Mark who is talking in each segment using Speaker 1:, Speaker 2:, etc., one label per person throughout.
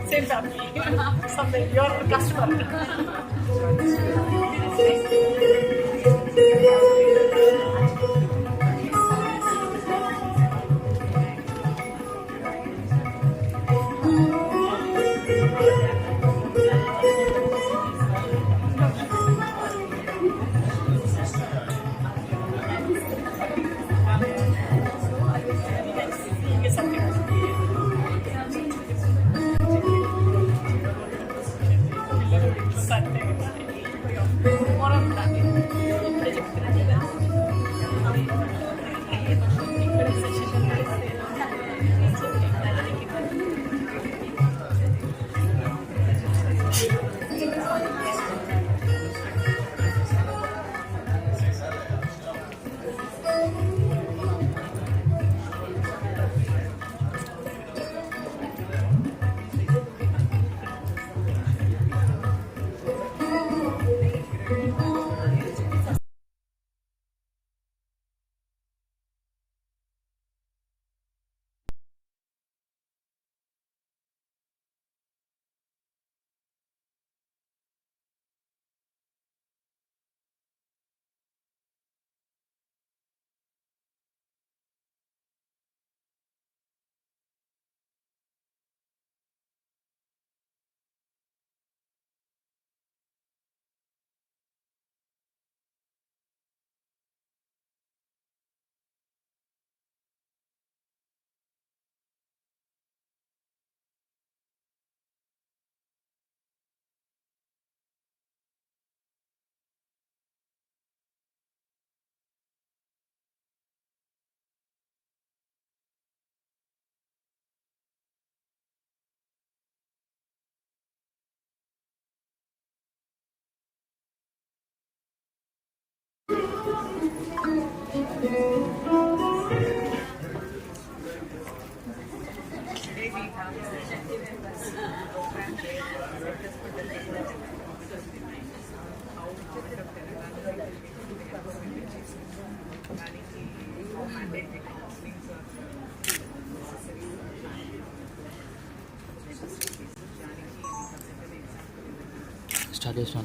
Speaker 1: Same family. Something. You're a customer.
Speaker 2: Start చేసినా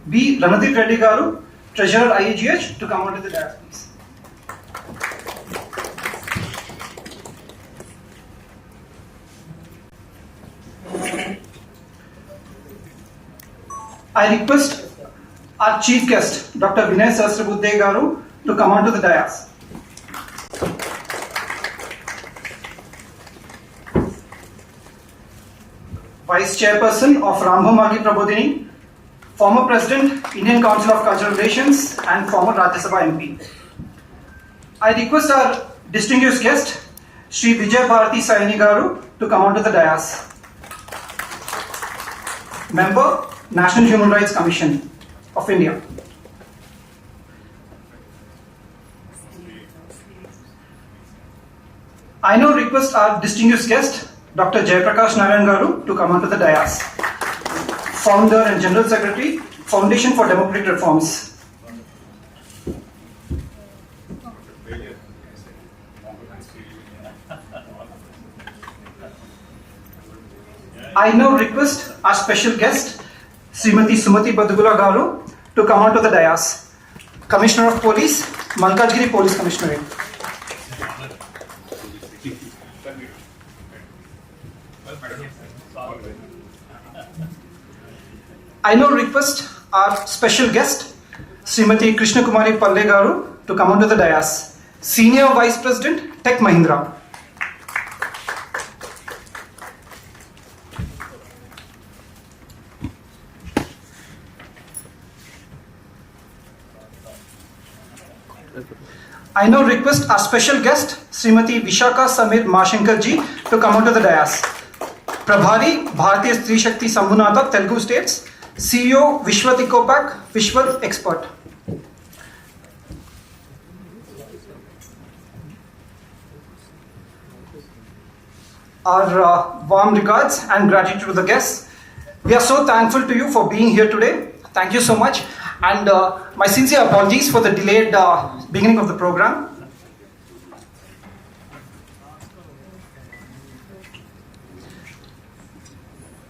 Speaker 3: B. Ranadip Reddy Garu, Treasurer IIGH, to come onto the dais, please. I request our chief guest, Dr. Vinay Sahasrabudhe Garu, to come onto the dais. Vice Chairperson of Rambhau Mhalgi Prabodhini, former President, Indian Council of Cultural Relations, and former Rajya Sabha MP. I request our distinguished guest, Shri Vijay Bharati Saini Garu, to come onto the dais. Member, National Human Rights Commission of India. I now request our distinguished guest, Dr. Jayaprakash Narayan Garu, to come onto the dais. Founder and General Secretary, Foundation for Democratic Reforms. I now request our special guest, Srimati Sumati Badugula Garu, to come onto the dais. Commissioner of Police, Malkajgiri Police Commissionerate. I now request our special guest, Srimati Krishna Kumari Palle Garu, to come onto the dais. Senior Vice President, Tech Mahindra. I now request our special guest, Srimati Vishaka Samir Mashankar ji, to come onto the dais. Prabhari, Bharatiya Stree Shakti Sambhunatha, Telugu States, CEO, Vishwat Ecopack, Vishwat Expert. Our warm regards and gratitude to the guests. We are so thankful to you for being here today. Thank you so much. And my sincere apologies for the delayed beginning of the program.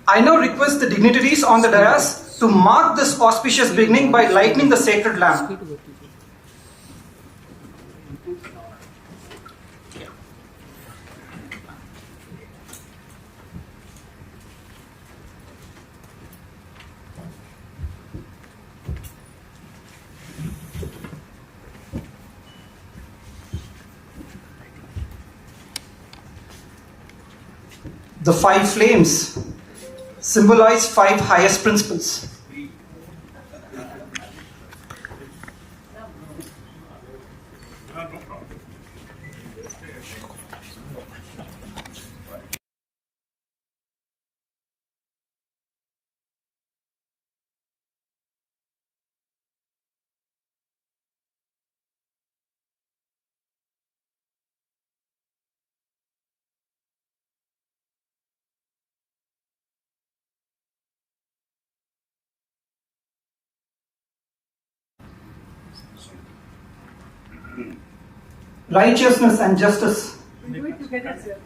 Speaker 3: I now request the dignitaries on the dais to mark this auspicious beginning by lighting the sacred lamp. The 5 flames symbolize 5 highest principles. Righteousness and justice.
Speaker 1: We do it together, sir.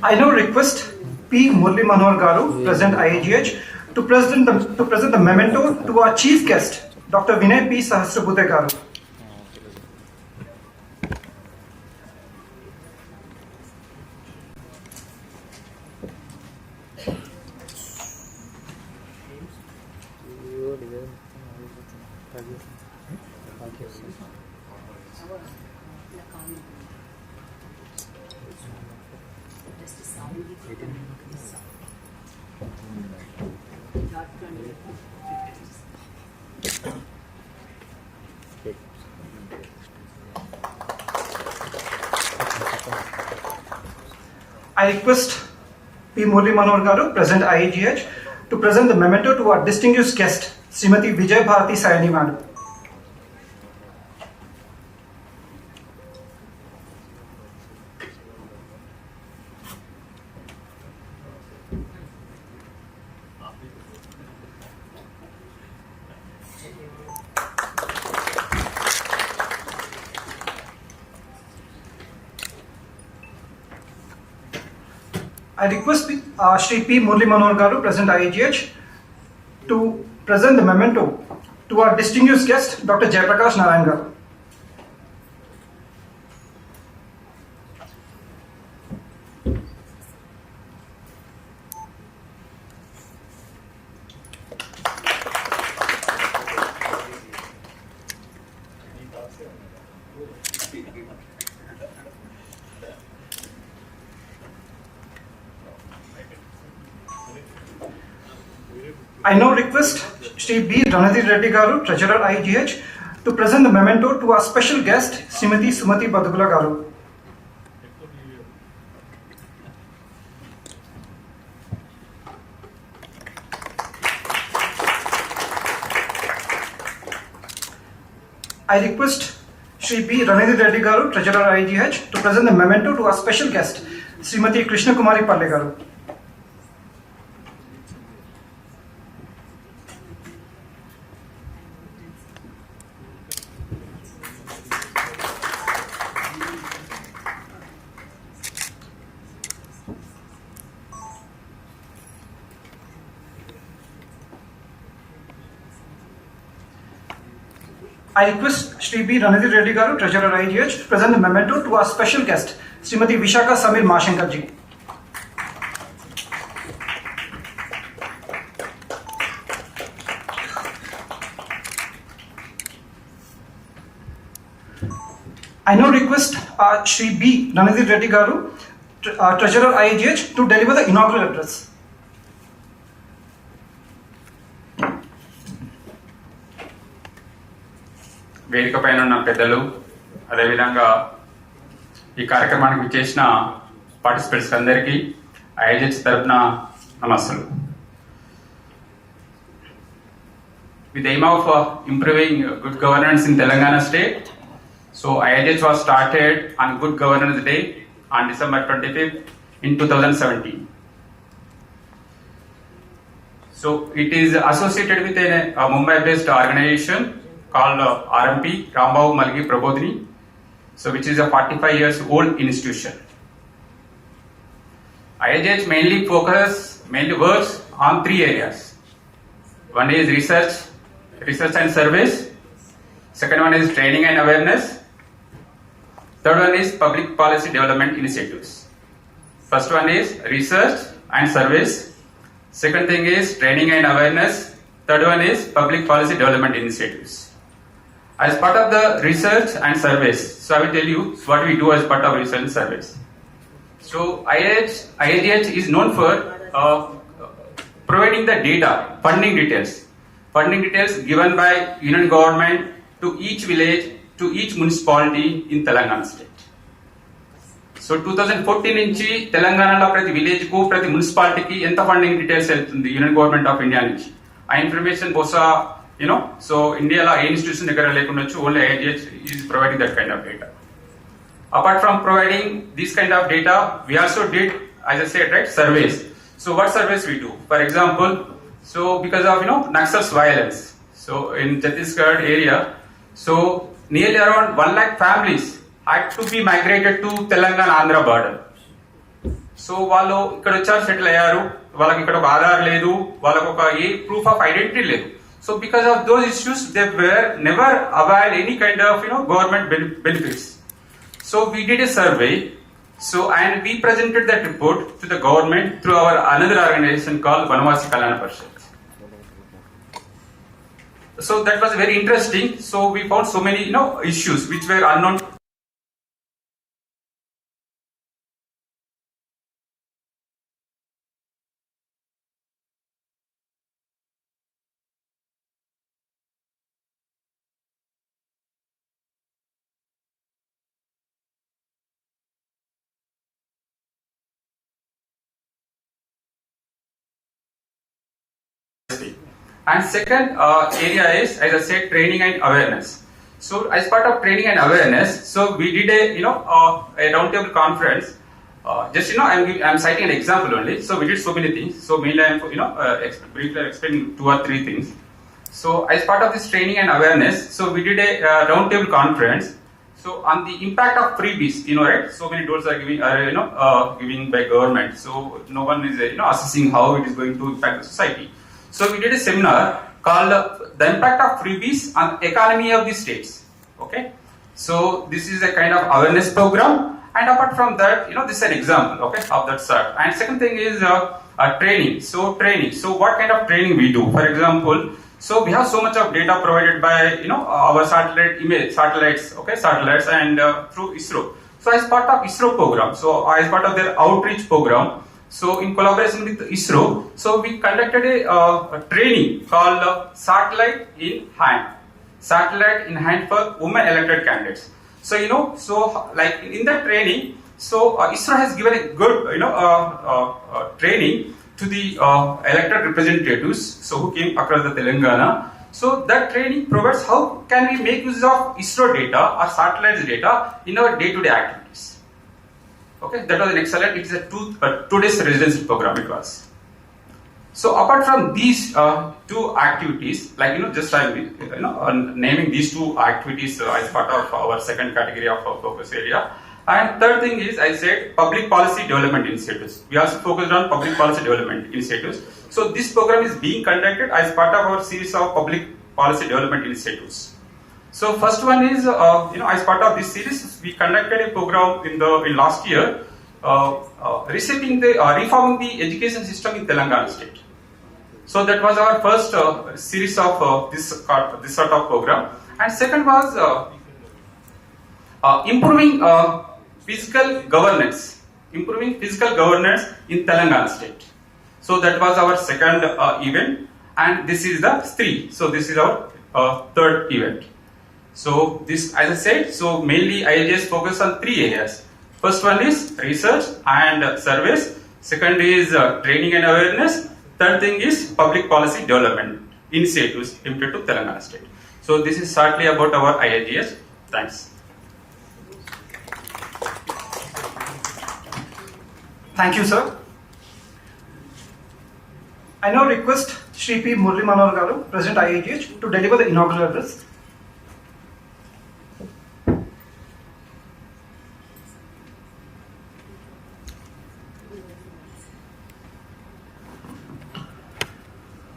Speaker 3: I now request P. Murli Manohar Garu, President IIGH, to present the memento to our chief guest, Dr. Vinay P. Sahasrabudhe Garu. I request P. Murli Manohar Garu, President IIGH, to present the memento to our distinguished guest, Srimati Vijay Bharati Sayani Madam. I request Shri P. Murli Manohar Garu, President IIGH, to present the memento to our distinguished guest, Dr. Jayaprakash Narayan Garu. I now request Shri B. Ranadhir Reddy Garu, Treasurer IIGH, to present the memento to our special guest, Srimati Sumati Badugula Garu. I request Shri B. Ranadhir Reddy Garu, Treasurer IIGH, to present the memento to our special guest, Srimati Krishna Kumari Palle Garu. I request Shri B. Ranadhir Reddy Garu, Treasurer IIGH, to present the memento to our special guest, Srimati Vishaka Samir Mashankar ji. I now request Shri B. Ranadhir Reddy Garu, Treasurer IIGH, to deliver the inaugural address.
Speaker 4: వేదిక పైన ఉన్న పెద్దలు, అదేవిధంగా ఈ కార్యక్రమానికి విచ్చేసిన participants అందరికీ ఐఐజిహెచ్ తరఫున నమస్సులు. With the aim of improving good governance in Telangana State, so IIGH was started on Good Governance Day on December 25th in 2017. So it is associated with a Mumbai-based organization called RMP, Rambhau, Mhalgi, Prabodhini, so which is a 45 years old institution. IIGH mainly works on three areas. One is research and service. Second one is training and awareness. Third one is public policy development initiatives. First one is research and service. Second thing is training and awareness. Third one is public policy development initiatives. As part of the research and surveys, so I will tell you what we do as part of research and surveys. So IIGH is known for providing the data, funding details given by union government to each village, to each municipality in Telangana State. So 2014 నుంచి తెలంగాణలో ప్రతి village కు ప్రతి మున్సిపాలిటీకి ఎంత funding details వెళ్తుంది union government of India నుంచి ఆ ఇన్ఫర్మేషన్ బహుశా సో ఇండియాలో ఏ ఇన్స్టిట్యూషన్ దగ్గర లేకుండా only IIGH is providing that kind of data. Apart from providing this kind of data, we also did, as I said, right, surveys. So what surveys we do? For example, so because of Naxal's violence, so in Chhattisgarh area, so nearly around 1 lakh families had to be migrated to Telangana Andhra border. So వాళ్ళు ఇక్కడ వచ్చారు, settle అయ్యారు, వాళ్ళకి ఇక్కడ ఒక ఆధార్ లేదు, వాళ్ళకి ఒక ఏ ప్రూఫ్ ఆఫ్ ఐడెంటిటీ లేదు. So because of those issues, they were never avail any kind of government benefits. So we did a survey, so and we presented that report to the government through our another organization called Vanavasi Kalyana Parishad. So that was very interesting. So we found so many issues which were unknown. And second area is, as I said, training and awareness. So as part of training and awareness, so we did a roundtable conference. Just I'm citing an example only. So we did so many things. So mainly I'm briefly explaining 2 or 3 things. So as part of this training and awareness, so we did a roundtable conference. So on the impact of freebies, right? So many doors are giving by government. So no one is assessing how it is going to impact the society. So we did a seminar called the impact of freebies on economy of the states. Okay, so this is a kind of awareness program, and apart from that, this is an example, okay, of that sort. And second thing is training. So what kind of training we do? For example, so we have so much of data provided by our satellites and through ISRO. So as part of ISRO program, so as part of their outreach program. So in collaboration with ISRO, so we conducted a training called Satellite in Hand for Women Elected Candidates. So so like in that training, so ISRO has given a good training to the elected representatives, so who came across the Telangana. So that training provides how can we make use of ISRO data or satellites data in our day-to-day activities. Okay, that was an excellent. It is a 2 days residency program. It was. So apart from these 2 activities, like just I'm naming these 2 activities as part of our second category of our focus area. And third thing is, I said, public policy development initiatives. We also focused on public policy development initiatives. So this program is being conducted as part of our series of public policy development initiatives. So first one is, as part of this series, we conducted a program in last year, reforming the education system in Telangana State. So that was our first series of this sort of program. And second was improving physical governance in Telangana State. So that was our second event, and this is the Stree. So this is our third event. So this, as I said, so mainly IIGH focus on 3 areas. First one is research and surveys. Second is training and awareness. Third thing is public policy development initiatives implemented to Telangana State. So this is shortly about our IIGH. Thanks.
Speaker 3: Thank you, sir. I now request Shri P. Murli Manohar Garu, President IIGH, to deliver the inaugural address.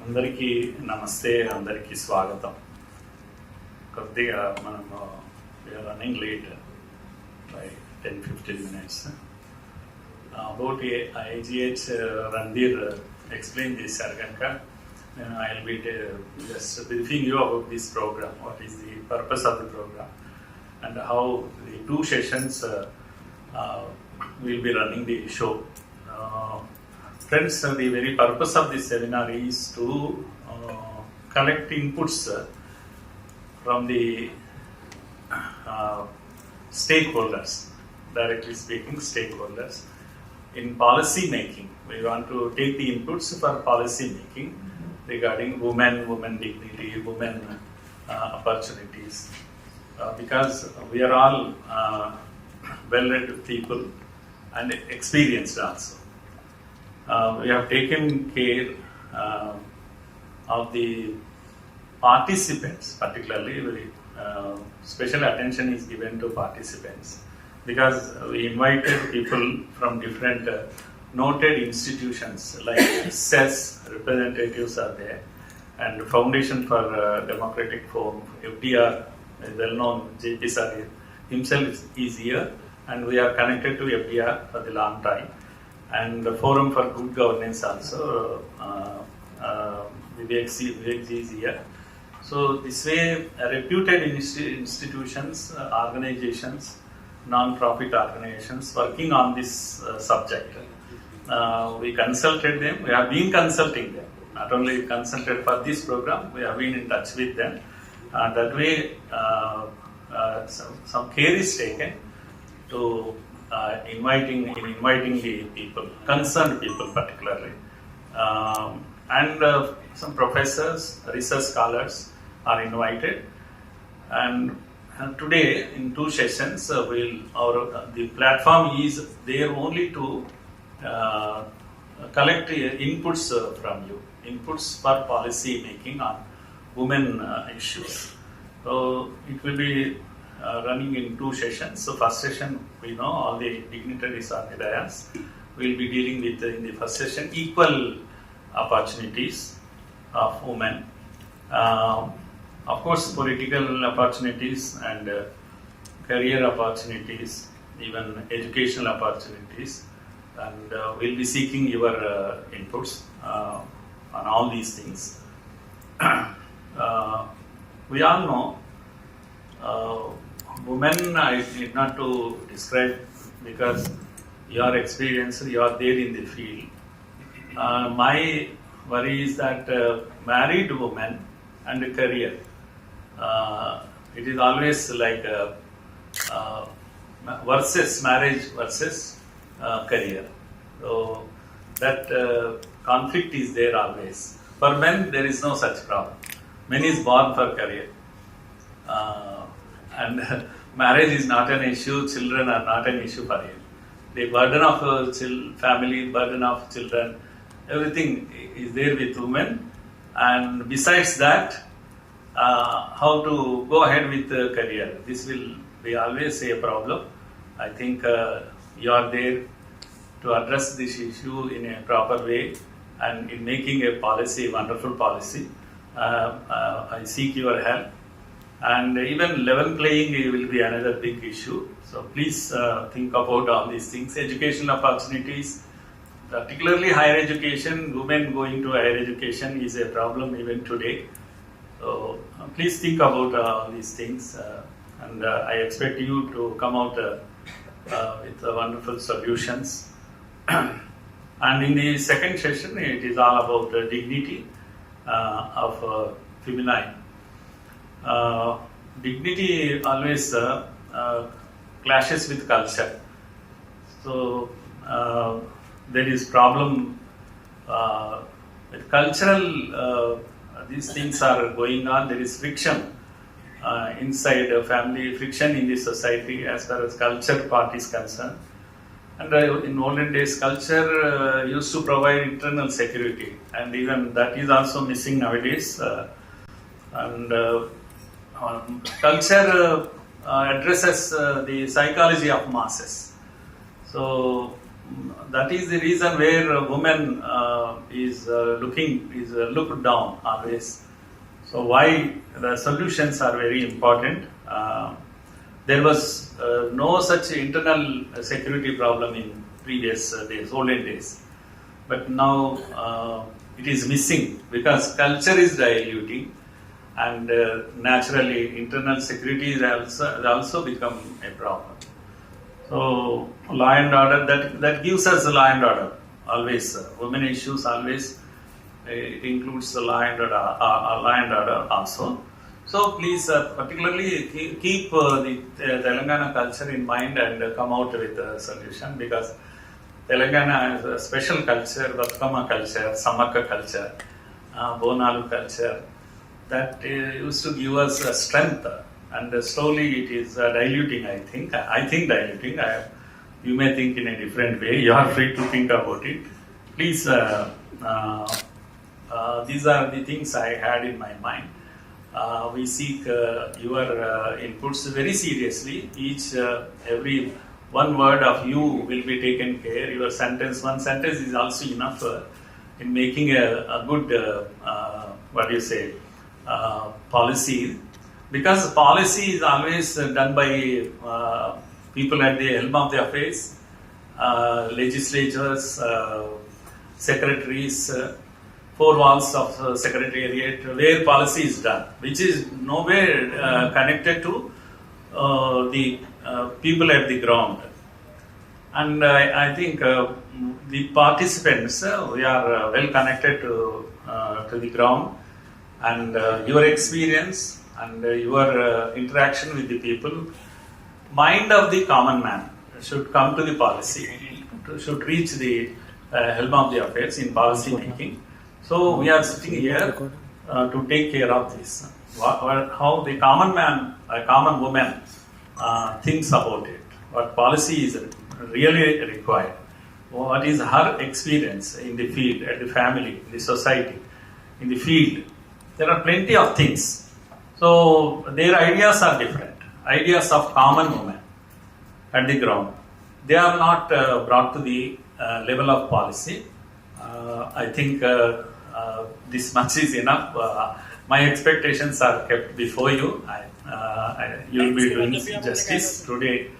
Speaker 5: అందరికీ నమస్తే, అందరికీ స్వాగతం. కొద్దిగా మనము running late by 10-15 minutes. About IIGH Randhir explain చేశారు కనుక I'll be just briefing you about this program, what is the purpose of the program, and how the 2 sessions will be running the show. Friends, the very purpose of this seminar is to collect inputs from the stakeholders, directly speaking stakeholders, in policy making. We want to take the inputs for policy making regarding women dignity, women opportunities, because we are all well-read people and experienced also. We have taken care of the participants, particularly special attention is given to participants, because we invited people from different noted institutions like CES representatives are there, and Foundation for Democratic Forum, FDR, a well-known JP Sir himself is here, and we are connected to FDR for the long time, and the Forum for Good Governance also, Vivek is here. So this way, reputed institutions, organizations, non-profit organizations working on this subject. We consulted them, we have been consulting them, not only consulted for this program, we have been in touch with them. That way, some care is taken to inviting the people, concerned people particularly, and some professors, research scholars are invited. And today in 2 sessions, the platform is there only to collect inputs from you, inputs for policy making on women issues. So it will be running in 2 sessions. So first session, we know all the dignitaries are there. We will be dealing with in the first session equal opportunities of women. Of course, political opportunities and career opportunities, even educational opportunities, and we'll be seeking your inputs on all these things. We all know women, I need not to describe because you are experienced, you are there in the field. My worry is that married women and career, it is always like versus marriage versus career. So that conflict is there always. For men, there is no such problem. Men is born for career. And marriage is not an issue, children are not an issue for him. The burden of family, burden of children, everything is there with women. And besides that, how to go ahead with the career. This will be always a problem. I think you are there to address this issue in a proper way and in making a policy, wonderful policy. I seek your help. And even level playing will be another big issue. So please think about all these things. Educational opportunities, particularly higher education, women going to higher education is a problem even today. So please think about all these things, and I expect you to come out with wonderful solutions. And in the second session, it is all about the dignity of feminine. Dignity always clashes with culture. So there is problem with cultural. These things are going on. There is friction inside a family, friction in the society as far as culture part is concerned. And in olden days, culture used to provide internal security, and even that is also missing nowadays. Culture addresses the psychology of masses. So that is the reason where a woman is looked down always. So why the solutions are very important. There was no such internal security problem in previous days, olden days. But now it is missing because culture is diluting, and naturally internal security is also become a problem. So law and order, that gives us the law and order always. Women issues always, it includes the law and order also. So please particularly keep the Telangana culture in mind and come out with a solution, because Telangana has a special culture, Batkama culture, Samaka culture, Bonalu culture, that used to give us strength, and slowly it is diluting, I think. I think diluting. You may think in a different way. You are free to think about it. Please, these are the things I had in my mind. We seek your inputs very seriously. Every one word of you will be taken care. Your sentence, one sentence is also enough in making a good, policy. Because policy is always done by people at the helm of the affairs, legislators, secretaries, four walls of secretariat, where policy is done, which is nowhere connected to the people at the ground. And I think the participants, we are well connected to the ground, and your experience and your interaction with the people, mind of the common man should come to the policy, should reach the helm of the affairs in policy making. So we are sitting here to take care of this. How the common man, a common woman thinks about it. What policy is really required. What is her experience in the field, at the family, in the society, in the field. There are plenty of things. So their ideas are different. Ideas of common women at the ground. They are not brought to the level of policy. I think this much is enough. My expectations are kept before you. You will be doing justice today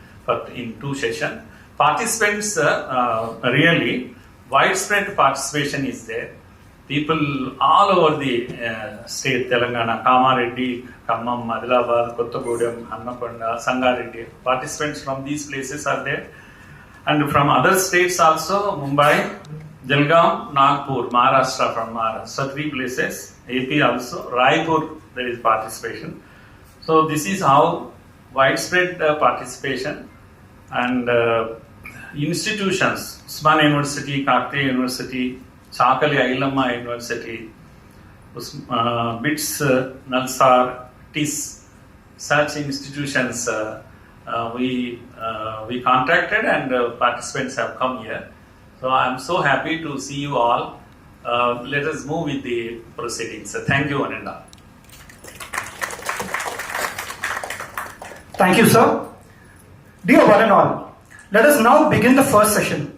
Speaker 5: in 2 sessions. Participants, really, widespread participation is there. People all over the state, Telangana, Kamareddy, Khammam, Adilabad, Kottagudem, Hannakonda, Sangareddy, participants from these places are there. And from other states also, Mumbai, Jalgaon, Nagpur, Maharashtra, from Maharashtra, so 3 places, AP also, Raipur, there is participation. So this is how widespread participation, and institutions, Usmania University, Kakatiya University, Chakali Ailamma University, BITS, Nalsar, TIS, such institutions we contacted, and participants have come here. So I am so happy to see you all. Let us move with the proceedings. Thank you, one and all.
Speaker 3: Thank you, sir. Dear one and all, let us now begin the first session.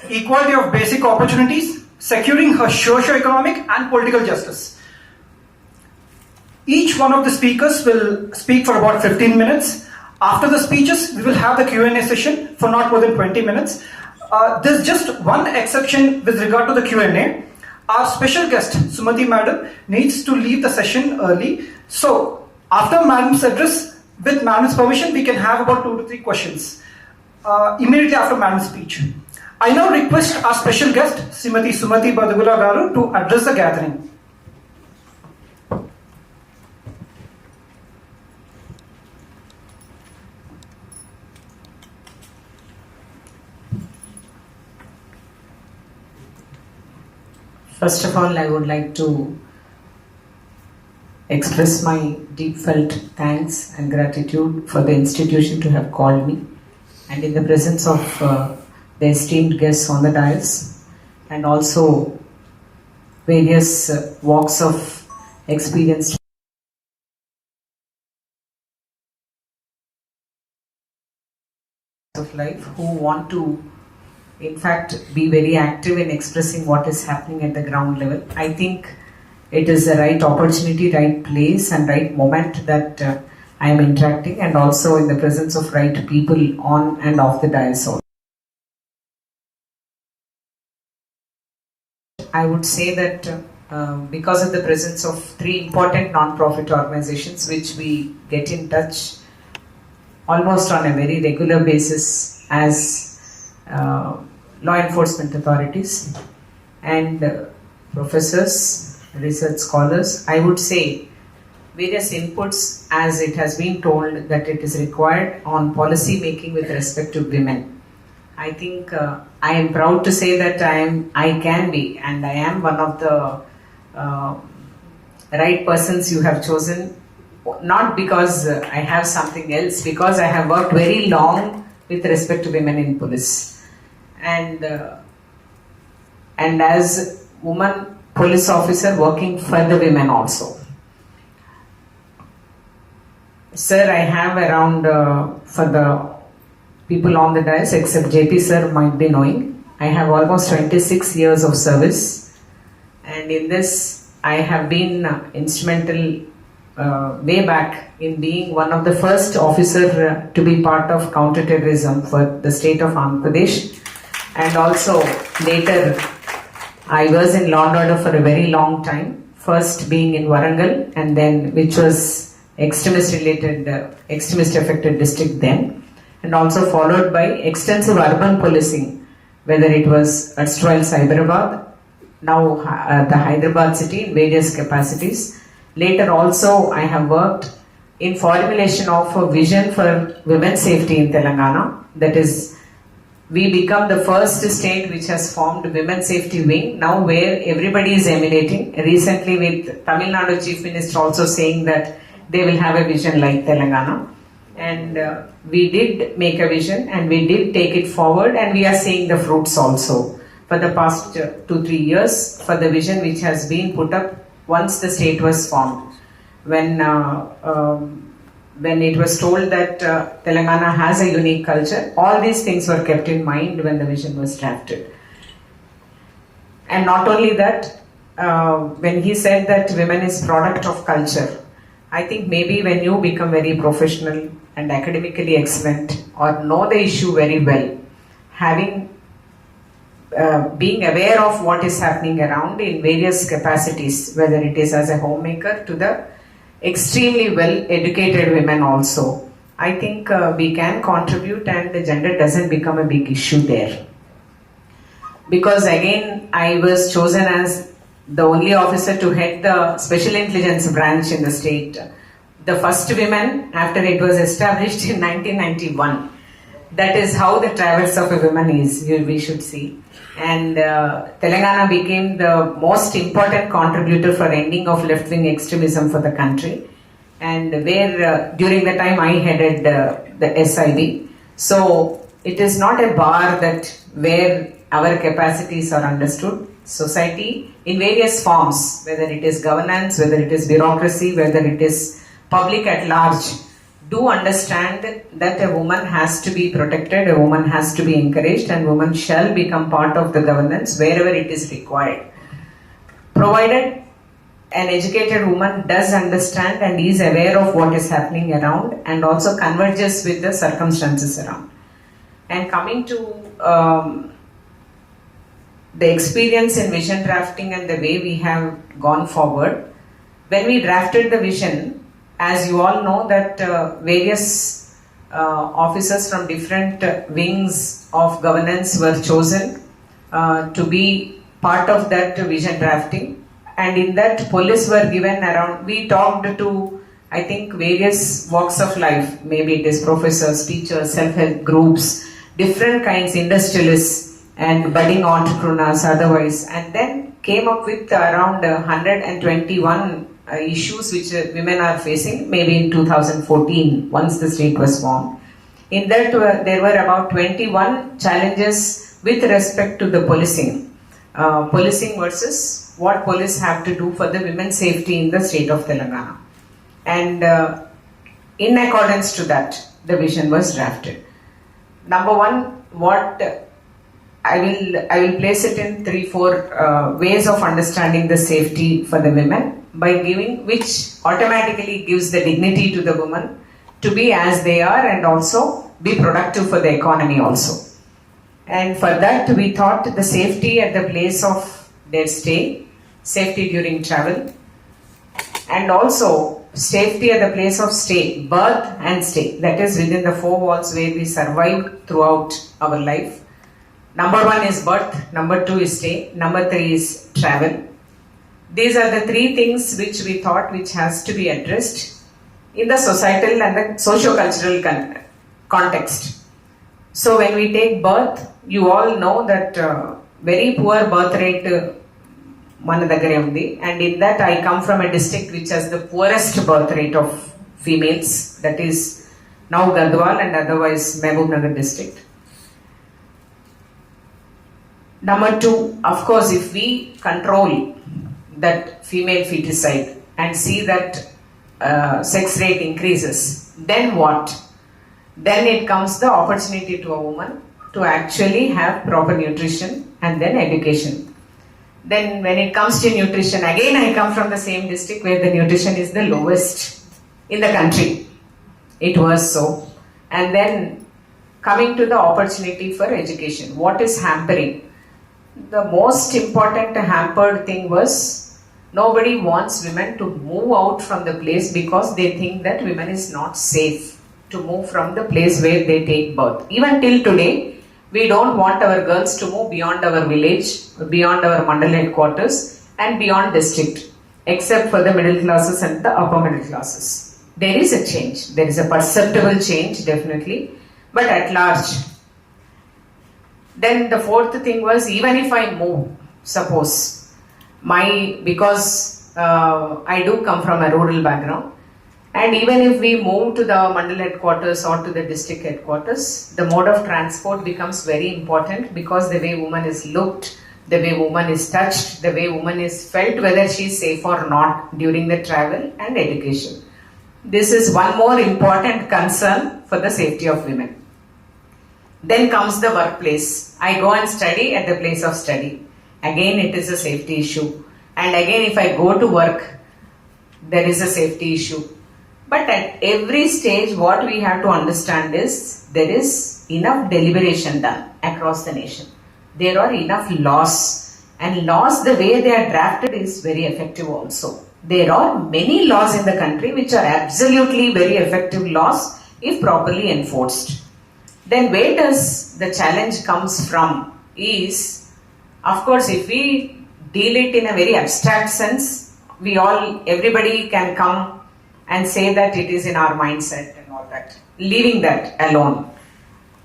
Speaker 3: Equality of basic opportunities, securing her socio-economic and political justice. Each one of the speakers will speak for about 15 minutes. After the speeches, we will have the Q&A session for not more than 20 minutes. There's just one exception with regard to the Q&A. Our special guest, Sumati Madam, needs to leave the session early. So, after Madam's address, with Madam's permission, we can have about 2 to 3 questions immediately after Madam's speech. I now request our special guest, Srimati Sumati Badagula Garu, to address the gathering.
Speaker 6: First of all, I would like to express my deep felt thanks and gratitude for the institution to have called me, and in the presence of the esteemed guests on the dais, and also various walks of experience of life who want to in fact be very active in expressing what is happening at the ground level. I think it is the right opportunity, right place and right moment that I am interacting, and also in the presence of right people on and off the dais. I would say that because of the presence of 3 important non-profit organizations which we get in touch almost on a very regular basis as law enforcement authorities and professors, research scholars, I would say various inputs, as it has been told that it is required on policy making with respect to women. I think I am proud to say that I can be, and I am one of the right persons you have chosen, not because I have something else, because I have worked very long with respect to women in police, and as woman police officer working for the women also. Sir, I have around, for the people on the dais, except JP sir might be knowing, I have almost 26 years of service, and in this I have been instrumental way back in being one of the first officer to be part of counter-terrorism for the state of Andhra Pradesh, and also later I was in law and order for a very long time, first being in Warangal, and then which was extremist affected district then, and also followed by extensive urban policing, whether it was erstwhile Hyderabad, now the Hyderabad city in various capacities. Later also I have worked in formulation of a vision for women's safety in Telangana. That is, we become the first state which has formed women's safety wing now, where everybody is emulating. Recently with Tamil Nadu Chief Minister also saying that they will have a vision like Telangana, and we did make a vision and we did take it forward, and we are seeing the fruits also for the past 2-3 years for the vision which has been put up once the state was formed. When it was told that Telangana has a unique culture, all these things were kept in mind when the vision was drafted. And not only that, when he said that women is product of culture, I think maybe when you become very professional and academically excellent or know the issue very well, being aware of what is happening around in various capacities, whether it is as a homemaker to the extremely well educated women also, I think we can contribute, and the gender doesn't become a big issue there. Because again, I was chosen as the only officer to head the special intelligence branch in the state, the first women after it was established in 1991. That is how the traverse of a woman is, we should see. And Telangana became the most important contributor for ending of left-wing extremism for the country, and where during the time I headed the SIB. So it is not a bar that where our capacities are understood. Society in various forms, whether it is governance, whether it is bureaucracy, whether it is public at large, do understand that a woman has to be protected, a woman has to be encouraged, and woman shall become part of the governance wherever it is required. Provided an educated woman does understand and is aware of what is happening around and also converges with the circumstances around. And coming to the experience in vision drafting and the way we have gone forward, when we drafted the vision, as you all know that various officers from different wings of governance were chosen to be part of that vision drafting, and in that police were given around, we talked to I think various walks of life, maybe it is professors, teachers, self-help groups, different kinds, industrialists and budding entrepreneurs otherwise, and then came up with around 121 issues which women are facing, maybe in 2014 once the state was formed. In that there were about 21 challenges with respect to the policing versus what police have to do for the women's safety in the state of Telangana, and in accordance to that the vision was drafted. Number one, what I will place it in 3-4 ways of understanding the safety for the women, by giving, which automatically gives the dignity to the woman to be as they are and also be productive for the economy also. And for that we thought the safety at the place of their stay, safety during travel, and also safety at the place of stay, birth and stay, that is within the four walls where we survive throughout our life. Number 1 is birth, number 2 is stay, number 3 is travel. These are the 3 things which we thought which has to be addressed in the societal and the socio-cultural context. So when we take birth, you all know that very poor birth rate mana daggare undi, and in that I come from a district which has the poorest birth rate of females, that is now Gadwal and otherwise Mehboob district. Number 2, of course, if we control that female feticide and see that sex rate increases, then what? Then it comes the opportunity to a woman to actually have proper nutrition and then education. Then when it comes to nutrition, again I come from the same district where the nutrition is the lowest in the country. It was so. And then coming to the opportunity for education, what is hampering? The most important hampered thing was nobody wants women to move out from the place because they think that women is not safe to move from the place where they take birth. Even till today, we don't want our girls to move beyond our village, beyond our mandal headquarters and beyond district, except for the middle classes and the upper middle classes. There is a change. There is a perceptible change, definitely, but at large. Then the 4th thing was, even if I move, suppose, because I do come from a rural background, and even if we move to the mandal headquarters or to the district headquarters, the mode of transport becomes very important because the way woman is looked, the way woman is touched, the way woman is felt, whether she is safe or not during the travel and education. This is one more important concern for the safety of women. Then comes the workplace. I go and study at the place of study. Again, it is a safety issue. And again, if I go to work, there is a safety issue. But at every stage, what we have to understand is there is enough deliberation done across the nation. There are enough laws, and laws, the way they are drafted, is very effective also. There are many laws in the country which are absolutely very effective laws if properly enforced. Then where does the challenge comes from is, of course, if we deal it in a very abstract sense, everybody can come and say that it is in our mindset and all that. Leaving that alone.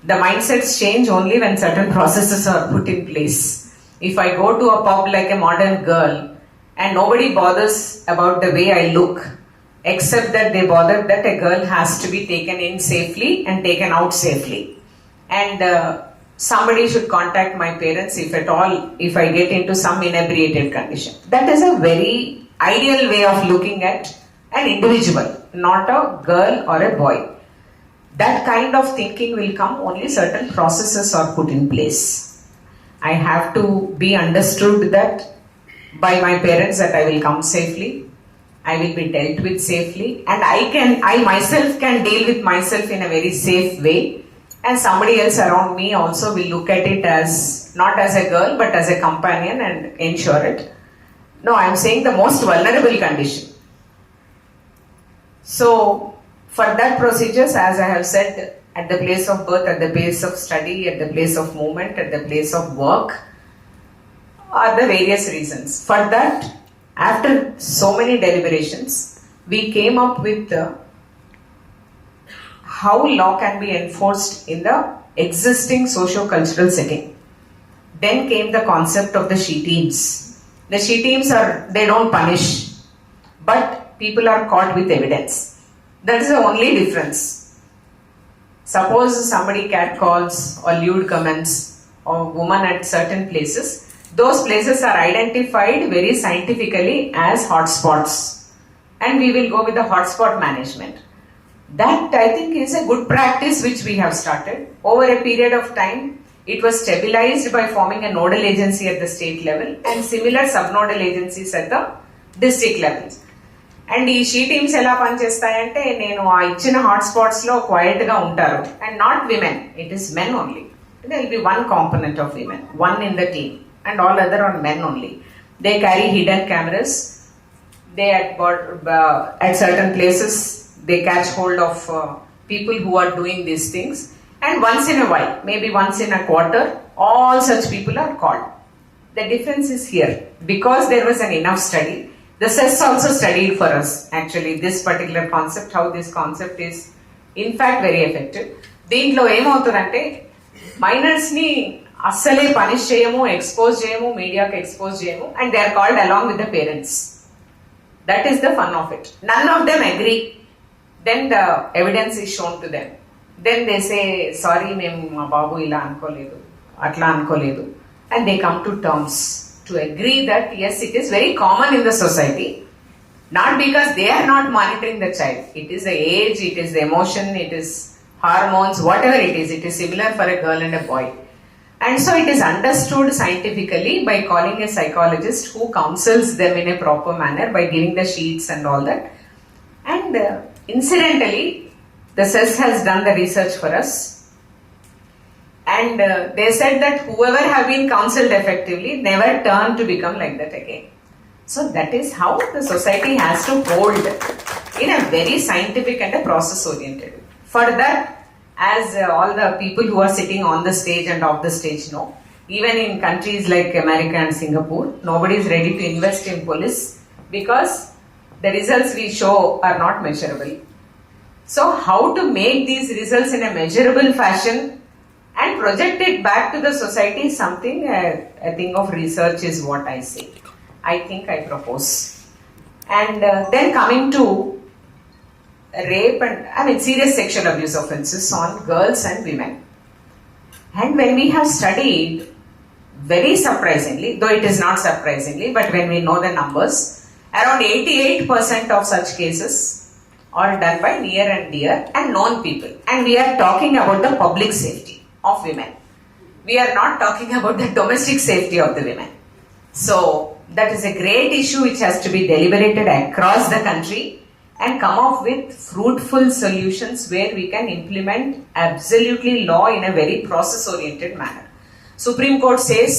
Speaker 6: The mindsets change only when certain processes are put in place. If I go to a pub like a modern girl and nobody bothers about the way I look, except that they bother that a girl has to be taken in safely and taken out safely. And somebody should contact my parents if at all, if I get into some inebriated condition. That is a very ideal way of looking at an individual, not a girl or a boy. That kind of thinking will come only certain processes are put in place. I have to be understood that by my parents that I will come safely, I will be dealt with safely, and I myself can deal with myself in a very safe way, and somebody else around me also will look at it as not as a girl but as a companion and ensure it. No, I am saying the most vulnerable condition. So, for that procedures, as I have said, at the place of birth, at the place of study, at the place of movement, at the place of work, are the various reasons. For that, after so many deliberations, we came up with how law can be enforced in the existing socio-cultural setting. Then came the concept of the she teams. The she teams they don't punish, but people are caught with evidence. That is the only difference. Suppose somebody catcalls or lewd comments or woman at certain places, those places are identified very scientifically as hotspots, and we will go with the hotspot management. That, I think, is a good practice which we have started. Over a period of time, it was stabilized by forming a nodal agency at the state level and similar subnodal agencies at the district levels. And ఈ she teams ఎలా పనిచేస్తాయంటే, నేను ఆ ఇచ్చిన హాట్స్పాట్స్లో క్వైట్గా ఉంటారు, and not women, it is men only. There will be one component of women, one in the team, and all other are men only. They carry hidden cameras. They at certain places they catch hold of people who are doing these things, and once in a while, maybe once in a quarter, all such people are called. The difference is here, because there was an enough study. The CES also studied for us actually this particular concept, how this concept is in fact very effective. దీంట్లో ఏమవుతుందంటే miners ని అస్సలే punish చేయము, expose చేయము, మీడియాకి expose చేయము, and they are called along with the parents. That is the fun of it. None of them agree. Then the evidence is shown to them. Then they say sorry, మేము మా బాబు ఇలా అనుకోలేదు, అట్లా అనుకోలేదు, and they come to terms to agree that yes, it is very common in the society, not because they are not monitoring the child. It is the age, it is the emotion, it is hormones, whatever it is similar for a girl and a boy. And so it is understood scientifically by calling a psychologist who counsels them in a proper manner by giving the sheets and all that. And incidentally, the CES has done the research for us. And they said that whoever have been counseled effectively never turn to become like that again. So that is how the society has to hold in a very scientific and a process oriented. For that, as all the people who are sitting on the stage and off the stage know, even in countries like America and Singapore, nobody is ready to invest in police because the results we show are not measurable. So how to make these results in a measurable fashion and project it back to the society is something, a thing of research is what I say. I think I propose. And then coming to rape and serious sexual abuse offences on girls and women. And when we have studied, very surprisingly, though it is not surprisingly, but when we know the numbers, around 88% of such cases are done by near and dear and known people. And we are talking about the public safety of women. We are not talking about the domestic safety of the women. So that is a great issue which has to be deliberated across the country and come up with fruitful solutions where we can implement absolutely law in a very process oriented manner. Supreme Court says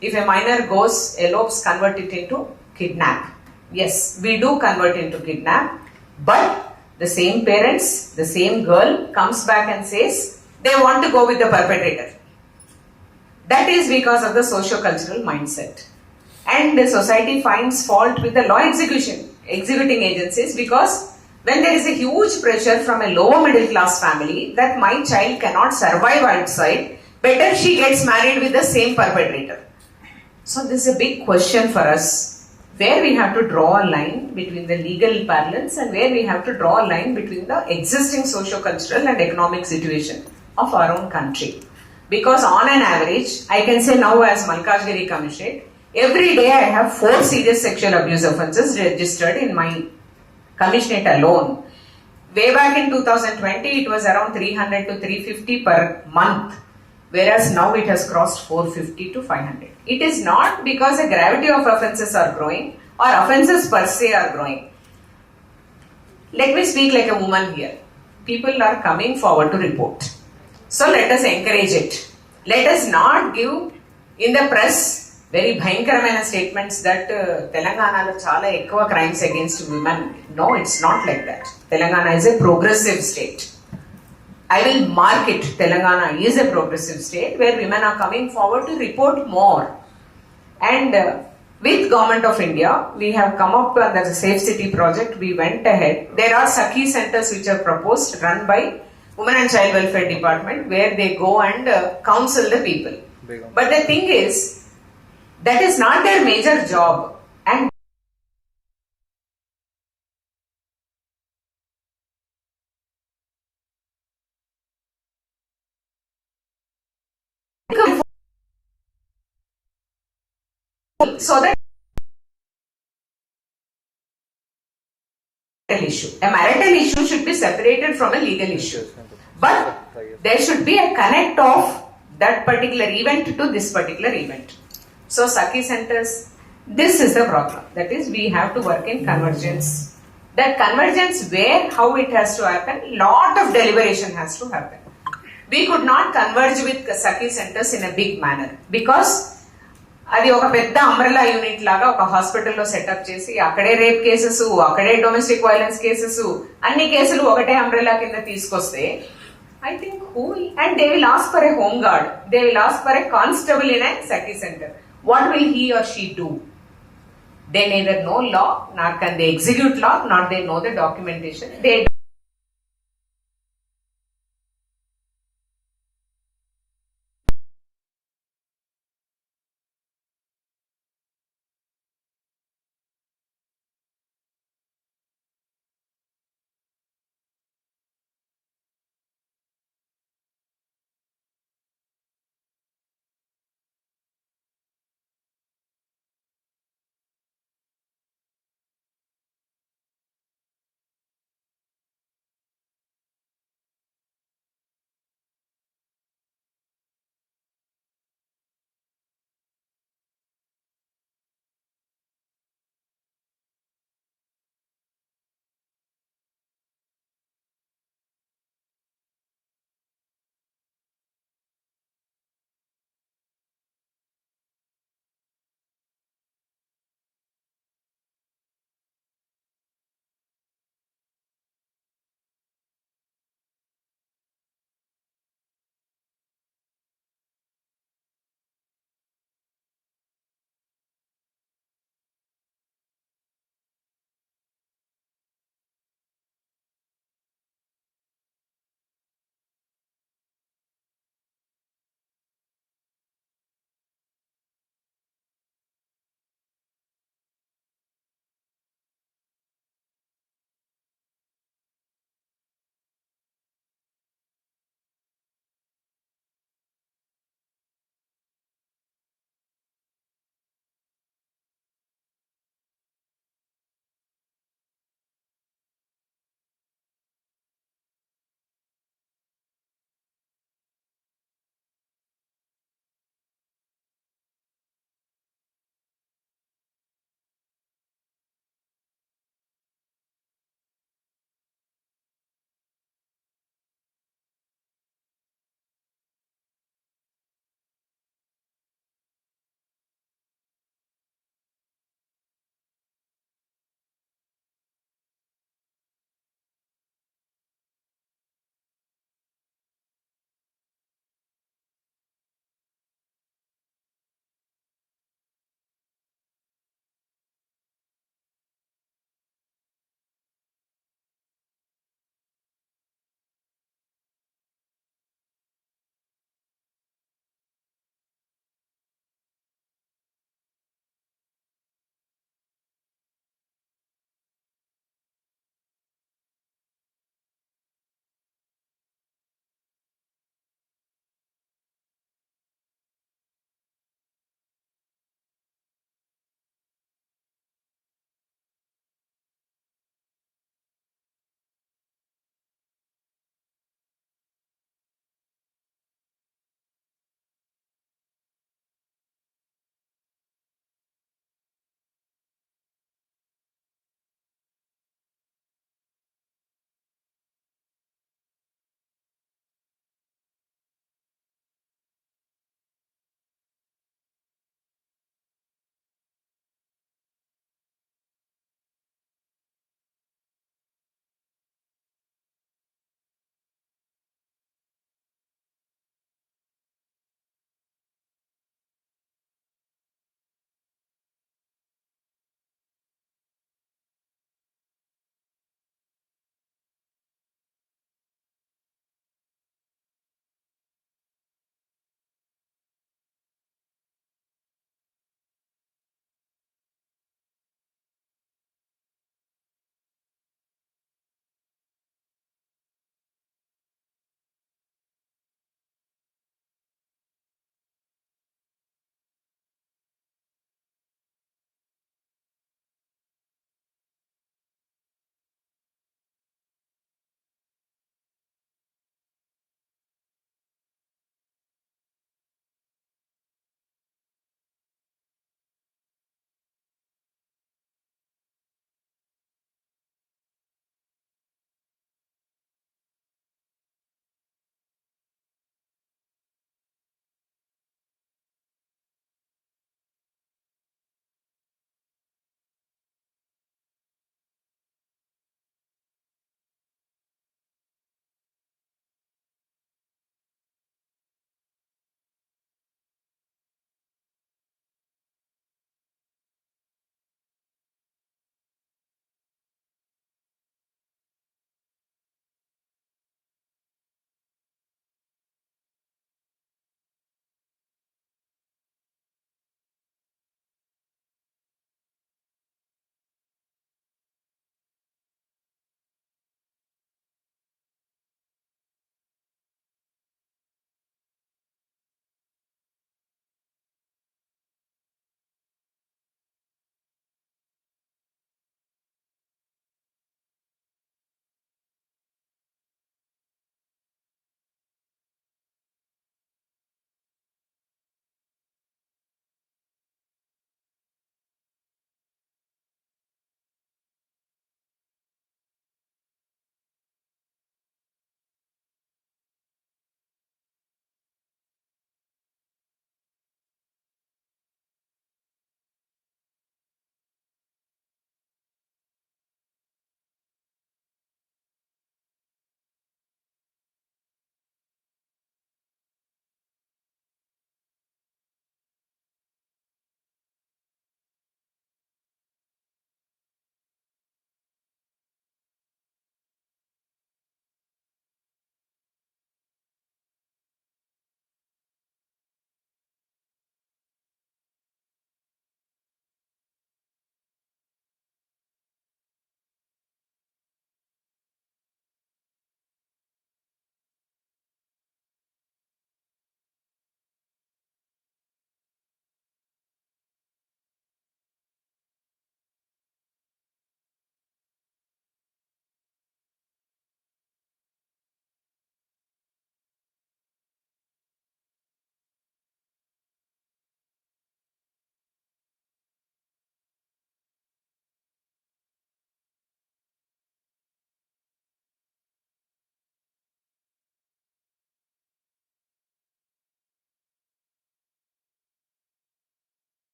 Speaker 6: if a minor goes, elopes, convert it into kidnap. Yes, we do convert into kidnap, but the same parents, the same girl comes back and says they want to go with the perpetrator. That is because of the socio-cultural mindset. And the society finds fault with the law executing agencies, because when there is a huge pressure from a lower middle class family that my child cannot survive outside, better she gets married with the same perpetrator. So this is a big question for us, where we have to draw a line between the legal parlance and where we have to draw a line between the existing socio-cultural and economic situation of our own country. Because on an average, I can say now as Malkajgiri Commissioner, every day I have 4 serious sexual abuse offences registered in my commissionerate alone. Way back in 2020, it was around 300 to 350 per month, whereas now it has crossed 450 to 500. It is not because the gravity of offences are growing or offences per se are growing. Let me speak like a woman here. People are coming forward to report. So let us encourage it. Let us not give in the press very bhayankaramaina statements that Telangana lo chala ekkuva crimes against women. No, it's not like that. Telangana is a progressive state. I will mark it. Telangana is a progressive state where women are coming forward to report more. And with Government of India, we have come up under the Safe City project. We went ahead. There are Sakhi centers which are proposed, run by Women and Child Welfare Department, where they go and counsel the people. But the thing is, that is not their major job. And so that issue. A marital issue should be separated from a legal issue. But there should be a connect of that particular event to this particular event. So Sakhi centers, this is the problem. That is, we have to work in convergence. That convergence where, how it has to happen, lot of deliberation has to happen. We could not converge with Sakhi centers in a big manner because అది ఒక పెద్ద umbrella unit లాగా ఒక హాస్పిటల్లో setup చేసి అక్కడే rape cases, అక్కడే domestic violence cases, అన్ని కేసులు ఒకటే అంబ్రెలా కింద తీసుకొస్తే I think and they will ask for a home guard, they will ask for a constable in a Saki center. What will he or she do? They neither know law, nor can they execute law, nor they know the documentation. They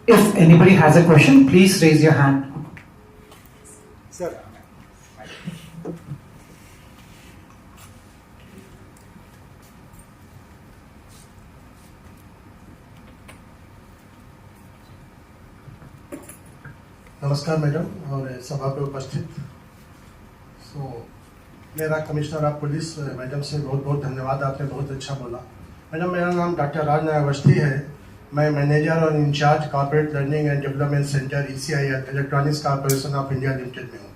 Speaker 3: If anybody has a question, please raise your hand.
Speaker 7: Sir. नमस्कार madam और सभा पे उपस्थित। मेरा commissioner of police madam से बहुत बहुत धन्यवाद, आपने बहुत अच्छा बोला। मैडम मेरा नाम डॉक्टर राजनारायण अवस्थी है, मैं मैनेजर और incharge corporate learning and development centre IIGH electronics corporation of India limited में हूँ।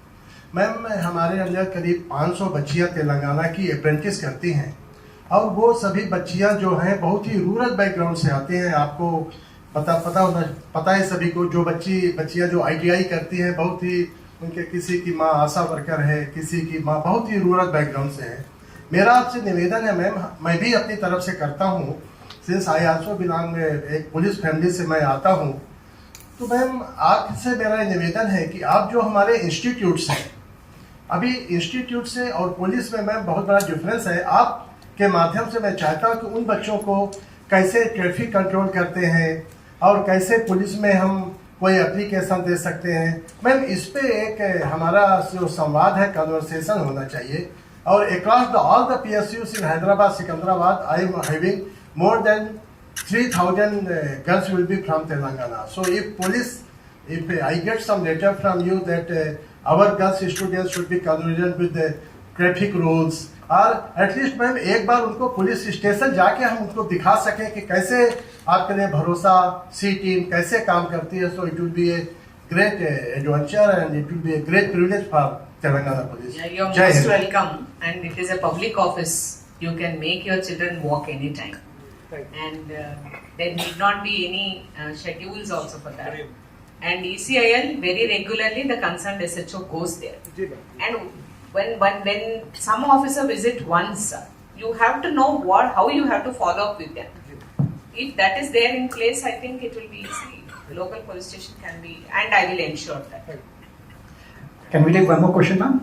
Speaker 7: मैम हमारे अंदर करीब 500 बच्चियाँ तेलंगाना की अप्रेंटिस करती हैं और वो सभी बच्चियाँ जो हैं बहुत ही रूरल बैकग्राउंड से आती हैं। आपको पता है सभी को, जो बच्चियाँ जो ITI करती हैं बहुत ही, उनके किसी की माँ आशा वर्कर है, किसी की माँ बहुत ही रूरल बैकग्राउंड से है। मेरा आपसे निवेदन है मैम, मैं भी अपनी तरफ से करता हूँ, सिंस आई आल्सो बिलोंग एक पुलिस फैमिली से मैं आता हूँ, तो मैम आपसे मेरा निवेदन है कि आप जो हमारे इंस्टीट्यूट्स हैं, अभी इंस्टीट्यूट से और पुलिस में मैम बहुत बड़ा डिफरेंस है। आपके माध्यम से मैं चाहता हूँ कि उन बच्चों को कैसे ट्रैफिक कंट्रोल करते हैं और कैसे पुलिस में हम कोई एप्लीकेशन दे सकते हैं। मैम इस पे एक हमारा जो संवाद है, कन्वर्सेशन होना चाहिए। और across all the PSUs in Hyderabad, Secunderabad, I am having more than 3,000 girls will be from Telangana. So if I get some letter from you that our girls students should be conversant with the traffic rules, और at least ma'am एक बार उनको police station जाके हम उनको दिखा सकें कि कैसे आपके लिए भरोसा सी टीम कैसे काम करती है। So it will be a great adventure and it will be a great privilege for Telangana police.
Speaker 6: Yeah, you're most welcome, and it is a public office. You can make your children walk anytime. And there need not be any schedules also for that. And ECIL very regularly the concerned SHO goes there. And when some officer visit once, you have to know how you have to follow up with them. If that is there in place, I think it will be easy. The local police station can be, and I will ensure that.
Speaker 3: Can we take one more question, ma'am?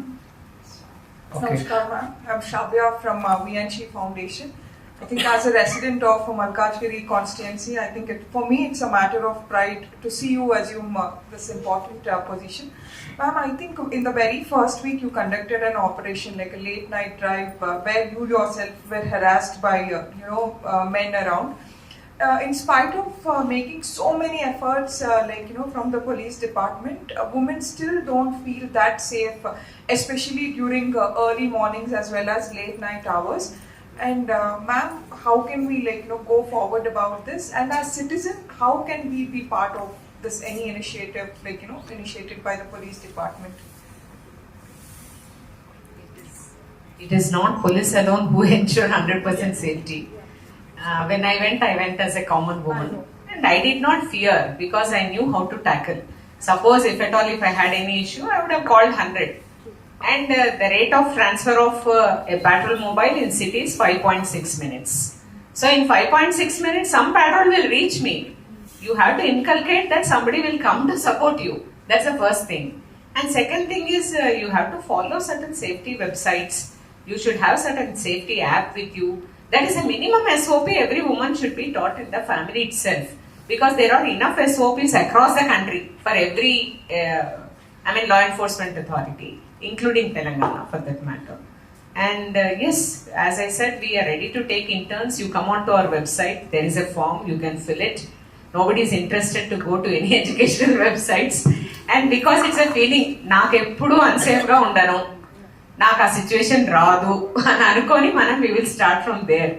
Speaker 3: Okay.
Speaker 8: Namaskar, ma'am. I'm Shabya from VNC Foundation. I think as a resident of Malkajgiri constituency, I think for me it's a matter of pride to see you assume this important position. Ma'am, I think in the very first week you conducted an operation like a late night drive where you yourself were harassed by men around. In spite of making so many efforts from the police department, women still don't feel that safe, especially during early mornings as well as late night hours. And ma'am, how can we go forward about this? And as citizen, how can we be part of this any initiative initiated by the police department?
Speaker 6: It is not police alone who ensure 100% safety. When I went as a common woman, and I did not fear because I knew how to tackle. Suppose if at all if I had any issue, I would have called 100. And the rate of transfer of a patrol mobile in city is 5.6 minutes. So in 5.6 minutes, some patrol will reach me. You have to inculcate that somebody will come to support you. That's the first thing. And second thing is you have to follow certain safety websites. You should have certain safety app with you. That is a minimum SOP every woman should be taught in the family itself. Because there are enough SOPs across the country for every law enforcement authority, including Telangana for that matter. And yes, as I said, we are ready to take interns. You come onto our website, there is a form, you can fill it. Nobody is interested to go to any educational websites. And because it's a feeling, నాకు ఎప్పుడు unsafe గా ఉండను, నాకు ఆ situation రాదు అని అనుకొని we will start from there.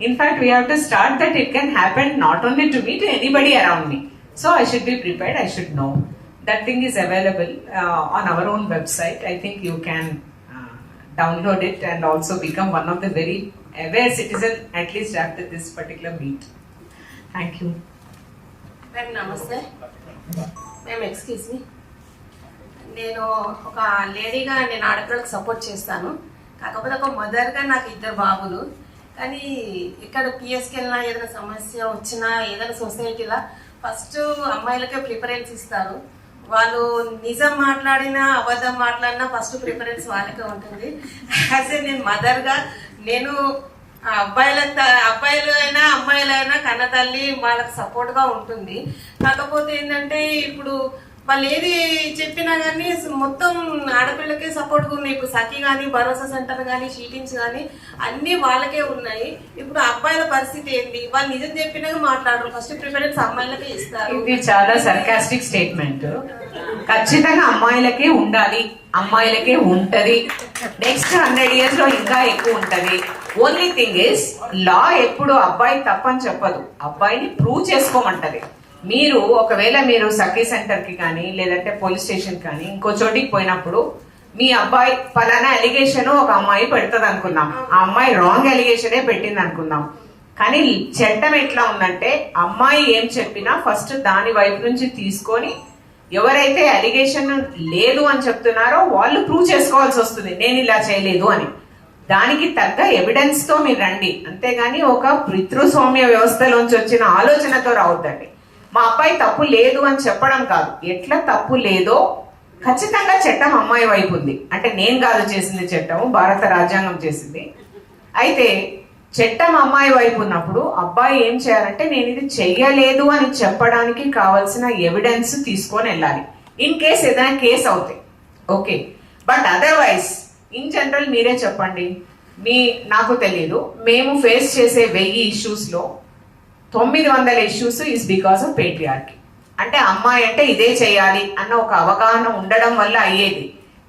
Speaker 6: In fact, we have to start that it can happen not only to me, to anybody around me. So I should be prepared, I should know. That thing is available on our own website. I think you can download it and also become one of the very aware citizen, at least after this particular meet. Thank you.
Speaker 9: Ma'am, namaste. Ma'am, excuse me. నేను ఒక లేడీగా నేను ఆడపిల్లలకు support చేస్తాను. కాకపోతే ఒక మదర్గా నాకు 2 బాబులు. కానీ ఇక్కడ పిఎస్కి వెళ్ళినా ఏదైనా సమస్య వచ్చినా ఏదైనా సొసైటీలో ఫస్ట్ అమ్మాయిలకే ప్రిఫరెన్స్ ఇస్తారు. వాళ్ళు నిజం మాట్లాడినా అబద్ధం మాట్లాడినా ఫస్ట్ ప్రిఫరెన్స్ వాళ్ళకే ఉంటుంది. యాజ్ ఏ నేను మదర్గా నేను అబ్బాయిలు అయినా అమ్మాయిలు అయినా కన్న తల్లి వాళ్ళకి సపోర్ట్ గా ఉంటుంది. కాకపోతే ఏంటంటే ఇప్పుడు వాళ్ళు ఏది చెప్పినా కానీ మొత్తం ఆడపిల్లకే సపోర్ట్ గా ఉన్నాయి. ఇప్పుడు సఖీ కానీ, భరోసా సెంటర్ కానీ, షీటింగ్స్ కానీ అన్ని వాళ్ళకే ఉన్నాయి. ఇప్పుడు అబ్బాయిల పరిస్థితి ఏంటి? వాళ్ళు నిజం చెప్పినాక మాట్లాడరు, ఫస్ట్ ప్రిఫరెన్స్ అమ్మాయిలకే ఇస్తారు.
Speaker 6: ఇది చాలా సర్కాస్టిక్ స్టేట్మెంట్. ఖచ్చితంగా అమ్మాయిలకే ఉండాలి, అమ్మాయిలకే ఉంటది. నెక్స్ట్ 100 years లో ఇంకా ఎక్కువ ఉంటది. ఓన్లీ థింగ్ ఇస్ లా ఎప్పుడు అబ్బాయి తప్పని చెప్పదు, అబ్బాయిని ప్రూవ్ చేసుకోమంటది. మీరు ఒకవేళ మీరు సఖీ సెంటర్ కి కానీ లేదంటే పోలీస్ స్టేషన్ కానీ ఇంకో చోటికి పోయినప్పుడు మీ అబ్బాయి ఫలానా అలిగేషన్ ఒక అమ్మాయి పెడుతుంది అనుకుందాం, ఆ అమ్మాయి రాంగ్ అలిగేషనే పెట్టింది అనుకుందాం. కానీ చట్టం ఎట్లా ఉందంటే అమ్మాయి ఏం చెప్పినా ఫస్ట్ దాని వైపు నుంచి తీసుకొని ఎవరైతే అలిగేషన్ లేదు అని చెప్తున్నారో వాళ్ళు ప్రూవ్ చేసుకోవాల్సి వస్తుంది, నేను ఇలా చేయలేదు అని. దానికి తగ్గ ఎవిడెన్స్ తో మీరు రండి, అంతేగాని ఒక పితృస్వామ్య వ్యవస్థలోంచి వచ్చిన ఆలోచనతో రావద్దండి. మా అబ్బాయి తప్పు లేదు అని చెప్పడం కాదు, ఎట్లా తప్పు లేదో ఖచ్చితంగా చట్టం అమ్మాయి వైపు ఉంది. అంటే నేను కాదు చేసింది చట్టం, భారత రాజ్యాంగం చేసింది. అయితే చట్టం అమ్మాయి వైపు ఉన్నప్పుడు అబ్బాయి ఏం చేయాలంటే నేను ఇది చెయ్యలేదు అని చెప్పడానికి కావాల్సిన ఎవిడెన్స్ తీసుకొని వెళ్ళాలి. ఇన్ కేస్ ఏదైనా కేసు అవుతాయి okay, but otherwise in general మీరే చెప్పండి. నాకు తెలియదు, మేము ఫేస్ చేసే 1000 issues లో 900 issues is because of patriarchy. అంటే అమ్మాయి అంటే ఇదే చేయాలి అన్న ఒక అవగాహన ఉండడం వల్ల అయ్యేది,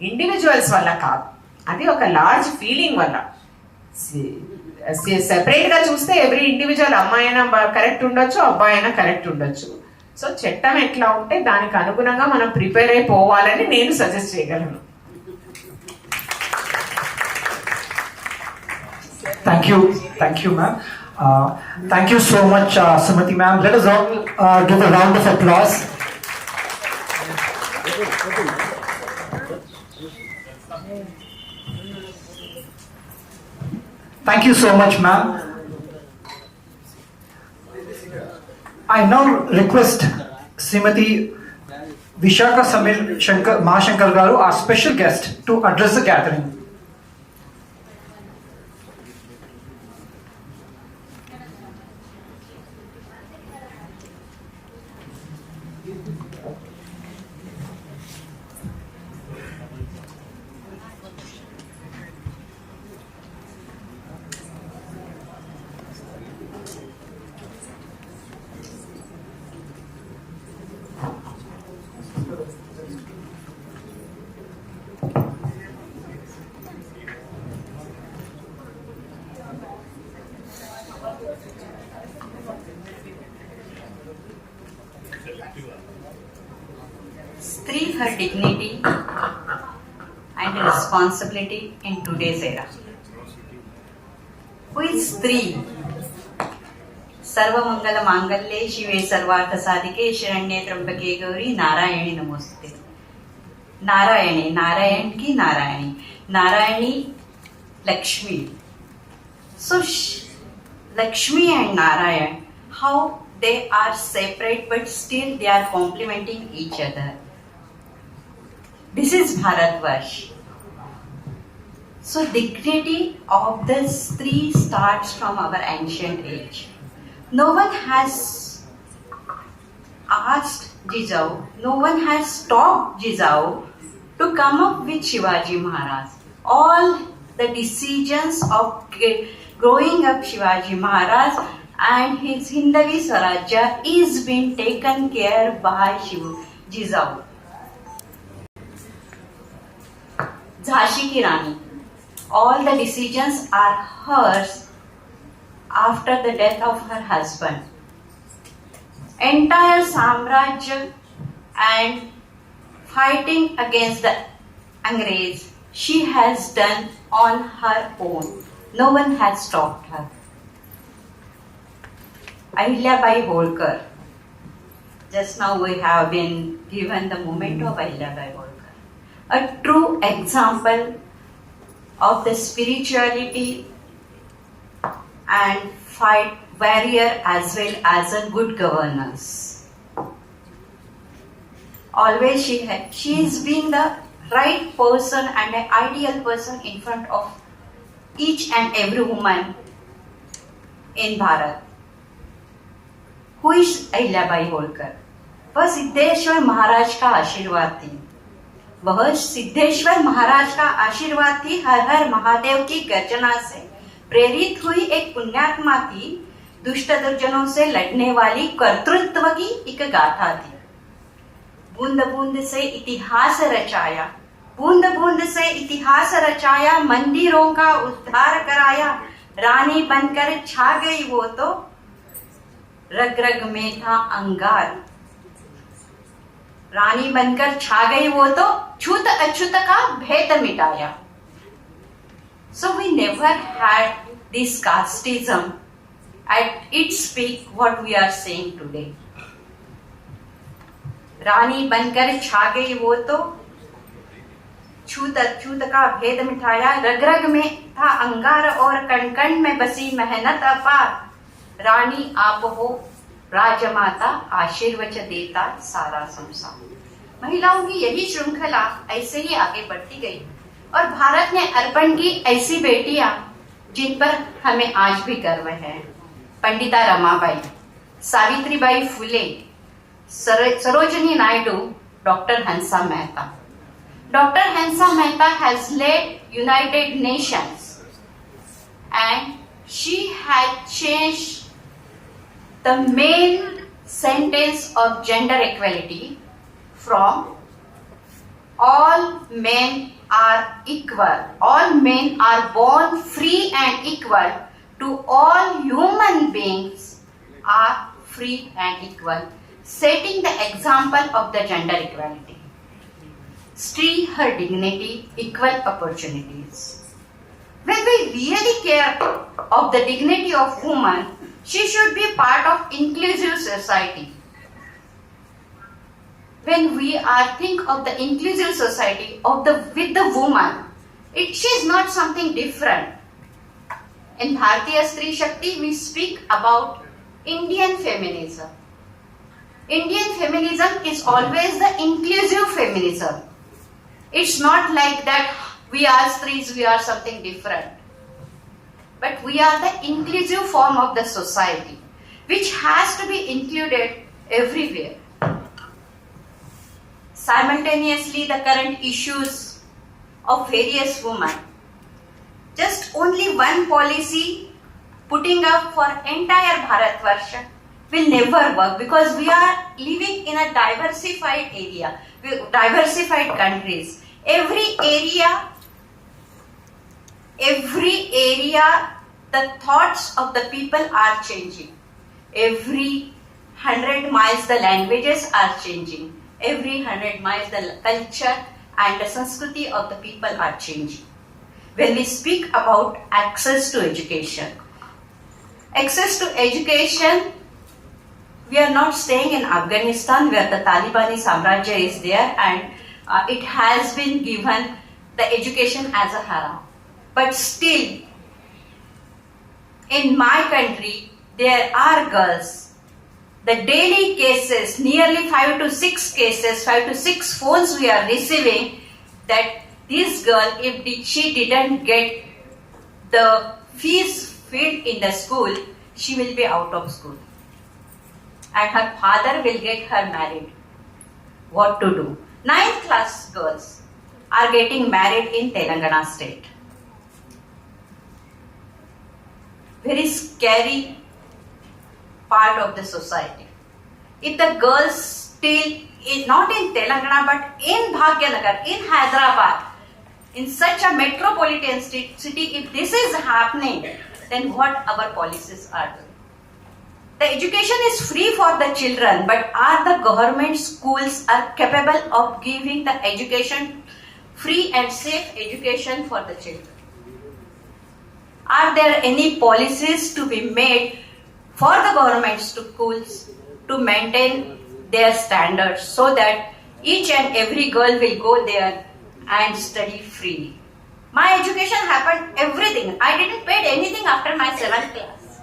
Speaker 6: ఇండివిజువల్స్ వల్ల కాదు. అది ఒక లార్జ్ ఫీలింగ్ వల్ల. సెపరేట్ గా చూస్తే ఎవ్రీ ఇండివిజువల్ అమ్మాయి అయినా కరెక్ట్ ఉండొచ్చు, అబ్బాయి అయినా కరెక్ట్ ఉండొచ్చు. సో చట్టం ఎట్లా ఉంటే దానికి అనుగుణంగా మనం ప్రిపేర్ అయిపోవాలని నేను సజెస్ట్ చేయగలను.
Speaker 3: Thank you, ma'am. Thank you so much, Sumati ma'am. Let us all give a round of applause. Thank you so much, ma'am. I now request Srimati Vishaka Samir Mahashankar Garu, our special guest, to address the gathering.
Speaker 10: Stree her dignity and responsibility in today's era. Who is Stree? सर्वमंगल मांगल्ये शिवे सर्वार्थ साधिके शरण्ये त्र्यंबके गौरी नारायणी नमोस्तुते. नारायणी, नारायण की Narayani, Narayani Lakshmi. So Lakshmi and Narayan, how they are separate but still they are complementing each other. This is Bharatvarsh. So dignity of the Stree starts from our ancient age. No one has asked Jijau, no one has stopped Jijau to come up with Shivaji Maharaj. All the decisions of growing up Shivaji Maharaj and his Hindavi Swarajya is being taken care by Jijau. Jhansi ki Rani, all the decisions are hers after the death of her husband. Entire Samrajya and fighting against the Angrez, she has done on her own. No one has stopped her. Ahilyabai Holkar. Just now we have been given the moment of Ahilyabai Holkar. A true example of the spirituality and fight warrior as well as a good governance. Always she is being the right person and an ideal person in front of each and every woman in Bharat. Who is Ahilyabai Holkar? वह सिद्धेश्वर महाराज का आशीर्वाद थी. वह सिद्धेश्वर महाराज का आशीर्वाद थी. हर हर महादेव की गर्जना से प्रेरित हुई एक पुण्यात्मा थी. दुष्ट दुर्जनों से लड़ने वाली कर्तृत्व की एक गाथा थी. बूंद बूंद से इतिहास रचाया, बूंद बूंद से इतिहास रचाया, मंदिरों का उद्धार कराया. रानी बनकर छा गई वो तो, रग रग में था अंगार. रानी बनकर छा गई वो तो, छूत अछूत का भेद मिटाया. So we never had this casteism at its peak what we are saying today. रानी बनकर छा गई वो तो, छूत अछूत का भेद मिटाया. रग रग में था अंगार और कण कण में बसी मेहनत अपार. रानी आप हो राजमाता, आशीर्वच देता सारा संसार. महिलाओं की यही श्रृंखला ऐसे ही आगे बढ़ती गई और भारत ने अर्पण की ऐसी बेटियां जिन पर हमें आज भी गर्व है. Pandita Ramabai, Savitribai Phule, Sarojini Naidu, doctor Hansa Mehta. Dr. Hansa Mehta has led United Nations and she had changed the main sentence of gender equality from all men are equal, all men are born free and equal, to all human beings are free and equal, setting the example of the gender equality. Stree her dignity, equal opportunities. When we really care of the dignity of woman, she should be part of inclusive society. When we are think of the inclusive society with the woman, she is not something different. In Bharatiya Stree Shakti, we speak about Indian feminism. Indian feminism is always the inclusive feminism. It's not like that we are Strees, we are something different. But we are the inclusive form of the society, which has to be included everywhere. Simultaneously, the current issues of various women. Just only one policy putting up for entire Bharatvarsha will never work, because we are living in a diversified area, diversified countries. Every area, the thoughts of the people are changing. Every 100 miles, the languages are changing. Every 100 miles, the culture and the Sanskriti of the people are changing. When we speak about access to education, we are not staying in Afghanistan where the Talibani Samrajya is there and it has been given the education as a haram. But still, in my country, there are girls. The daily cases, nearly 5 to 6 cases, 5 to 6 phones we are receiving that this girl, if she didn't get the fees filled in the school, she will be out of school. And her father will get her married. What to do? 9th class girls are getting married in Telangana State. Very scary part of the society. If the girls still, not in Telangana but in Bhagyanagar, in Hyderabad, in such a metropolitan city, if this is happening, then what our policies are doing? The education is free for the children, but are the government schools are capable of giving the education, free and safe education for the children? Are there any policies to be made for the government schools to maintain their standards so that each and every girl will go there and study free? My education happened everything. I didn't pay anything after my 7th class.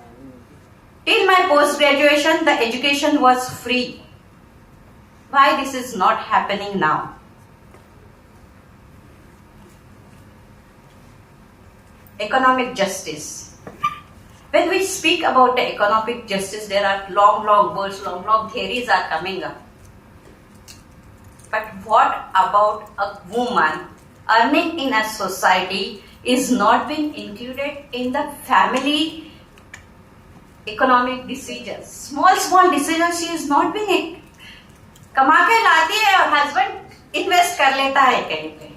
Speaker 10: Till my post-graduation, the education was free. Why this is not happening now? Economic justice. When we speak about the economic justice, there are long words, long theories are coming up. But what about a woman earning in a society is not being included in the family economic decisions? Small decisions she is not being कमा के लाती है और husband invest कर लेता है कहीं पे.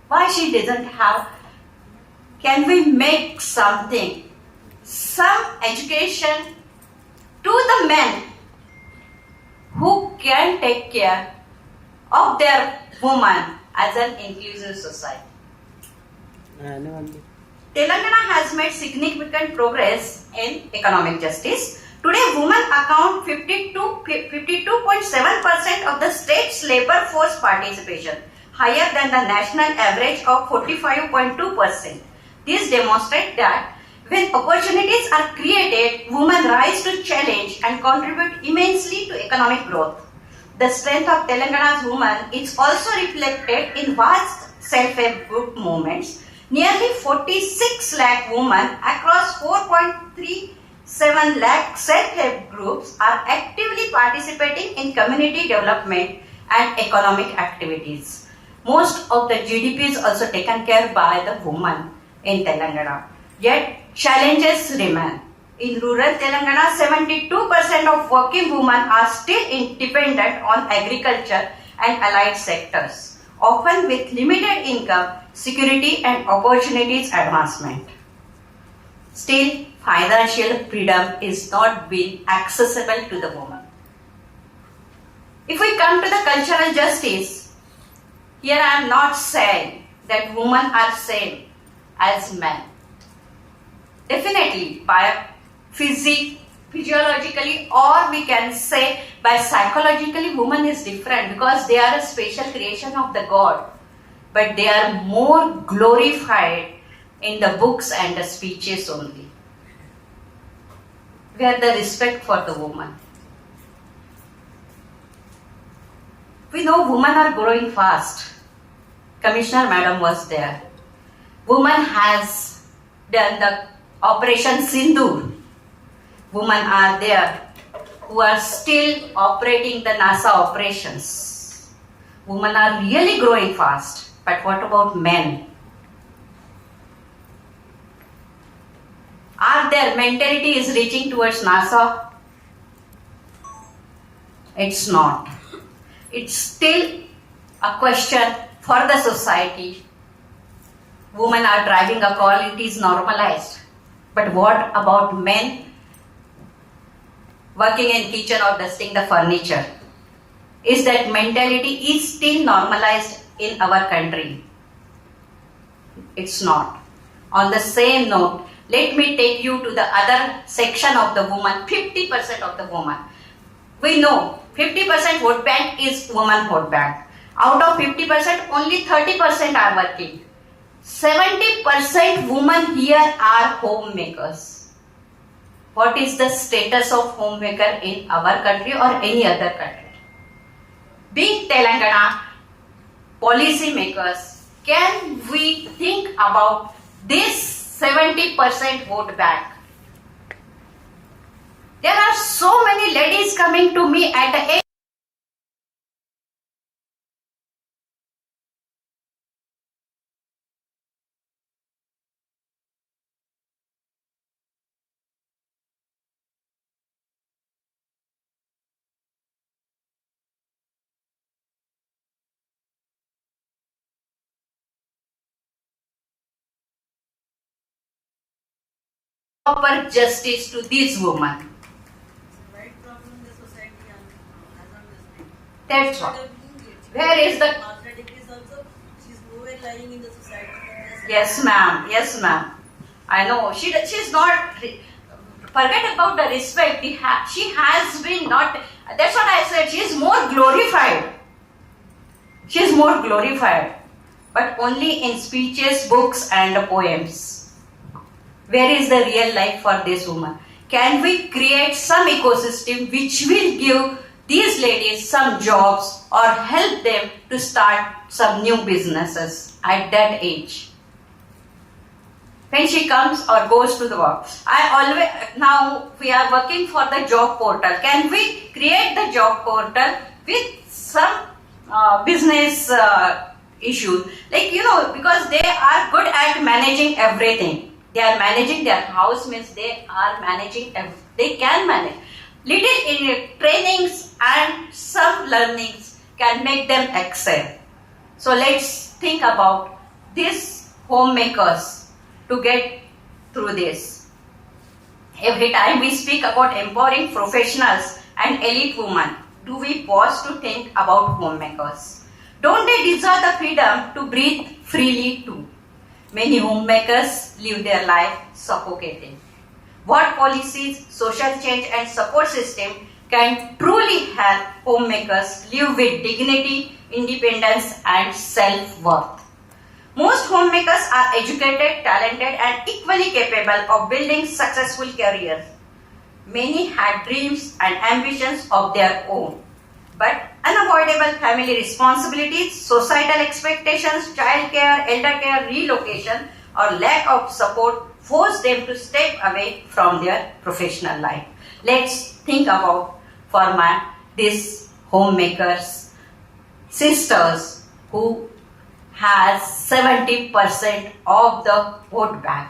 Speaker 10: Why she doesn't have? Can we make something, some education to the men who can take care of their woman as an inclusive society? Telangana has made significant progress in economic justice. Today, women account 52.7% of the state's labor force participation, higher than the national average of 45.2%. This demonstrates that when opportunities are created, women rise to challenge and contribute immensely to economic growth. The strength of Telangana's women is also reflected in vast self-help group movements. Nearly 46 lakh women across 4.37 lakh self-help groups are actively participating in community development and economic activities. Most of the GDP is also taken care by the women in Telangana. Yet, challenges remain. In rural Telangana, 72% of working women are still dependent on agriculture and allied sectors, often with limited income, security and opportunities advancement. Still, financial freedom is not being accessible to the woman. If we come to the cultural justice, here I am not saying that women are same as men. Definitely by physiologically, or we can say by psychologically, woman is different because they are a special creation of the God. But they are more glorified in the books and the speeches only, where the respect for the woman. We know women are growing fast. Commissioner Madam was there. Woman has done the Operation Sindoor. Women are there who are still operating the NASA operations. Women are really growing fast. But what about men? Are their mentality is reaching towards NASA? It's not. It's still a question for the society. Women are driving a car, it is normalized. But what about men working in kitchen or dusting the furniture? Is that mentality is still normalized in our country? It's not. On the same note, let me take you to the other section of the woman, 50% of the woman. We know 50% vote bank is woman vote bank. Out of 50%, only 30% are working. 70% women here are homemakers. What is the status of homemaker in our country or any other country? Being Telangana policy makers, can we think about this 70% vote bank? There are so many ladies coming to me at the age proper justice to these women.
Speaker 1: Right problem in the society as on this day.
Speaker 10: That's what. Where is the...
Speaker 1: Mathematic is also, she's nowhere lying in the society.
Speaker 10: Yes, ma'am. Yes, ma'am. I know. She's not... Forget about the respect. She has been not... That's what I said. She is more glorified. She is more glorified. But only in speeches, books and poems. Where is the real life for this woman? Can we create some ecosystem which will give these ladies some jobs or help them to start some new businesses at that age? when she comes or goes to the work. Now we are working for the job portal. Can we create the job portal with some business issues? Like, because they are good at managing everything. They are managing their house, means they are managing, they can manage. Little in trainings and some learnings can make them excel. So let's think about these homemakers to get through this. Every time we speak about empowering professionals and elite women, do we pause to think about homemakers? Don't they deserve the freedom to breathe freely too? Many homemakers live their life suffocating. What policies, social change and support system can truly help homemakers live with dignity, independence and self-worth? Most homemakers are educated, talented and equally capable of building successful careers. Many had dreams and ambitions of their own. But unavoidable family responsibilities, societal expectations, child care, elder care, relocation or lack of support force them to step away from their professional life. Let's think about these homemakers, sisters who has 70% of the vote bank.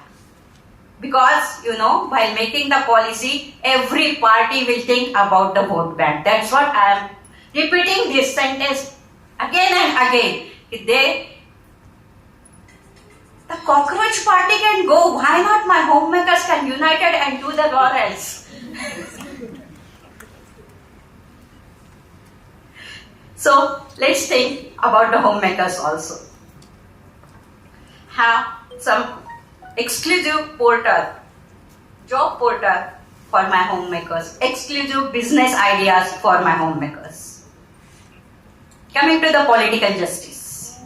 Speaker 10: Because, while making the policy, every party will think about the vote bank. That's what I am repeating this sentence again and again. The cockroach party can go. Why not my homemakers can unite and do the laurels? So let's think about the homemakers also. Have some exclusive portal, job portal for my homemakers, exclusive business ideas for my homemakers. Coming to the political justice.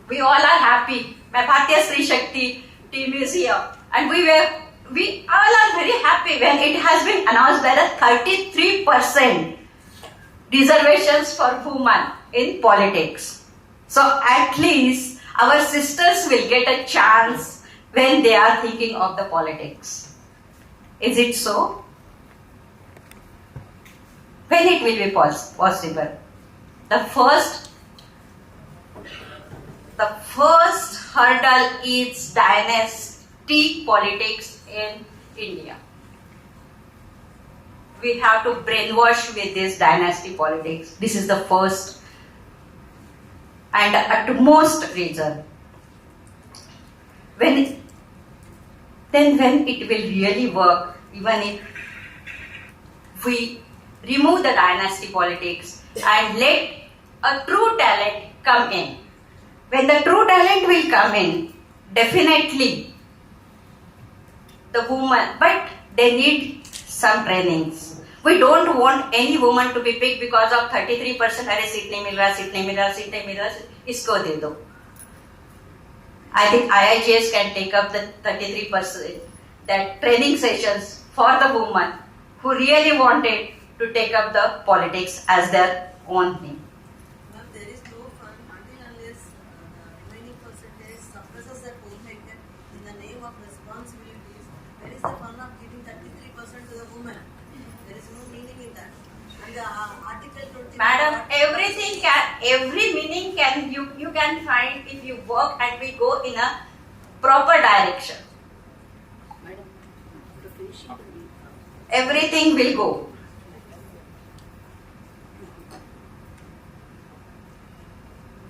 Speaker 10: We all are happy. My Bharatiya Stree Shakti team is here. And we all are very happy when it has been announced that 33% reservations for women in politics. So at least our sisters will get a chance when they are thinking of the politics. Is it so? When it will be possible? The first hurdle is dynasty politics in India. We have to brainwash with this dynasty politics. This is the first and utmost reason. When it will really work, even if we remove the dynasty politics and let a true talent come in. When the true talent will come in, definitely the woman, but they need some trainings. We don't want any woman to be picked because of 33%. अरे seat नहीं मिल रहा, इसको दे दो. I think IIGH can take up the 33%, that training sessions for the women who really wanted to take up the politics as their own thing.
Speaker 1: Well, there is no fun until unless the remaining percentage suppresses that homemaker in the name of responsibilities. Where is the fun of giving 33% to the woman? There is no meaning in that. And the Article 20.
Speaker 10: Madam, every meaning you can find if you work and we go in a proper direction. Everything will go.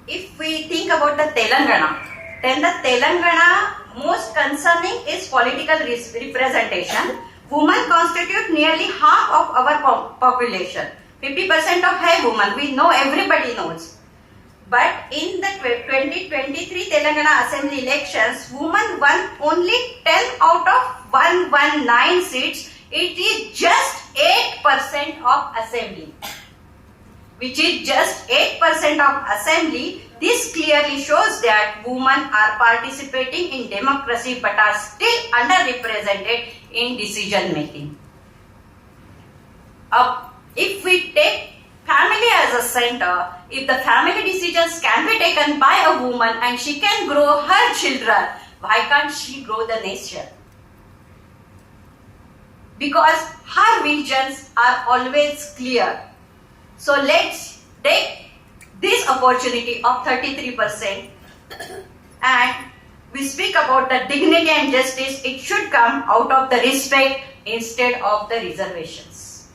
Speaker 10: If we think about the Telangana, then the Telangana most concerning is political representation. Women constitute nearly half of our population. 50% of hai women. We know, everybody knows. But in the 2023 Telangana Assembly elections, women won only 10 out of 119 seats. It is just 8% of assembly. Which is just 8% of assembly. This clearly shows that women are participating in democracy but are still underrepresented in decision making. If we take family as a center, if the family decisions can be taken by a woman and she can grow her children Why can't she grow the nation? Because her visions are always clear. So let's take this opportunity of 33% and we speak about the dignity and justice. It should come out of the respect instead of the reservations.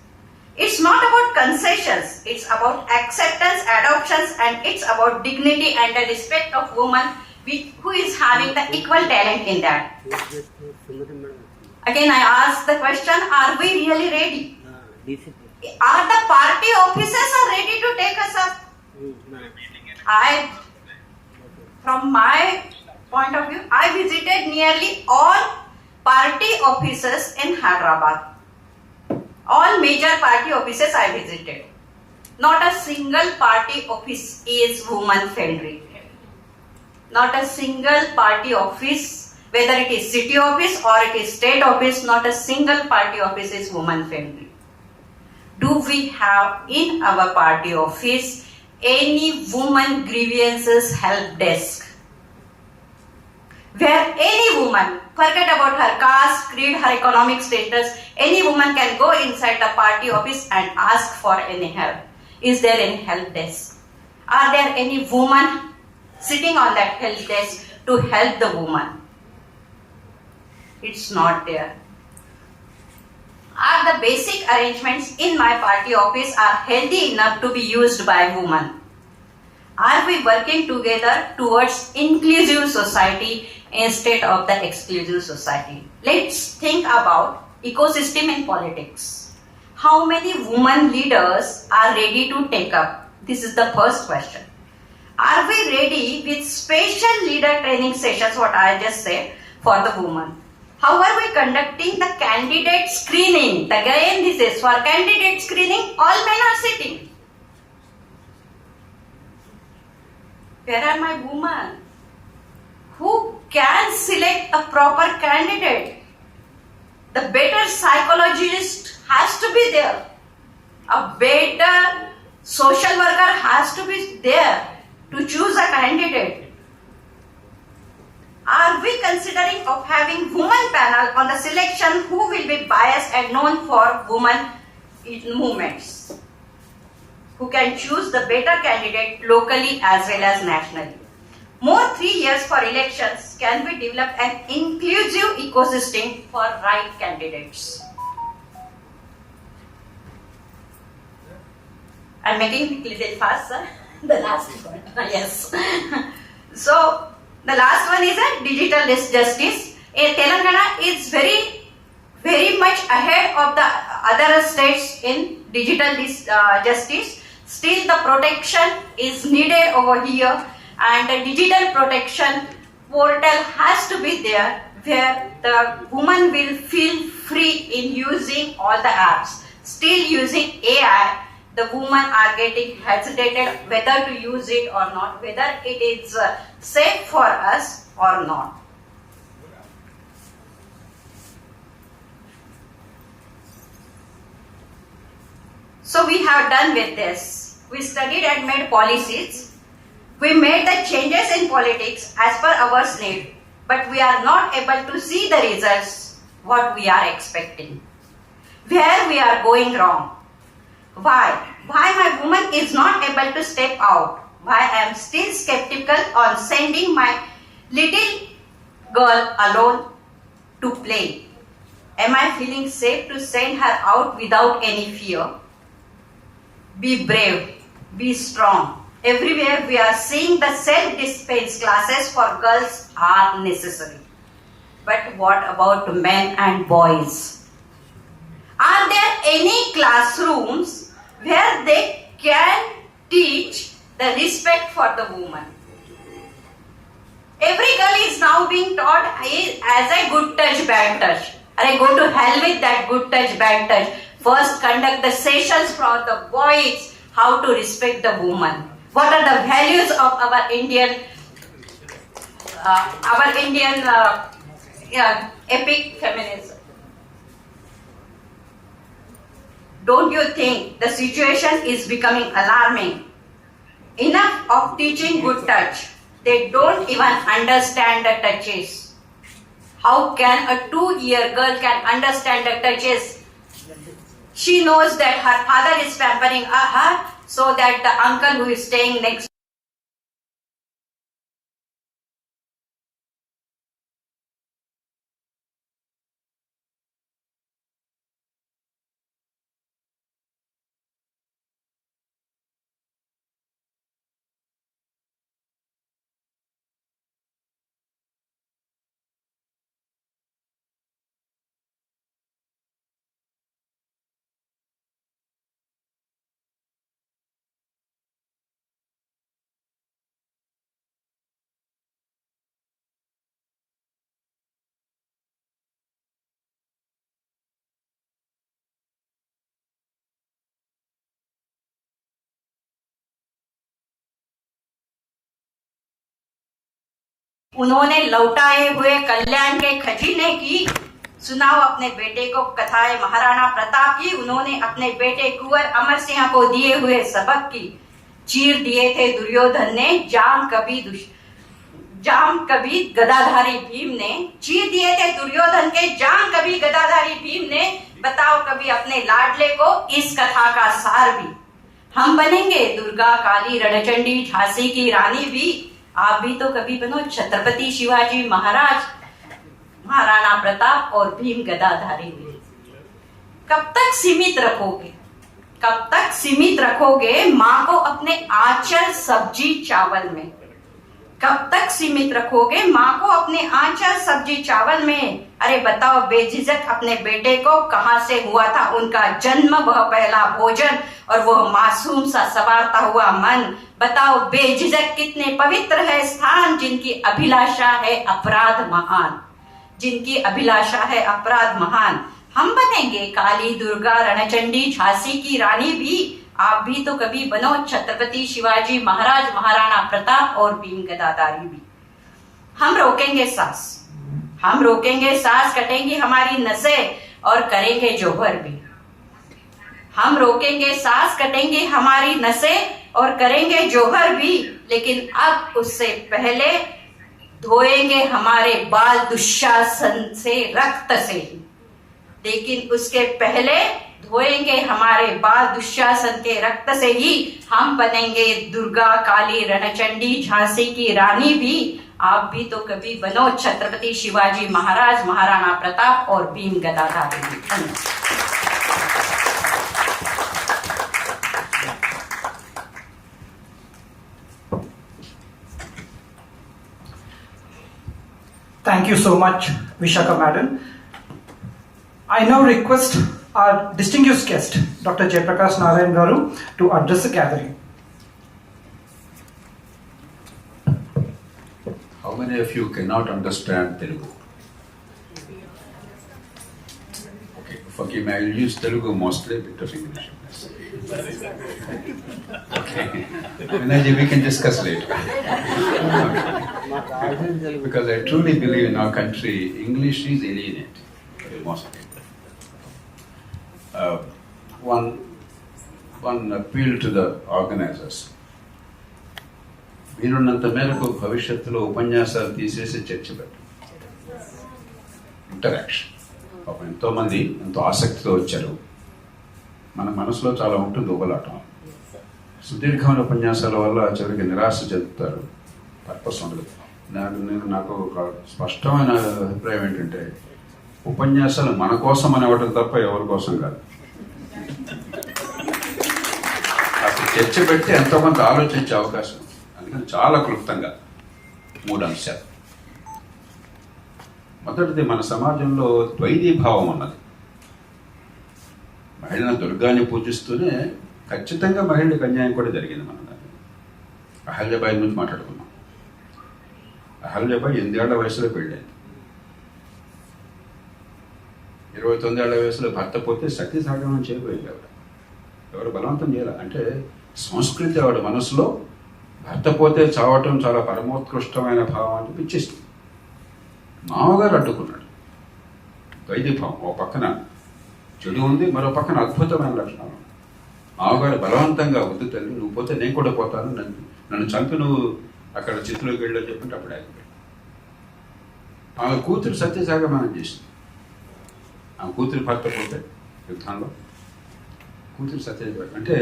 Speaker 10: It's not about concessions, it's about acceptance, adoptions, and it's about dignity and the respect of woman who is having the equal talent in that. Again, I ask the question, are we really ready? Are the party officers ready to take us up? From my point of view, I visited nearly all party offices in Hyderabad. All major party offices I visited. Not a single party office is woman friendly. Not a single party office, whether it is city office or it is state office, not a single party office is woman friendly. Do we have in our party office any woman grievances help desk? Where any woman, forget about her caste, creed, her economic status, any woman can go inside the party office and ask for any help. Is there any help desk? Are there any women sitting on that help desk to help the woman? It's not there. Are the basic arrangements in my party office are healthy enough to be used by women? Are we working together towards inclusive society instead of the exclusive society? Let's think about ecosystem in politics. How many women leaders are ready to take up? This is the first question. Are we ready with special leader training sessions, what I just said, for the women? How are we conducting the candidate screening? Again, this is for candidate screening, all men are sitting. Where are my women? Who can select a proper candidate? The better psychologist has to be there. A better social worker has to be there to choose a candidate. Are we considering of having women panel on the selection who will be biased and known for women movements? Who can choose the better candidate locally as well as nationally? More 3 years for elections, can we develop an inclusive ecosystem for right candidates? I'm making it a little faster. The last one. Yes. So, the last one is a digital justice. Telangana is very much ahead of the other states in digital justice. Still, the protection is needed over here, and the digital protection portal has to be there where the woman will feel free in using all the apps. Still using AI, the women are getting hesitated whether to use it or not, whether it is safe for us or not. So we have done with this. We studied and made policies. We made the changes in politics as per our need, but we are not able to see the results what we are expecting. Where we are going wrong. Why? Why my woman is not able to step out? Why I am still skeptical on sending my little girl alone to play? Am I feeling safe to send her out without any fear? Be brave, be strong. Everywhere we are seeing the self-defense classes for girls are necessary. But what about men and boys? Are there any classrooms where they can teach the respect for the woman? Every girl is now being taught as a good touch, bad touch. I go to hell with that good touch, bad touch. First conduct the sessions for the boys, how to respect the woman. What are the values of our Indian epic feminism? Don't you think the situation is becoming alarming? Enough of teaching good touch. They don't even understand the touches. How can a 2-year girl can understand the touches? She knows that her father is pampering her, so that the uncle who is staying next उन्होंने लौटाए हुए कल्याण के खजीने की सुनाओ अपने बेटे को कथाएं महाराणा प्रताप की। उन्होंने अपने बेटे कुंवर अमर सिंह को दिए हुए सबक की। चीर दिए थे दुर्योधन ने जाम कभी गदाधारी भीम ने। चीर दिए थे दुर्योधन के जाम कभी गदाधारी भीम ने। बताओ कभी अपने लाडले को इस कथा का सार भी। हम बनेंगे दुर्गा काली रणचंडी झांसी की रानी भी। आप भी तो कभी बनो छत्रपति शिवाजी महाराज, महाराणा प्रताप और भीम गदाधारी भी। कब तक सीमित रखोगे, कब तक सीमित रखोगे माँ को अपने आंचल सब्जी चावल में? कब तक सीमित रखोगे माँ को अपने आंचल सब्जी चावल में? अरे बताओ बेझिझक अपने बेटे को कहाँ से हुआ था उनका जन्म, वह पहला भोजन और वह मासूम सा सवारता हुआ मन। बताओ बेझिझक कितने पवित्र है स्थान जिनकी अभिलाषा है अपराध महान, जिनकी अभिलाषा है अपराध महान। हम बनेंगे काली दुर्गा रणचंडी झांसी की रानी भी। आप भी तो कभी बनो छत्रपति शिवाजी महाराज, महाराणा प्रताप और भीम गदाधारी भी। हम रोकेंगे सांस, हम रोकेंगे सांस, कटेंगी हमारी नसें और करेंगे जोहर भी। हम रोकेंगे सांस, कटेंगे हमारी नसें और करेंगे जोहर भी। लेकिन अब उससे पहले धोएंगे हमारे बाल दुशासन से रक्त से ही। लेकिन उसके पहले धोएंगे हमारे बाल दुशासन के रक्त से ही। हम बनेंगे दुर्गा काली रणचंडी झांसी की रानी भी। आप भी तो कभी बनो छत्रपति शिवाजी महाराज, महाराणा प्रताप और भीम गदाधारी भी।
Speaker 3: Thank you so much, Vishaka Madam. I now request our distinguished guest, Dr. Jayaprakash Narayan Garu, to address the gathering.
Speaker 11: How many of you cannot understand Telugu? Okay, forgive me, I will use Telugu mostly, a bit of English. Okay, Vinaji, we can discuss later. Okay. Because I truly believe in our country, English is alienate for most people. One appeal to the organizers. వీరున్నంత మేరకు భవిష్యత్తులో ఉపన్యాసాలు తీసేసి చర్చ పెట్టారు. Interaction. పాపం ఎంతోమంది ఎంతో ఆసక్తితో వచ్చారు. మన మనసులో చాలా ఉంటుంది ఊబలాటం. సుదీర్ఘమైన ఉపన్యాసాల వల్ల చివరికి నిరాశ చెందుతారు, పర్పస్ ఉండదు. నాకు ఒక స్పష్టమైన అభిప్రాయం ఏంటంటే ఉపన్యాసాలు మన కోసం అనేవటం తప్ప ఎవరి కోసం కాదు. అసలు చర్చ పెట్టి ఎంతో కొంత ఆలోచించే అవకాశం. అందుకని చాలా క్లుప్తంగా 3 అంశాలు. మొదటిది, మన సమాజంలో ద్వైతీభావం ఉన్నది. మహిళను దుర్గాన్ని పూజిస్తూనే ఖచ్చితంగా మహిళలకు అన్యాయం కూడా జరిగింది. మన అహల్యబాయి నుంచి మాట్లాడుకున్నాం. అహల్యబాయి 8 ఏళ్ల వయసులో పెళ్ళైంది. 29 ఏళ్ల వయసులో భర్త పోతే సతీ సాగమనం చేయబోయింది. ఎవరు బలవంతం చేయాలి అంటే సంస్కృతి ఆవిడ మనసులో భర్త పోతే చావటం చాలా పరమోత్కృష్టమైన భావం అని పిచ్చేస్తుంది. మామగారు అడ్డుకున్నాడు. ద్వైతీభావం. ఓ పక్కన చెడు ఉంది, మరో పక్కన అద్భుతమైన లక్షణాలు. మామగారు బలవంతంగా వద్దు తల్లి, నువ్వు పోతే నేను కూడా పోతాను, నన్ను చంపి నువ్వు అక్కడ చిత్తులోకి వెళ్ళని చెప్పంటే అప్పుడు ఆగిపోయాడు. ఆమె కూతురు సత్యసాగమనం చేసింది. ఆమె కూతురు భర్త పోతే యుద్ధంలో కూతురు సత్యసాగమనం అంటే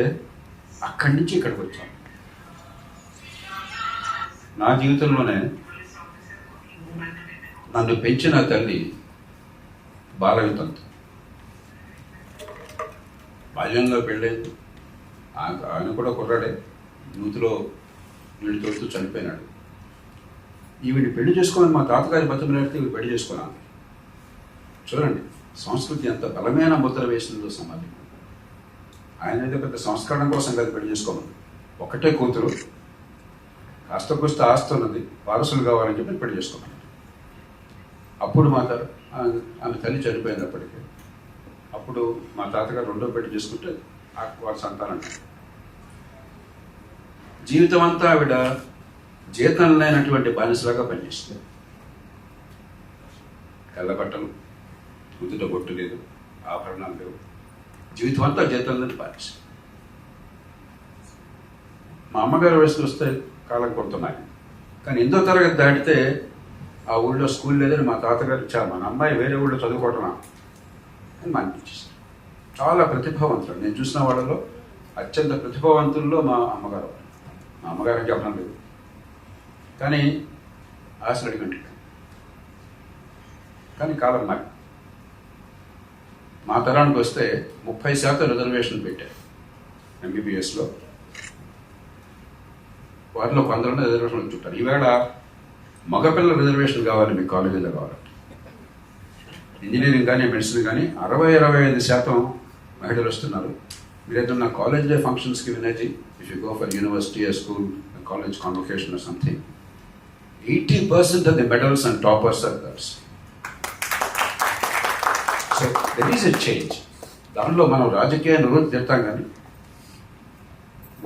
Speaker 11: అక్కడి నుంచి ఇక్కడికి వచ్చాం. నా జీవితంలోనే నన్ను పెంచిన తల్లి బాలవితంతు. బాల్యంలో పెళ్ళైంది. ఆయన కూడా కుర్రాడే, నూతిలో నీళ్ళు తోడుతూ చనిపోయినాడు. ఈవిని పెళ్లి చేసుకోమని మా తాతగారి బతుకులాడితే ఇవి పెళ్లి చేసుకున్నాను. చూడండి సంస్కృతి ఎంత బలమైన ముద్ర వేసిందో సమాజం. ఆయన ఏదో పెద్ద సంస్కరణ కోసం కదా పెళ్లి చేసుకోమని. ఒకటే కూతురు, కాస్త కూస్త ఆస్తి ఉన్నది, వారసులు కావాలని చెప్పి పెళ్లి చేసుకోమని. అప్పుడు ఆమె తల్లి చనిపోయింది. అప్పుడు మా తాతగారు రెండో పెళ్లి చేసుకుంటే వారి సంతానం. జీవితం అంతా ఆవిడ జీతం లేనటువంటి బానిసలాగా పనిచేస్తుంది. తెల్లబట్టలు, ముద్దుట బొట్టు లేదు, ఆభరణాలు లేవు, జీవితం అంతా జీతం లేని బానిస. మా అమ్మగారు వయసుకు వస్తే కాలం కొడుతున్నాయి. కానీ 8వ తరగతి దాటితే ఆ ఊళ్ళో స్కూల్ లేదని మా తాతగారు ఇచ్చారు. మన అమ్మాయి వేరే ఊళ్ళో చదువుకోవటమా అని అనిపించేసి. చాలా ప్రతిభావంతులు. నేను చూసిన వాళ్ళలో అత్యంత ప్రతిభావంతుల్లో మా అమ్మగారు. మా అమ్మగారికి చెప్పడం లేదు, కానీ ఆశలు అడిగంటే. కానీ కాలం మారి మా తరానికి వస్తే 30% రిజర్వేషన్ పెట్టారు ఎంబీబీఎస్లో. వారిలో కొందరు రిజర్వేషన్ వచ్చుంటారు. ఈవేళ మగపిల్లల రిజర్వేషన్ కావాలి మీ కాలేజీలో కావాలంటే. ఇంజనీరింగ్ కానీ మెడిసిన్ కానీ 60-65% మహిళలు వస్తున్నారు. మీరు ఏదన్నా కాలేజ్ డే ఫంక్షన్స్కి వినేది, if you go for university, school, college convocation or something, 80% of the medals and toppers are girls. So there is a change. దానిలో మనం రాజకీయాన్ని రోజు చెప్తాం కానీ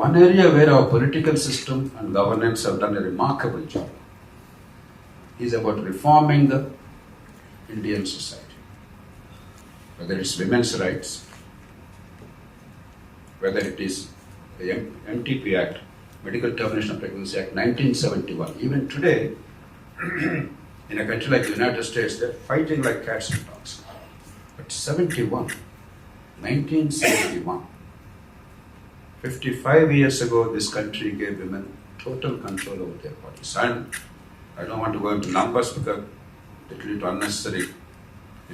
Speaker 11: one area where our political system and governance have done a remarkable job is about reforming the Indian society. Whether it's women's rights, whether it is the MTP Act, Medical Termination of Pregnancy Act 1971. Even today, in a country like the United States, they're fighting like cats and dogs. But 1971, 55 years ago, this country gave women total control over their bodies. And I don't want to go into numbers because it will lead to unnecessary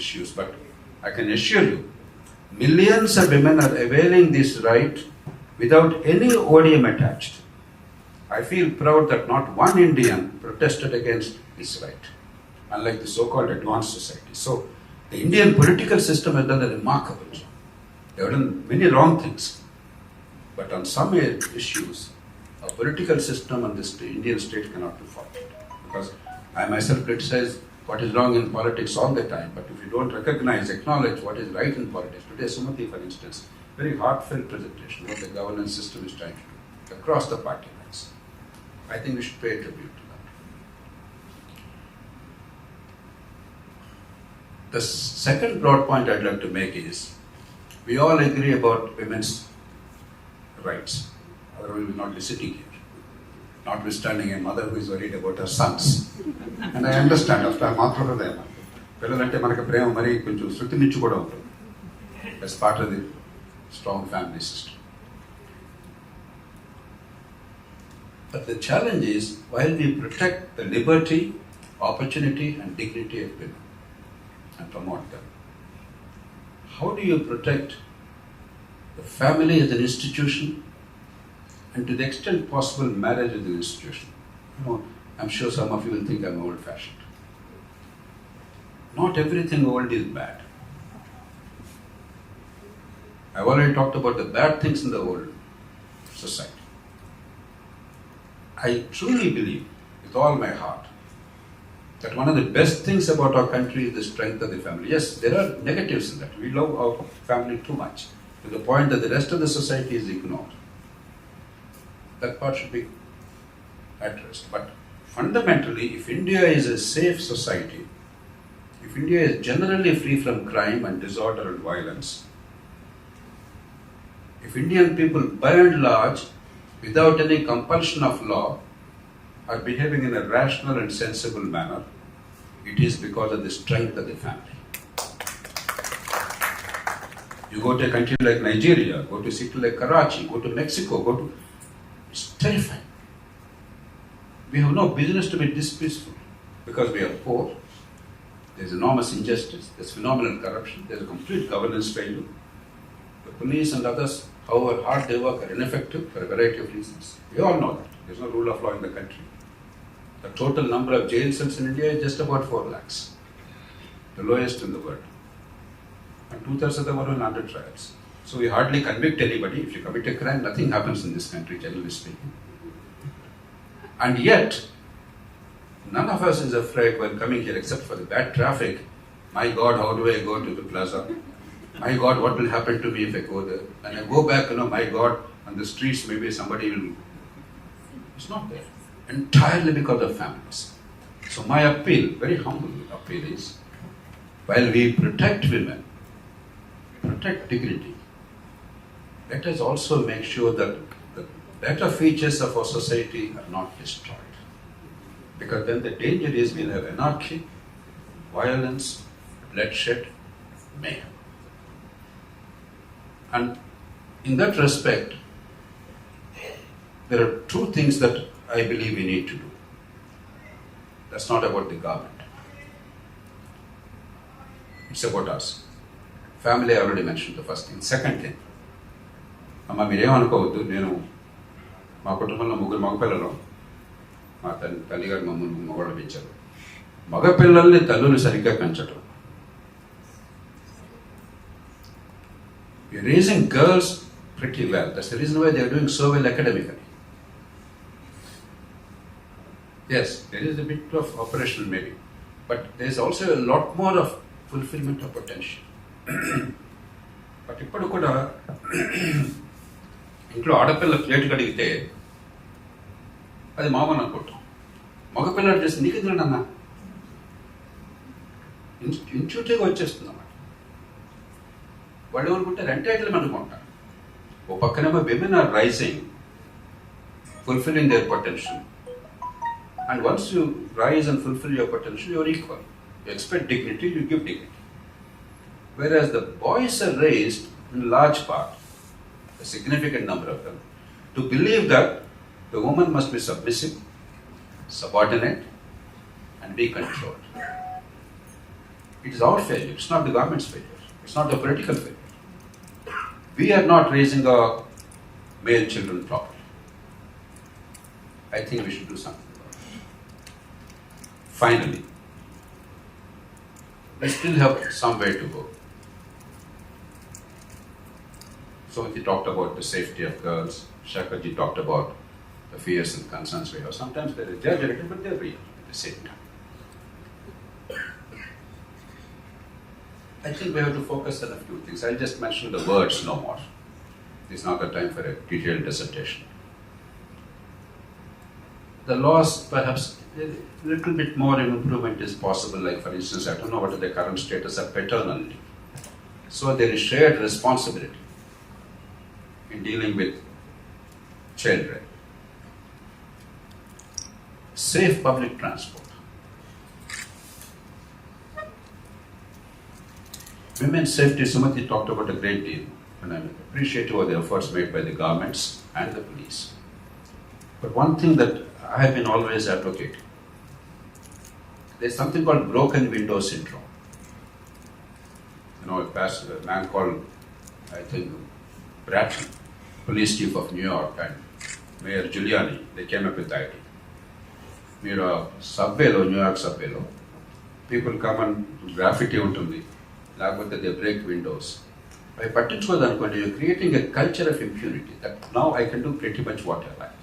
Speaker 11: issues, but I can assure you, millions of women are availing this right without any odium attached. I feel proud that not one Indian protested against this right, unlike the so-called advanced society. So, the Indian political system has done a remarkable job. They have done many wrong things, but on some issues, our political system and the Indian state cannot be faulted. Because I myself criticize what is wrong in politics all the time, but if you don't recognize, acknowledge what is right in politics, today Sumati, for instance, very heartfelt presentation what the governance system is trying to do across the party lines. I think we should pay tribute to that. The second broad point I'd like to make is, we all agree about women's rights, otherwise we will not be sitting here. Notwithstanding a mother who is worried about her sons. And I understand, after I'm not from them. పిల్లలంటే మనకు ప్రేమ మరి కొంచెం శృతి నుంచి కూడా ఉంటుంది. As part of the strong family system. But the challenge is, while we protect the liberty, opportunity and dignity of women and promote them, how do you protect the family as an institution and to the extent possible marriage as an institution? I'm sure some of you will think I'm old-fashioned. Not everything old is bad. I've already talked about the bad things in the old society. I truly believe with all my heart that one of the best things about our country is the strength of the family. Yes, there are negatives in that. We love our family too much to the point that the rest of the society is ignored. That part should be addressed. But fundamentally, if India is a safe society, if India is generally free from crime and disorder and violence, if Indian people by and large, without any compulsion of law, are behaving in a rational and sensible manner, It is because of the strength of the family. You go to a country like Nigeria, go to a city like Karachi, go to Mexico, it's terrifying. We have no business to be this peaceful because we are poor. There's enormous injustice, there's phenomenal corruption, there's a complete governance failure. The police and others, however hard they work, are ineffective for a variety of reasons. We all know that. There's no rule of law in the country. The total number of jail cells in India is just about 4 lakhs, the lowest in the world. And 2/3 of them are in under trials. So we hardly convict anybody. If you commit a crime, nothing happens in this country, generally speaking. And yet, none of us is afraid when coming here except for the bad traffic. My God, how do I go to the Plaza? My God, what will happen to me if I go there? When I go back, my God, on the streets, maybe somebody will... It's not there. Entirely because of families. So my appeal, very humble appeal is, while we protect women, protect dignity, let us also make sure that the better features of our society are not destroyed. Because then the danger is we'll have anarchy, violence, bloodshed, mayhem. And in that respect, there are 2 things that I believe we need to do. That's not about the government. It's about us. Family, I already mentioned the first thing. Second thing, అమ్మ మీరేమనుకోవద్దు, నేను మా కుటుంబంలో 3 మగపిల్లలు, మా తల్లిగారు మమ్మల్ని మగవాళ్ళు పెంచారు. మగపిల్లల్ని తల్లులు సరిగ్గా పెంచడం. We're raising girls pretty well. That's the reason why they're doing so well academically. Yes, there is a bit of operational maybe, but there's also a lot more of fulfillment of potential. But ఇప్పుడు కూడా ఇంట్లో ఆడపిల్ల plate కడిగితే అది మామూలు అనుకుంటాం. మగపిల్లడు చేస్తే నీకు ఎందుకు అన్న ఇన్స్టిట్యూట్గా వచ్చేస్తుంది అన్నమాట. వాళ్ళు ఏమనుకుంటారు ఎంటైటిల్మెంట్ అనుకుంటారు. ఓ పక్కనేమో women are rising, fulfilling their potential. And once you rise and fulfill your potential, you are equal. You expect dignity, you give dignity. Whereas the boys are raised in large part, a significant number of them, to believe that the woman must be submissive, subordinate, and be controlled. It is our failure, it's not the government's failure, it's not the political failure. We are not raising our male children properly. I think we should do something. Finally, we still have some way to go. So he talked about the safety of girls. Shakharji talked about the fears and concerns we have. Sometimes they're exaggerated, but they're real at the same time. I think we have to focus on a few things. I'll just mention the words no more. This is not the time for a detailed dissertation. The laws, perhaps a little bit more improvement is possible. Like for instance, I don't know what is the current status of paternal leave. So there is shared responsibility in dealing with children. Safe public transport. Women's safety, Sumati talked about a great deal, and I'm appreciative of the efforts made by the governments and the police. But one thing that I have been always advocating, there's something called broken window syndrome. A man called, I think, Bratton, police chief of New York, and Mayor Giuliani, they came up with the idea. Near a subway, New York subway, people come and graffiti ఉంటుంది, లేకపోతే they break windows. By పట్టించుకోదనుకోండి, you're creating a culture of impunity that now I can do pretty much what I like.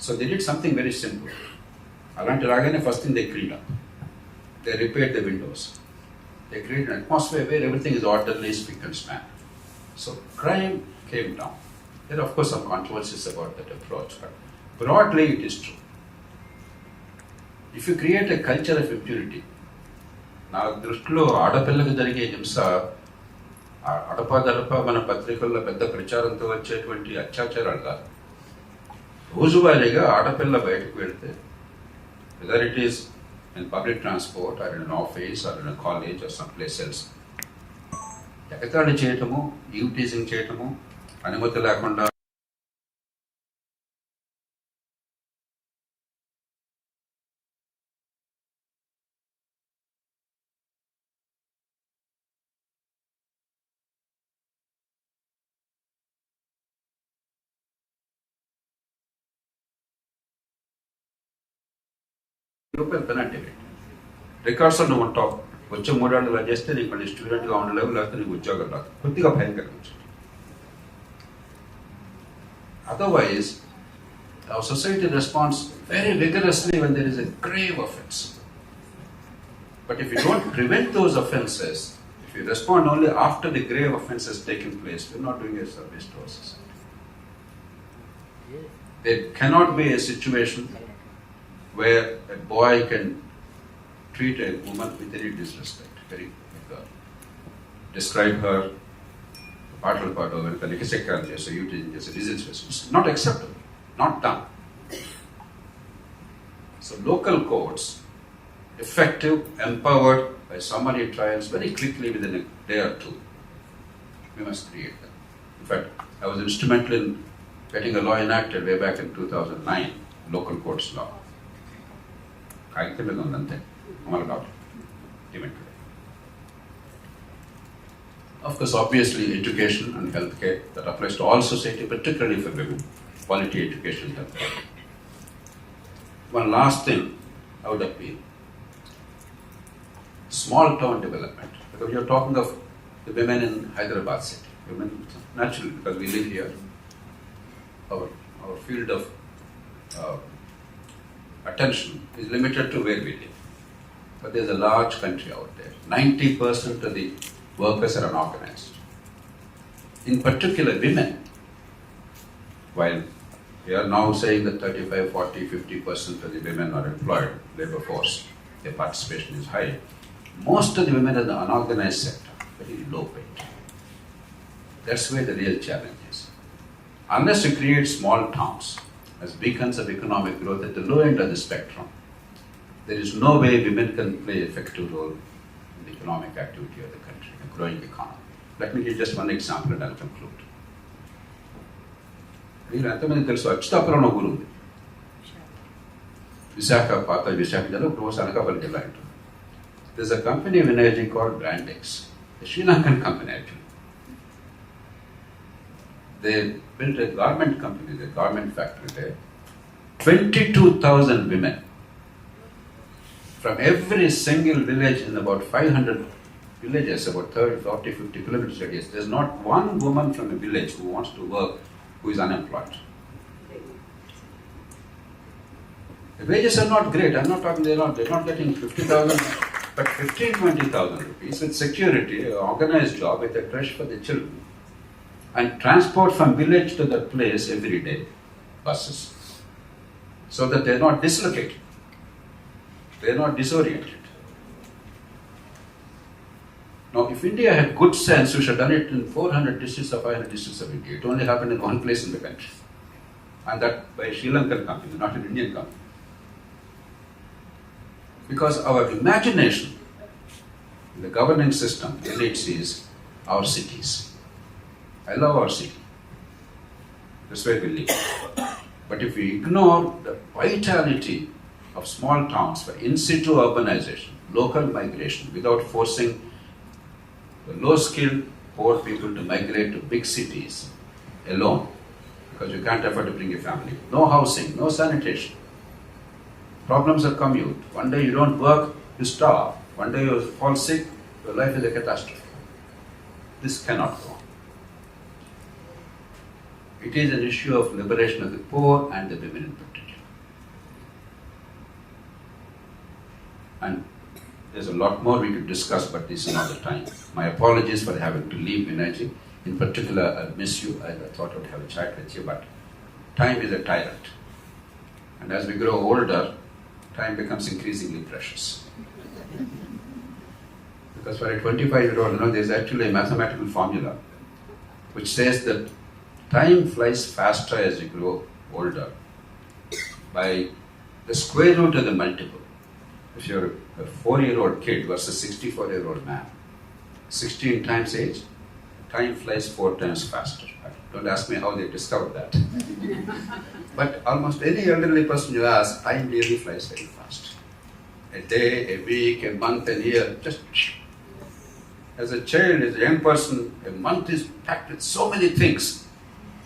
Speaker 11: So they did something very simple. అలాంటి రాగానే first thing they cleaned up. They repaired the windows. They created an atmosphere where everything is orderly, spick and span. So crime came down. There are of course some controversies about that approach, but broadly it is true. If you create a culture of impunity, నా దృష్టిలో ఆడపిల్లకి జరిగే హింస అడపాదడప మన పత్రికల్లో పెద్ద ప్రచారంతో వచ్చేటువంటి అత్యాచారాలు కాదు. రోజువారీగా ఆడపిల్ల బయటకు వెళ్తే, whether it is in public transport or in an office or in a college or someplace else. ఎగతాళి చేయటము, ఈవ్ టీజింగ్ చేయటము, అనుమతి లేకుండా రూపాయలు పెనాల్టీ రేట్. రికార్డ్స్లో నువ్వు ఉంటావు, వచ్చే 3 ఏళ్ళు చేస్తే నీకు మళ్ళీ స్టూడెంట్గా ఉండలేవు, లేకపోతే నీకు ఉద్యోగం రాదు. కొద్దిగా భయం కలిగించు. Otherwise, our society responds very vigorously when there is a grave offense. But if you don't prevent those offenses, if you respond only after the grave offense has taken place, we're not doing a service to our society. There cannot be a situation where a boy can treat a woman with any disrespect. Describe her, పాటలు పాడో వెనక లిఖచక్రాలు చేసో, యూటింగ్ చేసో, డిజిల్స్ చేసో. It's not acceptable, not done. So local courts, effective, empowered by summary trials very quickly within a day or two. We must create them. In fact, I was instrumental in getting a law enacted way back in 2009, local courts law. కాగితం మీద ఉందంతే, అమలు కావాలి. Of course, obviously, education and healthcare, that applies to all society, particularly for women. Quality education and healthcare. One last thing I would appeal. Small town development. Because you're talking of the women in Hyderabad city. Women, naturally, because we live here, our field of attention is limited to where we live. But there's a large country out there. 90% of the workers are unorganized. In particular, women. While we are now saying that 35, 40, 50% of the women are employed, labor force, their participation is high. Most of the women are in the unorganized sector, very low paid. That's where the real challenge is. Unless you create small towns as beacons of economic growth at the low end of the spectrum, there is no way women can play an effective role in the economic activity of the country, a growing economy. Let me give just one example and I'll conclude. మీరు ఎంతమంది తెలుసు, అచ్యుతాపురం ఒక ఊరు ఉంది, విశాఖ, పాత విశాఖ జిల్లా, ఇప్పుడు అనకాపల్లి జిల్లా అంటుంది. There's a company in IIGH called Brandex, a Sri Lankan company actually. They built a garment company, a garment factory there. 22,000 women from every single village in about 500 villages, about 30, 40, 50 kilometers radius. There's not one woman from a village who wants to work who is unemployed. The wages are not great. I'm not talking, they're not getting 50,000, but 15, 20,000 rupees with security, an organized job with a creche for the children. And transport from village to that place every day, buses, so that they're not dislocated, they're not disoriented. Now, if India had good sense, we should have done it in 400 districts or 500 districts of India. It only happened in one place in the country, and that by a Sri Lankan company, not an Indian company. Because our imagination in the governing system, elites, is our cities. I love our city. That's where we live. But if we ignore the vitality of small towns for in situ urbanization, local migration, without forcing the low-skilled poor people to migrate to big cities alone, because you can't afford to bring a family. No housing, no sanitation. Problems of commute. One day you don't work, you starve. One day you fall sick, your life is a catastrophe. This cannot go on. It is an issue of liberation of the poor and the women in particular. And there's a lot more we could discuss, but this is not the time. My apologies for having to leave Vinaji. In particular, I'll miss you. I thought I would have a chat with you, but time is a tyrant. And as we grow older, time becomes increasingly precious. Because for a 25-year-old, there's actually a mathematical formula which says that time flies faster as you grow older by the square root of the multiple. if you're a 4-year-old kid versus 64-year-old man, 16 times age, time flies 4 times faster. Don't ask me how they discovered that. But almost any elderly person you ask, time really flies very fast. A day, a week, a month, a year, just as a child, as a young person, a month is packed with so many things.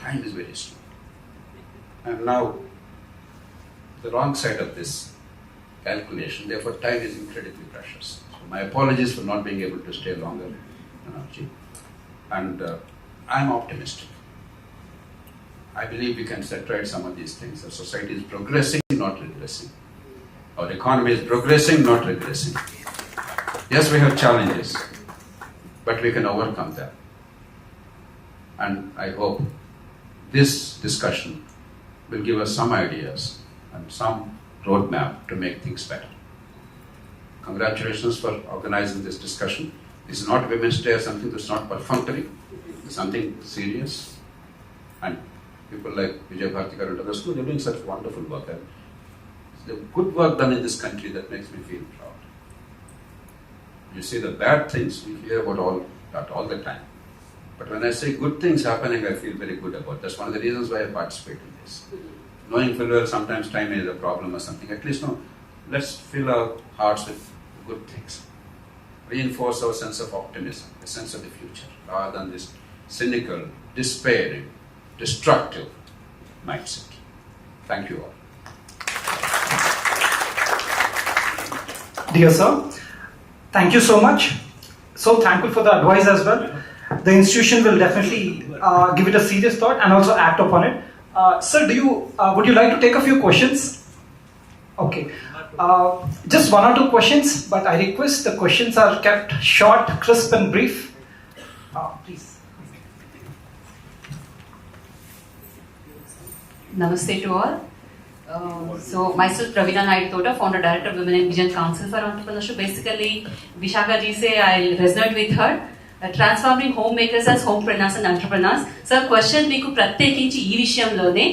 Speaker 11: Time is very slow. And now, the wrong side of this calculation, therefore time is incredibly precious. So my apologies for not being able to stay longer, Manojji. And I'm optimistic. I believe we can set right some of these things. Our society is progressing, not regressing. Our economy is progressing, not regressing. Yes, we have challenges, but we can overcome them. And I hope this discussion will give us some ideas and some roadmap to make things better. Congratulations for organizing this discussion. This is not Women's Day or something that's not perfunctory. It's something serious. And people like Vijay Bhartikar and others, they're doing such wonderful work. And the good work done in this country that makes me feel proud. You see the bad things, we hear about all the time. But when I say good things happening, I feel very good about it. That's one of the reasons why I participate in this. Knowing full well sometimes time is a problem or something, at least let's fill our hearts with good things. Reinforce our sense of optimism, a sense of the future, rather than this cynical, despairing, destructive mindset. Thank you all.
Speaker 3: Dear sir, thank you so much. So thankful for the advice as well. The institution will definitely give it a serious thought and also act upon it. Sir, would you like to take a few questions? Okay. Just 1 or 2 questions, but I request the questions are kept short, crisp and brief. Please.
Speaker 12: Namaste to all. So myself Pravina Naidtota, founder director of Women and Vision Council for Entrepreneurship. Basically, Vishaka ji say I'll resonate with her. Transforming homemakers as homepreneurs and entrepreneurs. Sir, question meeku pratyekinchi ee vishayamlone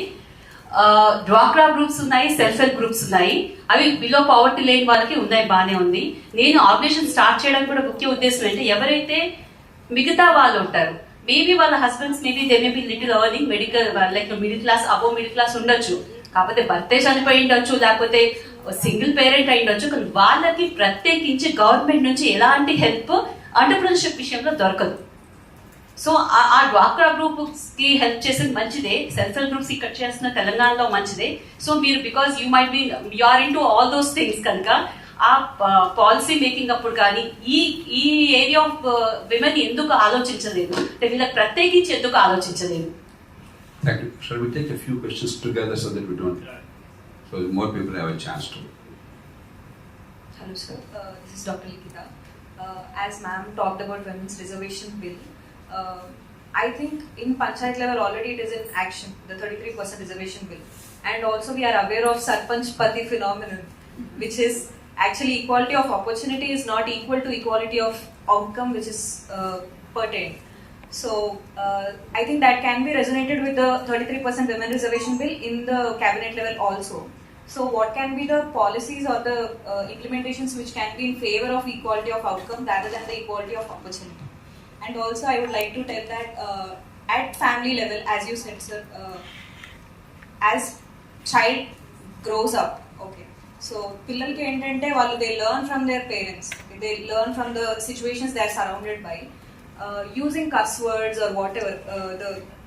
Speaker 12: డ్వాక్రా groups ఉన్నాయి, self help groups ఉన్నాయి. అవి below poverty లేని వాళ్ళకి ఉన్నాయి, బాగానే ఉంది. నేను ఆర్గనైజేషన్ స్టార్ట్ చేయడానికి కూడా ముఖ్య ఉద్దేశం అంటే ఎవరైతే మిగతా వాళ్ళు ఉంటారు, మేబీ వాళ్ళ husbands maybe they may be little earning, medical like middle class, above middle class ఉండొచ్చు, కాకపోతే భర్తే చనిపోయి ఉండొచ్చు, లేకపోతే సింగిల్ పేరెంట్ అయి ఉండొచ్చు. కానీ వాళ్ళకి ప్రత్యేకించి గవర్నమెంట్ నుంచి ఎలాంటి హెల్ప్ ఎంటర్‌ప్రెన్యూర్‌షిప్ విషయంలో దొరకదు. సో ఆ డ్వాక్రా గ్రూప్స్ కి హెల్ప్ చేసేది మంచిదే, సెల్ఫ్ హెల్ప్ గ్రూప్స్ ఇక్కడ చేస్తున్న తెలంగాణలో మంచిదే. సో మీరు because you might be are in to all those things కనుక ఆ పాలసీ మేకింగ్ అప్పుడు కానీ ఈ ఏరియా ఆఫ్ విమెన్ ఎందుకు ఆలోచించలేదు, అంటే వీళ్ళకి ప్రత్యేకించి ఎందుకు ఆలోచించలేదు?
Speaker 11: Thank you. Shall we take a few questions together so that we don't, so more people have a chance to.
Speaker 13: Hello sir, this is Dr. Likita. As ma'am talked about women's reservation bill, I think in Panchayat level already it is in action, the 33% reservation bill. And also we are aware of Sarpanch Pati phenomenon, which is actually equality of opportunity is not equal to equality of outcome, which is pertained. So I think that can be resonated with the 33% women reservation bill in the cabinet level also. So what can be the policies or the implementations which can be in favor of equality of outcome rather than the equality of opportunity? And also I would like to tell that at family level, as you said sir, as child grows up, okay, so pillalki entante vallu they learn from their parents, they learn from the situations they are surrounded by. Using cuss words or whatever,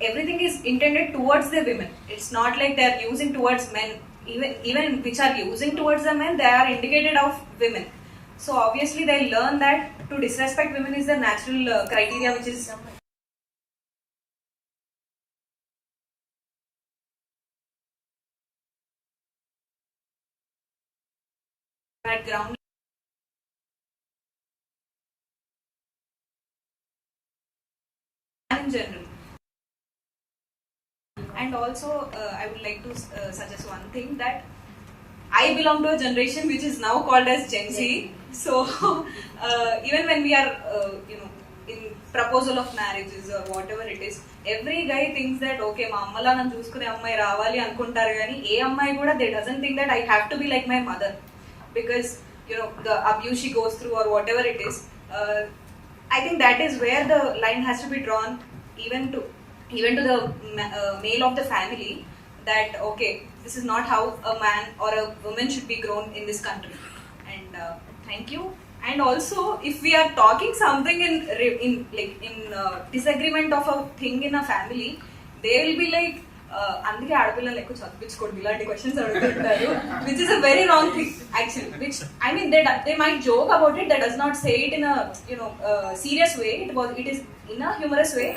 Speaker 13: everything is intended towards the women. It's not like they are using towards men. Even which are using towards the men, they are indicated of women. So obviously they learn that to disrespect women is the natural criteria which is at ground in general. And also I would like to suggest one thing, that I belong to a generation which is now called as Gen Z. So even when we are in proposal of marriages or whatever it is, every guy thinks that okay ma ammala nan chuskune ammai ravali anukuntaru, gaani e ammai kuda they doesn't think that I have to be like my mother, because the abuse she goes through or whatever it is. I think that is where the line has to be drawn, even to the male of the family, that okay, this is not how a man or a woman should be grown in this country. And thank you. And also, if we are talking something in disagreement of a thing in a family, they will be like, అందుకే ఆడపిల్లలు ఎక్కువ చదివించుకోండి ఇలాంటి questions అడుగుతుంటారు, which is a very wrong thing actually. Which I mean, they might joke about it. That does not say it in a serious way. It is in a humorous way,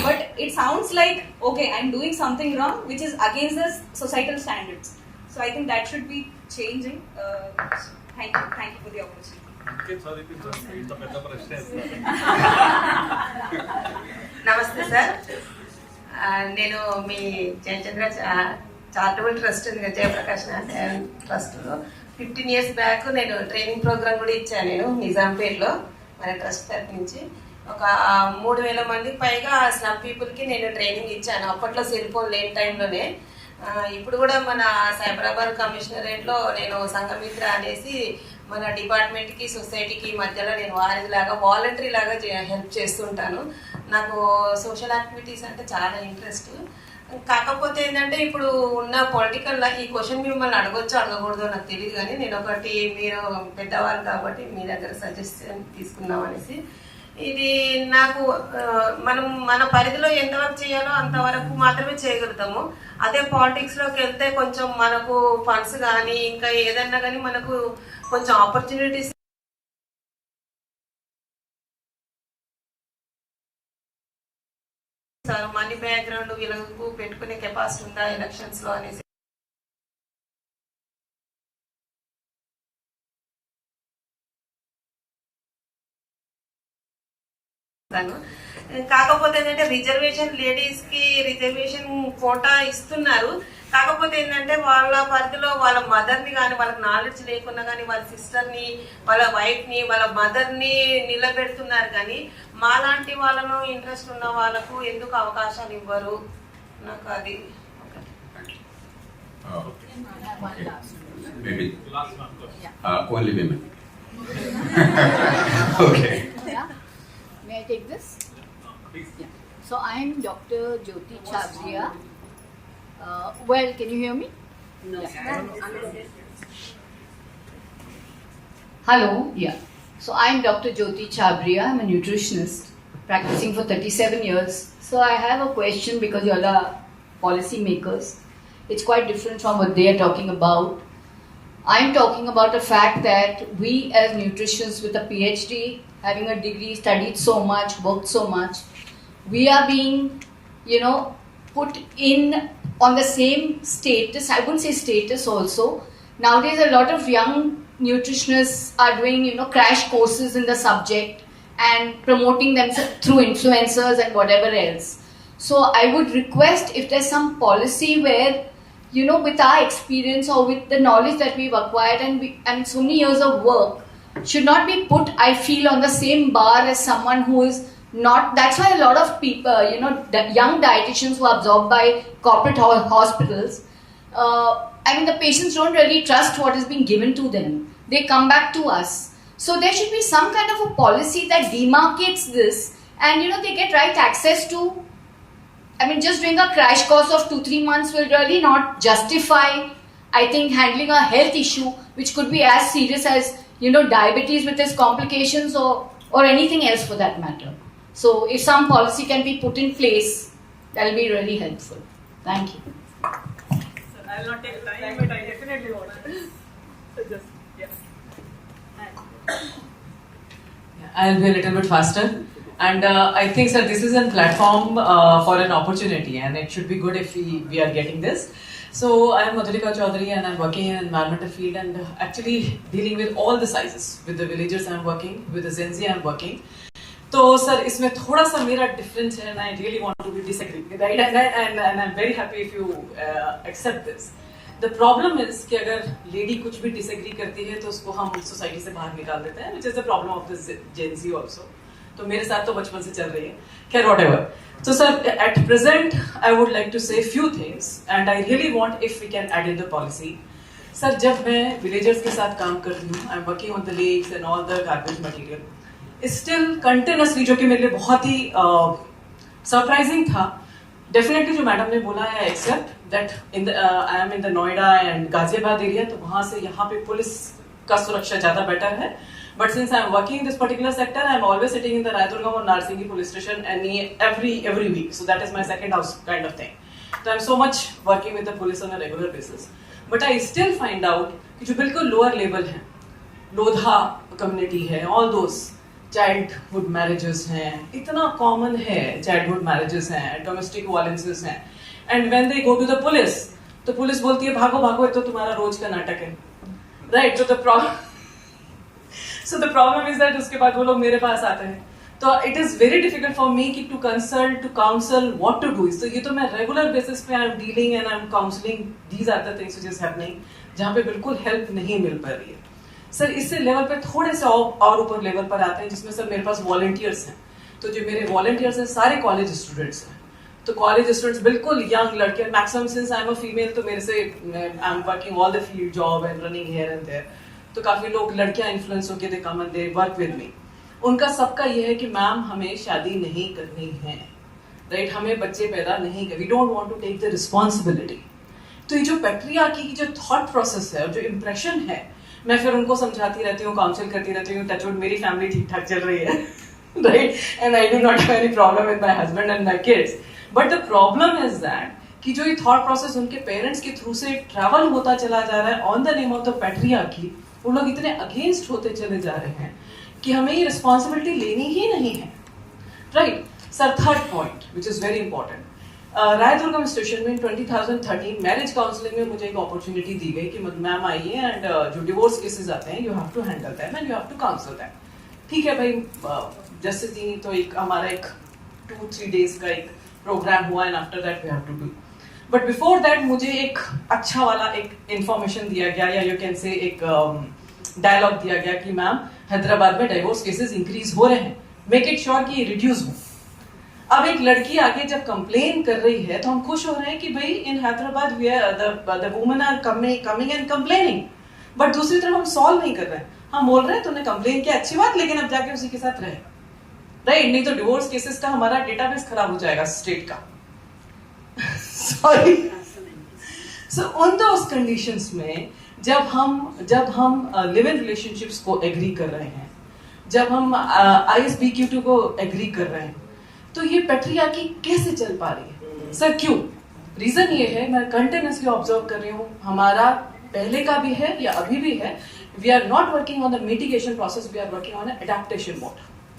Speaker 13: but it sounds like okay, I'm doing something wrong, which is against the societal standards. So I think that should be changing. Thank you for the opportunity.
Speaker 9: నమస్తే sir, నేను మీ Jayachandra charitable trust Jayaprakash ట్రస్ట్లో 15 years back నేను training programme కూడా ఇచ్చాను. నేను నిజాంపేట్లో మన trust తరఫు నుంచి ఒక 3,000 మందికి పైగా స్లమ్ పీపుల్కి నేను ట్రైనింగ్ ఇచ్చాను. అప్పట్లో సెల్ ఫోన్ లేని టైంలోనే. ఇప్పుడు కూడా మన సైబరాబాద్ కమిషనరేట్లో నేను సంఘమిత్ర అనేసి మన డిపార్ట్మెంట్కి సొసైటీకి మధ్యలో నేను వారిలాగా వాలంటరీ లాగా హెల్ప్ చేస్తుంటాను. నాకు సోషల్ యాక్టివిటీస్ అంటే చాలా ఇంట్రెస్ట్. కాకపోతే ఏంటంటే ఇప్పుడు ఉన్న పొలిటికల్ ఈ క్వశ్చన్ మిమ్మల్ని అడగొచ్చో అడగకూడదో నాకు తెలియదు, కానీ నేను ఒకటి, మీరు పెద్దవాళ్ళు కాబట్టి మీ దగ్గర సజెషన్ తీసుకుందాం అనేసి. ఇది నాకు మన పరిధిలో ఎంతవరకు చేయాలో అంతవరకు మాత్రమే చేయగలుగుతాము. అదే పాలిటిక్స్లోకి వెళ్తే కొంచెం మనకు ఫండ్స్ కానీ ఇంకా ఏదన్నా కానీ మనకు కొంచెం ఆపర్చునిటీస్ మనీ బ్యాక్గ్రౌండ్ వీళ్ళకు పెట్టుకునే కెపాసిటీ ఉందా ఎలక్షన్స్ లో అనేసి. కాకపోతే ఏంటంటే రిజర్వేషన్, లేడీస్ కి రిజర్వేషన్ కోటా ఇస్తున్నారు. కాకపోతే ఏంటంటే వాళ్ళ పరిధిలో వాళ్ళ మదర్ ని కానీ, వాళ్ళకి నాలెడ్జ్ లేకున్నా కానీ వాళ్ళ సిస్టర్ ని, వాళ్ళ వైఫ్ ని, వాళ్ళ మదర్ ని నిలబెడుతున్నారు. కానీ మాలాంటి వాళ్ళను ఇంట్రెస్ట్ ఉన్న వాళ్ళకు ఎందుకు అవకాశాలు ఇవ్వరు? నాకు అది
Speaker 14: May I take this? Yeah. So I am Dr. Jyoti Chabria. Well, can you hear me?
Speaker 1: No.
Speaker 14: Yeah. Hello. Yeah. So I am Dr. Jyoti Chabria. I'm a nutritionist practicing for 37 years. So I have a question because you all are policy makers. It's quite different from what they are talking about. I'm talking about the fact that we as nutritionists with a PhD, having a degree, studied so much, worked so much, we are being, put in on the same status. I wouldn't say status also. Nowadays, a lot of young nutritionists are doing, crash courses in the subject and promoting them through influencers and whatever else. So I would request if there's some policy where, with our experience or with the knowledge that we've acquired and so many years of work, should not be put, I feel, on the same bar as someone who is not. That's why a lot of people, young dietitians who are absorbed by corporate hospitals, the patients don't really trust what is being given to them. They come back to us. So there should be some kind of a policy that demarcates this, and they get right access to. Just doing a crash course of 2-3 months will really not justify, I think, handling a health issue which could be as serious as diabetes with its complications or anything else for that matter. So if some policy can be put in place, that will be really helpful. Thank you.
Speaker 8: So I will not take time, but I definitely want to. So just,
Speaker 15: I'll be a little bit faster. And I think, sir, this is a platform for an opportunity, and it should be good if we are getting this. So I am Madhulika Chaudhary, and I'm working in environmental field and actually dealing with all the sizes. With the villagers I'm working, with the Gen Z I'm working. So sir, इसमें थोड़ा सा मेरा difference है, and I really want to be disagree, right? And I'm very happy if you accept this. The problem is कि अगर lady कुछ भी disagree करती है तो उसको हम society से बाहर निकाल देते हैं, which is the problem of the Gen Z also. तो मेरे साथ तो बचपन से चल रही है, खैर whatever. So sir, at present I would like to say few things, and I really want if we can add in the policy. Sir जब मैं विलेजर्स के साथ काम करती हूँ, I am working on the lakes and all the garbage material, still continuously, जो कि मेरे लिए बहुत ही सरप्राइजिंग था, डेफिनेटली जो मैडम ने बोला है, except that I am in the Noida and Ghaziabad area, तो वहां से यहाँ पे पुलिस का सुरक्षा ज्यादा बेटर है. But since I'm working in this particular sector, I'm always sitting in the Raidurgam or Narsingi police station every week. So that is my second house kind of thing. So I'm so much working with the police on a regular basis. But I still find out कि जो बिल्कुल lower level है, Lodha community है, all those childhood marriages हैं, इतना common है, childhood marriages हैं, domestic violences हैं, and when they go to the police, तो पुलिस बोलती है भागो भागो, ये तो तुम्हारा रोज का नाटक है, right? So the problem is that उसके बाद वो लोग मेरे पास आते हैं, तो it is very difficult for me to consult, to counsel what to do. So ये तो मैं regular basis पे I'm dealing and I'm counseling. These are the things which is happening, जहाँ पे बिल्कुल help नहीं मिल पा रही है. सर इससे लेवल पे थोड़े से और ऊपर लेवल पर आते हैं, जिसमें सर मेरे पास volunteers हैं. तो जो मेरे volunteers हैं सारे college students हैं. तो college students बिल्कुल young लड़के, maximum since I'm a female, तो मेरे से I'm working all the field job and running here and there. तो काफी लोग लड़कियां इन्फ्लुएंस होके दे कम दे वर्क विद मी. उनका सबका ये है कि मैम हमें शादी नहीं करनी है, राइट? हमें बच्चे पैदा नहीं करनी, we don't want to take the responsibility. तो ये जो पैट्रियार्की की जो थॉट प्रोसेस है और जो इम्प्रेशन है, मैं फिर उनको समझाती रहती हूँ, काउंसिल करती रहती हूँ. टचवुड मेरी फैमिली ठीक ठाक चल रही है, right? And I do not have any problem with my husband and my kids. But the problem is that कि जो ये थॉट प्रोसेस उनके पेरेंट्स के थ्रू से ट्रैवल होता चला जा रहा है on the name of the patriarchy, वो लोग इतने अगेंस्ट होते चले जा रहे हैं कि हमें ये रिस्पॉन्सिबिलिटी लेनी ही नहीं है, right? Sir third point which is very important, Raidurgam station में 2013 मैरिज काउंसलिंग में मुझे एक अपॉर्चुनिटी दी गई कि मैम आइए एंड जो डिवोर्स केसेस आते हैं, you have to handle them and you have to counsel them. ठीक है भाई, जैसे जी तो एक हमारा एक 2-3 डेज का एक प्रोग्राम हुआ and after that we have to do. But before that मुझे एक अच्छा वाला एक इंफॉर्मेशन दिया गया, या यू कैन से एक डायलॉग दिया गया कि मैम हैदराबाद में डाइवोर्स केसेस इंक्रीज हो रहे हैं, मेक इट श्योर कि रिड्यूस हो. अब एक लड़की आगे जब कंप्लेन कर रही है तो हम खुश हो रहे हैं कि भाई in Hyderabad the women are coming and complaining, but दूसरी तरफ हम सॉल्व नहीं कर रहे हैं. हम बोल रहे हैं तुमने कंप्लेन किया, अच्छी बात, लेकिन अब जाके उसी के साथ रहे, राइट? नहीं तो डिवोर्स केसेस का हमारा डेटाबेस खराब हो जाएगा स्टेट का. Sorry. So on those conditions में जब हम लिव इन रिलेशनशिप्स को एग्री कर रहे हैं, जब हम ISBQ2 को एग्री कर रहे हैं, तो ये पैट्रियार्की कैसे चल पा रही है? सर क्यों? रीजन ये है, मैं कंटिन्यूसली ऑब्जर्व कर रही हूँ, हमारा पहले का भी है या अभी भी है, we are not working on the mitigation process, we are working on adaptation mode,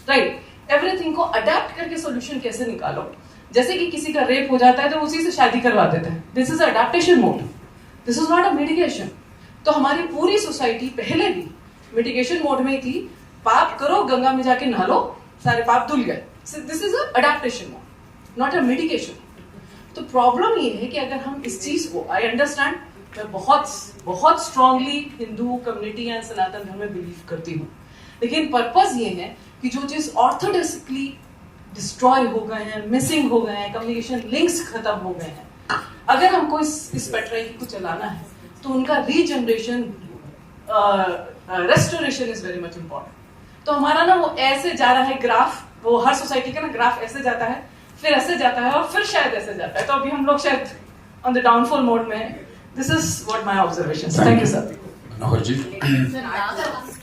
Speaker 15: right? Everything को अडेप्ट करके सोल्यूशन कैसे निकालो. जैसे कि किसी का रेप हो जाता है तो उसी से शादी करवा देते हैं, this is adaptation mode, this is not a mitigation. तो हमारी पूरी सोसाइटी पहले भी मिटिगेशन मोड में ही थी, पाप करो गंगा में जाके नहा लो, सारे पाप धुल गए. This is a adaptation mode, not a mitigation. तो प्रॉब्लम ये है कि अगर हम इस चीज को, आई अंडरस्टैंड, मैं बहुत स्ट्रांगली हिंदू कम्युनिटी एंड सनातन धर्म में बिलीव करती हूँ, लेकिन पर्पस ये है कि जो चीज ऑर्थोडॉक्सली डिस्ट्रॉय हो गए हैं, मिसिंग हो गए हैं, कम्युनिकेशन लिंक्स खत्म हो गए हैं, अगर हमको इस पैट्रियार्की को चलाना है तो उनका regeneration, restoration is very much important. तो हमारा ना वो ऐसे जा रहा है ग्राफ, वो हर सोसाइटी का ना ग्राफ ऐसे जाता है, फिर ऐसे जाता है और फिर शायद ऐसे जाता है. तो अभी हम लोग शायद ऑन द डाउनफॉल मोड में. This is what my observations. Thank you sir.
Speaker 11: Manohar ji.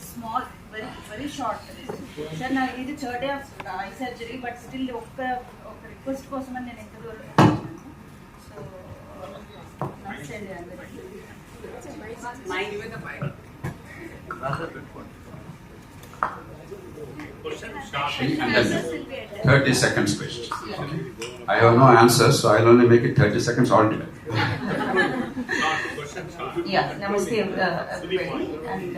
Speaker 1: Small, very short. Sir, now it is the third day of eye surgery, but still ఒక request కోసం నేను ఎంత దూరం సో నచ్చండి అందరికీ. Mind with the mind.
Speaker 11: And then 30 seconds question. Okay. I have no answers, so I'll only make it 30 seconds altogether.
Speaker 10: Yeah, namaste everybody. And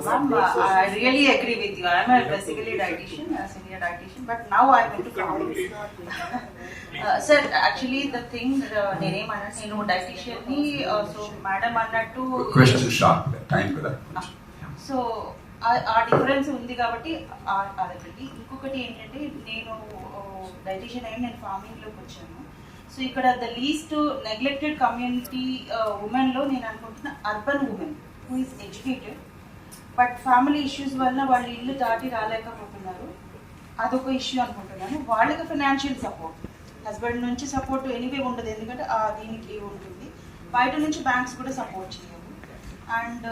Speaker 10: ma'am, I really agree with you. I am basically a dietitian, a senior dietitian, but now I am into farming. Sir, actually the thing, nene mana nenu dietitian ni, so madam annattu
Speaker 11: Question sharp, time kuda.
Speaker 10: So ఆ difference ఉంది కాబట్టి అదొకటి. ఇంకొకటి ఏంటంటే నేను dietitian అయ్యి నేను ఫార్మింగ్లోకి వచ్చాను.
Speaker 16: సో ఇక్కడ ద లీస్ట్ నెగ్లెక్టెడ్ కమ్యూనిటీ ఉమెన్లో నేను అనుకుంటున్నా urban women who is educated but family issues వల్ల వాళ్ళు ఇల్లు దాటి రాలేకపోతున్నారు. అదొక ఇష్యూ అనుకుంటున్నాను. వాళ్ళకి ఫైనాన్షియల్ సపోర్ట్, హస్బెండ్ నుంచి సపోర్ట్ ఎనీవే ఉండదు, ఎందుకంటే దీనికి ఉంటుంది. బయట నుంచి బ్యాంక్స్ కూడా సపోర్ట్ చేయవు. అండ్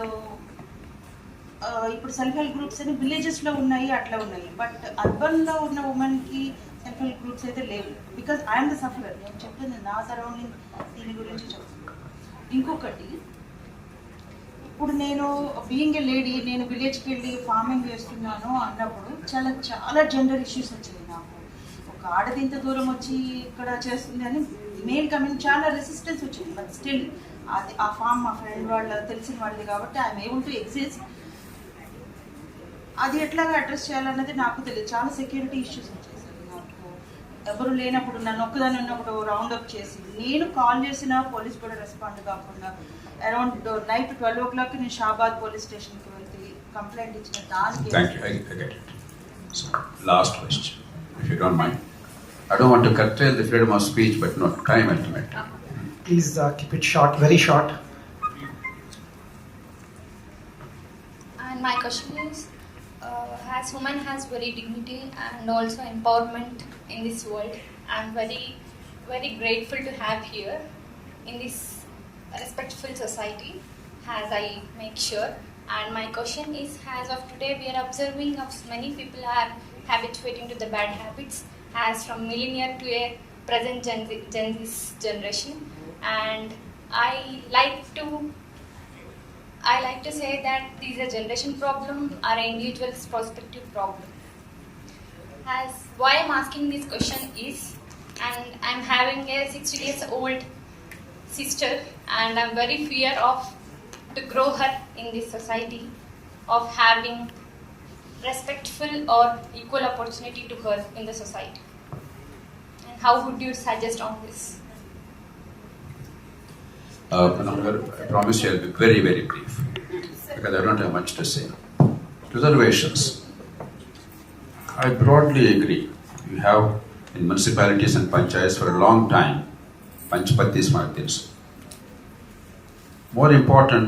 Speaker 16: ఇప్పుడు సెల్ఫ్ హెల్ప్ గ్రూప్స్ అని విలేజెస్లో ఉన్నాయి, అట్లా ఉన్నాయి. బట్ అర్బన్లో ఉన్న ఉమెన్కి సెల్ఫ్ హెల్ప్ గ్రూప్స్ అయితే లేవు. Because I'm the sufferer. నేను చెప్తుంది నా సరౌండింగ్ దీని గురించి చెప్తున్నాను. ఇంకొకటి, ఇప్పుడు నేను బీయింగ్ ఏ లేడీ, నేను విలేజ్కి వెళ్ళి ఫార్మింగ్ చేస్తున్నాను అన్నప్పుడు చాలా జెండర్ ఇష్యూస్ వచ్చినాయి నాకు. ఒక ఆడది ఇంత దూరం వచ్చి ఇక్కడ చేస్తుంది అని మెయిల్ కమింగ్ చాలా రెసిస్టెన్స్ వచ్చింది. బట్ స్టిల్ అది ఆ ఫామ్ మా ఫ్రెండ్ వాళ్ళ తెలిసిన వాళ్ళది కాబట్టి ఐఎమ్ ఏబుల్ టు ఎగ్జిస్ట్. అది ఎట్లాగా అడ్రస్ చేయాలన్నది నాకు తెలియదు. చాలా సెక్యూరిటీ ఇష్యూస్ వచ్చేసాయి నాకు. ఎవరు లేనప్పుడు, నన్ను ఒక్కదాన్ని ఉన్నప్పుడు రౌండ్ అప్ చేసి, నేను కాల్ చేసిన పోలీస్ కూడా రెస్పాండ్ కాకుండా అరౌండ్ నైట్ 12 o'clock నేను షాబాద్ పోలీస్ స్టేషన్కి వెళ్తే కంప్లైంట్ ఇచ్చిన దానికి.
Speaker 11: Thank you. I get it. So, last question, if you don't mind. I don't want to curtail the freedom of speech, but no, time ultimate.
Speaker 3: Please keep it short, very short.
Speaker 17: And my question is, as woman has very dignity and also empowerment in this world, I'm very, very grateful to have here in this respectful society, as I make sure. And my question is, as of today, we are observing of many people are habituating to the bad habits, as from millennial to a present Gen Z generation. And I like to say that this is a generation problem or an individual's perspective problem. As why I'm asking this question is, and I'm having a 60 years old sister, and I'm very fear of to grow her in this society, of having respectful or equal opportunity to her in the society. And how would you suggest on this?
Speaker 11: I promise you I'll be very, very brief, because I don't have much to say. Reservations. I broadly agree. You have in municipalities and panchayats for a long time, Panchpatis Martins. More important,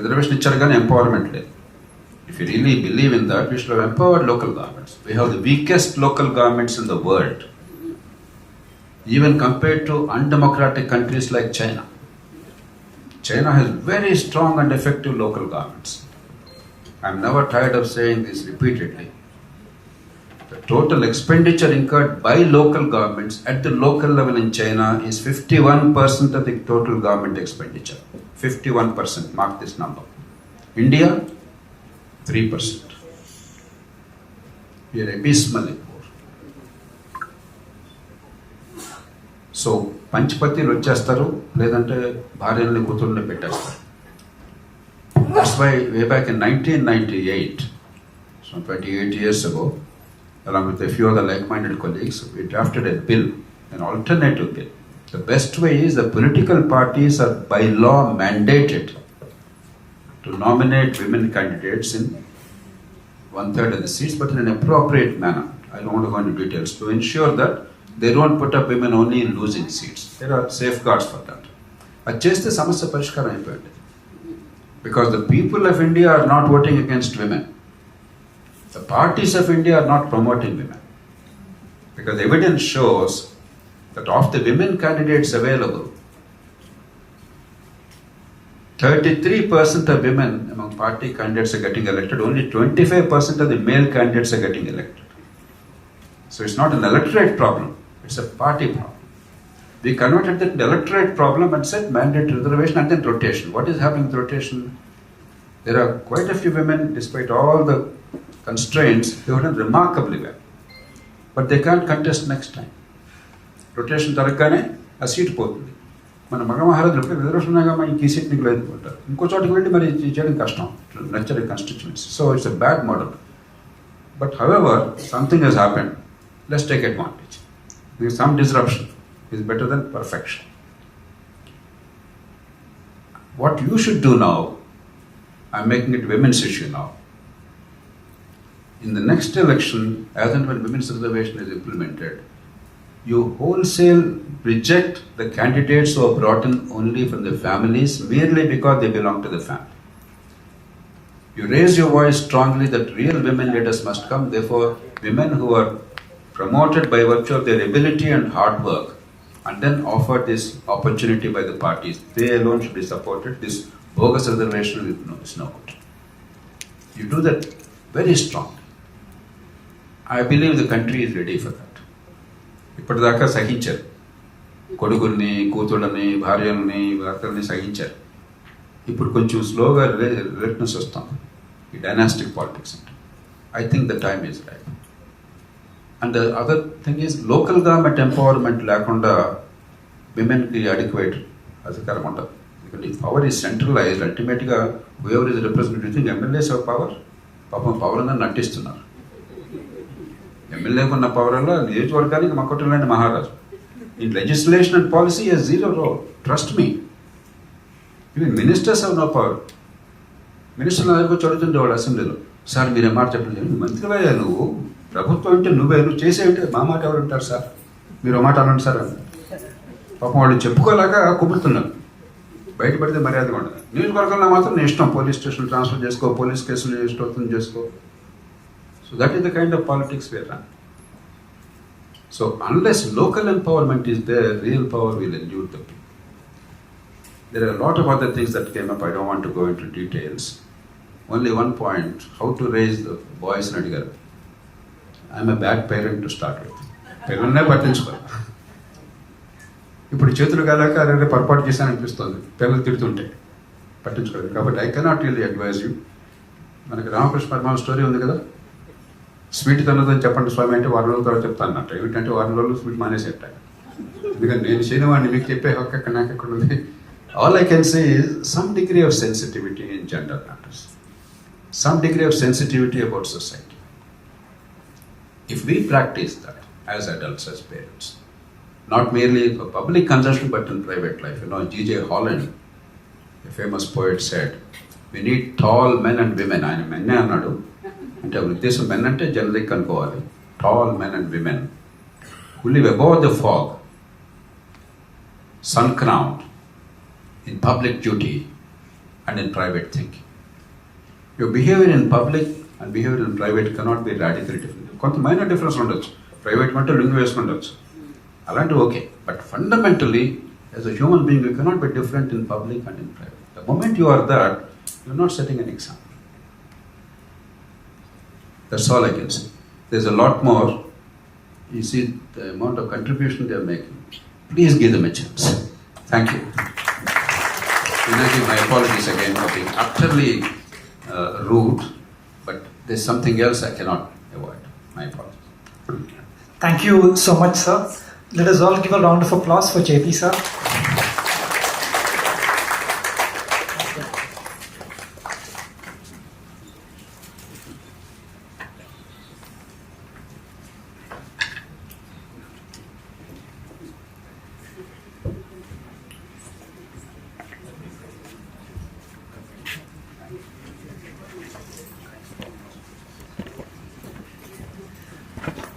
Speaker 11: reservation ichcharagan empowerment le. If you really believe in that, we should have empowered local governments. We have the weakest local governments in the world, even compared to undemocratic countries like China. China has very strong and effective local governments. I'm never tired of saying this repeatedly. The total expenditure incurred by local governments at the local level in China is 51% of the total government expenditure. 51%, mark this number. India, 3%. We are abysmally poor. So పంచపతిలు వచ్చేస్తారు, లేదంటే భార్యల్ని కూతుర్ని పెట్టేస్తారు. That's why way back in 1998, so 28 years ago, along with a few other like-minded colleagues, we drafted a bill, an alternative bill. The best way is the political parties are by law mandated to nominate women candidates in 1/3 of the seats, but in an appropriate manner. I don't want to go into details, to ensure that they don't put up women only in losing seats. There are safeguards for that. But just the samasya parishkaram ayipindi. Because the people of India are not voting against women. The parties of India are not promoting women. Because the evidence shows that of the women candidates available, 33% of women among party candidates are getting elected, only 25% of the male candidates are getting elected. So it's not an electorate problem, it's a party problem. We converted that electorate problem and said mandate reservation and then rotation. What is happening with rotation? There are quite a few women, despite all the constraints, who have done remarkably well. But they can't contest next time. Rotation జరగగానే ఆ seat పోతుంది. మన మగ మహారాజులు reservation ఉన్నాగా ఇంక ఈ seat నీకు లేదు అంటారు. ఇంకో చోటుకి వెళ్ళి మరి చేయడం కష్టం, నచ్చని constituency. So it's a bad model. But however, something has happened. Let's take advantage. Some disruption is better than perfection. What you should do now, I'm making it women's issue now. In the next election, as and when women's reservation is implemented, you wholesale reject the candidates who are brought in only from the families merely because they belong to the family. You raise your voice strongly that real women leaders must come, therefore women who are promoted by virtue of their ability and hard work and then offered this opportunity by the parties, they alone should be supported. This bogus reservation is no good. You do that very strongly. I believe the country is ready for that. ఇప్పటిదాకా సహించారు, కొడుకుల్ని కూతుళ్ళని భార్యల్ని భర్తల్ని సహించారు. ఇప్పుడు కొంచెం స్లోగా reluctance వస్తాం ఈ dynastic politics అంటే. I think the time is right. And the other thing is local government empowerment లేకుండా విమెన్కి అడిక్వేట్ అధికారం ఉండదు. ఎందుకంటే ఈ పవర్ ఈజ్ సెంట్రలైజ్డ్. అల్టిమేట్గా whoever is representative think MLAs of power. పాపం పవర్ ఉందని నటిస్తున్నారు. ఎమ్మెల్యేకు ఉన్న పవర్ వల్ల నియోజకవర్గానికి మక్కటలాంటి మహారాజు. In legislation and policy has zero role. Trust me. Even ministers have no power. Minister నా దగ్గర చదువుతుండేవాడు అసెంబ్లీలో, సార్ మీరే మాట చెప్పలేదు, మంత్రివయ్యా నువ్వు, ప్రభుత్వం అంటే నువ్వు చేసేంటే మా మాట ఎవరు అంటారు సార్, మీరు మాట అనండి సార్ అని. పాపం వాళ్ళు చెప్పుకోలేక కుబుతున్నారు. బయటపడితే మర్యాదగా ఉండదు. నియోజకవర్గంలో మాత్రం నీ ఇష్టం, పోలీస్ స్టేషన్ ట్రాన్స్ఫర్ చేసుకో, పోలీస్ కేసులు ఇష్టం చేసుకో. So that is the kind of politics we are running. So unless local empowerment is there, real power will elude the people. There are a lot of other things that came up. I don't want to go into details. Only one point, how to raise the boys and girls. I am a bad parent to start with. పిల్లల్నే పట్టించుకోవాలి. ఇప్పుడు చేతులు కాలాక అరే పొరపాటు చేశాను అనిపిస్తుంది పిల్లలు తిడుతుంటే పట్టించుకోలేదు. కాబట్టి I cannot really advise you. మనకి రామకృష్ణ పరమాత్మ స్టోరీ ఉంది కదా, స్వీట్ తినదని చెప్పండి స్వామి అంటే వారం రోజుల తర్వాత చెప్తాను అన్నట్టు. ఏమిటంటే వారం రోజులు స్వీట్ మానేసేట. ఎందుకంటే నేను చేయనివాడిని, మీకు చెప్పే హక్కు ఎక్కడ నాకు ఎక్కడ ఉంది. All I can say is some degree of sensitivity in gender matters, some degree of sensitivity about society. If we practice that as adults, as parents, not merely for public consumption but in private life. You know, G.J. Holland, a famous poet, said, we need tall men and women. ఆయన మెన్నే అన్నాడు. అంటే ఉద్దేశం men అంటే generic అనుకోవాలి. Tall men and women who live above the fog, sun-crowned, in public duty and in private thinking. Your behavior in public and behavior in private cannot be radically different. కొంత minor difference ఉండొచ్చు. Private అంటే లింగ్ వేసుకుండొచ్చు, అలాంటి okay. But fundamentally as a human being you cannot be different in public and in private. The moment you are that, you are not setting an example. That's all I can say. There's a lot more. You see the amount of contribution they are making. Please give them a chance. Thank you. And I give my apologies again for being utterly rude, but there's something else I cannot avoid. My apologies.
Speaker 3: Thank you so much, sir. Let us all give a round of applause for JP, sir.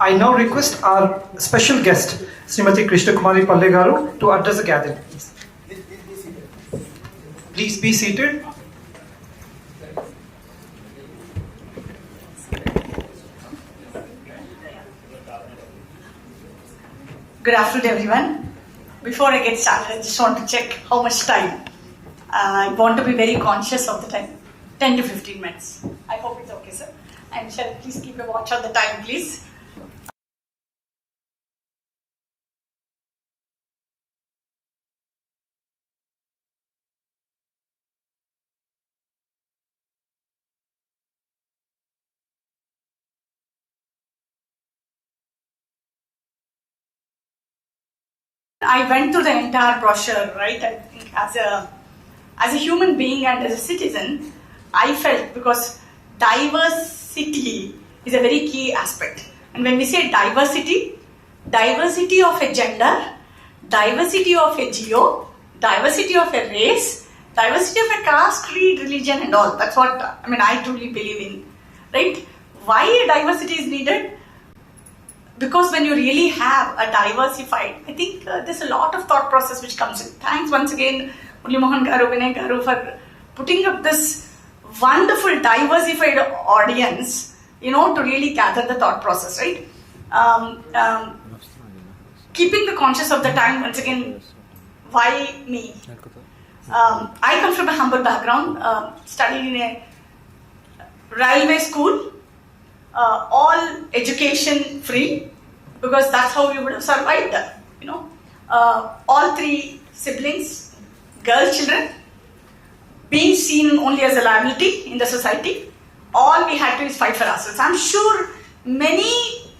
Speaker 3: I now request our special guest, Srimati Krishna Kumari Palle Garu, to address the gathering. Please be seated.
Speaker 18: Good afternoon, everyone. Before I get started, I just want to check how much time. I want to be very conscious of the time. 10 to 15 minutes. I hope it's okay, sir. And shall please keep a watch on the time, please. I went through the entire brochure, right? I think as a human being and as a citizen, I felt, because diversity is a very key aspect. And when we say diversity, diversity of a gender, diversity of a geo, diversity of a race, diversity of a caste, creed, religion and all. That's what, I truly believe in, right? Why diversity is needed? because when you really have a diversified, I think there's a lot of thought process which comes in. Thanks once again, Murli Mohan Garu, Vinay Garu, for putting up this wonderful diversified audience, to really gather the thought process, right? Keeping the conscious of the time, once again, why me? I come from a humble background, studied in a railway school, all education free, because that's how you would have survived, all three siblings, girl children, being seen only as a liability in the society. All we had to is fight for ourselves. I'm sure many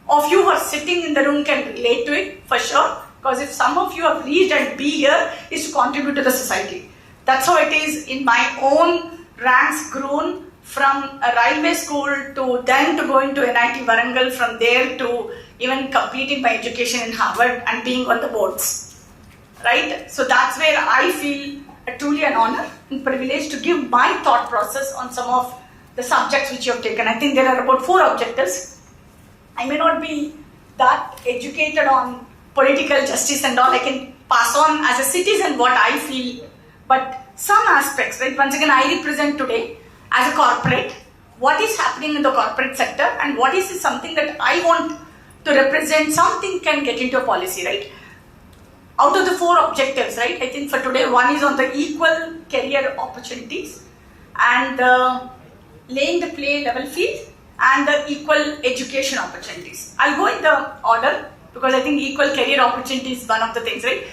Speaker 18: of you who are sitting in the room can relate to it, for sure, because if some of you have reached and be here, is to contribute to the society. That's how it is in my own ranks grown from a railway school to then to going to NIT Warangal, from there to even completing my education in Harvard and being on the boards, right? So that's where I feel truly an honor and privilege to give my thought process on some of the subjects which you have taken. I think there are about 4 objectives. I may not be that educated on political justice and all. I can pass on as a citizen what I feel, but some aspects, right? Once again, I represent today as a corporate, what is happening in the corporate sector and what is something that I want to represent, something can get into a policy, right? Out of the 4 objectives, right, I think for today, one is on the equal career opportunities and laying the play level field and the equal education opportunities. I'll go in the order because I think equal career opportunity is one of the things, right?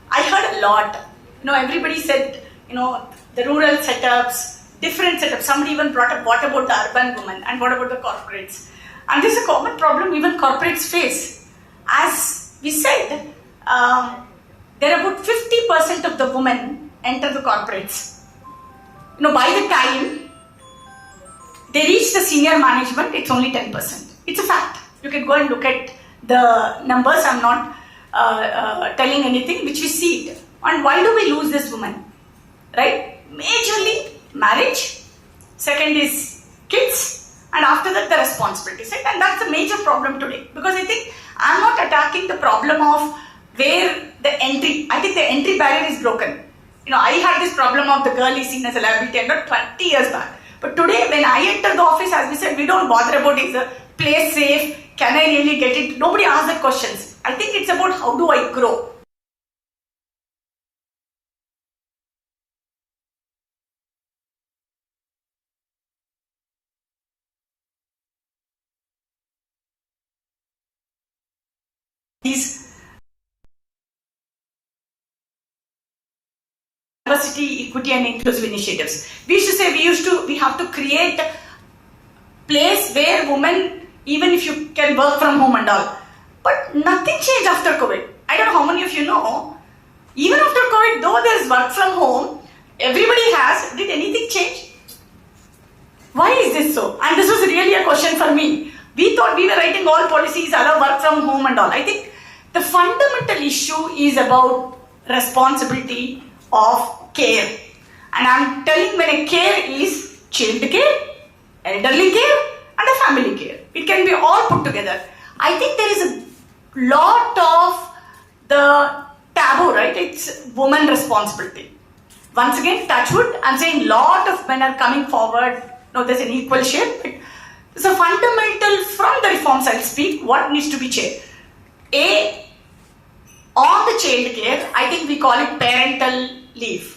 Speaker 18: I heard a lot, everybody said, the rural setups, different setups. Somebody even brought up what about the urban women and what about the corporates? And this is a common problem even corporates face. As we said, there are about 50% of the women enter the corporates. By the time they reach the senior management, it's only 10%. It's a fact. You can go and look at the numbers. I'm not telling anything, which we see it. And why do we lose this woman? Right? Majorly marriage, second is kids, and after that the responsibilities, right? And that's a major problem today, because I think I'm not attacking the problem of where the entry, I think the entry barrier is broken. I had this problem of the girl is seen as a liability under 20 years back. But today when I enter the office, as we said, we don't bother about is the place safe, can I really get it? Nobody asks the questions. I think it's about how do I grow. These diversity, equity and inclusive initiatives. We used to say we have to create a place where women, even if you can work from home and all. But nothing changed after COVID. I don't know how many of you know, even after COVID, though there is work from home, everybody has, did anything change? Why is this so? And this was really a question for me. We thought we were writing all policies, allow work from home and all. I think the fundamental issue is about responsibility of care. And I'm telling when a care is child care, elderly care and a family care. It can be all put together. I think there is a lot of the taboo, right? It's woman responsibility. Once again, touch wood, I'm saying lot of men are coming forward. No, there's an equal share. It's a fundamental from the reforms I'll speak, what needs to be changed. On the child care, I think we call it parental leave.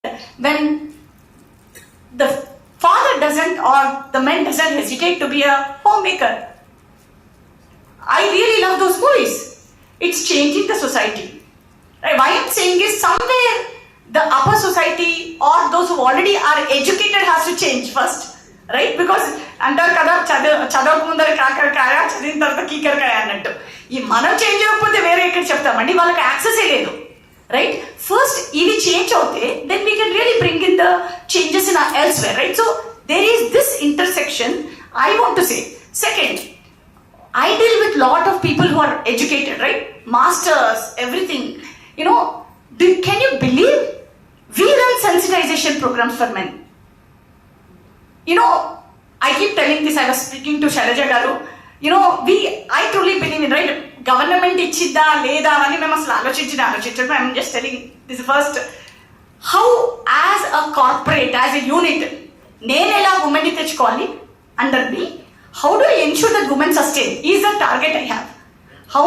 Speaker 18: when the father doesn't or the man doesn't hesitate to be a homemaker. I really love those movies. It's changing the society. Right? Why I'm saying is somewhere the upper society or those who already are educated has to change first. Right? Because అంటారు కదా చదవక ముందర కాకరకాయ చదివిన తర్వాత కీకరకాయ అన్నట్టు. ఈ మనం change అవ్వకపోతే వేరే ఎక్కడ చెప్తామండి, వాళ్ళకి యాక్సెసే లేదు. Right? First, if we change out there, then we can really bring in the changes in our elsewhere. Right? So there is this intersection I want to say. Second, I deal with lot of people who are educated, right? Masters, everything. You know, can you believe we run sensitization programs for men? You know, I keep telling this. I was speaking to Shailaja Garu. You know, I truly believe in, right? Government ichidda leda ani mem asalu alochintadu. I'm just telling this first. How as a corporate, as a unit, nenu ela women ni techukovali under me. How do I ensure that women sustain? Is the target I have. How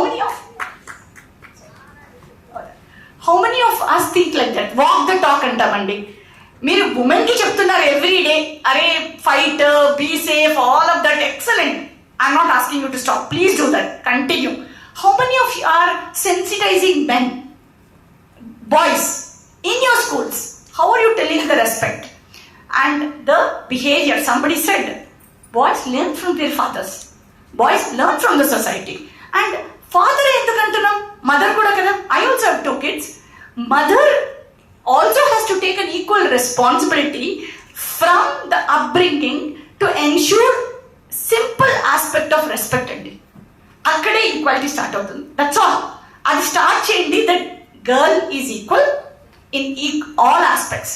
Speaker 18: many of us think like that? Walk the talk antamandi. మీరు women కి చెప్తున్నారు every day, అరే fight, be safe, all of that excellent. I'm not asking you to stop. Please do that. Continue. How many of you are sensitizing men, boys, in your schools? How are you telling the respect and the behavior? Somebody said, boys learn from their fathers. Boys learn from the society. And father endukantunam, mother kuda kada. I also have 2 kids. Mother also has to take an equal responsibility from the upbringing to ensure simple aspect of respect అండి. అక్కడే equality start అవుతుంది. That's all. అది start చేయండి. That girl is equal in all aspects.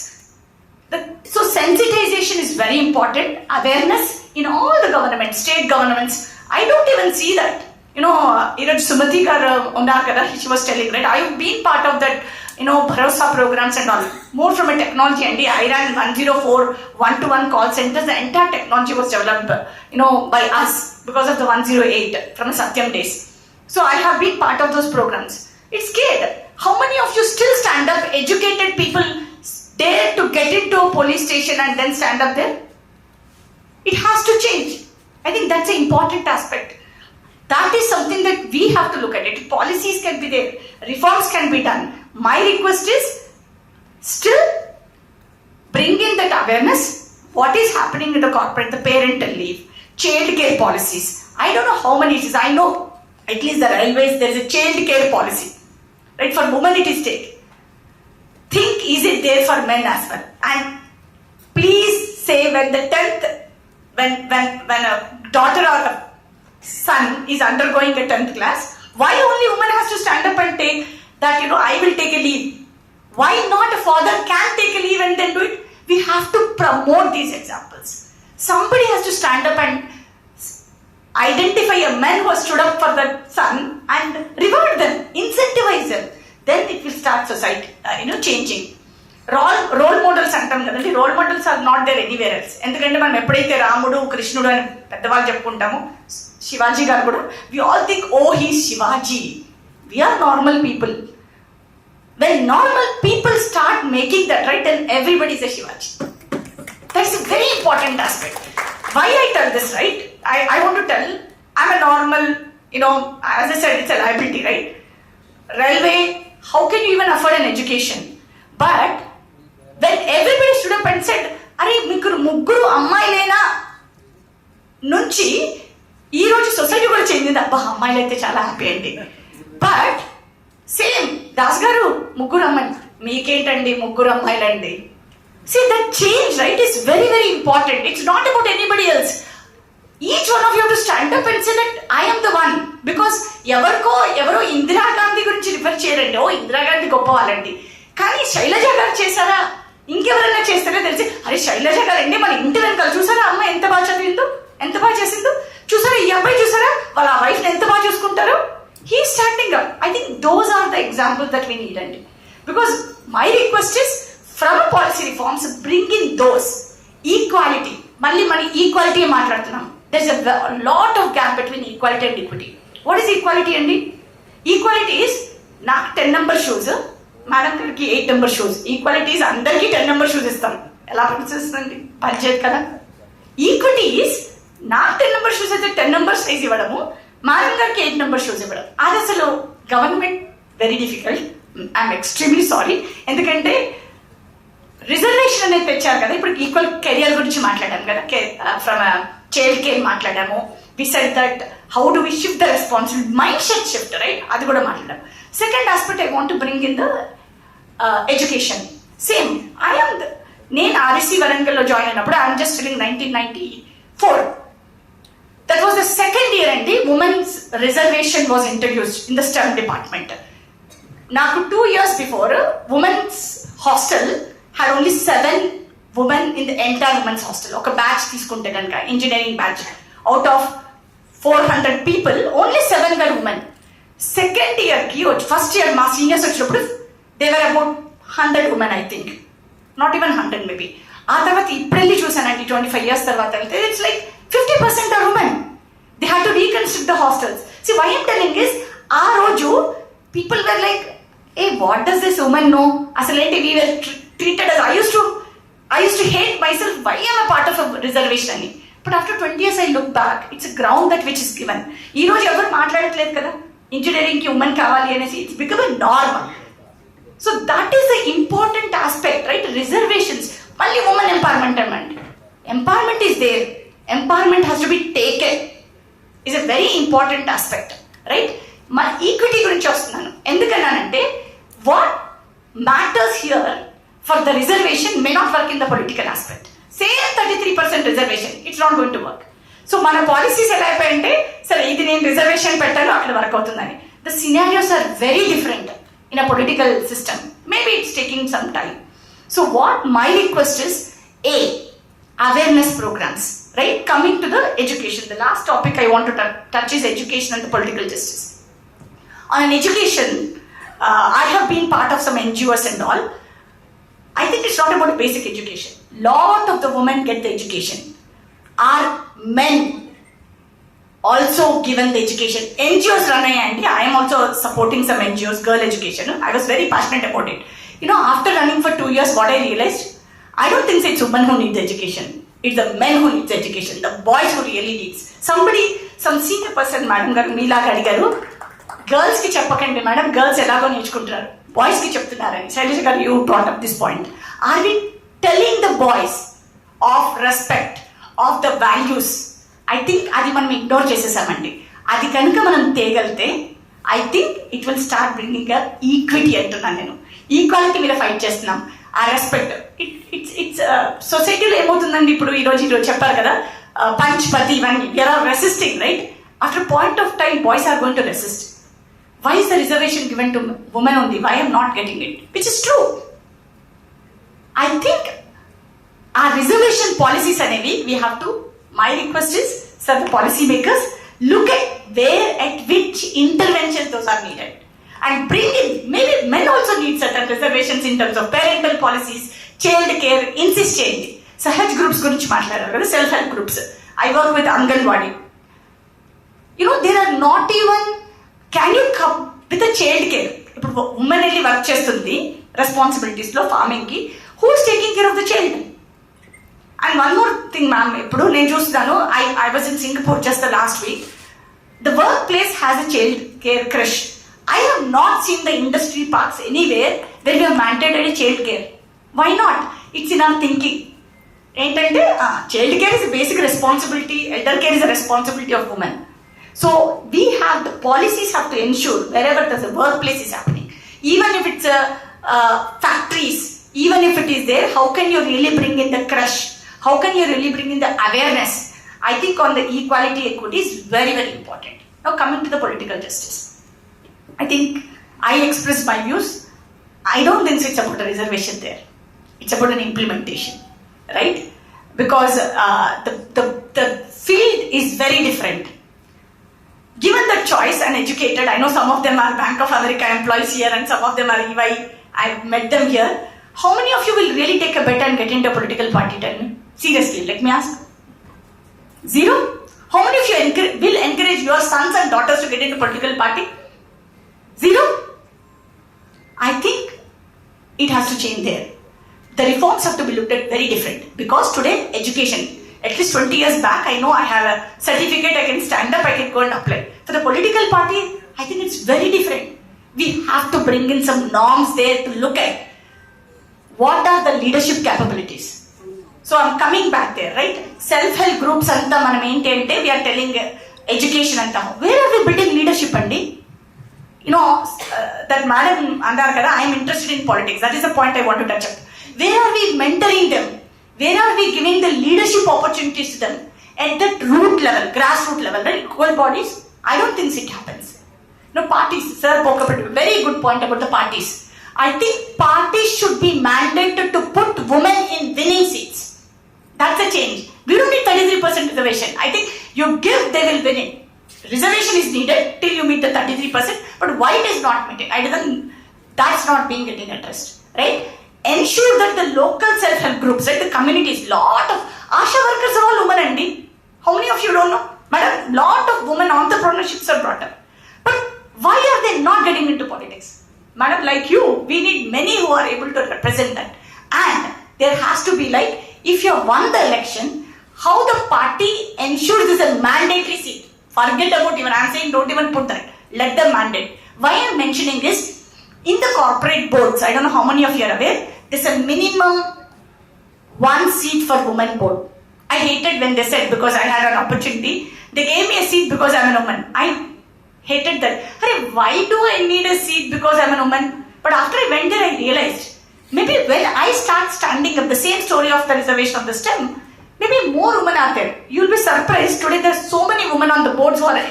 Speaker 18: So sensitisation is very important. Awareness in all the government, state governments. I don't even see that. ఈరోజు సుమతి గారు ఉన్నారు కదా, she was telling, right? I been part of that Bharosa programs and all. More from a technology, and I ran 104 one-to-one call centers. The entire technology was developed, by us because of the 108 from Satyam days. So I have been part of those programs. It's scared. How many of you still stand up, educated people dare to get into a police station and then stand up there? It has to change. I think that's an important aspect. That is something that we have to look at it. Policies can be there. Reforms can be done. My request is still bring in that awareness. What is happening in the corporate, the parental leave, child care policies. I don't know how many it is. I know at least the railways there is a child care policy. Right? For women it is state. Think, is it there for men as well? And please say when the 10th, when a daughter or a son is undergoing a 10th class, why only woman has to stand up and take that, I will take a leave? Why not a father can take a leave and then do it? We have to promote these examples. Somebody has to stand up and identify a man who has stood up for the son and reward them, incentivize them. Then it will start society, changing. Role models అంటాం కదండి. Role models are not there anywhere else. ఎందుకంటే మనం ఎప్పుడైతే రాముడు, కృష్ణుడు అని పెద్దవాళ్ళు చెప్పుకుంటామో, శివాజీ గారు కూడా, we all think, oh he's Shivaji. We are normal people. When normal people start making that, right, then everybody is a Shivaji. That's a very important aspect. Why I tell this, right? I want to tell, I'm a normal, as I said, it's a liability, right? Railway, how can you even afford an education? But when everybody stood up and said, అరే మీకు ముగ్గురు అమ్మాయిలైనా నుంచి ఈ రోజు society కూడా చెందింది. అబ్బా, అమ్మాయిలు అయితే చాలా హ్యాపీ అండి. బట్ సేమ్ దాస్ గారు ముగ్గురు అమ్మాయిలు, మీకేంటండి ముగ్గురు అమ్మాయిలండి. See, that change, right, is very, very important. It's not about anybody else. Each one of you have to stand up and say that I am the one. Because ఎవరో ఇందిరాగాంధీ గురించి refer చేయరండి. ఓ, ఇందిరాగాంధీ గొప్ప వాళ్ళండి. కానీ శైలజ గారు చేశారా, ఇంకెవరైనా చేస్తారో తెలిసి, అరే శైలజ గారు అండి మన ఇంటి వెనకాల చూసారా అమ్మ ఎంత బాగా చదివిందో, ఎంత బాగా చేసిందో, చూసారా ఈ అబ్బాయి చూసారా వాళ్ళ వైఫ్ ఎంత బాగా చూసుకుంటారు. He's standing up. I think those are the examples that we need. And because my request is, from policy reforms, bring in those equality. Malli mani equality maatladunnam. There's a lot of gap between equality and equity. What is equality andi? Equality is నాకు 10 number shoes, madam గారికి 8 number shoes, equality is అందరికీ 10 number shoes ఇస్తాం. ఎలా పనిచేస్తుందండి పంచాయత్ కదా. Equity is నాకు 10 number shoes అయితే 10 number size ఇవ్వడము, మేడం గారికి 8 నెంబర్ షూస్ ఇవ్వడం, అది అసలు government very difficult. I'm extremely sorry. ఎందుకంటే రిజర్వేషన్ అనేది తెచ్చారు కదా. ఇప్పుడు ఈక్వల్ కెరియర్ గురించి మాట్లాడాము కదా, ఫ్రమ్ చైల్డ్ కేర్ మాట్లాడాము. We said that how do we shift the responsibility, mind set shift, right, అది కూడా మాట్లాడాము. Second aspect I want to bring in the education. Same నేను ఆర్ఎస్సి వరంగల్లో జాయిన్ అయినప్పుడు I'm just in 1994. That was the second year అండి women's reservation was introduced in the stem department. నాకు 2 years before women's hostel had only 7 women in the entire women's hostel. ఒక batch తీసుకుంటే కనుక engineering batch, out of 400 people only 7 were women. Second ఇయర్కి first year మా seniors వచ్చినప్పుడు they were about 100 women, I think, not even 100 maybe. ఆ తర్వాత ఇప్పుడు వెళ్ళి చూసానండి 25 years తర్వాత వెళ్తే it's like 50% are women. They have to reconstruct the hostels. See why I'm telling this, ఆ రోజు పీపుల్ వర్ లైక్, ఏ what does this women no, అసలు ఏంటి, we were treated as I used to hate myself, why am I part of a reservation ani. But after 20 years I look back, it's a ground that which is given. Ee roju evaru maatladaledu kada engineering ki women kavali anesi, it's become a normal. So that is the important aspect, right? Reservations, malli women empowerment is there. Empowerment has to be taken, is a very important aspect, right? Ma equity gurinchi vastunanu endukanante what matters here for the reservation may not work in the political aspect. Same 33% reservation, it's not going to work. So mana policies ela ayipayante sare idi nenu reservation pettanu akkada work avutundani. The scenarios are very different in a political system. Maybe it's taking some time. So what my request is, awareness programs, right? Coming to the education, the last topic I want to touch is education and the political justice. On an education, I have been part of some NGOs and all. I think it's not about basic education. Lot of the women get the education. Are men also given the education? NGOs run ayandi. I am also supporting some NGOs, girl education. I was very passionate about it. You know, after running for 2 years, what I realized, I don't think it's women who need the education. It's the men who need the education. The boys who really needs. Some senior person, madam garu, meela adigaru, girls ki cheppakandi madam, girls elago నేర్చుకుంటారు, boys కి చెప్తున్నారని. Shailaja garu, you brought up this point. Are we telling the boys of respect, of the values? I think అది మనం ignore చేసేసామండి. అది కనుక మనం తేగలితే I think it will start bringing equity అంటున్నాను నేను. ఈక్వాలిటీ మీద ఫైట్ చేస్తున్నాం, ఆ రెస్పెక్ట్. ఇట్స్ సొసైటీలో ఏమవుతుందండి, ఇప్పుడు ఈరోజు చెప్పారు కదా, పంచ్ పతి ఇవన్నీ we're are resisting, right? After point of time boys are going to resist. Why is the reservation given to women only? Why I am not getting it? Which is true. I think our reservation policies anevi, we have to, my request is, sir, the policy makers, look at where, at which interventions those are needed. And bring in, maybe men also need certain reservations in terms of parental policies, child care, insist cheyandi. Sahaj groups gurinchi maatlaadaru kada, self help groups. I work with Anganwadi. You know, there are not even, can you come with a child care? ఇప్పుడు women వెళ్ళి work చేస్తుంది రెస్పాన్సిబిలిటీస్లో ఫార్మింగ్కి, who is taking care of the child? And one more thing ma'am, ఇప్పుడు నేను చూస్తున్నాను, I was in Singapore just the last week. The work place has a child care creche. I have not seen the industry parks anywhere where you have mandated child care. Why not? It's in our thinking. ఏంటంటే child care is basic responsibility, elder care is a responsibility of women. So we have, the policies have to ensure wherever the workplace is happening, even if it's factories, even if it is there, how can you really bring in the crush? How can you really bring in the awareness? I think on the equality, equity is very, very important. Now coming to the political justice, I think I expressed my views. I don't think it's about a reservation there. It's about an implementation, right? Because the field is very different. Given the choice and educated, I know some of them are Bank of America employees here and some of them are EY, I've met them here. How many of you will really take a bet and get into a political party? Tell me. Seriously, let me ask. Zero? How many of you will encourage your sons and daughters to get into a political party? Zero? I think it has to change there. The reforms have to be looked at very different, because today education, at least 20 years back, I know I have a certificate, I can stand up, I can go and apply. For the political party, I think it's very different. We have to bring in some norms there to look at what are the leadership capabilities. So I'm coming back there, right? Self-help groups anta manam enti ante we are telling education anta. Where are we building leadership andi? You know, that madam andar kada, I am interested in politics. That is the point I want to touch up. Where are we mentoring them? Where are we giving the leadership opportunities to them? At that root level, grassroots level, right? Equal bodies? I don't think it happens. No, parties, sir spoke about a very good point about the parties. I think parties should be mandated to put women in winning seats. That's a change. We don't need 33% reservation. I think you give, they will win it. Reservation is needed till you meet the 33%, but why it is not met? That's not being getting addressed, right? Ensure that the local self-help groups, right, the communities, lot of ASHA workers are all women, Andy. How many of you don't know? Madam, lot of women entrepreneurships are brought up. But why are they not getting into politics? Madam, like you, we need many who are able to represent that. And there has to be like, if you have won the election, how the party ensures this is a mandatory seat. Forget about even, I'm saying don't even put that. Let them mandate. Why I'm mentioning is, in the corporate boards, I don't know how many of you are aware, there's a minimum 1 seat for women board. I hated when they said, because I had an opportunity, they gave me a seat because I'm a woman. I hated that. Hey, why do I need a seat because I'm a woman? But after I went there, I realized, maybe when I start standing up, the same story of the reservation of the STEM, maybe more women are there. You'll be surprised, today there's so many women on the boards who are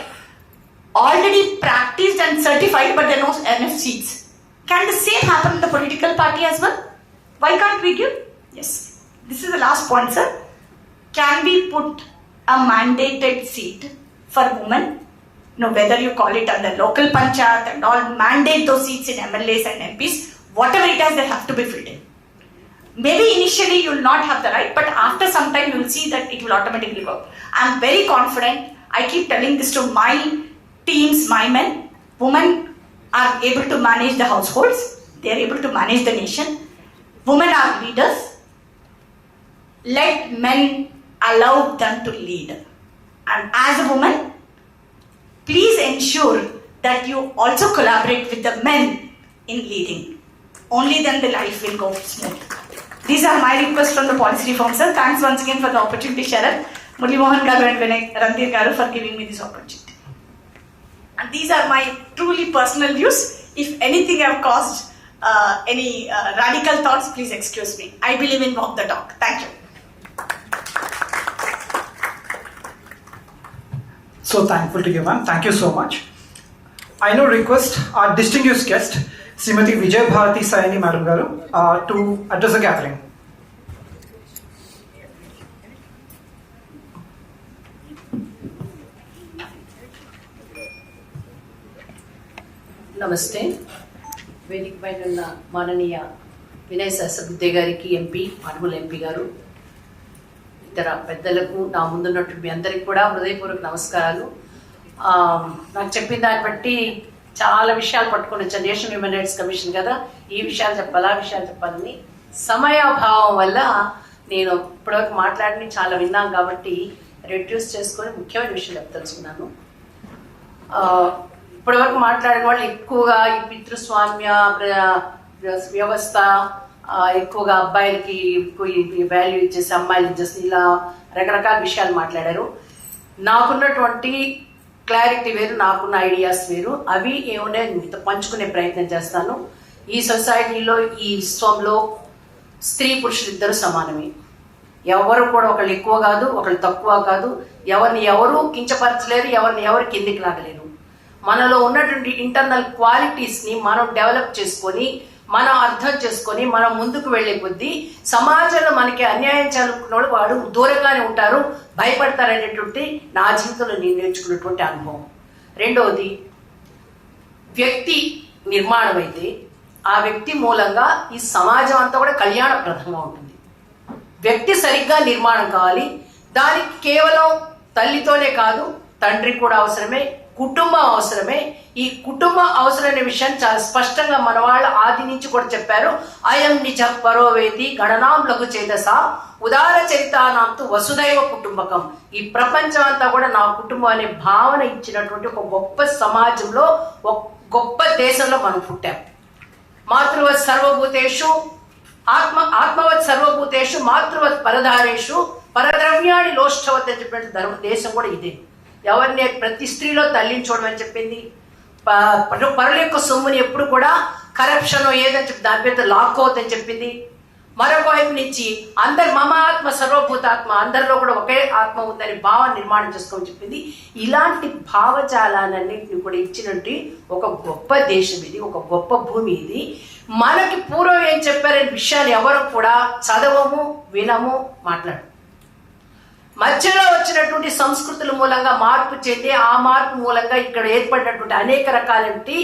Speaker 18: already practiced and certified, but there are no enough seats. Can the same happen in the political party as well? Why can't we give? Yes. This is the last point, sir. Can we put a mandated seat for women? No, whether you call it under local panchayat and all, mandate those seats in MLAs and MPs, whatever it is, they have to be filled in. Maybe initially you will not have the right, but after some time you will see that it will automatically work. I am very confident. I keep telling this to my teams, my men. Women are able to manage the households. They are able to manage the nation. Women are leaders. Let men allow them to lead. And as a woman, please ensure that you also collaborate with the men in leading. Only then the life will go smooth. These are my requests from the policy reform, sir. Thanks once again for the opportunity, Sharat, Murli Mohan Garu and Vinay Randhir Garu for giving me this opportunity. And these are my truly personal views. If anything I have caused any radical thoughts, please excuse me. I believe in walk the talk. Thank you.
Speaker 3: So thankful to you, ma'am. Thank you so much. I now request our distinguished guest, Srimati Vijay Bharati Sayani Madam Garu, to address the gathering.
Speaker 19: నమస్తే. వేదిక పైన ఉన్న మాననీయ వినయ్ సహస్రబుద్ధే గారికి, MP అనుమూల MP గారు, ఇతర పెద్దలకు, నా ముందున్నట్టు మీ అందరికి కూడా హృదయపూర్వక నమస్కారాలు. నాకు చెప్పిన దాన్ని బట్టి చాలా విషయాలు పట్టుకొని వచ్చాను. నేషనల్ హ్యూమన్ రైట్స్ కమిషన్ కదా, ఈ విషయాలు చెప్పాలా, ఆ విషయాలు చెప్పాలని సమయాభావం వల్ల నేను ఇప్పటివరకు మాట్లాడిని చాలా విన్నాను కాబట్టి రెడ్యూస్ చేసుకొని ముఖ్యమైన విషయాలు చెప్తలుచుకున్నాను. ఇప్పటివరకు మాట్లాడిన వాళ్ళు ఎక్కువగా ఈ పితృస్వామ్య వ్యవస్థ, ఎక్కువగా అబ్బాయిలకి ఎక్కువ వాల్యూ ఇచ్చేసి అమ్మాయిలు ఇచ్చేసి ఇలా రకరకాల విషయాలు మాట్లాడారు. నాకున్నటువంటి క్లారిటీ వేరు, నాకున్న ఐడియాస్ వేరు. అవి ఏమన్నా మీతో పంచుకునే ప్రయత్నం చేస్తాను. ఈ సొసైటీలో, ఈ విశ్వంలో స్త్రీ పురుషులు ఇద్దరు సమానమే. ఎవరు కూడా ఒకళ్ళు ఎక్కువ కాదు, ఒకళ్ళు తక్కువ కాదు. ఎవరిని ఎవరు కించపరచలేరు, ఎవరిని ఎవరు కిందికి లాగలేరు. మనలో ఉన్నటువంటి ఇంటర్నల్ క్వాలిటీస్ని మనం డెవలప్ చేసుకొని, మనం అర్థం చేసుకొని, మనం ముందుకు వెళ్లే కొద్దీ సమాజంలో మనకి అన్యాయం చేయాలనుకున్న వాడు దూరంగానే ఉంటారు, భయపడతారనేటువంటి నా జీవితంలో నేను నేర్చుకున్నటువంటి అనుభవం. రెండవది, వ్యక్తి నిర్మాణం అయితే ఆ వ్యక్తి మూలంగా ఈ సమాజం అంతా కూడా కళ్యాణప్రదంగా ఉంటుంది. వ్యక్తి సరిగ్గా నిర్మాణం కావాలి. దానికి కేవలం తల్లితోనే కాదు, తండ్రి కూడా అవసరమే, కుటుంబం అవసరమే. ఈ కుటుంబం అవసరమైన విషయాన్ని చాలా స్పష్టంగా మన వాళ్ళు ఆది నుంచి కూడా చెప్పారు. అయం నిజ పరోవేతి గణనాం లఘు చేతస ఉదార చరితానాంతు వసుదైవ కుటుంబకం. ఈ ప్రపంచం అంతా కూడా నా కుటుంబం అనే భావన ఇచ్చినటువంటి ఒక గొప్ప సమాజంలో, ఒక గొప్ప దేశంలో మనం పుట్టాం. మాతృవత్ సర్వభూతేషు ఆత్మవత్ సర్వభూతేషు మాతృవత్ పరధారేషు పరద్రవ్యాన్ని లోష్టవత్ అని చెప్పిన దేశం కూడా ఇదే. ఎవరిని ప్రతి స్త్రీలో తల్లిని చూడమని చెప్పింది. పరుల యొక్క సొమ్ముని ఎప్పుడు కూడా కరప్షన్ ఏదని చెప్పి దాని పేరుతో లాక్కోవద్దని చెప్పింది. మరొక వైపు నుంచి అందరు మమ ఆత్మ సర్వభూతాత్మ, అందరిలో కూడా ఒకే ఆత్మ ఉందని భావం నిర్మాణం చేసుకోమని చెప్పింది. ఇలాంటి భావజాలన్నింటినీ కూడా ఇచ్చినట్టు ఒక గొప్ప దేశం ఇది, ఒక గొప్ప భూమి ఇది. మనకి పూర్వం ఏం చెప్పారనే విషయాలు ఎవరు కూడా చదవము, వినము, మాట్లాడము. మధ్యలో వచ్చినటువంటి సంస్కృతుల మూలంగా మార్పు చెంది ఆ మార్పు మూలంగా ఇక్కడ ఏర్పడినటువంటి అనేక రకాలంటి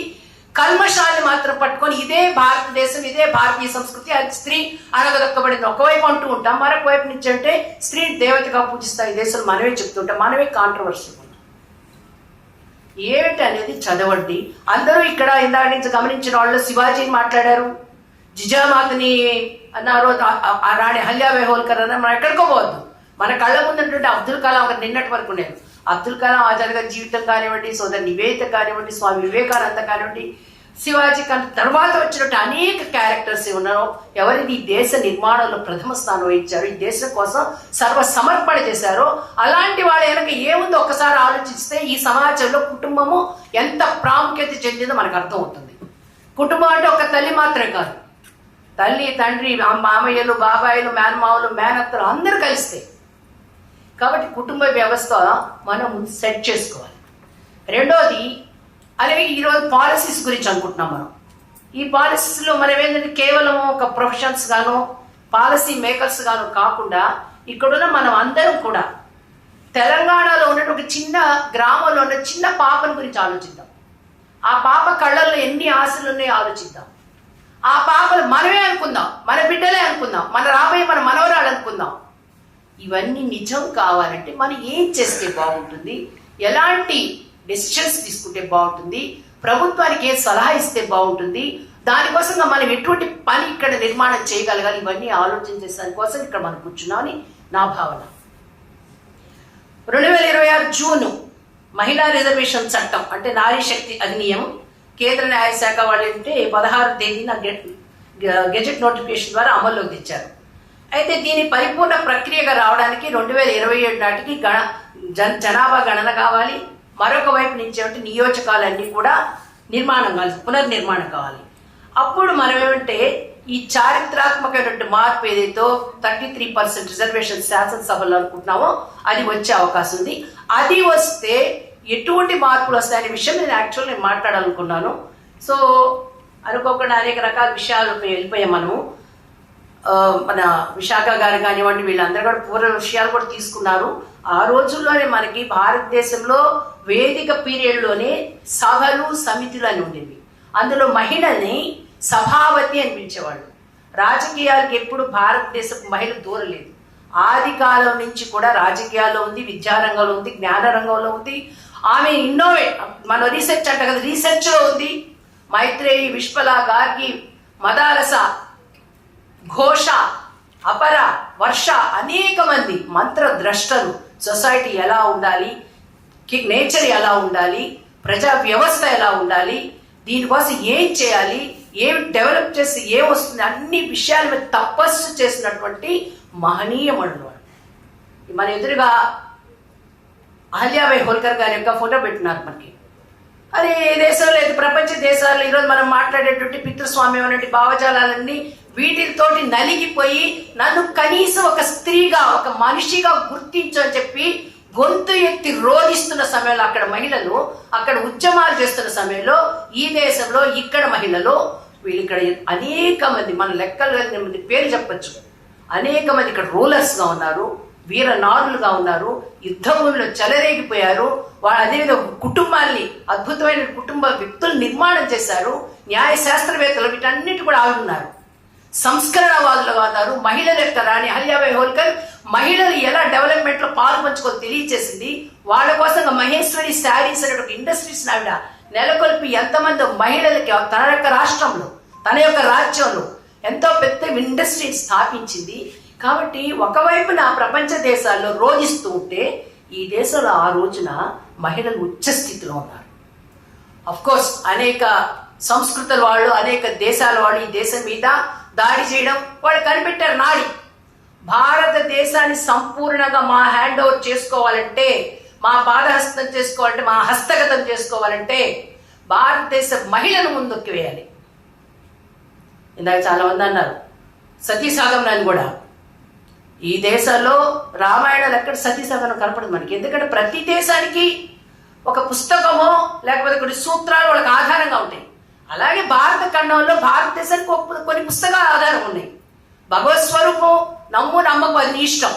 Speaker 19: కల్మషాన్ని మాత్రం పట్టుకొని ఇదే భారతదేశం, ఇదే భారతీయ సంస్కృతి, అది స్త్రీ అనగదొక్కబడింది ఒకవైపు అంటూ ఉంటాం. మరొక వైపు నుంచి అంటే స్త్రీ దేవతగా పూజిస్తాం ఈ దేశంలో మనమే చెప్తుంటాం. మనమే కాంట్రవర్సీ ఉన్నాం. ఏమిటి అనేది చదవండి. అందరూ ఇక్కడ ఇందాక నుంచి గమనించిన వాళ్ళు శివాజీని మాట్లాడారు, జిజామాతని అన్నారు, రాణి అహల్యాబాయి హోల్కర్ అన్నారు. మనం ఎక్కడికో పోవద్దు. మన కళ్ళ ముందున్నటువంటి అబ్దుల్ కలాం గారు నిన్నటి వరకు ఉండేది. అబ్దుల్ కలాం ఆజాద్ గారి జీవితం కానివ్వండి, సోదరు నివేదిత కానివ్వండి, స్వామి వివేకానంద కానివ్వండి, శివాజీ తర్వాత వచ్చినట్టు అనేక క్యారెక్టర్స్ ఉన్నారు. ఎవరిది ఈ దేశ నిర్మాణంలో ప్రథమ స్థానం వహించారు, ఈ దేశం కోసం సర్వ సమర్పణ చేశారో అలాంటి వాళ్ళ వెనక ఏముందో ఒక్కసారి ఆలోచిస్తే ఈ సమాజంలో కుటుంబము ఎంత ప్రాముఖ్యత చెందిందో మనకు అర్థం అవుతుంది. కుటుంబం అంటే ఒక తల్లి మాత్రమే కాదు, తల్లి, తండ్రి, మామయ్యలు, బాబాయిలు, మేనమావులు, మేనత్తలు అందరూ కలిస్తే. కాబట్టి కుటుంబ వ్యవస్థ మనం సెట్ చేసుకోవాలి. రెండోది, అలాగే ఈరోజు పాలసీస్ గురించి అనుకుంటున్నాం మనం. ఈ పాలసీస్లో మనం ఏంటంటే కేవలం ఒక ప్రొఫెషన్స్ గాను పాలసీ మేకర్స్ గాను కాకుండా ఇక్కడున్న మనం అందరం కూడా తెలంగాణలో ఉన్న ఒక చిన్న గ్రామంలో ఉన్న చిన్న పాపను గురించి ఆలోచిద్దాం. ఆ పాప కళ్ళల్లో ఎన్ని ఆశలు ఉన్నాయో ఆలోచిద్దాం. ఆ పాపలు మనమే అనుకుందాం, మన బిడ్డలే అనుకుందాం, మన రాబోయే మన మనవరాలు అనుకుందాం. ఇవన్నీ నిజం కావాలంటే మనం ఏం చేస్తే బాగుంటుంది, ఎలాంటి డెసిషన్స్ తీసుకుంటే బాగుంటుంది, ప్రభుత్వానికి ఏ సలహా ఇస్తే బాగుంటుంది, దానికోసంగా మనం ఎటువంటి పని ఇక్కడ నిర్మాణం చేయగలగాలి, ఇవన్నీ ఆలోచన చేసే దానికోసం ఇక్కడ మనం కూర్చున్నామని నా భావన. 2026 జూను మహిళా రిజర్వేషన్ చట్టం అంటే నారీ శక్తి అధినియం కేంద్ర న్యాయశాఖ వాళ్ళు ఏంటంటే 16 తేదీన గెజెట్ నోటిఫికేషన్ ద్వారా అమల్లోకి తెచ్చారు. అయితే దీని పరిపూర్ణ ప్రక్రియగా రావడానికి 2027 నాటికి జనాభా గణన కావాలి. మరొక వైపు నుంచి ఏమంటే నియోజకాలన్నీ కూడా నిర్మాణం కావాలి, పునర్నిర్మాణం కావాలి. అప్పుడు మనం ఏమంటే ఈ చారిత్రాత్మకమైనటువంటి మార్పు ఏదైతే 33% రిజర్వేషన్ శాసనసభలో అనుకుంటున్నామో అది వచ్చే అవకాశం ఉంది. అది వస్తే ఎటువంటి మార్పులు వస్తాయనే విషయం నేను మాట్లాడాలనుకున్నాను. సో అనుకోకుండా అనేక రకాల విషయాలు వెళ్ళిపోయాం మనము. మన విశాఖ గారు కానివ్వండి, వీళ్ళందరూ కూడా పూర్వ విషయాలు కూడా తీసుకున్నారు. ఆ రోజుల్లోనే మనకి భారతదేశంలో వేదిక పీరియడ్లోనే సభలు, సమితులు అని ఉండేవి. అందులో మహిళల్ని సభావతి అని పిలిచేవాళ్ళు. రాజకీయాలకు ఎప్పుడు భారతదేశపు మహిళ దూరలేదు. ఆది కాలం నుంచి కూడా రాజకీయాల్లో ఉంది, విద్యారంగంలో ఉంది, జ్ఞాన రంగంలో ఉంది. ఆమె ఇన్నోవేట్, మన రీసెర్చ్ అంట కదా, రీసెర్చ్లో ఉంది. మైత్రేయి, విశ్వల, గార్గి, మదాలస, ఘోష, అపర, వర్ష, అనేక మంది మంత్రద్రష్టలు. సొసైటీ ఎలా ఉండాలి, నేచర్ ఎలా ఉండాలి, ప్రజా వ్యవస్థ ఎలా ఉండాలి, దీనికోసం ఏం చేయాలి, ఏం డెవలప్ చేసి ఏం వస్తుంది, అన్ని విషయాల మీద తపస్సు చేసినటువంటి మహనీయమణులు. మన ఎదురుగా అహల్యాబాయి హోల్కర్ గారి యొక్క ఫోటో పెట్టినారు మనకి. అది దేశంలో లేదు, ప్రపంచ దేశాల్లో ఈరోజు మనం మాట్లాడేటువంటి పితృస్వామ్యం అనేటువంటి భావజాలన్నీ వీటితోటి నలిగిపోయి నన్ను కనీసం ఒక స్త్రీగా, ఒక మనిషిగా గుర్తించు అని చెప్పి గొంతు ఎత్తి రోధిస్తున్న సమయంలో అక్కడ మహిళలు, అక్కడ ఉద్యమాలు చేస్తున్న సమయంలో ఈ దేశంలో ఇక్కడ మహిళలు, వీళ్ళు ఇక్కడ అనేక మంది, మన లెక్కలు మంది పేరు చెప్పచ్చు, అనేక మంది ఇక్కడ రూలర్స్గా ఉన్నారు, వీరనారులుగా ఉన్నారు, యుద్ధ భూమిలో చెలరేగిపోయారు. వాళ్ళు అదేవిధంగా కుటుంబాల్ని, అద్భుతమైన కుటుంబ వ్యక్తులు నిర్మాణం చేశారు. న్యాయ శాస్త్రవేత్తలు వీటన్నిటి కూడా ఆగున్నారు. సంస్కరణవాదులుగా ఉన్నారు. మహిళల యొక్క రాణి అహల్యాబాయి హోల్కర్ మహిళలు ఎలా డెవలప్మెంట్లో పాలు పంచుకొని తెలియచేసింది. వాళ్ళ కోసం మహేశ్వరి శారీస్ అనే ఒక ఇండస్ట్రీస్ ఆవిడ నెలకొల్పి ఎంతమంది మహిళలకి తన యొక్క రాష్ట్రంలో తన యొక్క రాజ్యంలో ఎంతో పెద్ద ఇండస్ట్రీని స్థాపించింది. కాబట్టి ఒకవైపున ప్రపంచ దేశాల్లో రోధిస్తూ ఉంటే ఈ దేశంలో ఆ రోజున మహిళలు ఉచ్చ స్థితిలో ఉన్నారు. అఫ్ కోర్స్ అనేక సంస్కృతుల వాళ్ళు అనేక దేశాల వాళ్ళు ఈ దేశం మీద దాడి చేయడం వాళ్ళు కనిపెట్టారు నాడి. భారతదేశాన్ని సంపూర్ణంగా మా హ్యాండ్ ఓవర్ చేసుకోవాలంటే, మా పాదహస్తం చేసుకోవాలంటే, మా హస్తగతం చేసుకోవాలంటే భారతదేశ మహిళను ముందుకు వేయాలి. ఇందాక చాలా మంది అన్నారు సతీసాగమనాన్ని కూడా. ఈ దేశంలో రామాయణాలు ఎక్కడ సతీసాగమనం కనపడదు మనకి. ఎందుకంటే ప్రతి దేశానికి ఒక పుస్తకమో లేకపోతే కొన్ని సూత్రాలు వాళ్ళకి ఆధారంగా ఉంటాయి. అలాగే భారత ఖండంలో భారతదేశానికి కొన్ని పుస్తకాలు ఆధారం ఉన్నాయి. భగవత్ స్వరూపం నమ్ము నమ్మకం అది నీ ఇష్టం.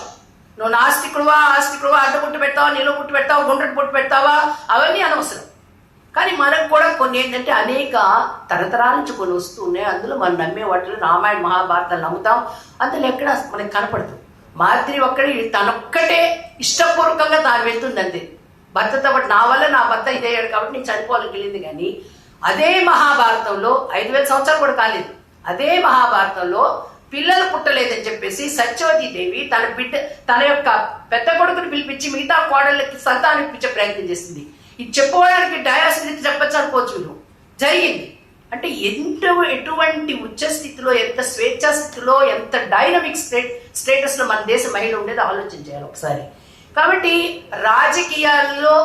Speaker 19: నువ్వు నాస్తికుడువా ఆస్తికుడువా అడ్డు పుట్టు పెడతావా నిలువ పుట్టు పెడతావా గుండ్రటి పుట్టు పెడతావా అవన్నీ అనవసరం. కానీ మనకు కూడా కొన్ని ఏంటంటే అనేక తరతరాల నుంచి కొన్ని వస్తూ ఉన్నాయి. అందులో మనం నమ్మే వాటిలో రామాయణ మహాభారతాలు నమ్ముతాం. అందులో ఎక్కడ మనకి కనపడదు. మాద్రి ఒక్కడే తనొక్కటే ఇష్టపూర్వకంగా తాను వెళ్తుంది అంతే. భర్తతో పాటు నా వల్ల నా భర్త ఇదయ్యాడు కాబట్టి నేను చనిపోవాలని వెళ్ళింది. కానీ అదే మహాభారతంలో 5000 సంవత్సరాలు కూడా కాలేదు. అదే మహాభారతంలో పిల్లలు పుట్టలేదని చెప్పేసి సత్యవతి దేవి తన యొక్క పెద్ద కొడుకుని పిలిపించి మిగతా కోడళ్ళకి సంతానం ఇప్పించే ప్రయత్నం చేసింది. ఇది చెప్పుకోవడానికి డయాసిటీ చెప్పచ్చు అనుకోవచ్చు. వీళ్ళు జరిగింది అంటే ఎటువంటి ఉచ్చ స్థితిలో, ఎంత స్వేచ్ఛా స్థితిలో, ఎంత డైనమిక్ స్టేటస్ లో మన దేశ మహిళ ఉండేది ఆలోచించాలి ఒకసారి. కాబట్టి రాజకీయాల్లో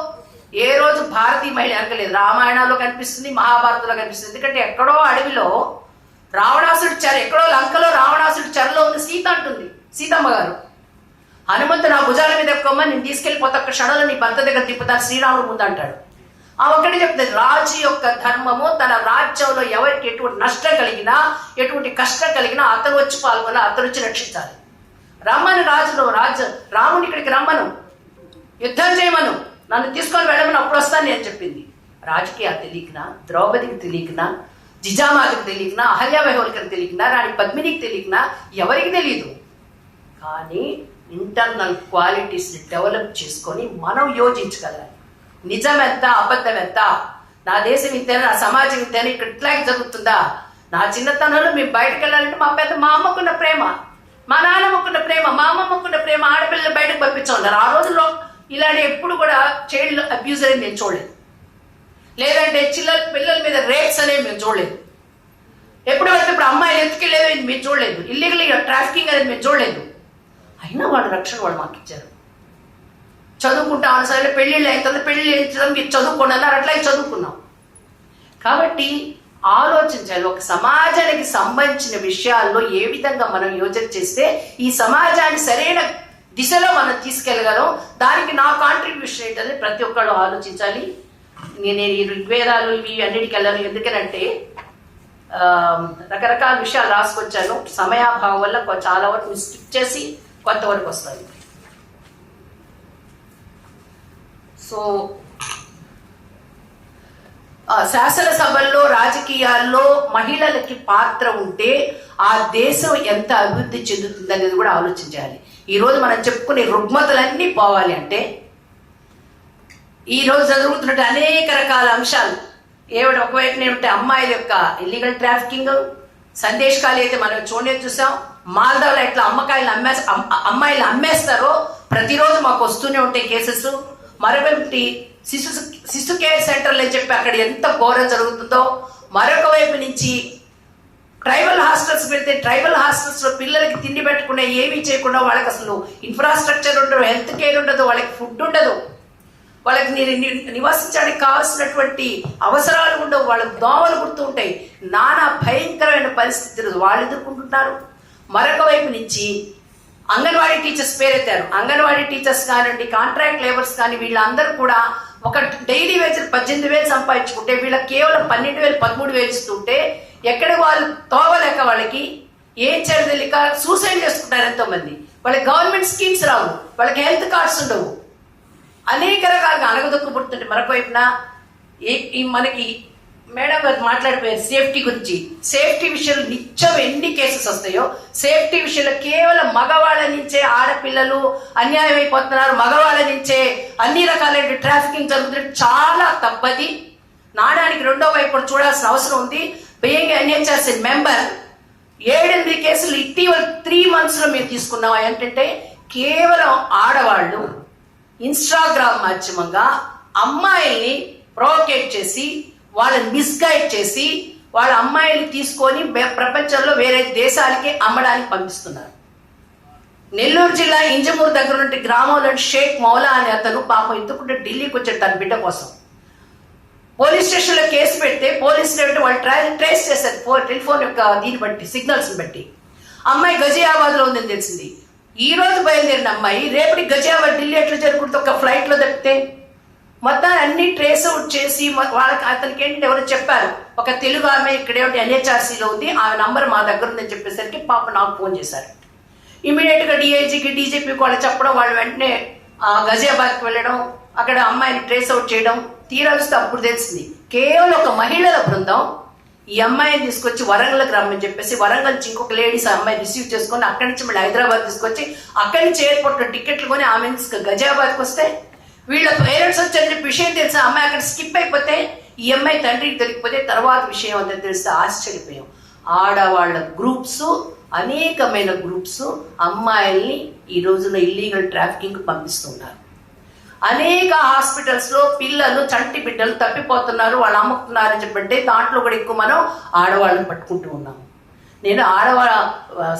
Speaker 19: ఏ రోజు భారతీయ మహిళ అనకలేదు. రామాయణంలో కనిపిస్తుంది, మహాభారతంలో కనిపిస్తుంది. ఎందుకంటే ఎక్కడో అడవిలో రావణాసుడి చెర, ఎక్కడో లంకలో రావణాసుడి చెరలో ఉంది సీత అంటుంది సీతమ్మ గారు. హనుమంతు నా భుజాల మీద ఎక్కమ్మ నేను తీసుకెళ్లిపోతే ఒక్క క్షణంలో నీ భర్త దగ్గర తిప్పుతాను శ్రీరాముడు ముందు అంటాడు. ఆ ఒక్కటి చెప్తుంది రాజు యొక్క ధర్మము. తన రాజ్యంలో ఎవరికి ఎటువంటి నష్టం కలిగినా ఎటువంటి కష్టం కలిగినా అతను వచ్చి పాల్గొన, అతను వచ్చి రక్షించాలి. రమ్మను రాముని ఇక్కడికి రమ్మను, యుద్ధం చేయమను, నన్ను తీసుకొని వెళ్ళమని అప్పుడు వస్తాను నేను చెప్పింది. రాజకీయాలు తెలియకనా, ద్రౌపదికి తెలియకనా, జిజామాతకి తెలియకనా, అహల్యాబాయి హోల్కర్కి తెలియకనా, రాణి పద్మినికి తెలియకనా, ఎవరికి తెలియదు. కానీ ఇంటర్నల్ క్వాలిటీస్ని డెవలప్ చేసుకొని మనం యోజించగలగాలి. నిజం ఎంత, అబద్ధం ఎంత, నా దేశం ఇంతేనా, నా సమాజం ఇంతేనా, ఇక్కడ ఇట్లాగే జరుగుతుందా. నా చిన్నతనంలో మేము బయటకు వెళ్ళాలంటే మా అమ్మకున్న ప్రేమ, మా నాన్నమ్మకున్న ప్రేమ, మా అమ్మమ్మకున్న ప్రేమ, ఆడపిల్లలు బయటకు పంపించామన్నారు. ఆ రోజుల్లో ఇలాంటి ఎప్పుడు కూడా చైల్డ్ అబ్యూజ్ అనేది మేము చూడలేదు. లేదంటే పిల్లల మీద రేప్స్ అనేవి మేము చూడలేదు. ఎప్పుడు వెళ్తే ఇప్పుడు అమ్మాయిలు ఎత్తుకెళ్ళేది మేము చూడలేదు. ఇల్లీగల్ ట్రాఫికింగ్ అనేది మేము చూడలేదు. అయినా వాళ్ళ రక్షణ వాళ్ళు మాకు ఇచ్చారు. చదువుకుంటాం సరే, పెళ్ళిళ్ళు అయిన తర్వాత పెళ్ళి మీరు చదువుకోండి అన్నారు, అట్లాగే చదువుకున్నాం. కాబట్టి ఆలోచించాలి. ఒక సమాజానికి సంబంధించిన విషయాల్లో ఏ విధంగా మనం యోచన చేస్తే ఈ సమాజాన్ని సరైన దిశలో మనం తీసుకెళ్ళగలం. దానికి నా కాంట్రిబ్యూషన్ ఏంటనేది ప్రతి ఒక్కళ్ళు ఆలోచించాలి. నేను ఈ ఋగ్వేదాలు ఇవి అన్నిటికి వెళ్ళాను. ఎందుకనంటే రకరకాల విషయాలు రాసుకొచ్చాను. సమయాభావం వల్ల చాలా వరకు స్కిప్ చేసి కొంతవరకు వస్తుంది. సో శాసనసభల్లో రాజకీయాల్లో మహిళలకి పాత్ర ఉంటే ఆ దేశం ఎంత అభివృద్ధి చెందుతుంది అనేది కూడా ఆలోచించాలి. ఈరోజు మనం చెప్పుకునే రుగ్మతలన్నీ పోవాలి అంటే ఈరోజు జరుగుతున్నట్టు అనేక రకాల అంశాలు ఒకవైపునే ఉంటే అమ్మాయిల యొక్క ఇల్లీగల్ ట్రాఫికింగ్, సందేశకాలు అయితే మనం చూసాం. మాల్దాలో ఎట్లా అమ్మాయిలు అమ్మేస్తారో ప్రతిరోజు మాకు వస్తూనే ఉంటాయి కేసెస్. మరొకటి శిశు కేర్ సెంటర్లు అని చెప్పి అక్కడ ఎంత ఘోరం జరుగుతుందో. మరొక వైపు నుంచి ట్రైబల్ హాస్టల్స్ పెడితే ట్రైబల్ హాస్టల్స్ లో పిల్లలకి తిండి పెట్టకుండా ఏమీ చేయకుండా వాళ్ళకి అసలు ఇన్ఫ్రాస్ట్రక్చర్ ఉండదు, హెల్త్ కేర్ ఉండదు, వాళ్ళకి ఫుడ్ ఉండదు, వాళ్ళకి నివసించడానికి కావాల్సినటువంటి అవసరాలు ఉండవు, వాళ్ళకి దోమలు గుర్తు ఉంటాయి. నానా భయంకరమైన పరిస్థితులు వాళ్ళు ఎదుర్కొంటున్నారు. మరొక వైపు నుంచి అంగన్వాడీ టీచర్స్ పేరెత్తారు. అంగన్వాడీ టీచర్స్ కానివ్వండి, కాంట్రాక్ట్ లేబర్స్ కానీ వీళ్ళందరూ కూడా ఒక డైలీ వేజ్ 18,000 సంపాదించుకుంటే వీళ్ళకి కేవలం 12,000 13,000 ఇస్తుంటే ఎక్కడ వాళ్ళు తోవలేక వాళ్ళకి ఏం చేయాలి తెలియక సూసైడ్ చేసుకుంటారు ఎంతో మంది. వాళ్ళకి గవర్నమెంట్ స్కీమ్స్ రావు, వాళ్ళకి హెల్త్ కార్డ్స్ ఉండవు, అనేక రకాలుగా అలగదొక్కు పుడుతుంటే. మరొక వైపున మనకి మేడం గారు మాట్లాడిపోయారు సేఫ్టీ గురించి. సేఫ్టీ విషయంలో నిత్యం ఎన్ని కేసెస్ వస్తాయో, సేఫ్టీ విషయంలో కేవలం మగవాళ్ళ నుంచే ఆడపిల్లలు అన్యాయం అయిపోతున్నారు, మగవాళ్ళ నుంచే అన్ని రకాలైన ట్రాఫికింగ్ జరుగుతుంది. చాలా తప్పది. నాణానికి రెండో వైపు చూడాల్సిన అవసరం ఉంది. బీయింగ్ ఎన్హెచ్ఆర్సీ మెంబర్ 7-8 కేసులు ఇటీవల 3 months లో మేము తీసుకున్నాం. ఏంటంటే కేవలం ఆడవాళ్ళు ఇన్స్టాగ్రామ్ మాధ్యమంగా అమ్మాయిల్ని ప్రొవోకేట్ చేసి, వాళ్ళని మిస్గైడ్ చేసి, వాళ్ళ అమ్మాయిల్ని తీసుకొని ప్రపంచంలో వేరే దేశాలకి అమ్మడానికి పంపిస్తున్నారు. నెల్లూరు జిల్లా ఇంజమూరు దగ్గర నుండి గ్రామంలో షేక్ మౌలా అనే అతను పాపం ఎత్తుకుంటే ఢిల్లీకి వచ్చాడు తన బిడ్డ కోసం. పోలీస్ స్టేషన్లో కేసు పెడితే పోలీసులు వాళ్ళు ట్రేస్ చేశారు టెలిఫోన్ యొక్క దీన్ని బట్టి, సిగ్నల్స్ బట్టి. అమ్మాయి గజియాబాద్ లో ఉందని తెలిసింది. ఈ రోజు బయలుదేరిన అమ్మాయి రేపటి గజియాబాద్ ఢిల్లీ ఎట్లా జరుగుతుంది ఒక ఫ్లైట్ లో తప్పితే. మొత్తం అన్ని ట్రేస్ అవుట్ చేసి వాళ్ళకి అతనికి ఏంటంటే ఎవరో చెప్పారు, ఒక తెలుగు ఆమె ఇక్కడే ఎన్హెచ్ఆర్సీలో ఉంది, ఆమె నంబర్ మా దగ్గర ఉందని చెప్పేసరికి పాప నాకు ఫోన్ చేశారు. ఇమీడియట్ గా డిఐజీకి డీజీపీకి వాళ్ళు చెప్పడం, వాళ్ళు వెంటనే గజియాబాద్కి వెళ్ళడం, అక్కడ అమ్మాయిని ట్రేస్ అవుట్ చేయడం. తీరా చూస్తే అప్పుడు తెలిసింది కేవలం ఒక మహిళల బృందం ఈ అమ్మాయిని తీసుకొచ్చి వరంగల్కి రమ్మని చెప్పేసి, వరంగల్ నుంచి ఇంకొక లేడీస్ ఆ అమ్మాయి రిసీవ్ చేసుకొని అక్కడి నుంచి మళ్ళీ హైదరాబాద్ తీసుకొచ్చి అక్కడి నుంచి ఎయిర్పోర్ట్ లో టికెట్లు కొని ఆమె గజియాబాద్కి వస్తే, వీళ్ళ పేరెంట్స్ వచ్చని చెప్పి విషయం తెలిసి అమ్మాయి అక్కడ స్కిప్ అయిపోతే, ఈ అమ్మాయి తండ్రికి తెలియకపోతే తర్వాత విషయం అంతా తెలిస్తే ఆశ్చర్యపోయాం. ఆడవాళ్ళ గ్రూప్స్, అనేకమైన గ్రూప్స్ అమ్మాయిల్ని ఈ రోజున ఇల్లీగల్ ట్రాఫికింగ్ పంపిస్తున్నారు. అనేక హాస్పిటల్స్ లో పిల్లలు, చంటి బిడ్డలు తప్పిపోతున్నారు, వాళ్ళు అమ్ముతున్నారని చెప్పంటే దాంట్లో కూడా ఎక్కువ మనం ఆడవాళ్ళని పట్టుకుంటూ ఉన్నాం. నేను ఆడవాళ్ళ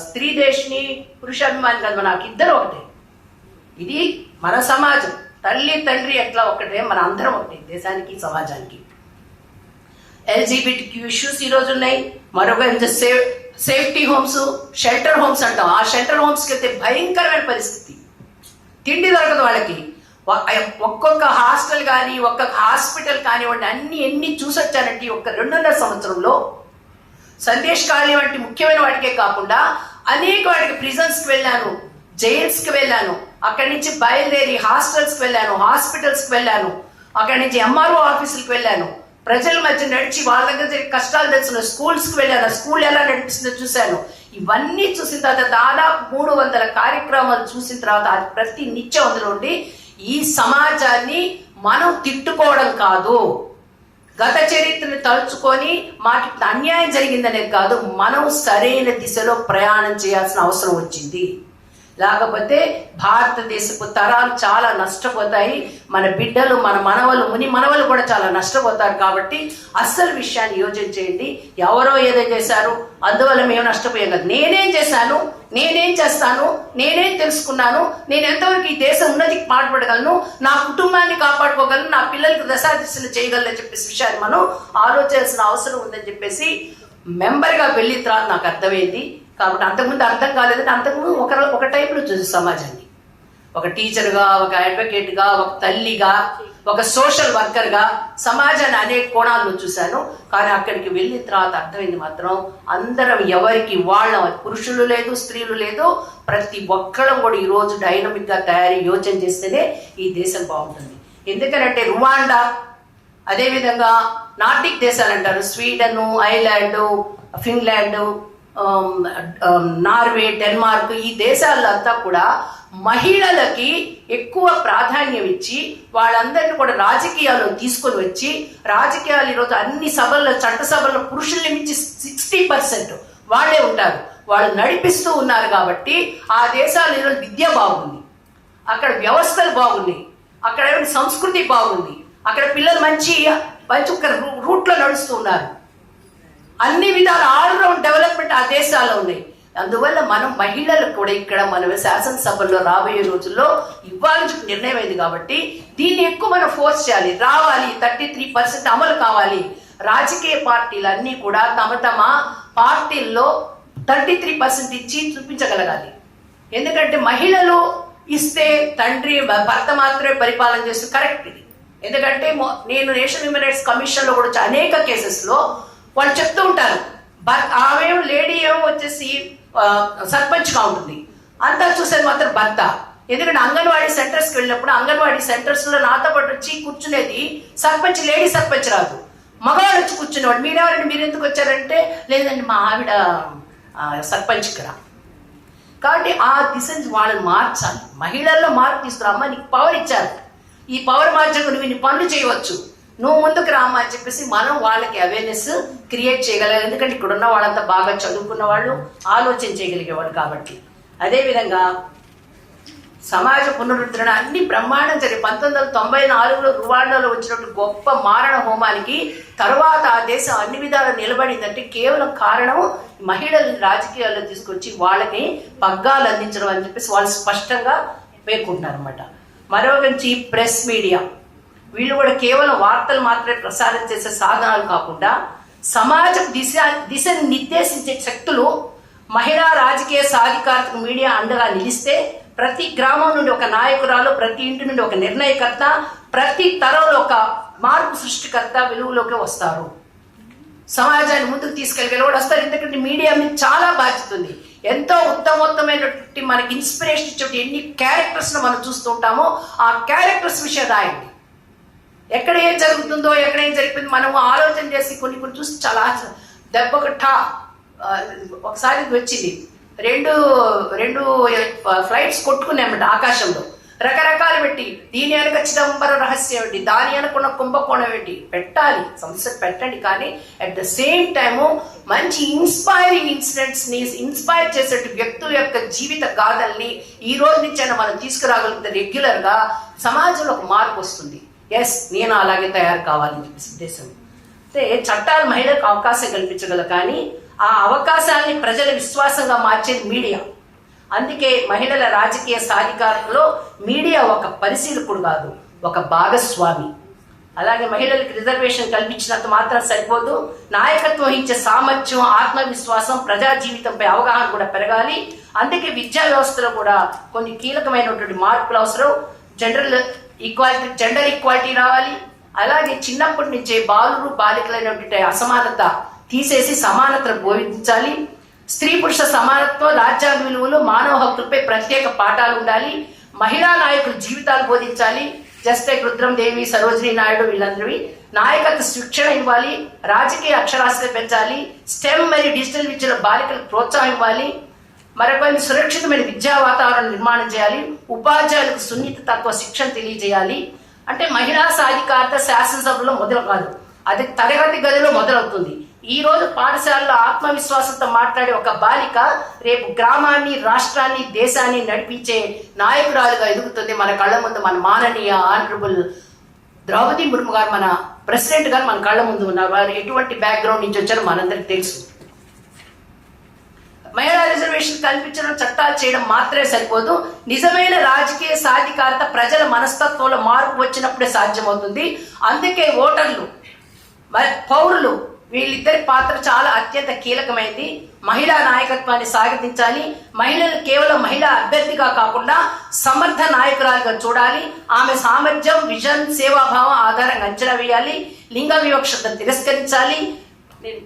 Speaker 19: స్త్రీ దేశిని, పురుషాభిమాని కదా, నాకు ఇద్దరు ఒకటే. ఇది మన సమాజం, తల్లి తండ్రి ఎట్లా ఒకటే, మన అందరం ఒకటే దేశానికి సమాజానికి. ఎల్జీబీటీ ఇష్యూస్ ఈ రోజు ఉన్నాయి. మరొక సేఫ్టీ హోమ్స్, షెల్టర్ హోమ్స్ అంటాం. ఆ షెల్టర్ హోమ్స్కి అయితే భయంకరమైన పరిస్థితి, తిండి దొరకదు వాళ్ళకి. ఒక్కొక్క హాస్టల్ కానీ ఒక్కొక్క హాస్పిటల్ కానివ్వండి, ఎన్ని చూసొచ్చానంటే ఒక 2.5 సంవత్సరంలో సందేశ్ కాళీ వంటి ముఖ్యమైన వాటికే కాకుండా అనేక వాటికి ప్రిజన్స్కి వెళ్ళాను, జైల్స్కి వెళ్ళాను, అక్కడి నుంచి బయలుదేరి హాస్టల్స్కి వెళ్ళాను, హాస్పిటల్స్కి వెళ్ళాను, అక్కడి నుంచి ఎంఆర్ఓ ఆఫీసులకు వెళ్ళాను, ప్రజల మధ్య నడిచి వాళ్ళ దగ్గర జరిగే కష్టాలు తెలుసుకున్న స్కూల్స్కి వెళ్ళాను, స్కూల్ ఎలా నడిపిస్తుందో చూశాను. ఇవన్నీ చూసిన తర్వాత దాదాపు 300 కార్యక్రమాలు చూసిన తర్వాత ప్రతి నిత్యం అందులో ఉండి ఈ సమాజాన్ని మనం తిట్టుకోవడం కాదు, గత చరిత్రను తలుచుకొని మాకు అన్యాయం జరిగిందనేది కాదు, మనం సరైన దిశలో ప్రయాణం చేయాల్సిన అవసరం వచ్చింది. లేకపోతే భారతదేశపు తరాలు చాలా నష్టపోతాయి, మన బిడ్డలు, మన మనవలు, ముని మనవలు కూడా చాలా నష్టపోతారు. కాబట్టి అస్సలు విషయాన్ని యోచన చేయండి. ఎవరో ఏదో చేశారు అందువల్ల మేము నష్టపోయాం కదా. నేనేం చేశాను, నేనేం చేస్తాను, నేనేం తెలుసుకున్నాను, నేను ఎంతవరకు ఈ దేశం ఉన్నతికి పాటుపడగలను, నా కుటుంబాన్ని కాపాడుకోగలను, నా పిల్లలకి దశాదిశలు చేయగలను చెప్పేసి విషయాన్ని మనం ఆలోచించాల్సిన అవసరం ఉందని చెప్పేసి మెంబర్గా వెళ్ళిన తర్వాత నాకు అర్థమైంది. కాబట్టి అంతకుముందు అర్థం కాలేదంటే అంతకుముందు ఒక టైప్లో చూసి సమాజాన్ని, ఒక టీచర్గా, ఒక అడ్వకేట్గా, ఒక తల్లిగా, ఒక సోషల్ వర్కర్గా సమాజాన్ని అనేక కోణాల్లో చూశాను. కానీ అక్కడికి వెళ్ళిన తర్వాత అర్థమైంది మాత్రం అందరం ఎవరికి వాళ్ళ, పురుషులు లేదు, స్త్రీలు లేదు, ప్రతి ఒక్కళ్ళం కూడా ఈరోజు డైనమిక్గా తయారీ యోచన చేస్తేనే ఈ దేశం బాగుంటుంది. ఎందుకనంటే రువాండా, అదేవిధంగా నార్డిక్ దేశాలు అంటారు, Sweden, Ireland, Finland, Norway, Denmark, ఈ దేశాలంతా కూడా మహిళలకి ఎక్కువ ప్రాధాన్యం ఇచ్చి వాళ్ళందరినీ కూడా రాజకీయాల్లో తీసుకొని వచ్చి, రాజకీయాలు ఈరోజు అన్ని సభల్లో, చట్టసభల్లో పురుషుల్ని మించి 60% వాళ్ళే ఉంటారు, వాళ్ళు నడిపిస్తూ ఉన్నారు. కాబట్టి ఆ దేశాలు ఈరోజు విద్య బాగుంది, అక్కడ వ్యవస్థలు బాగున్నాయి, అక్కడ సంస్కృతి బాగుంది, అక్కడ పిల్లలు మంచి ఒక రూట్లో నడుస్తూ ఉన్నారు. అన్ని విధాల ఆల్రౌండ్ డెవలప్మెంట్ ఆ దేశాల్లో ఉన్నాయి. అందువల్ల మనం మహిళలకు కూడా ఇక్కడ మన శాసనసభల్లో రాబోయే రోజుల్లో ఇవ్వాలని నిర్ణయం అయింది. కాబట్టి దీన్ని ఎక్కువ మనం ఫోర్స్ చేయాలి, రావాలి, 33% అమలు కావాలి. రాజకీయ పార్టీలన్నీ కూడా తమ తమ పార్టీల్లో 33% ఇచ్చి చూపించగలగాలి. ఎందుకంటే మహిళలు ఇస్తే తండ్రి భర్త మాత్రమే పరిపాలన చేస్తూ కరెక్ట్ ఇది. ఎందుకంటే నేను నేషనల్ హ్యూమన్ రైట్స్ కమిషన్లో కూడా అనేక కేసెస్లో వాళ్ళు చెప్తూ ఉంటారు, ఆమె లేడీ ఏమో వచ్చేసి సర్పంచ్గా ఉంటుంది, అంతా చూసేది మాత్రం భర్త. ఎందుకంటే అంగన్వాడీ సెంటర్స్కి వెళ్ళినప్పుడు అంగన్వాడీ సెంటర్స్లో నాతో పాటు వచ్చి కూర్చునేది సర్పంచ్, లేడీ సర్పంచ్ రాదు, మగవాళ్ళు వచ్చి కూర్చునేవాడు. మీరెవరండి, మీరు ఎందుకు వచ్చారంటే లేదండి మా ఆవిడ సర్పంచ్ ఇక్కడ. కాబట్టి ఆ దిశని వాళ్ళని మార్చాలి, మహిళల్లో మార్పు తీసుకురామ్మా, నీకు పవర్ ఇచ్చారు, ఈ పవర్ మార్చకు నువ్వు ఇన్ని పనులు చేయవచ్చు, నువ్వు ముందుకు రామ్మా అని చెప్పేసి మనం వాళ్ళకి అవేర్నెస్ క్రియేట్ చేయగలగాలి. ఎందుకంటే ఇక్కడ ఉన్న వాళ్ళంతా బాగా చదువుకున్న వాళ్ళు, ఆలోచన చేయగలిగేవాళ్ళు. కాబట్టి అదేవిధంగా సమాజ పునరుద్ధరణ అన్ని బ్రహ్మాండం జరిగి 1994లో రువాండాలో వచ్చినట్టు గొప్ప మారణ హోమానికి తర్వాత ఆ దేశం అన్ని విధాలు నిలబడిందంటే కేవలం కారణం మహిళల్ని రాజకీయాల్లో తీసుకొచ్చి వాళ్ళకి పగ్గాలు అందించడం అని చెప్పేసి వాళ్ళు స్పష్టంగా పేర్కొంటున్నారు అనమాట. మరొకటి ప్రెస్ మీడియా, వీళ్ళు కూడా కేవలం వార్తలు మాత్రమే ప్రసారం చేసే సాధనాలు కాకుండా సమాజ దిశని నిర్దేశించే శక్తులు. మహిళా రాజకీయ సాధికారతకు మీడియా అండగా నిలిస్తే ప్రతి గ్రామం నుండి ఒక నాయకురాలు, ప్రతి ఇంటి నుండి ఒక నిర్ణయకర్త, ప్రతి తరంలో ఒక మార్పు సృష్టికర్త వెలుగులోకి వస్తారు. సమాజాన్ని ముందుకు తీసుకెళ్ళగల కూడా వస్తారు. ఎందుకంటే మీడియా మీద చాలా బాధ్యత ఉంది. ఎంతో ఉత్తమోత్తమైనటువంటి మనకి ఇన్స్పిరేషన్ ఇచ్చే ఎన్ని క్యారెక్టర్స్ మనం చూస్తుంటామో ఆ క్యారెక్టర్స్ విషయం రాయండి. ఎక్కడ ఏం జరుగుతుందో, ఎక్కడ ఏం జరిగిపోయింది మనం ఆలోచన చేసి కొన్ని చూసి చాలా దెబ్బకట్టా. ఒకసారి వచ్చింది, రెండు ఫ్లైట్స్ కొట్టుకున్నాయన్నమాట ఆకాశంలో, రకరకాలు పెట్టి దీని వెనక చిదంబర రహస్యం ఏంటి, దాని వెనకున్న కుంభకోణం ఏంటి పెట్టాలి, సమస్య పెట్టండి. కానీ అట్ ద సేమ్ టైము మంచి ఇన్స్పైరింగ్ ఇన్సిడెంట్స్ ని, ఇన్స్పైర్ చేసే వ్యక్తుల యొక్క జీవిత గాథల్ని ఈ రోజు నుంచి మనం తీసుకురాగలిగితే రెగ్యులర్ గా సమాజంలో ఒక మార్పు వస్తుంది. ఎస్, నేను అలాగే తయారు కావాలని చెప్పేసి ఉద్దేశం. అంటే చట్టాలు మహిళలకు అవకాశం కల్పించగలరు, కానీ ఆ అవకాశాన్ని ప్రజల విశ్వాసంగా మార్చేది మీడియా. అందుకే మహిళల రాజకీయ సాధికారతలో మీడియా ఒక పరిశీలకుడు కాదు, ఒక భాగస్వామి. అలాగే మహిళలకు రిజర్వేషన్ కల్పించినంత మాత్రం సరిపోదు, నాయకత్వం వహించే సామర్థ్యం, ఆత్మవిశ్వాసం, ప్రజా జీవితంపై అవగాహన కూడా పెరగాలి. అందుకే విద్యా వ్యవస్థలో కూడా కొన్ని కీలకమైనటువంటి మార్పులు అవసరం. జెండర్ ఈక్వాలిటీ రావాలి. అలాగే చిన్నప్పటి నుంచే బాలురు బాలికలైనటువంటి అసమానత తీసేసి సమానతను బోధించాలి. స్త్రీ పురుష సమానత్వం, రాజ్యాంగ విలువలు, మానవ హక్కులపై ప్రత్యేక పాఠాలు ఉండాలి. మహిళా నాయకుల జీవితాలు బోధించాలి. జస్ట్ లైక్ రుద్రందేవి, సరోజినీ నాయుడు వీళ్ళందరివి నాయకత్వ శిక్షణ ఇవ్వాలి. రాజకీయ అక్షరాస్యత పెంచాలి. స్టెమ్ మరియు డిజిటల్ విద్యలో బాలికలకు ప్రోత్సాహం ఇవ్వాలి. మరొక సురక్షితమైన విద్యా వాతావరణం నిర్మాణం చేయాలి. ఉపాధ్యాయులకు సున్నిత తత్వ శిక్షణ తెలియజేయాలి. అంటే మహిళా సాధికారత శాసనసభలో మొదలు కాదు, అది తరగతి గదిలో మొదలవుతుంది. ఈ రోజు పాఠశాలలో ఆత్మవిశ్వాసంతో మాట్లాడే ఒక బాలిక రేపు గ్రామాన్ని, రాష్ట్రాన్ని, దేశాన్ని నడిపించే నాయకురాలుగా ఎదుగుతుంది. మన కళ్ళ ముందు మన మాననీయ ఆనరబుల్ ద్రౌపది ముర్ము గారు, మన ప్రెసిడెంట్ గారు మన కళ్ళ ముందు ఉన్నారు. వారు ఎటువంటి బ్యాక్గ్రౌండ్ నుంచి వచ్చారో మనందరికి తెలుసు. మహిళా రిజర్వేషన్ కల్పించడం, చట్టాలు చేయడం మాత్రమే సరిపోదు. నిజమైన రాజకీయ సాధికారత ప్రజల మనస్తత్వంలో మార్పు వచ్చినప్పుడే సాధ్యమవుతుంది. అందుకే ఓటర్లు, పౌరులు వీళ్ళిద్దరి పాత్ర చాలా అత్యంత కీలకమైంది. మహిళా నాయకత్వాన్ని సాగతించాలి. మహిళలు కేవలం మహిళా అభ్యర్థిగా కాకుండా సమర్థ నాయకురాలుగా చూడాలి. ఆమె సామర్థ్యం, విజన్, సేవాభావం ఆధారంగా అంచనా వేయాలి. లింగ వివక్షతను తిరస్కరించాలి. నేను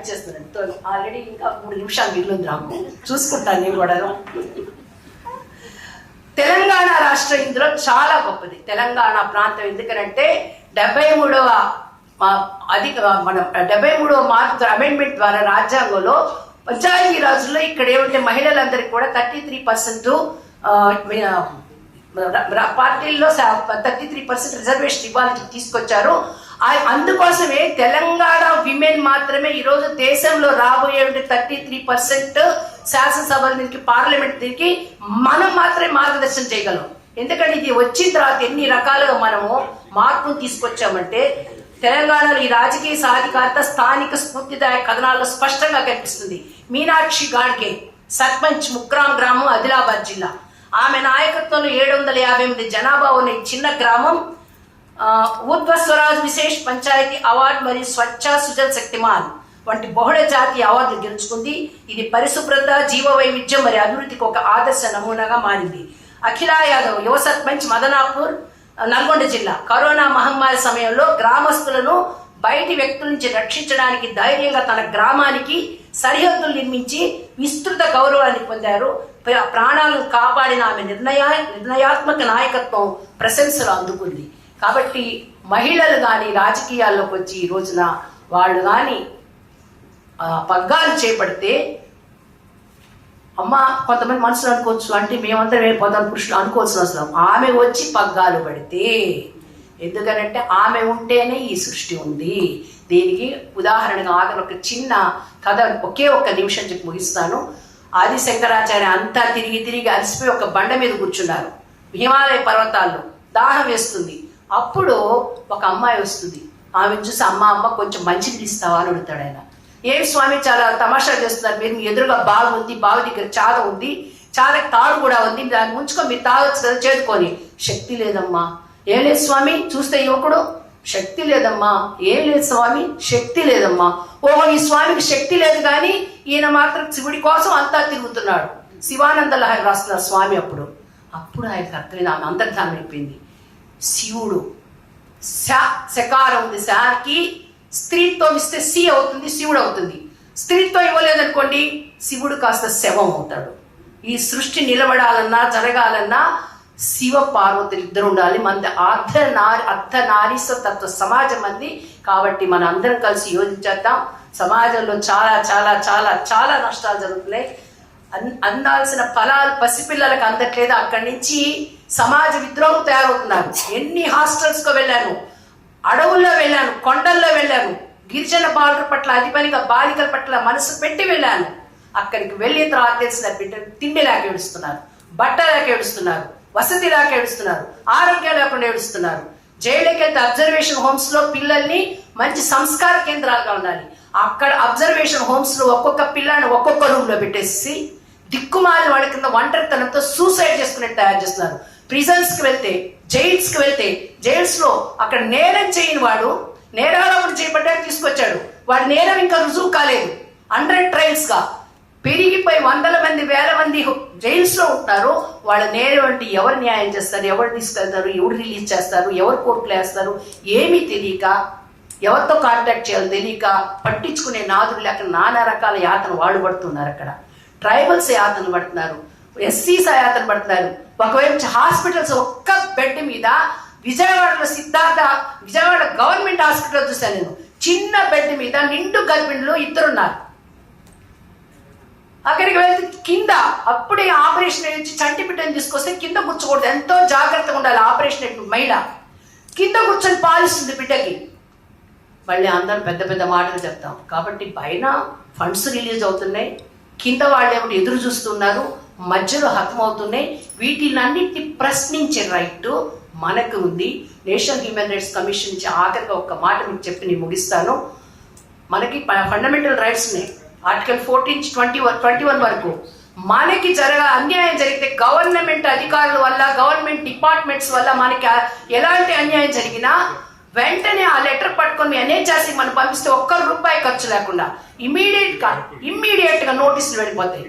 Speaker 19: చేస్తున్నాను, ఆల్రెడీ ఇంకా 3 నిమిషాలు మిగిలింది, నాకు చూసుకుంటాను నేను కూడా. తెలంగాణ రాష్ట్రం ఇందులో చాలా గొప్పది. తెలంగాణ ప్రాంతం ఎందుకనంటే 73వ మన 73వ మార్పు అమెండ్మెంట్ ద్వారా రాజ్యాంగంలో పంచాయతీ రాజుల్లో ఇక్కడ ఏమంటే మహిళలందరికీ కూడా 33% పార్టీల్లో 33% రిజర్వేషన్ ఇవ్వాలని తీసుకొచ్చారు. అందుకోసమే తెలంగాణ విమెన్ మాత్రమే ఈరోజు దేశంలో రాబోయే 33% శాసనసభల నుంచి, పార్లమెంట్ నుంచి మనం మాత్రమే మార్గదర్శనం చేయగలం. ఎందుకంటే ఇది వచ్చిన తర్వాత ఎన్ని రకాలుగా మనము మార్పును తీసుకొచ్చామంటే తెలంగాణలో ఈ రాజకీయ సాధికారత స్థానిక స్ఫూర్తిదాయక కథనాల్లో స్పష్టంగా కనిపిస్తుంది. మీనాక్షి గాడ్గే సర్పంచ్, ముక్రాం గ్రామం, ఆదిలాబాద్ జిల్లా. ఆమె నాయకత్వంలో 758 జనాభా ఉన్న ఈ చిన్న గ్రామం ఊర్ధ్వ స్వరాజ్ విశేష్ పంచాయతీ అవార్డు మరియు స్వచ్ఛ సుజల్ శక్తిమాన్ వంటి బహుళ జాతీయ అవార్డులు గెలుచుకుంది. ఇది పరిశుభ్రత, జీవ వైవిధ్యం మరియు అభివృద్ధికి ఒక ఆదర్శ నమూనాగా మారింది. అఖిలా యాదవ్ యువ సర్పంచ్, మదనాపూర్, నల్గొండ జిల్లా. కరోనా మహమ్మారి సమయంలో గ్రామస్తులను బయటి వ్యక్తుల నుంచి రక్షించడానికి ధైర్యంగా తన గ్రామానికి సరిహద్దులు నిర్మించి విస్తృత గౌరవాన్ని పొందారు. ప్రాణాలను కాపాడిన ఆమె నిర్ణయాత్మక నాయకత్వం ప్రశంసలు అందుకుంది. కాబట్టి మహిళలు కానీ రాజకీయాల్లోకి వచ్చి ఈ రోజున వాళ్ళు కానీ పగ్గాలు చేపడితే అమ్మ కొంతమంది మనుషులు అనుకోవచ్చు, అంటే మేమంతా పొందాలి పురుషులు అనుకోవాల్సిన అవసరం. ఆమె వచ్చి పగ్గాలు పడితే, ఎందుకనంటే ఆమె ఉంటేనే ఈ సృష్టి ఉంది. దీనికి ఉదాహరణగా ఆగని ఒక చిన్న కథ ఒకే ఒక్క నిమిషం చెప్పి ముగిస్తాను. ఆది శంకరాచార్య అంతా తిరిగి తిరిగి అలసిపోయి ఒక బండ మీద కూర్చున్నారు హిమాలయ పర్వతాల్లో. దాహం వేస్తుంది. అప్పుడు ఒక అమ్మాయి వస్తుంది. ఆమె చూసి అమ్మ కొంచెం మంచినీళ్ళు ఇస్తావా అని అడుగుతాడు ఆయన. ఏం స్వామి చాలా తమాషా చేస్తున్నారు మీరు, మీ ఎదురుగా బావి ఉంది, బావి దగ్గర చాల ఉంది, చాలా తాడు కూడా ఉంది, దాన్ని ముంచుకొని మీరు తాగొచ్చు కదా చేదుకొని. శక్తి లేదమ్మా. ఏం లేదు స్వామి. చూస్తే యువకుడు, శక్తి లేదమ్మా. ఏం లేదు స్వామి, శక్తి లేదమ్మా. ఓహో, ఈ స్వామికి శక్తి లేదు కానీ ఈయన మాత్రం శివుడి కోసం అంతా తిరుగుతున్నాడు. శివానంద లహరి రాస్తున్నారు స్వామి. అప్పుడు ఆయనకు అర్థమైంది, ఆమె అంతర్ధానం అయిపోయింది. శివుడు శకారం ఉంది, శాకి స్త్రీతో ఇస్తే సి అవుతుంది, శివుడు అవుతుంది. స్త్రీతో ఇవ్వలేదనుకోండి శివుడు కాస్త శవం అవుతాడు. ఈ సృష్టి నిలబడాలన్నా జరగాలన్నా శివ పార్వతులు ఇద్దరు ఉండాలి. మన అర్ధనారీశ్వర తత్వ సమాజం అంది. కాబట్టి మన అందరం కలిసి యోజించేద్దాం. సమాజంలో చాలా చాలా చాలా చాలా నష్టాలు జరుగుతున్నాయి. అందాల్సిన ఫలాలు పసిపిల్లలకు అందట్లేదు. అక్కడి నుంచి సమాజ విద్రోహం తయారవుతున్నారు. ఎన్ని హాస్టల్స్కు వెళ్ళాను, అడవుల్లో వెళ్ళాను, కొండల్లో వెళ్ళాను, గిరిజన బాలుల పట్ల అధిపనిగా బాలికల పట్ల మనసు పెట్టి వెళ్ళాను. అక్కడికి వెళ్ళిన తర్వాత తెలిసిన బిడ్డలు తిండి లేక ఏడుస్తున్నారు, బట్ట లేక ఏడుస్తున్నారు, వసతి లేక ఏడుస్తున్నారు, ఆరోగ్యం లేకుండా ఏడుస్తున్నారు. జైలుకి వెళ్తే అబ్జర్వేషన్ హోమ్స్ లో పిల్లల్ని మంచి సంస్కార కేంద్రాలుగా ఉండాలి. అక్కడ అబ్జర్వేషన్ హోమ్స్ లో ఒక్కొక్క పిల్లని ఒక్కొక్క రూమ్ లో పెట్టేసి దిక్కుమాలి వాడి కింద ఒంటరితనంతో సూసైడ్ చేసుకునేట్టు తయారు చేస్తున్నారు. ప్రిజన్స్ కి వెళ్తే, జైల్స్ కి వెళ్తే, జైల్స్ లో అక్కడ నేరం చేయని వాడు నేరారోపణ చేయబడ్డాడు, తీసుకొచ్చాడు. వాడి నేరం ఇంకా రుజువు కాలేదు. 100 ట్రయల్స్ గా పెరిగిపోయి 100 మంది 1000 మంది జైల్స్ లో ఉంటున్నారు. వాళ్ళ నేరం అంటే ఎవరు న్యాయం చేస్తారు, ఎవరు తీసుకెళ్తారు, ఎవరు రిలీజ్ చేస్తారు, ఎవరు కోర్టులో వేస్తారు ఏమీ తెలియక, ఎవరితో కాంటాక్ట్ చేయాలో తెలియక, పట్టించుకునే నాదులు లేక నానా రకాల యాతన వాళ్ళు పడుతున్నారు. అక్కడ ట్రైబల్స్ యాతన పడుతున్నారు, ఎస్సీస్ యాతన పడుతున్నారు. ఒకవైపు హాస్పిటల్స్ ఒక్క బెడ్ మీద విజయవాడలో విజయవాడ గవర్నమెంట్ హాస్పిటల్ చూశాను నేను. చిన్న బెడ్ మీద నిండు గర్భిణులు 2 ఉన్నారు. అక్కడికి వెళ్తే కింద అప్పుడే ఆపరేషన్ నుంచి చంటి బిడ్డని తీసుకొస్తే కింద కూర్చోకూడదు, ఎంతో జాగ్రత్తగా ఉండాలి. ఆపరేషన్ మహిళ కింద కూర్చొని పాలిస్తుంది బిడ్డకి. మళ్ళీ అందరూ పెద్ద పెద్ద మాటలు చెప్తాం. కాబట్టి పైన ఫండ్స్ రిలీజ్ అవుతున్నాయి, కింద వాళ్ళు ఏమిటి ఎదురు చూస్తున్నారు, మధ్యలో హతమవుతున్నాయి. వీటినన్నిటిని ప్రశ్నించే రైట్ మనకు ఉంది. నేషనల్ హ్యూమన్ రైట్స్ కమిషన్ నుంచి ఆఖరిగా ఒక్క మాట మీకు చెప్పి నేను ముగిస్తాను. మనకి ఫండమెంటల్ రైట్స్ ఉన్నాయి. ఆర్టికల్ 14-21 వరకు మనకి అన్యాయం జరిగితే గవర్నమెంట్ అధికారుల వల్ల, గవర్నమెంట్ డిపార్ట్మెంట్స్ వల్ల మనకి ఎలాంటి అన్యాయం జరిగినా వెంటనే ఆ లెటర్ పట్టుకొని ఎన్హెచ్ఆర్సీ మనం పంపిస్తే ₹1 ఖర్చు లేకుండా ఇమ్మీడియట్ గా నోటీసులు వెళ్ళిపోతాయి.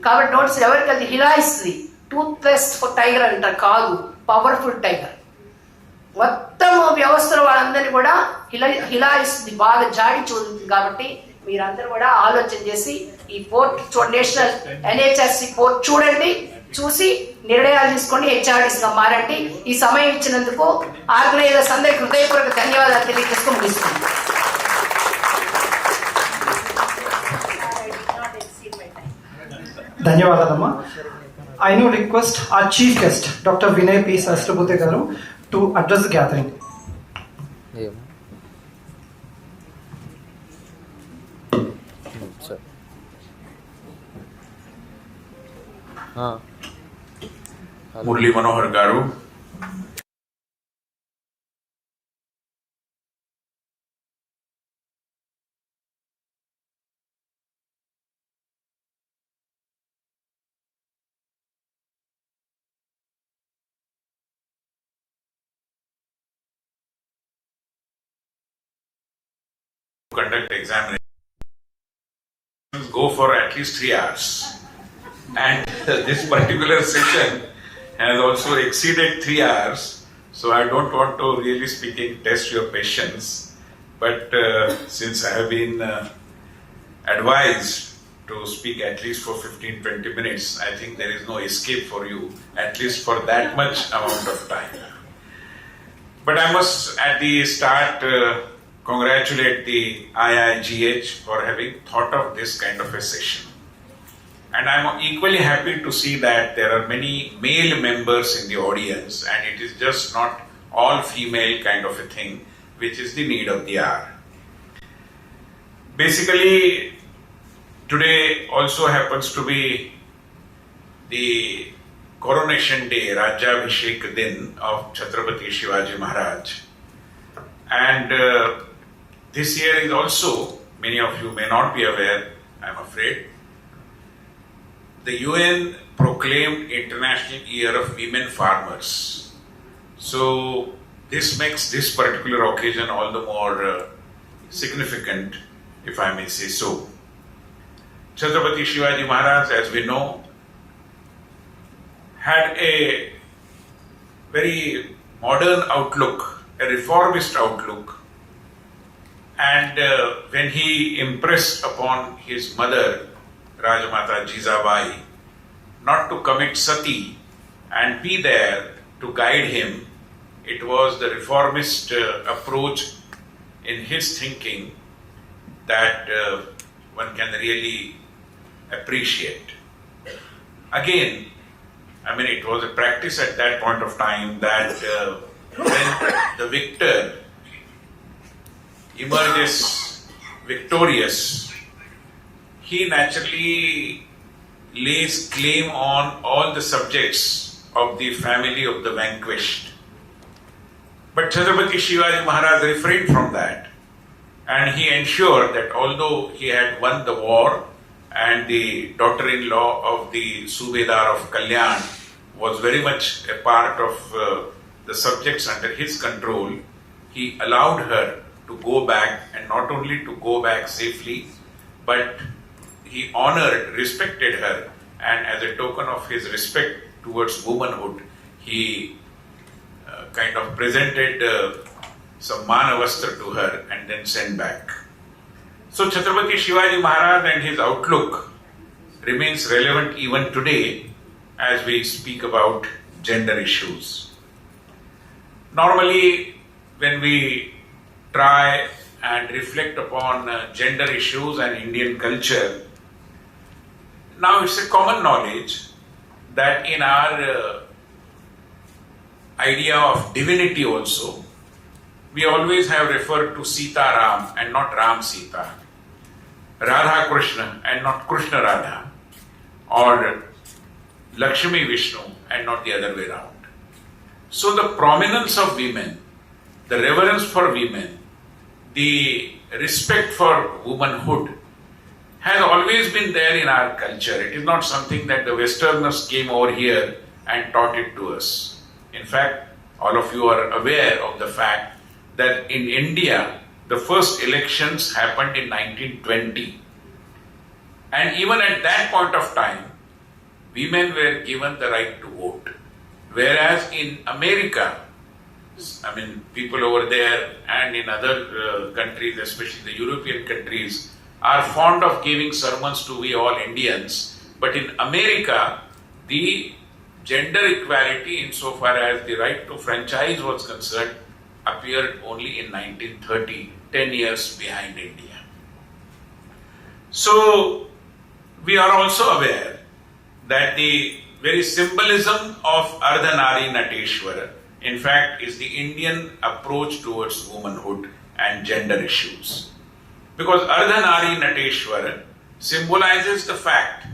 Speaker 19: కాబట్టి నోటీసులు ఎవరికి అది హిలాయిస్తుంది. టూత్లెస్ టైగర్ అంటారు, కాదు పవర్ఫుల్ టైగర్. మొత్తం వ్యవస్థలో వాళ్ళందరినీ కూడా హిలాయిస్తుంది, బాగా జాడి చూస్తుంది. కాబట్టి మీరందరూ కూడా ఆలోచన చేసి ఈ పోర్ట్ నేషనల్ ఎన్హెచ్ఆర్సీ పోర్ట్ చూడండి, చూసి నిర్ణయాలు తీసుకోండి, హెచ్ఆర్డీస్ గా మారండి. ఈ సమయం ఇచ్చినందుకు ఆర్గనైజర్స్ అందరికీ హృదయపూర్వక ధన్యవాదాలు తెలియజేస్తూ ముగిస్తుంది.
Speaker 3: ధన్యవాదాలమ్మా. I now request our chief guest, Dr. Vinay P. Sahasrabudhe garu, to address the gathering.
Speaker 20: Murli Manohar garu, conduct examinations go for at least 3 hours, and this particular session has also exceeded 3 hours, so I don't want to really speaking test your patience, but since I have been advised to speak at least for 15-20 minutes, I think there is no escape for you, at least for that much amount of time. But I must at the start congratulate the IIGH for having thought of this kind of a session. And I'm equally happy to see that there are many male members in the audience, and it is just not all female kind of a thing, which is the need of the hour. Basically, today also happens to be the coronation day, Rajyabhishek Din of Chhatrapati Shivaji Maharaj. And this year is also, many of you may not be aware, I'm afraid, the UN proclaimed International Year of Women Farmers. So this makes this particular occasion all the more significant, if I may say so. Chhatrapati Shivaji Maharaj, as we know, had a very modern outlook, a reformist outlook. And when he impressed upon his mother, Rajmata Jizabai, not to commit sati and be there to guide him, it was the reformist approach in his thinking that one can really appreciate. Again, I mean, it was a practice at that point of time that when the victor emerges victorious, he naturally lays claim on all the subjects of the family of the vanquished. But Chhatrapati Shivaji Maharaj refrained from that, and he ensured that although he had won the war and the daughter-in-law of the Subedar of Kalyan was very much a part of the subjects under his control, he allowed her to go back, and not only to go back safely, but he honored, respected her, and as a token of his respect towards womanhood, he kind of presented some manavastra to her and then sent back. So Chhatrapati Shivaji Maharaj and his outlook remains relevant even today as we speak about gender issues. Normally, when we try and reflect upon gender issues and Indian culture, now it's a common knowledge that in our idea of divinity also, we always have referred to Sita Ram and not Ram Sita, Radha Krishna and not Krishna Radha, or Lakshmi Vishnu and not the other way around. So the prominence of women, the reverence for women, the respect for womanhood has always been there in our culture. It is not something that the Westerners came over here and taught it to us. In fact, all of you are aware of the fact that in India, the first elections happened in 1920. And even at that point of time, women were given the right to vote. Whereas in America, I mean, people over there and in other countries, especially the European countries, are fond of giving sermons to we all Indians. But in America, the gender equality insofar as the right to franchise was concerned appeared only in 1930, 10 years behind India. So, we are also aware that the very symbolism of Ardhanari Nateshwara, in fact, is the Indian approach towards womanhood and gender issues. Because Ardhanari Nateshwara symbolizes the fact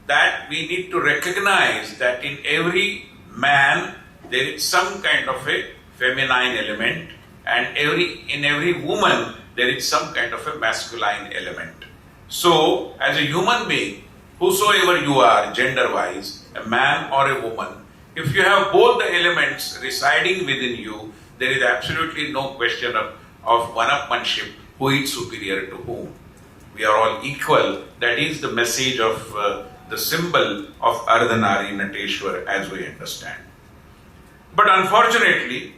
Speaker 20: that we need to recognize that in every man there is some kind of a feminine element, and in every woman there is some kind of a masculine element. So, as a human being, whosoever you are gender-wise, a man or a woman, if you have both the elements residing within you, there is absolutely no question of one-upmanship, who is superior to whom. We are all equal. That is the message of the symbol of Ardhanari Nateshwar as we understand. But unfortunately,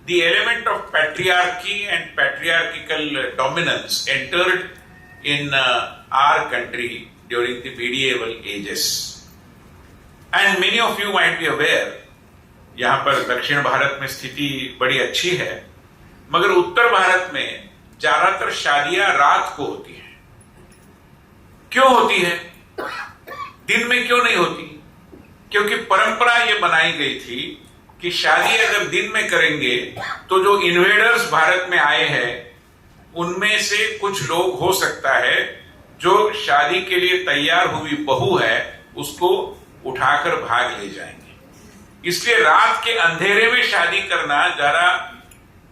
Speaker 20: the element of patriarchy and patriarchal dominance entered in our country during the medieval ages. And many of you might be aware यहाँ पर दक्षिण भारत में स्थिति बड़ी अच्छी है, मगर उत्तर भारत में ज्यादातर शादियां रात को होती हैं। क्यों होती है? दिन में क्यों नहीं होती? क्योंकि परंपरा ये बनाई गई थी कि शादी अगर दिन में करेंगे तो जो इन्वेडर्स भारत में आए हैं उनमें से कुछ लोग हो सकता है जो शादी के लिए तैयार हुई बहू है उसको उठाकर भाग ले जाएंगे। इसलिए रात के अंधेरे में शादी करना ज्यादा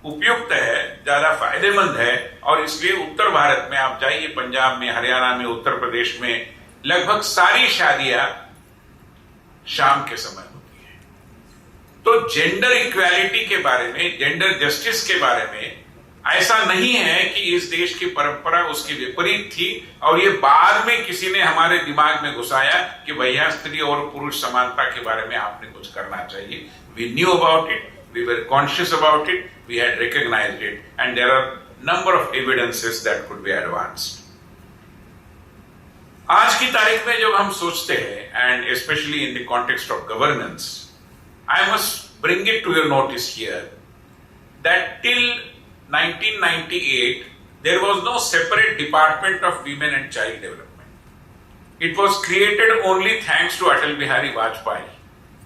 Speaker 20: उपयुक्त है, ज्यादा फायदेमंद है। और इसलिए उत्तर भारत में आप जाइए, पंजाब में, हरियाणा में, उत्तर प्रदेश में लगभग सारी शादियां शाम के समय होती है। तो जेंडर इक्वालिटी के बारे में, जेंडर जस्टिस के बारे में ऐसा नहीं है कि इस देश की परंपरा उसके विपरीत थी और ये बाद में किसी ने हमारे दिमाग में घुसाया कि भैया स्त्री और पुरुष समानता के बारे में आपने कुछ करना चाहिए। We knew about it, we were conscious about it, we had recognized it, and there are number of evidences that could be advanced. आज की तारीख में जब हम सोचते हैं, and especially in the context of governance, I must bring it to your notice here that till 1998 there was no separate department of women and child development. It was created only thanks to Atal Bihari Vajpayee.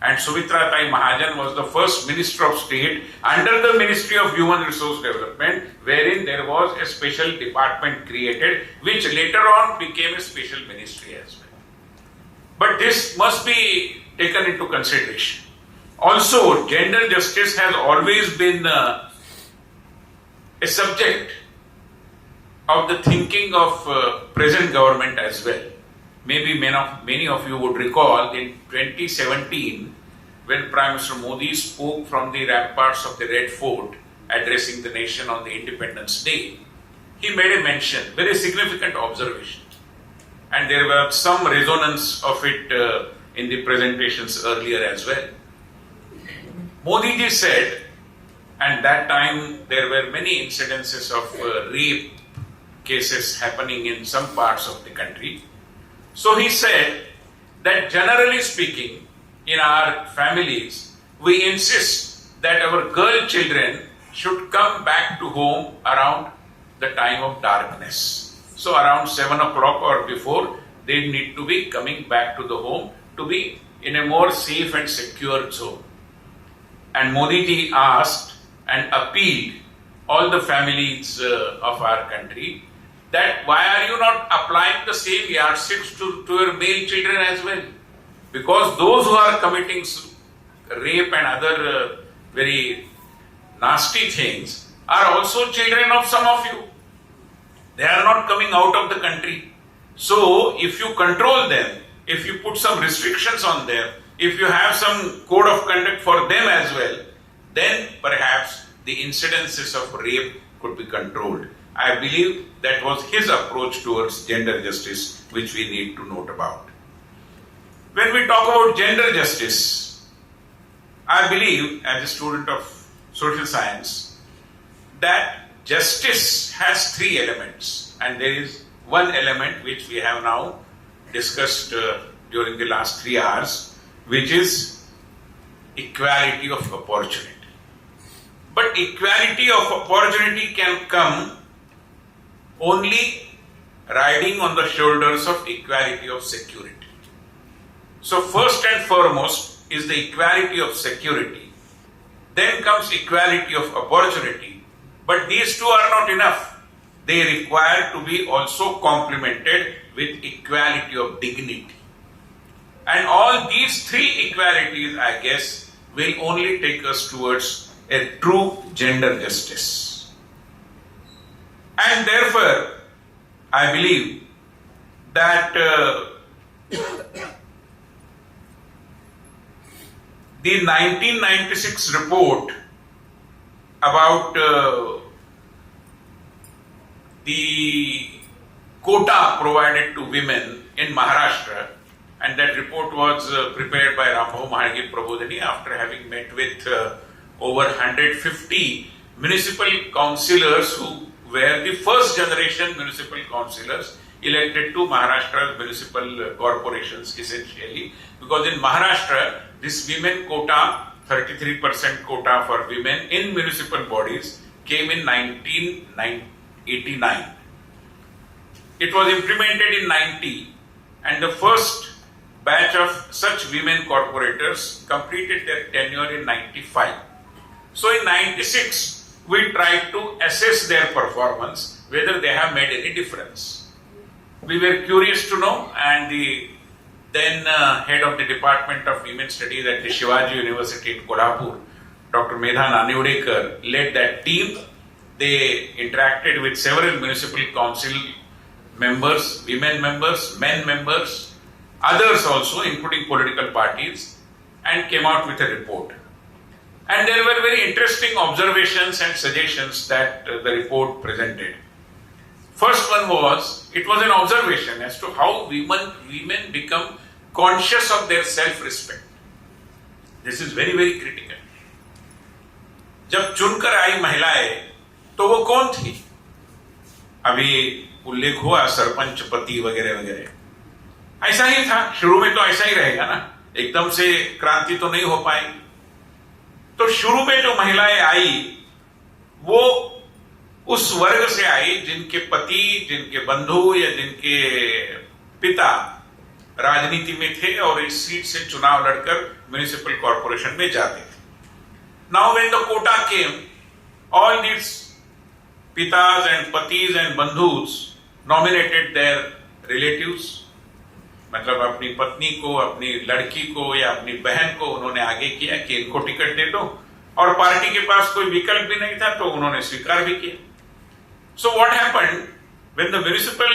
Speaker 20: And Sumitra Tai Mahajan was the first Minister of State under the Ministry of Human Resource Development, wherein there was a special department created, which later on became a special ministry as well. But this must be taken into consideration. Also, gender justice has always been a subject of the thinking of present government as well. Maybe many of you would recall in 2017 when Prime Minister Modi spoke from the ramparts of the Red Fort addressing the nation on the Independence Day. He made a mention, very significant observation, and there was some resonance of it in the presentations earlier as well. Modi ji said, and that time there were many incidences of rape cases happening in some parts of the country. So he said that generally speaking, in our families, we insist that our girl children should come back to home around the time of darkness. So around 7 o'clock or before, they need to be coming back to the home to be in a more safe and secure zone. And Modi ji asked and appealed all the families of our country that why are you not applying the same yardsticks to your male children as well? Because those who are committing rape and other very nasty things are also children of some of you. They are not coming out of the country. So if you control them, if you put some restrictions on them, if you have some code of conduct for them as well, then perhaps the incidences of rape could be controlled. I believe that was his approach towards gender justice, which we need to note about. When we talk about gender justice, I believe, as a student of social science, that justice has three elements, and there is one element which we have now discussed during the last 3 hours, which is equality of opportunity. But equality of opportunity can come only riding on the shoulders of equality of security. So first and foremost is the equality of security. Then comes equality of opportunity. But these two are not enough. They require to be also complemented with equality of dignity. And all these three equalities, I guess, will only take us towards a true gender justice. And therefore, I believe that the 1996 report about the quota provided to women in Maharashtra, and that report was prepared by Rambhau, Mhalgi, Prabodhini after having met with over 150 municipal councillors who were the first generation municipal councillors elected to Maharashtra's municipal corporations essentially, because in Maharashtra this women quota 33% quota for women in municipal bodies came in 1989. It was implemented in 90, and the first batch of such women corporators completed their tenure in 95. So in 96, we tried to assess their performance, whether they have made any difference. We were curious to know, and the then head of the Department of Women Studies at the Shivaji University in Kolhapur, Dr. Medha Nanivdekar, led that team. They interacted with several municipal council members, women members, men members, others also, including political parties, and came out with a report. And there were very interesting observations and suggestions that the report presented. First one was, it was an observation as to how women become conscious of their self-respect. This is very, very critical. जब चुनकर आई महिलाएं, तो वो कौन थी? अभी उल्लेख हुआ सरपंच, पति वगैरह वगैरह. ऐसा ही था, शुरू में तो ऐसा ही रहेगा ना, एकदम से क्रांति तो नहीं हो पाएगी. तो शुरू में जो महिलाएं आई, वो उस वर्ग से आई जिनके पति, जिनके बंधु या जिनके पिता राजनीति में थे और इस सीट से चुनाव लड़कर म्युनिसिपल कॉर्पोरेशन में जाते थे. Now when the quota came, all these पिताज एंड पतीज एंड बंधुज नॉमिनेटेड देयर रिलेटिव्स, मतलब अपनी पत्नी को, अपनी लड़की को या अपनी बहन को उन्होंने आगे किया कि इनको टिकट दे दो, और पार्टी के पास कोई विकल्प भी नहीं था तो उन्होंने स्वीकार भी किया. So what happened when the municipal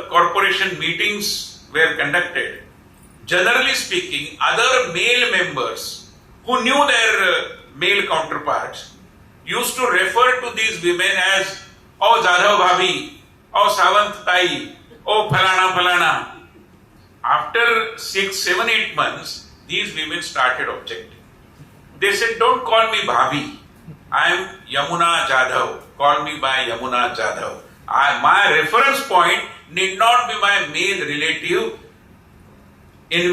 Speaker 20: corporation meetings were conducted? Generally speaking, other male members who knew their male counterparts used to refer to these women as "Oh Jadhav Bhabhi," "Oh Sawant Tai," "Oh Falana Falana." After 6, 7, 8 months, these women started objecting. They said, "Don't call me Bhabhi. I am Yamuna Jadhav. Call me by Yamuna Jadhav. My reference point need not be my male relative in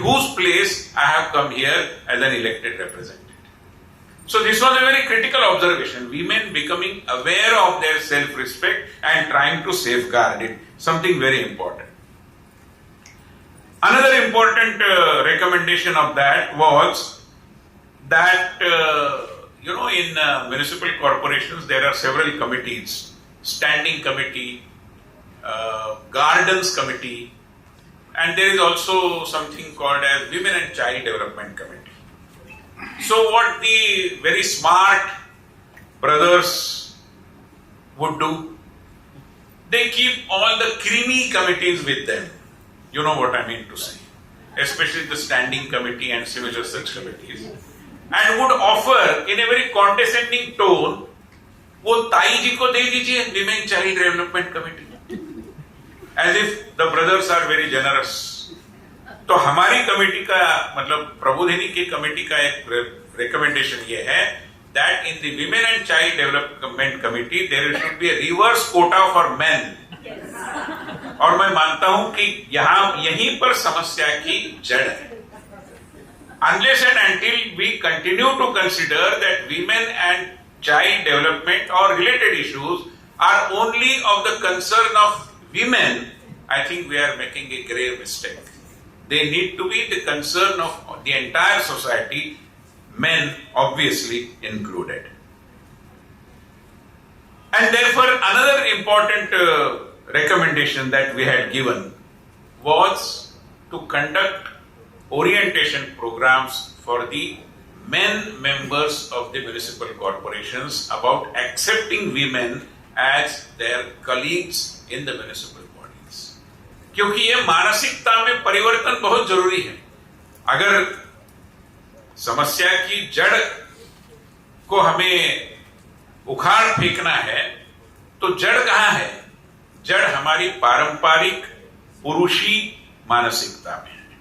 Speaker 20: whose place I have come here as an elected representative." So this was a very critical observation. Women becoming aware of their self-respect and trying to safeguard it. Something very important. Another important recommendation of that was that in municipal corporations there are several committees: standing committee, gardens committee, and there is also something called as women and child development committee. So what the very smart brothers would do, they keep all the creamy committees with them. You know what I mean to say, especially the standing committee and civil justice committees, and would offer in a very condescending tone, "वो ताई जी को दे दीजिए women child development committee," as if the brothers are very generous. तो हमारी committee का मतलब प्रबोधिनी की committee का एक recommendation ये है that in the women and child development committee there should be a reverse quota for men. और मैं मानता हूं कि यहीं पर समस्या की जड़ है. Unless and until we continue to consider that women and child development or related issues are only of the concern of women, I think we are making a grave mistake. They need to be the concern of the entire society, men obviously included. And therefore, another important recommendation that we had given was to conduct orientation programs for the men members of the municipal corporations about accepting women as their colleagues in the municipal bodies. क्योंकि ये मानसिकता में परिवर्तन बहुत जरूरी है. अगर समस्या की जड़ को हमें उखाड़ फेंकना है तो जड़ कहाँ है? जड़ हमारी पारंपरिक पुरुषी मानसिकता में है.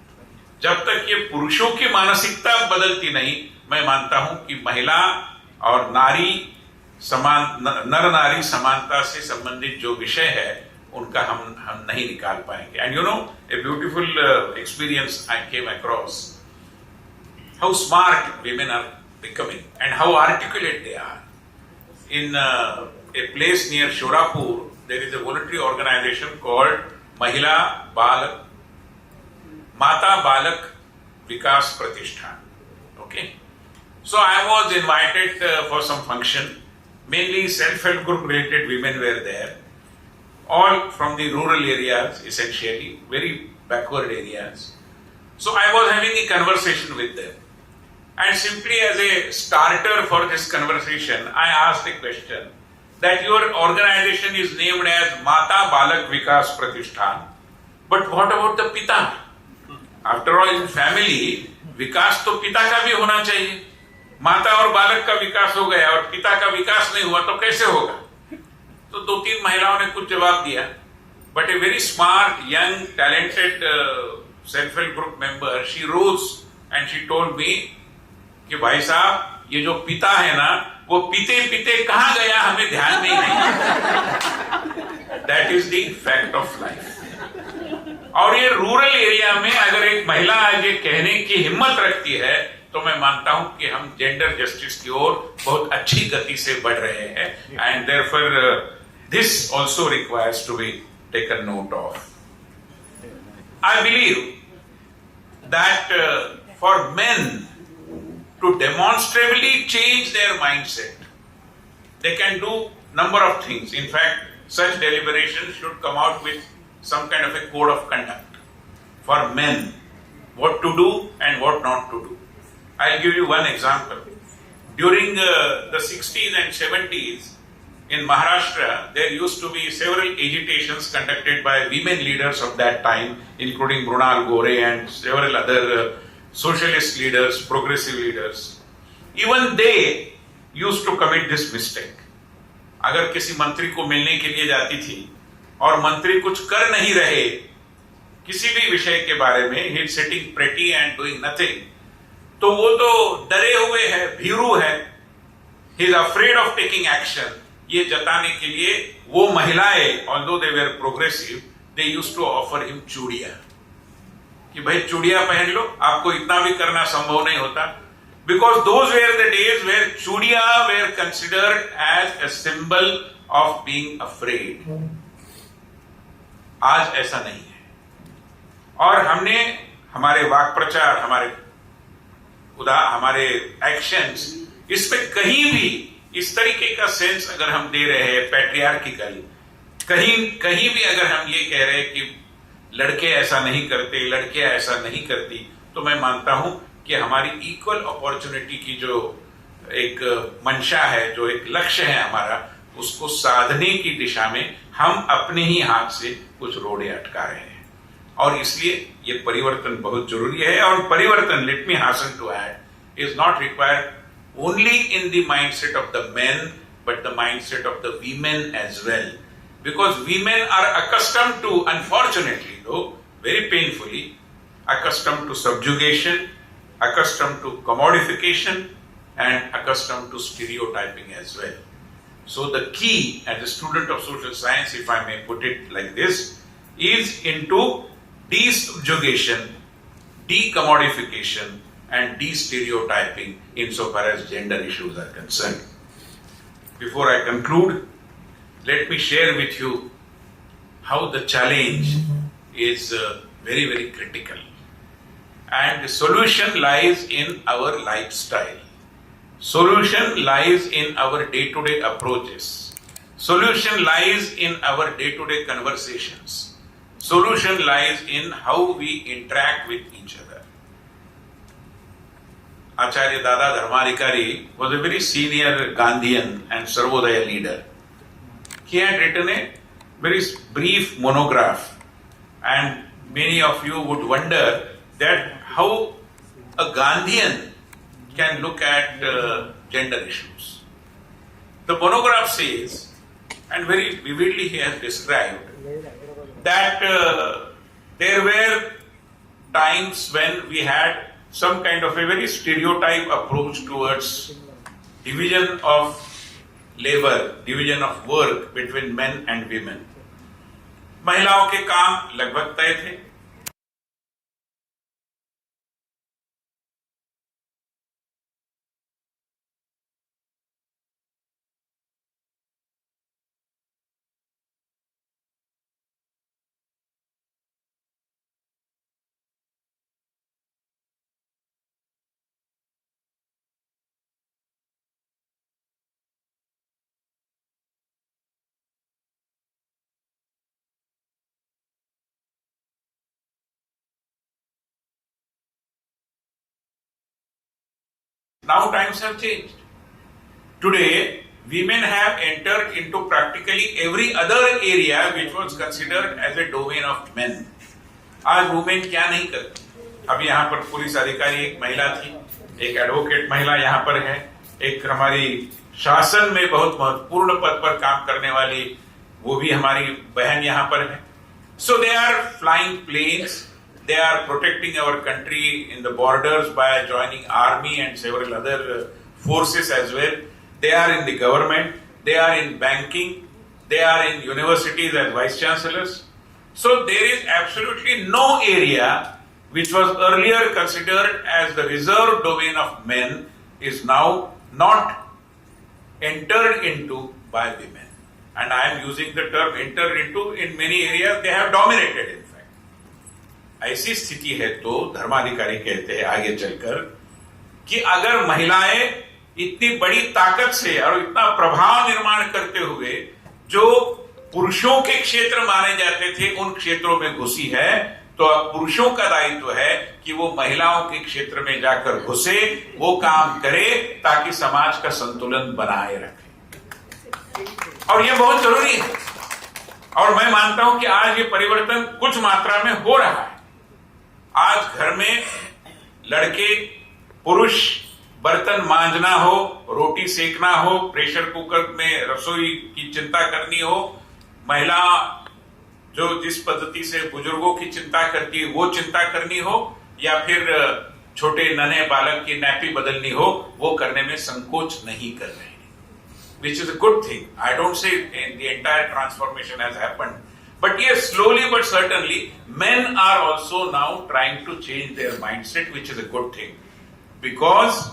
Speaker 20: जब तक ये पुरुषों की मानसिकता बदलती नहीं, मैं मानता हूं कि महिला और नर नारी समानता से संबंधित जो विषय है उनका हम नहीं निकाल पाएंगे. And you know, a beautiful experience I came across. how smart women are becoming and how articulate they are. In a place near Shorapur, there is a voluntary organization called Mata Balak Vikas Pratishthan. Okay. So I was invited for some function. Mainly self-help group related women were there. All from the rural areas, essentially, very backward areas. So I was having a conversation with them. And simply as a starter for this conversation, I asked a question that your organization is named as Mata Balak Vikas Pratishthan. But what about the Pita? After all, in family, विकास तो पिता का भी होना चाहिए. माता और बालक का विकास हो गया और पिता का विकास नहीं हुआ तो कैसे होगा? तो 2-3 महिलाओं ने कुछ जवाब दिया. But a very smart, young, talented self-help group member, she rose and she told me कि भाई साहब ये जो पिता है ना वो पीते पीते कहाँ गया हमें ध्यान में ही नहीं. That is the fact of life. और ये रूरल एरिया में अगर एक महिला आज ये कहने की हिम्मत रखती है तो मैं मानता हूं कि हम जेंडर जस्टिस की ओर बहुत अच्छी गति से बढ़ रहे हैं. And therefore this also requires to be taken note of. I believe that for men to demonstrably change their mindset, they can do number of things. In fact, such deliberations should come out with some kind of a code of conduct for men, what to do and what not to do. I'll give you one example. During the 60s and 70s in Maharashtra, there used to be several agitations conducted by women leaders of that time, including Brunal Gore and several other socialist leaders, progressive leaders. Even they used to commit this mistake. अगर किसी मंत्री को मिलने के लिए जाती थी और मंत्री कुछ कर नहीं रहे किसी भी विषय के बारे में, he is sitting pretty and doing nothing, तो वो तो डरे हुए है, भीरू है, he is afraid of taking action. ये जताने के लिए वो महिलाएं, although they were progressive, they used to offer him चूड़ियां कि भाई चूड़ियां पहन लो, आपको इतना भी करना संभव नहीं होता. Because those were the days where चूड़ियां were considered as a symbol of being afraid. आज ऐसा नहीं है. और हमने हमारे वाक प्रचार, हमारे एक्शंस, इसमें कहीं भी इस तरीके का सेंस अगर हम दे रहे हैं पैट्रियार्किकल, कहीं भी अगर हम ये कह रहे हैं कि लड़के ऐसा नहीं करते, लड़कियां ऐसा नहीं करती, तो मैं मानता हूं कि हमारी इक्वल अपॉर्चुनिटी की जो एक मंशा है, जो एक लक्ष्य है हमारा, उसको साधने की दिशा में हम अपने ही हाथ से कुछ रोड़े अटका रहे हैं. और इसलिए ये परिवर्तन बहुत जरूरी है. और परिवर्तन, let me hasten to add, is not required only in the mindset of the men but the mindset of the women as well. Because women are accustomed to, unfortunately though, very painfully, accustomed to subjugation, accustomed to commodification, and accustomed to stereotyping as well. So the key, as a student of social science, if I may put it like this, is into de-subjugation, de-commodification, and de-stereotyping insofar as gender issues are concerned. Before I conclude, let me share with you how the challenge is very, very critical. And the solution lies in our lifestyle. Solution lies in our day-to-day approaches. Solution lies in our day-to-day conversations. Solution lies in how we interact with each other. Acharya Dada Dharmarikari was a very senior Gandhian and Sarvodaya leader. He had written a very brief monograph, and many of you would wonder that how a Gandhian can look at gender issues. The monograph says, and very vividly he has described, that there were times when we had some kind of a very stereotype approach towards division of labor, division of work between men and women. महिलाओं के काम लगभग तय थे, Now times have changed. Today, women have entered into practically every other area which was considered as a domain of men. आज women क्या नहीं करती? अब यहाँ पर पुलिस अधिकारी एक महिला थी, एक एडवोकेट महिला यहाँ पर है, एक हमारी शासन में बहुत महत्वपूर्ण पद पर काम करने वाली वो भी हमारी बहन यहाँ पर है. So they are flying planes, they are protecting our country in the borders by joining army and several other forces as well. They are in the government, they are in banking, they are in universities as vice chancellors. So there is absolutely no area which was earlier considered as the reserved domain of men is now not entered into by women. And I am using the term entered into, in many areas they have dominated in fact. ऐसी स्थिति है तो धर्माधिकारी कहते हैं आगे चलकर कि अगर महिलाएं इतनी बड़ी ताकत से और इतना प्रभाव निर्माण करते हुए जो पुरुषों के क्षेत्र माने जाते थे उन क्षेत्रों में घुसी है, तो अब पुरुषों का दायित्व है कि वो महिलाओं के क्षेत्र में जाकर घुसे, वो काम करे ताकि समाज का संतुलन बनाए रखे. और ये बहुत जरूरी है. और मैं मानता हूं कि आज ये परिवर्तन कुछ मात्रा में हो रहा है. आज घर में लड़के पुरुष बर्तन मांजना हो, रोटी सेकना हो, प्रेशर कुकर में रसोई की चिंता करनी हो, महिला जो जिस पद्धति से बुजुर्गों की चिंता करती है वो चिंता करनी हो, या फिर छोटे नन्हे बालक की नैपी बदलनी हो, वो करने में संकोच नहीं कर रहे हैं, which is a good thing. I don't say the entire transformation has happened, but yes, slowly but certainly, men are also now trying to change their mindset, which is a good thing, because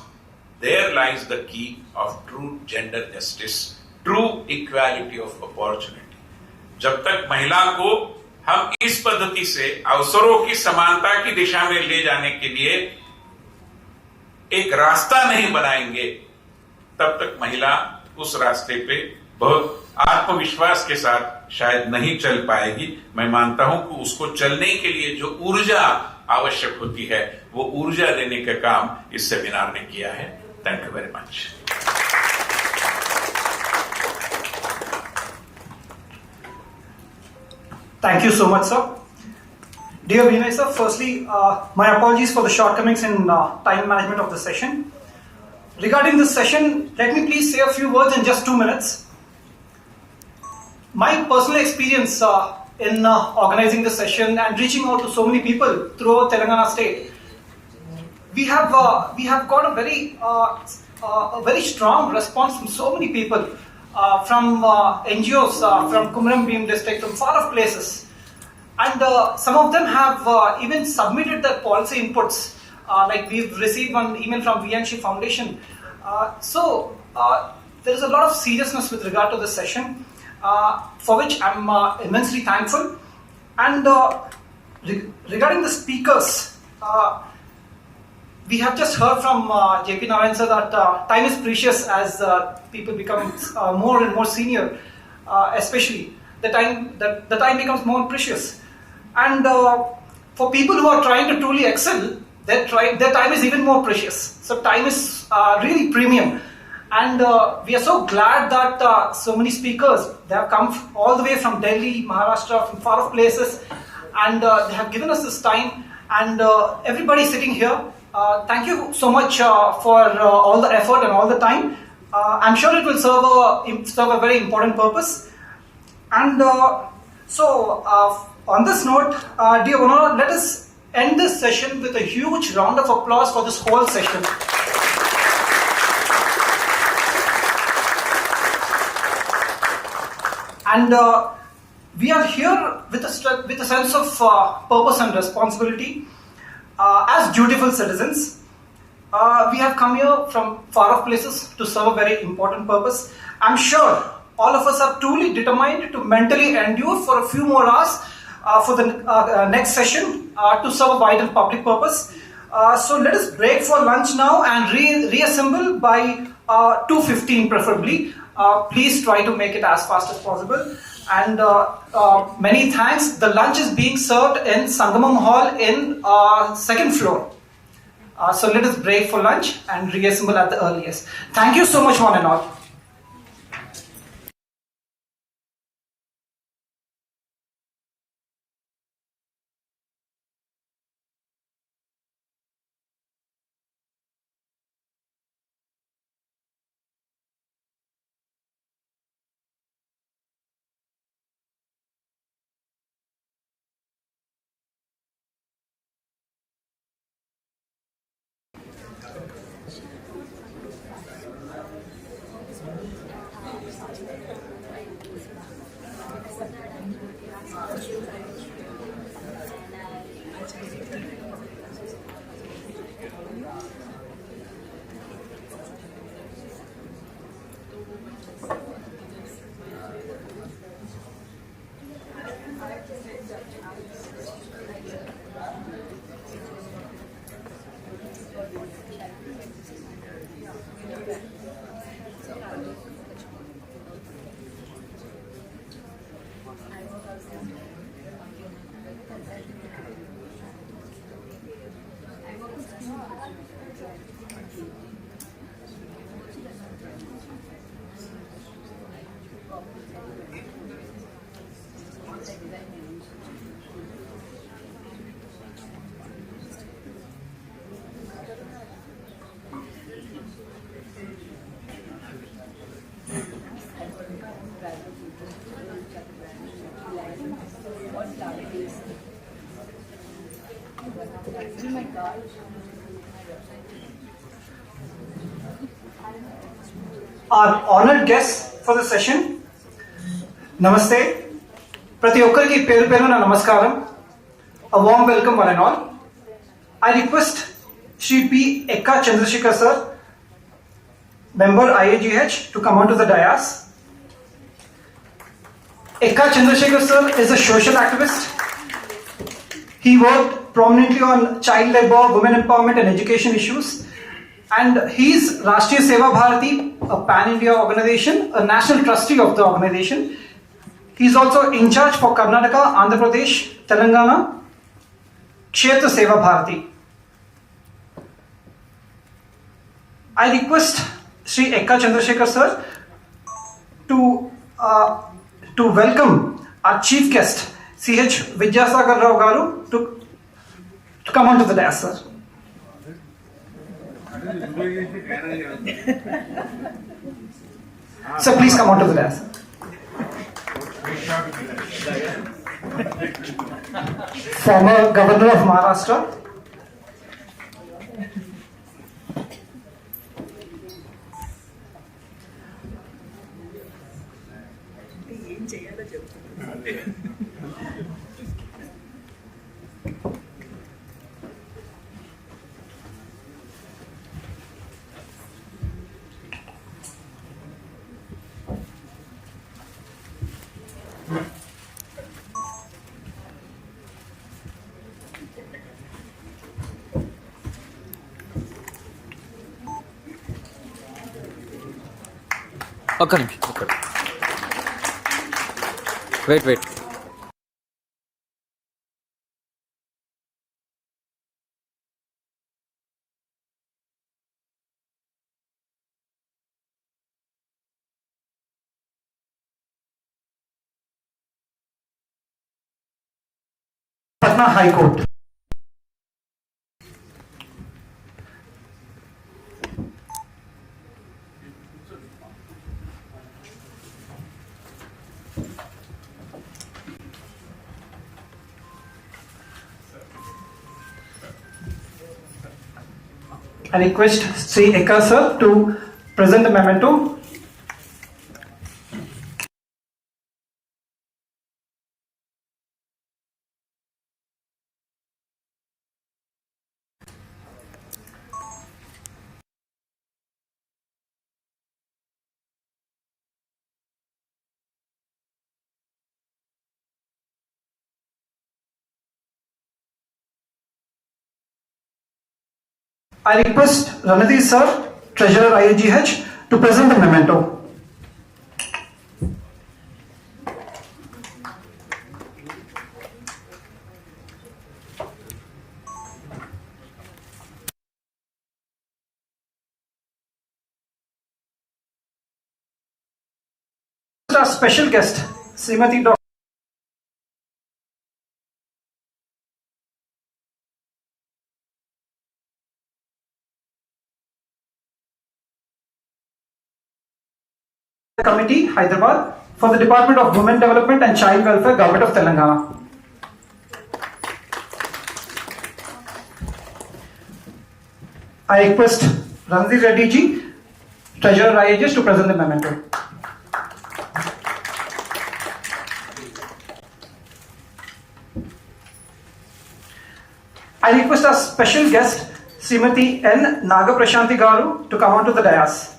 Speaker 20: there lies the key of true gender justice, true equality of opportunity. जब तक महिला को हम इस पद्धति से अवसरों की समानता की दिशा में ले जाने के लिए एक रास्ता नहीं बनाएंगे, तब तक महिला उस रास्ते पे बहुत आत्मविश्वास के साथ शायद नहीं चल पाएगी. मैं मानता हूं कि उसको चलने के लिए जो ऊर्जा आवश्यक होती है वो ऊर्जा देने का काम इस सेमिनार ने किया है. Thank you very much.
Speaker 3: Thank you so much, sir. Dear Vinay sir, firstly, my apologies for the shortcomings in time management of the session. Regarding this session, let me please say a few words in just 2 minutes. My personal experience in organizing the session and reaching out to so many people throughout Telangana State, we have got a very strong response from so many people. From NGOs, from Kumaram Bhim district, from far off places. And some of them have even submitted their policy inputs. Like we've received one email from VNC Foundation. So there is a lot of seriousness with regard to this session, for which I'm immensely thankful. And regarding the speakers, we have just heard from JP Narayan sir that time is precious as people become more and more senior, especially the time becomes more precious. And for people who are trying to truly excel, their time is even more precious. So time is really premium. And we are so glad that so many speakers, they have come all the way from Delhi, Maharashtra, from far off places, and they have given us this time. And everybody sitting here, thank you so much for all the effort and all the time. I'm sure it will serve a very important purpose. And so, on this note, dear Honor, let us end this session with a huge round of applause for this whole session. And we are here with a sense of purpose and responsibility. As dutiful citizens, we have come here from far off places to serve a very important purpose. I'm sure all of us are truly determined to mentally endure for a few more hours for the next session to serve a vital public purpose. So let us break for lunch now and reassemble by 2:15 preferably. Please try to make it as fast as possible. And many thanks. The lunch is being served in Sangamam Hall in second floor. So let us break for lunch and reassemble at the earliest. Thank you so much, one and all. Our honored guests for the session, Namaste. ప్రతి ఒక్కరికి పేరు పేరున నమస్కారం. A warm welcome one and all. I request Shri P. Ekka Chandrasekhar sir, member IIGH, to come onto the dais. Ekka Chandrasekhar sir is a social activist. He worked prominently on child labor, women empowerment and education issues. And he is Rashtriya Seva Bharati, a pan-India organization, a national trustee of the organization. He is also in charge for Karnataka, Andhra Pradesh, Telangana, Kshetra Seva Bharati. I request Sri Ekka Chandrasekhar sir to welcome our chief guest, C.H. Vidyasagar Rao Garu, to come onto the dais, sir. So please come onto the dais. Former Governor of Maharashtra.
Speaker 2: ఒక్క నిమిషం wait
Speaker 3: Patna High Court. I request Sri Ekka sir to present the memento. I request Ranadhi sir, Treasurer IIGH, to present the memento. Our special guest, Srimati Dr. Committee, Hyderabad, for the Department of Women Development and Child Welfare, Government of Telangana. I request Ranjit Reddy ji, Treasurer IIGH, to present the memento. I request our special guest, Srimati N. Nagaprashanti Garu, to come onto the dais.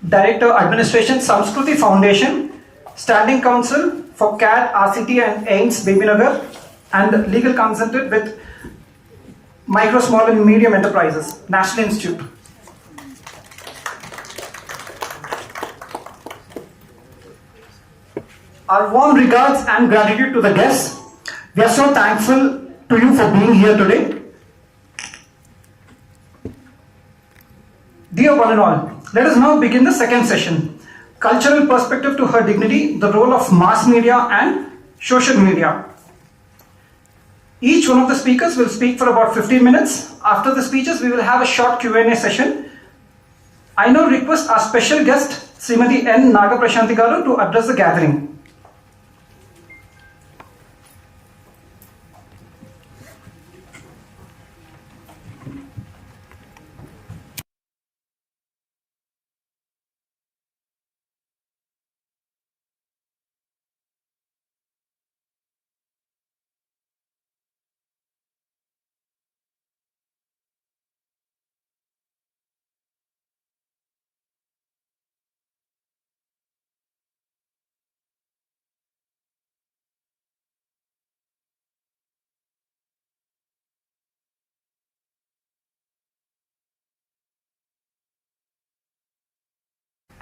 Speaker 3: Director, Administration, Samskruti Foundation, Standing Counsel for CAD, RCT and AIMS, Babinagar, and Legal Consultant with Micro, Small and Medium Enterprises, National Institute. Our warm regards and gratitude to the guests. We are so thankful to you for being here today. Dear one and all, let us now begin the second session. Cultural perspective to her dignity, the role of mass media and social media. Each one of the speakers will speak for about 15 minutes. After the speeches, we will have a short Q&A session. I now request our special guest, Srimati N. Nagaprashanti Garu, to address the gathering.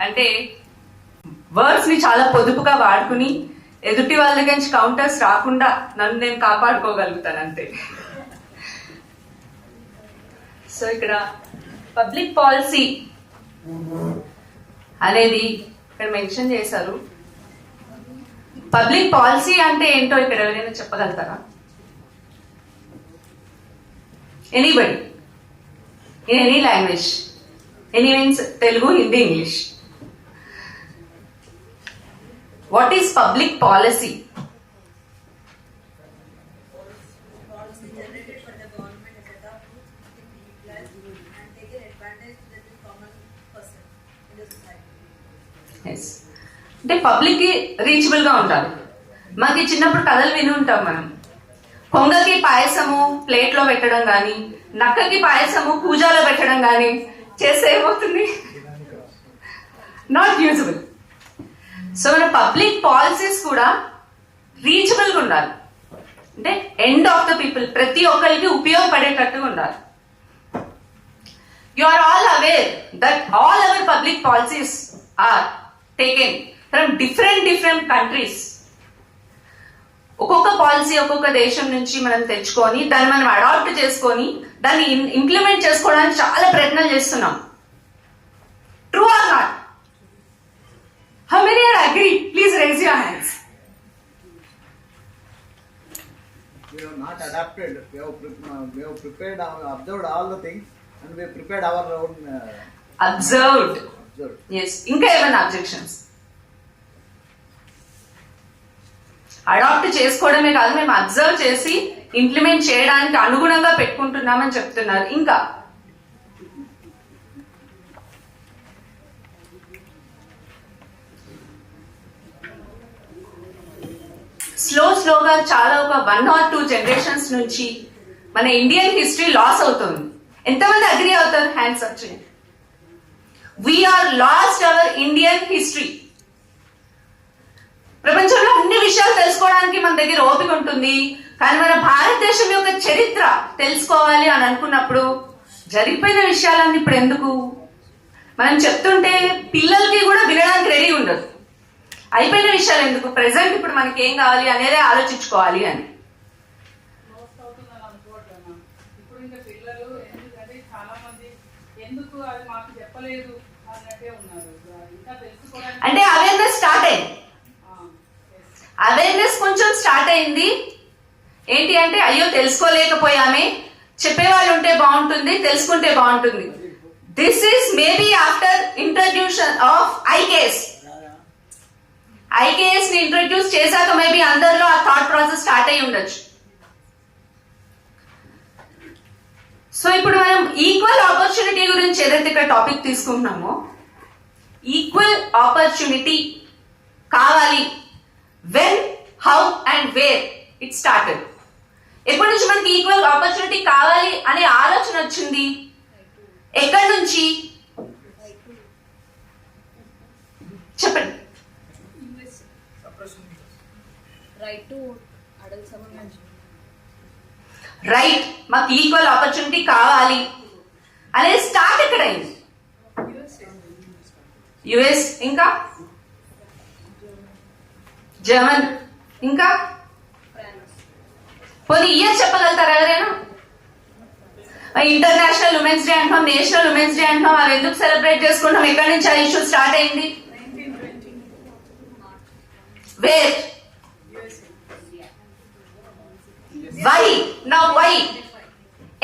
Speaker 12: అంటే words ని చాలా పొదుపుగా వాడుకుని ఎదుటి వాళ్ళ దగ్గర నుంచి counters రాకుండా నన్ను నేను కాపాడుకోగలుగుతాను అంతే. సో ఇక్కడ పబ్లిక్ పాలసీ అనేది ఇక్కడ మెన్షన్ చేశారు. పబ్లిక్ పాలసీ అంటే ఏంటో ఇక్కడ ఎవరైనా చెప్పగలుగుతారా? Anybody in any language, any means Telugu, Hindi, English. What is public policy?
Speaker 1: Policy generated by the government is set up to be utilized and taken advantage to the common person in the society.
Speaker 12: Yes. అంటే public కి reachable గా ఉండాలి. మనకి చిన్నప్పుడు కథలు విని ఉంటాం మనం. కొంగకి పాయసము ప్లేట్ లో పెట్టడం గాని, నక్కకి పాయసము కూజాలో పెట్టడం గాని చేస్తే ఏమవుతుంది? Not usable. సో మన పబ్లిక్ పాలసీస్ కూడా రీచబుల్ గా ఉండాలి. అంటే ఎండ్ ఆఫ్ ద పీపుల్, ప్రతి ఒక్కరికి ఉపయోగపడేటట్టుగా ఉండాలి. You are all aware that all our public policies are taken from different countries. ఒక్కొక్క పాలసీ ఒక్కొక్క దేశం నుంచి మనం తెచ్చుకొని దాన్ని మనం అడాప్ట్ చేసుకొని దాన్ని ఇంప్లిమెంట్ చేసుకోవడానికి చాలా ప్రయత్నాలు చేస్తున్నాం. True or not? How many are agree? Please raise your hands.
Speaker 21: We have not adapted. We have prepared, observed all the things, and we have prepared our own.
Speaker 12: Observed. Yes. Inka ఏమైనా objections? Adapt చేసుకోవడమే కాదు, మేము observe చేసి implement చేయడానికి అనుగుణంగా పెట్టుకుంటున్నామని చెప్తున్నారు. ఇంకా స్లోగా చాలా ఒక 1 or 2 జనరేషన్స్ నుంచి మన ఇండియన్ హిస్టరీ లాస్ అవుతుంది. ఎంతమంది అగ్రీ అవుతారు? హ్యాండ్స్ అప్ చేయండి. We're lost our Indian history. ప్రపంచంలో అన్ని విషయాలు తెలుసుకోవడానికి మన దగ్గర ఓపిక ఉంటుంది, కానీ మన భారతదేశం యొక్క చరిత్ర తెలుసుకోవాలి అని అనుకున్నప్పుడు జరిగిపోయిన విషయాలన్నీ ఇప్పుడు ఎందుకు మనం చెప్తుంటే పిల్లలకి కూడా వినడానికి రెడీ ఉండదు. అయిపోయిన విషయాలు ఎందుకు, ప్రెసెంట్ ఇప్పుడు మనకి ఏం కావాలి అనేది ఆలోచించుకోవాలి అని. అంటే అవేర్నెస్ స్టార్ట్ అయింది. అవేర్నెస్ కొంచెం స్టార్ట్ అయింది. ఏంటి అంటే అయ్యో తెలుసుకోలేకపోయామే, చెప్పేవాళ్ళు ఉంటే బాగుంటుంది, తెలుసుకుంటే బాగుంటుంది. This is maybe after introduction of IKS. IKS ని ఇంట్రడ్యూస్ చేశాక మేబీ అందరిలో ఆ థాట్ ప్రాసెస్ స్టార్ట్ అయి ఉండొచ్చు. సో ఇప్పుడు మనం ఈక్వల్ ఆపర్చునిటీ గురించి ఏదైతే ఇక్కడ టాపిక్ తీసుకుంటున్నామో, ఈక్వల్ ఆపర్చునిటీ కావాలి. When, how and where it started. ఎప్పటి నుంచి మనకి ఈక్వల్ ఆపర్చునిటీ కావాలి అనే ఆలోచన వచ్చింది? ఎక్కడి నుంచి చెప్పండి. రైట్, మాకు ఈక్వల్ ఆపర్చునిటీ కావాలి అనేది స్టార్ట్ ఎక్కడైంది? యుఎస్, ఇంకా జర్మన్, ఇంకా కొన్ని ఇయర్ చెప్పగలుగుతారా ఎవరైనా? ఇంటర్నేషనల్ ఉమెన్స్ డే అంటాం, నేషనల్ ఉమెన్స్ డే అంటాం, అవి ఎందుకు సెలబ్రేట్ చేసుకుంటాం? ఎక్కడి నుంచి ఆ ఇష్యూ స్టార్ట్ అయింది? వేర్? వై? Now why?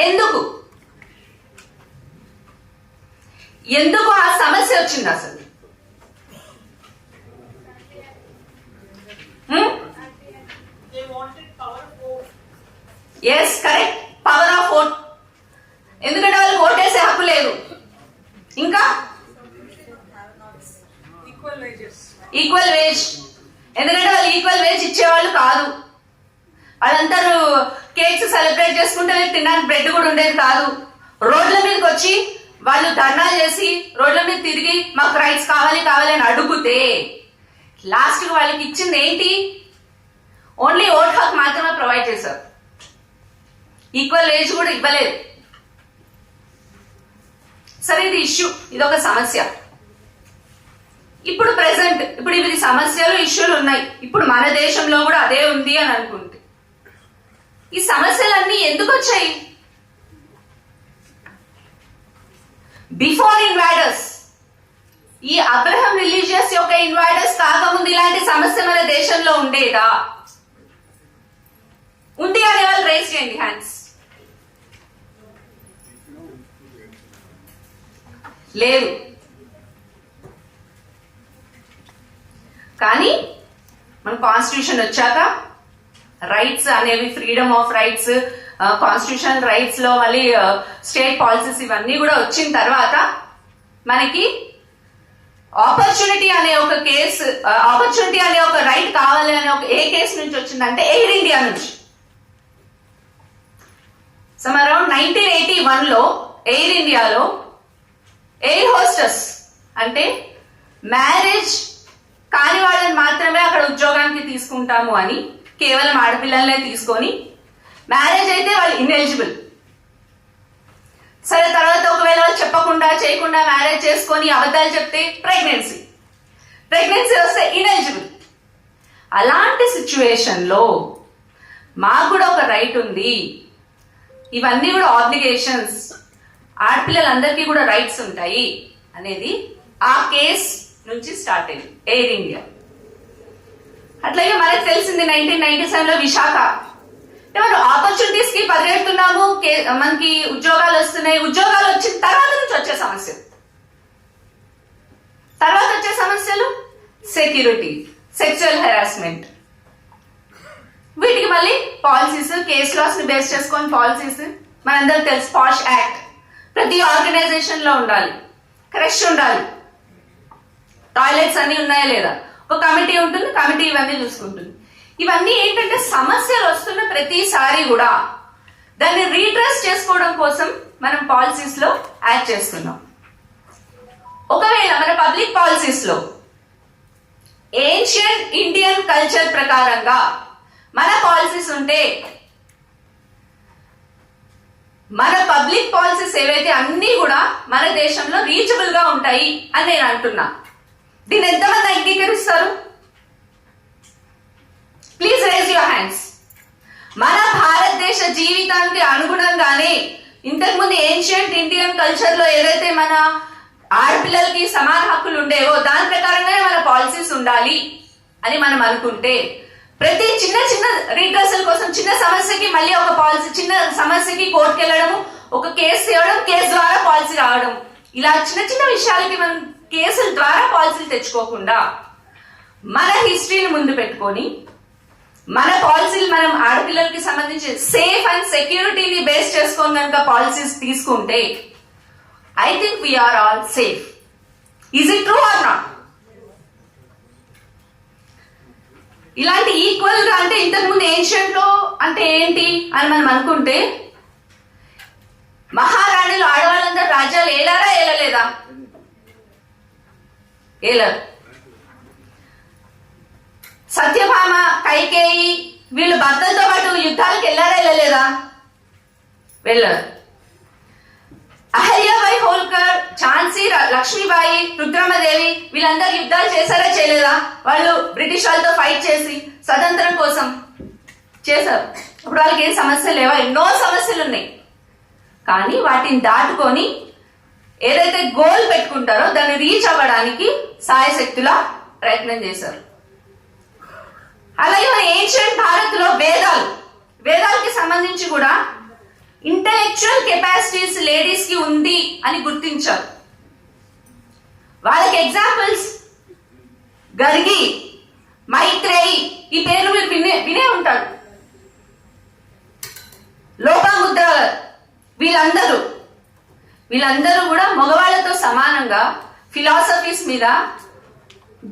Speaker 12: ఎందుకు ఎందుకు ఆ సమస్య వచ్చింది అసలు? Yes, correct, power of vote. ఎందుకంటే వాళ్ళకి ఓటేసే హక్కు లేదు. ఇంకా ఈక్వల్ వేజ్, ఎందుకంటే వాళ్ళు ఈక్వల్ వేజ్ ఇచ్చేవాళ్ళు కాదు. వాళ్ళందరూ కేక్స్ సెలబ్రేట్ చేసుకుంటే తినడానికి బ్రెడ్ కూడా ఉండేది కాదు. రోడ్ల మీదకి వచ్చి వాళ్ళు ధర్నాలు చేసి రోడ్ల మీద తిరిగి మాకు రైట్స్ కావాలి కావాలి అని అడుగుతే లాస్ట్ కి వాళ్ళకి ఇచ్చింది ఏంటి? ఓన్లీ ఓట్ హక్ మాత్రమే ప్రొవైడ్ చేశారు. ఈక్వల్ వేజ్ కూడా ఇవ్వలేదు. సరే, ఇది ఇష్యూ, ఇదొక సమస్య. ఇప్పుడు ప్రెసెంట్, ఇప్పుడు ఇవి సమస్యలు, ఇష్యూలు ఉన్నాయి. ఇప్పుడు మన దేశంలో కూడా అదే ఉంది అని అనుకుంటే ఈ సమస్యలన్నీ ఎందుకు వచ్చాయి? బిఫోర్ ఇన్వైడర్స్, ఈ అబ్రహం రిలీజియస్ యొక్క ఇన్వైడర్స్ కాకముందు ఇలాంటి సమస్య మన దేశంలో ఉండేదా? ఉంది అనే వాళ్ళు రేస్ చేయండి హ్యాండ్స్. లేదు. కానీ మన కాన్స్టిట్యూషన్ వచ్చాక రైట్స్ అనేవి, freedom of rights, constitution rights లో మళ్ళీ స్టేట్ పాలసీస్ ఇవన్నీ కూడా వచ్చిన తర్వాత మనకి ఆపర్చునిటీ అనే ఒక కేసు, ఆపర్చునిటీ అనే ఒక రైట్ కావాలి అనే ఒక ఏ కేసు నుంచి వచ్చిందంటే ఎయిర్ ఇండియా నుంచి. సమ్ అరౌండ్ 1981 లో ఎయిర్ ఇండియాలో ఎయిర్ హోస్టెస్ అంటే మ్యారేజ్ కాని వాళ్ళని మాత్రమే అక్కడ ఉద్యోగానికి తీసుకుంటాము అని, కేవలం ఆడపిల్లలనే తీసుకొని, మ్యారేజ్ అయితే వాళ్ళు ఇన్ఎలిజిబుల్. సరే, తర్వాత ఒకవేళ వాళ్ళు చెప్పకుండా చేయకుండా మ్యారేజ్ చేసుకొని అబద్ధాలు చెప్తే ప్రెగ్నెన్సీ వస్తే ఇన్ఎలిజిబుల్. అలాంటి సిచ్యువేషన్ లో మాకు కూడా ఒక రైట్ ఉంది, ఇవన్నీ కూడా ఆబ్లిగేషన్స్, ఆడపిల్లలందరికీ కూడా రైట్స్ ఉంటాయి అనేది ఆ కేస్ నుంచి స్టార్ట్ అయింది ఎయిర్ ఇండియా. అట్లాగే మనకు తెలిసింది 1997 లో విశాఖ. మనం ఆపర్చునిటీస్ కి పరిగెడుతున్నాము, మనకి ఉద్యోగాలు వస్తున్నాయి. ఉద్యోగాలు వచ్చిన తర్వాత నుంచి వచ్చే సమస్యలు, సెక్యూరిటీ, సెక్చువల్ హెరాస్మెంట్, వీటికి మళ్ళీ పాలసీస్, కేస్ లాస్ ని బేస్ చేసుకొని పాలసీస్. మనందరికి తెలుసు పాష్ యాక్ట్, ప్రతి ఆర్గనైజేషన్ లో ఉండాలి, క్రష్ ఉండాలి, టాయిలెట్స్ అన్ని ఉన్నాయా లేదా, ఒక కమిటీ ఉంటుంది, కమిటీ ఇవన్నీ చూసుకుంటుంది. ఇవన్నీ ఏంటంటే సమస్యలు వస్తున్న ప్రతిసారి కూడా దాన్ని రీడ్రెస్ చేసుకోవడం కోసం మనం పాలసీస్ లో యాడ్ చేస్తున్నాం. ఒకవేళ మన పబ్లిక్ పాలసీస్ లో ఏన్షియంట్ ఇండియన్ కల్చర్ ప్రకారంగా మన పాలసీస్ ఉంటే, మన పబ్లిక్ పాలసీస్ ఏవైతే అన్ని కూడా మన దేశంలో రీచబుల్ గా ఉంటాయి అని నేను అంటున్నా. దీన్ని ఎంతమంది అంగీకరిస్తారు? Please raise your hands. మన భారతదేశ జీవితానికి అనుగుణంగానే ఇంతకుముందు ఏన్షియంట్ ఇండియన్ కల్చర్ లో ఏదైతే మన ఆడపిల్లలకి సమాన హక్కులు ఉండేవో దాని ప్రకారంగానే మన పాలసీస్ ఉండాలి అని మనం అనుకుంటే
Speaker 4: ప్రతి చిన్న చిన్న రీడ్రెసల్ కోసం చిన్న సమస్యకి మళ్ళీ ఒక పాలసీ, చిన్న సమస్యకి కోర్టుకు వెళ్ళడము, ఒక కేసు తేవడం, కేసు ద్వారా పాలసీ రావడం, ఇలా చిన్న చిన్న విషయాలకి మనం కేసుల ద్వారా పాలసీలు తెచ్చుకోకుండా మన హిస్టరీని ముందు పెట్టుకొని మన పాలసీలు మనం ఆడపిల్లలకి సంబంధించి సేఫ్ అండ్ సెక్యూరిటీని బేస్ చేసుకొని కనుక పాలసీస్ తీసుకుంటే I think we're all safe. Is it true or not? ఇలాంటి ఈక్వల్ గా అంటే ఇంతకుముందు ఏన్షియంట్ లో అంటే ఏంటి అని మనం అనుకుంటే మహారాణులు ఆడవాళ్ళందరూ రాజ్యాలు ఏలారా ఏలలేదా? ఏలరు. సత్యభామ, కైకేయి వీళ్ళు భర్తలతో పాటు యుద్ధాలకు వెళ్ళారా వెళ్ళలేదా? వెళ్ళరు. అహల్యాబాయి హోల్కర్, ఝాన్సీ లక్ష్మీబాయి, రుద్రమదేవి వీళ్ళందరూ యుద్ధాలు చేశారా చేయలేదా? వాళ్ళు బ్రిటిష్ వాళ్ళతో ఫైట్ చేసి స్వతంత్రం కోసం చేశారు. ఇప్పుడు వాళ్ళకి ఏం సమస్యలు లేవా? ఎన్నో సమస్యలు ఉన్నాయి. కానీ వాటిని దాటుకొని ఏదైతే గోల్ పెట్టుకుంటారో దాన్ని రీచ్ అవ్వడానికి సాయశక్తులా ప్రయత్నం చేశారు. అలాగే మన ఏన్షియంట్ భారత్ లో వేదాలకి సంబంధించి కూడా ఇంటెలెక్చువల్ కెపాసిటీస్ లేడీస్ కి ఉంది అని గుర్తించారు. వాళ్ళకి ఎగ్జాంపుల్స్ గర్గి, మైత్రేయి, ఈ పేర్లు మీరు వినే ఉంటారు. లోపాముద్ర, వీళ్ళందరూ కూడా మగవాళ్లతో సమానంగా ఫిలాసఫీస్ మీద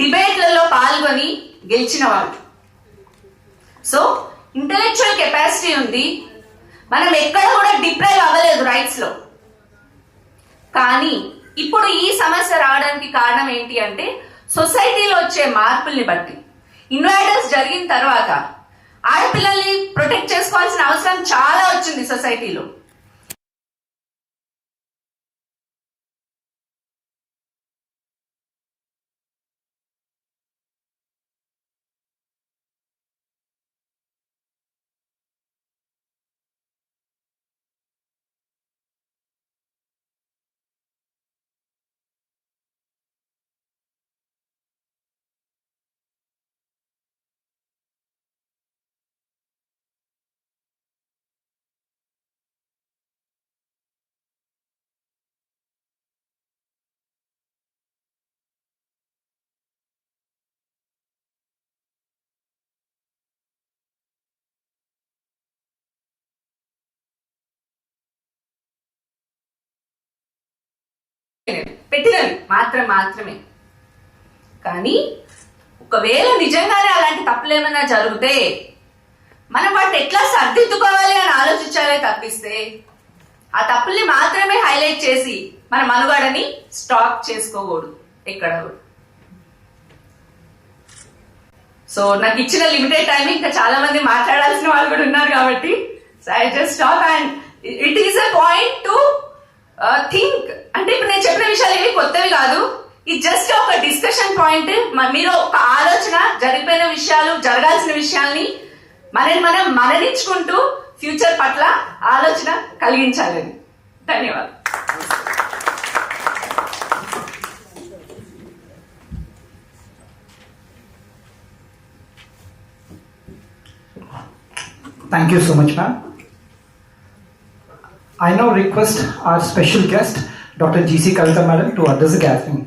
Speaker 4: డిబేట్లలో పాల్గొని గెలిచిన వాళ్ళు. సో ఇంటెలెక్చువల్ కెపాసిటీ ఉంది. మనం ఎక్కడ కూడా డిప్రైవ్ అవ్వలేదు రైట్స్ లో. కానీ ఇప్పుడు ఈ సమస్య రావడానికి కారణం ఏంటి అంటే సొసైటీలో వచ్చే మార్పుల్ని బట్టి ఇన్వైడర్స్ జరిగిన తర్వాత ఆడపిల్లల్ని ప్రొటెక్ట్ చేసుకోవాల్సిన అవసరం చాలా వచ్చింది సొసైటీలో. పెట్టినవి మాత్రమే. కానీ ఒకవేళ నిజంగానే అలాంటి తప్పులు ఏమైనా జరిగితే మనం వాటిని ఎట్లా సర్దిద్దుకోవాలి అని ఆలోచించాలే తప్పిస్తే ఆ తప్పుల్ని మాత్రమే హైలైట్ చేసి మన మనుగడని స్టాప్ చేసుకోకూడదు ఎక్కడ. సో నాకు ఇచ్చిన లిమిటెడ్ టైం ఇంకా చాలా మంది మాట్లాడాల్సిన వాళ్ళు కూడా ఉన్నారు కాబట్టి so I just stop. And it is a point to think. అంటే ఇప్పుడు నేను చెప్పిన విషయాలు ఏవి కొత్తవి కాదు. ఇది జస్ట్ ఒక డిస్కషన్ పాయింట్. మీరు ఒక ఆలోచన, జరిగిపోయిన విషయాలు, జరగాల్సిన విషయాల్ని మనం మననించుకుంటూ ఫ్యూచర్ పట్ల ఆలోచన కలిగించాలని. ధన్యవాదాలు.
Speaker 3: Thank you so much, ma'am. I now request our special guest, Dr. G.C. Kavita madam, to address the gathering.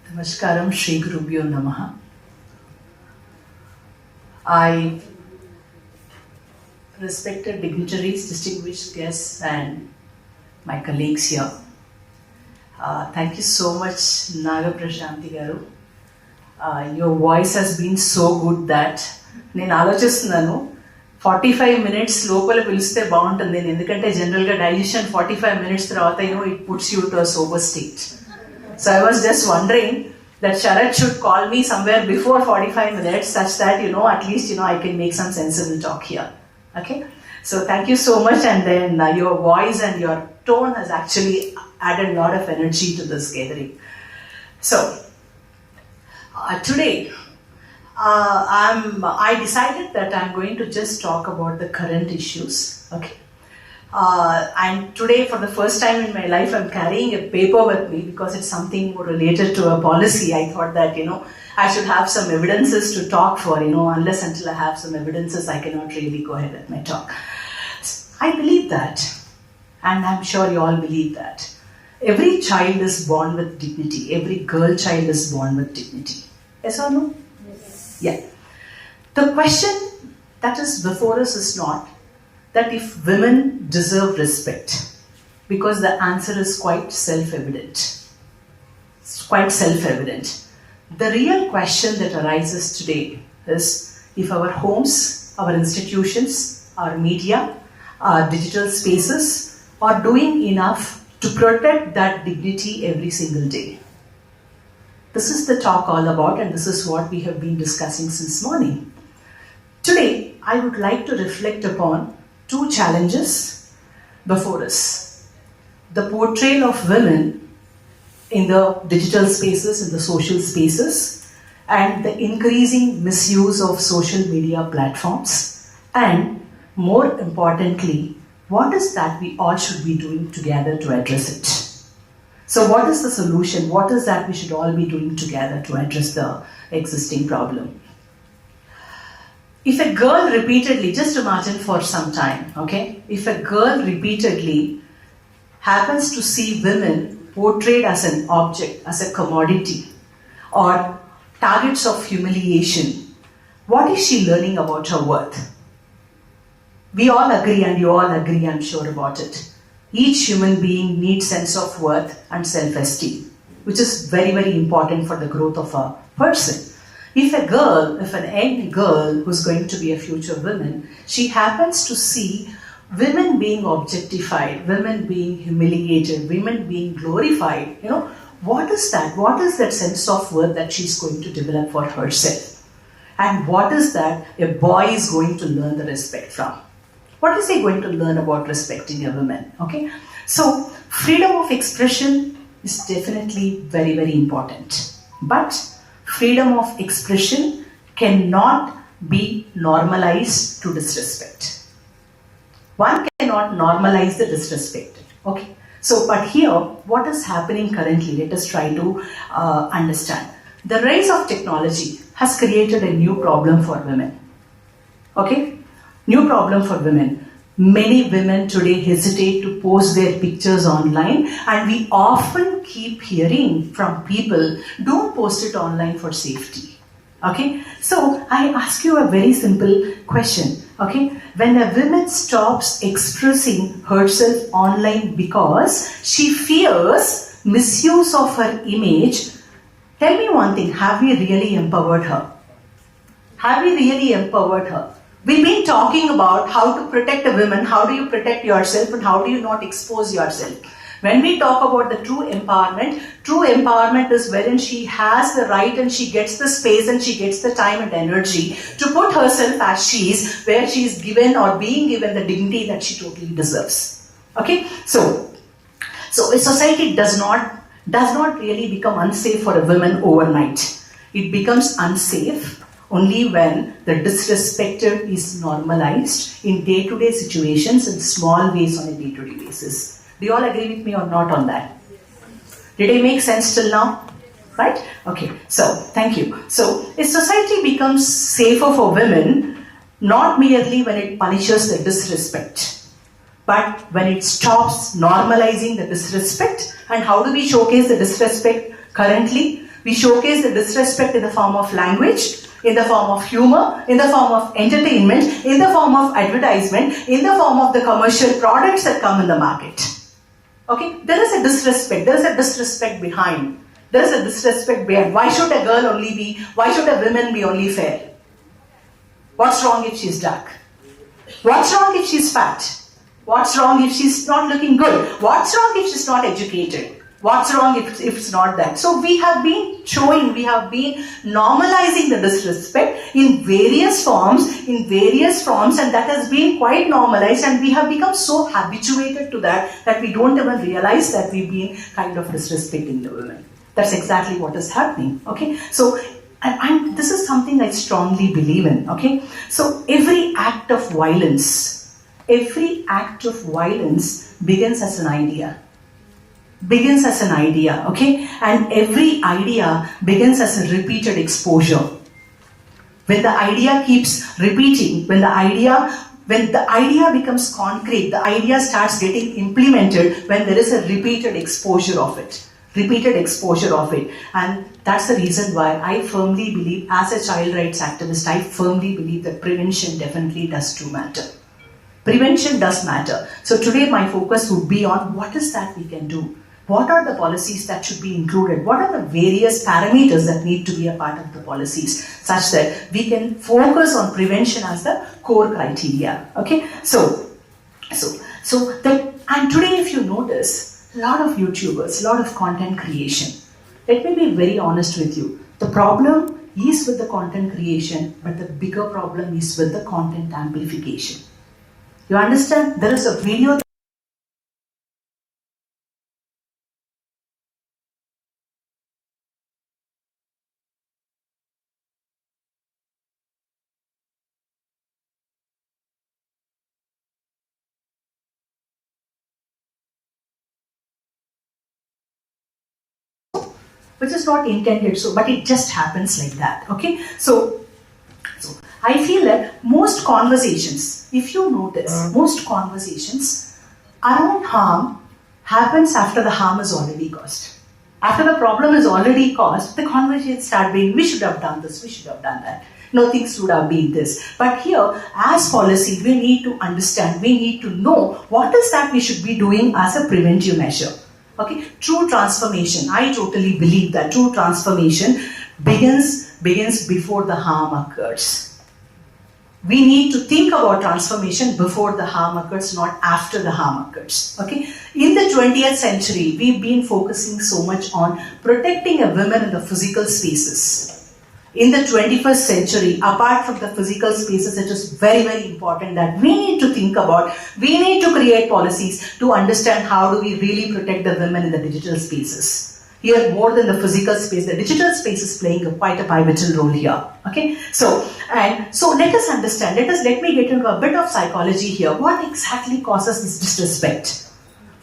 Speaker 22: Namaskaram, Shri Gurubhyo Namaha. I respected dignitaries, distinguished guests and my colleagues here. Thank you so much, Naga Prashanti Garu. Your voice has been so good that నేను ఆలోచిస్తున్నాను 45 minutes లోపల పిలిస్తే బాగుంటుంది. ఎందుకంటే జనరల్గా digestion 45 minutes తర్వాత it puts you to a sober state. So I was just wondering that Sharat should call me somewhere before 45 minutes such that, at least, I can make some sensible talk here. Okay, so thank you so much, and then your voice and your tone has actually added a lot of energy to this gathering. So today I decided that I'm going to just talk about the current issues. Okay. And today, for the first time in my life, I'm carrying a paper with me because it's something more related to a policy. I thought that, I should have some evidences to talk for, unless until I have some evidences, I cannot really go ahead with my talk. I believe that, and I'm sure you all believe that. Every child is born with dignity. Every girl child is born with dignity. Yes or no? Yes. Yeah. The question that is before us is not that if women deserve respect, because the answer is quite self-evident. It's quite self-evident. The real question that arises today is if our homes, our institutions, our media, our digital spaces are doing enough to protect that dignity every single day. This is the talk all about, and this is what we have been discussing since morning. Today, I would like to reflect upon two challenges before us. The portrayal of women in the digital spaces, in the social spaces, and the increasing misuse of social media platforms, and more importantly, what is that we all should be doing together to address it? So what is the solution? What is that we should all be doing together to address the existing problem? If a girl repeatedly, just imagine for some time, okay? If a girl repeatedly happens to see women portrayed as an object, as a commodity, or targets of humiliation, what is she learning about her worth? We all agree, and you all agree, I'm sure about it. Each human being needs sense of worth and self-esteem, which is very, very important for the growth of a person. If an young girl who's going to be a future woman, she happens to see women being objectified, women being humiliated, women being glorified, what is that? What is that sense of worth that she's going to develop for herself? And what is that a boy is going to learn the respect from? What is he going to learn about respecting a woman? Okay, so freedom of expression is definitely very, very important. But freedom of expression cannot be normalized to disrespect. One cannot normalize the disrespect. Okay, so but here, what is happening currently? Let us try to understand. The rise of technology has created a new problem for women. Okay. New problem for women. Many women today hesitate to post their pictures online, and we often keep hearing from people, don't post it online for safety. Okay, so I ask you a very simple question. Okay, when a woman stops expressing herself online because she fears misuse of her image, tell me one thing, have we really empowered her? Have we really empowered her? We've been talking about how to protect a woman, how do you protect yourself, and how do you not expose yourself. When we talk about the true empowerment is wherein she has the right and she gets the space and she gets the time and energy to put herself as she is, where she is given or being given the dignity that she totally deserves. Okay, so a society does not really become unsafe for a woman overnight. It becomes unsafe only when the disrespected is normalized in day-to-day situations in small ways on a day-to-day basis. Do you all agree with me or not on that? Did I make sense till now? Right? Okay, so thank you. So a society becomes safer for women not merely when it punishes the disrespect, but when it stops normalizing the disrespect. And how do we showcase the disrespect currently? We showcase the disrespect in the form of language, in the form of humor, in the form of entertainment, in the form of advertisement, in the form of the commercial products that come in the market. Okay, there is a disrespect behind. There is a disrespect behind. Why should a woman be only fair? What's wrong if she's dark? What's wrong if she's fat? What's wrong if she's not looking good? What's wrong if she's not educated?
Speaker 5: What's wrong if it's not that? So we have been normalizing the disrespect in various forms, and that has been quite normalized, and we have become so habituated to that we don't even realize that we've been kind of disrespecting the women. That's exactly what is happening, okay? So, and this is something I strongly believe in, okay? So every act of violence begins as an idea. Okay? And every idea begins as a repeated exposure. When the idea keeps repeating, when the idea becomes concrete, the idea starts getting implemented when there is a repeated exposure of it. And that's the reason why I firmly believe, as a child rights activist, I firmly believe that prevention definitely does matter. Prevention does matter. So today my focus would be on what is that we can do. What are the policies that should be included? What are the various parameters that need to be a part of the policies such that we can focus on prevention as the core criteria? Okay, and today if you notice, a lot of YouTubers, a lot of content creation. Let me be very honest with you. The problem is with the content creation, but the bigger problem is with the content amplification. You understand? There is a video which is not intended so, but it just happens like that, okay? So I feel that most conversations, if you notice, most conversations around harm happens after the harm is already caused. After the problem is already caused, the conversations start being, we should have done this, we should have done that. No, things would have been this. But here, as policy, we need to understand, we need to know what is that we should be doing as a preventive measure. Okay, true transformation. I totally believe that true transformation begins before the harm occurs. We need to think about transformation before the harm occurs, not after the harm occurs. Okay, in the 20th century, we've been focusing so much on protecting a woman in the physical spaces. In the 21st century, apart from the physical spaces, it is very, very important that we need to think about, we need to create policies to understand how do we really protect the women in the digital spaces. Here, more than the physical space, the digital space is playing quite a pivotal role here. Okay, so let us understand, let me get into a bit of psychology here. What exactly causes this disrespect?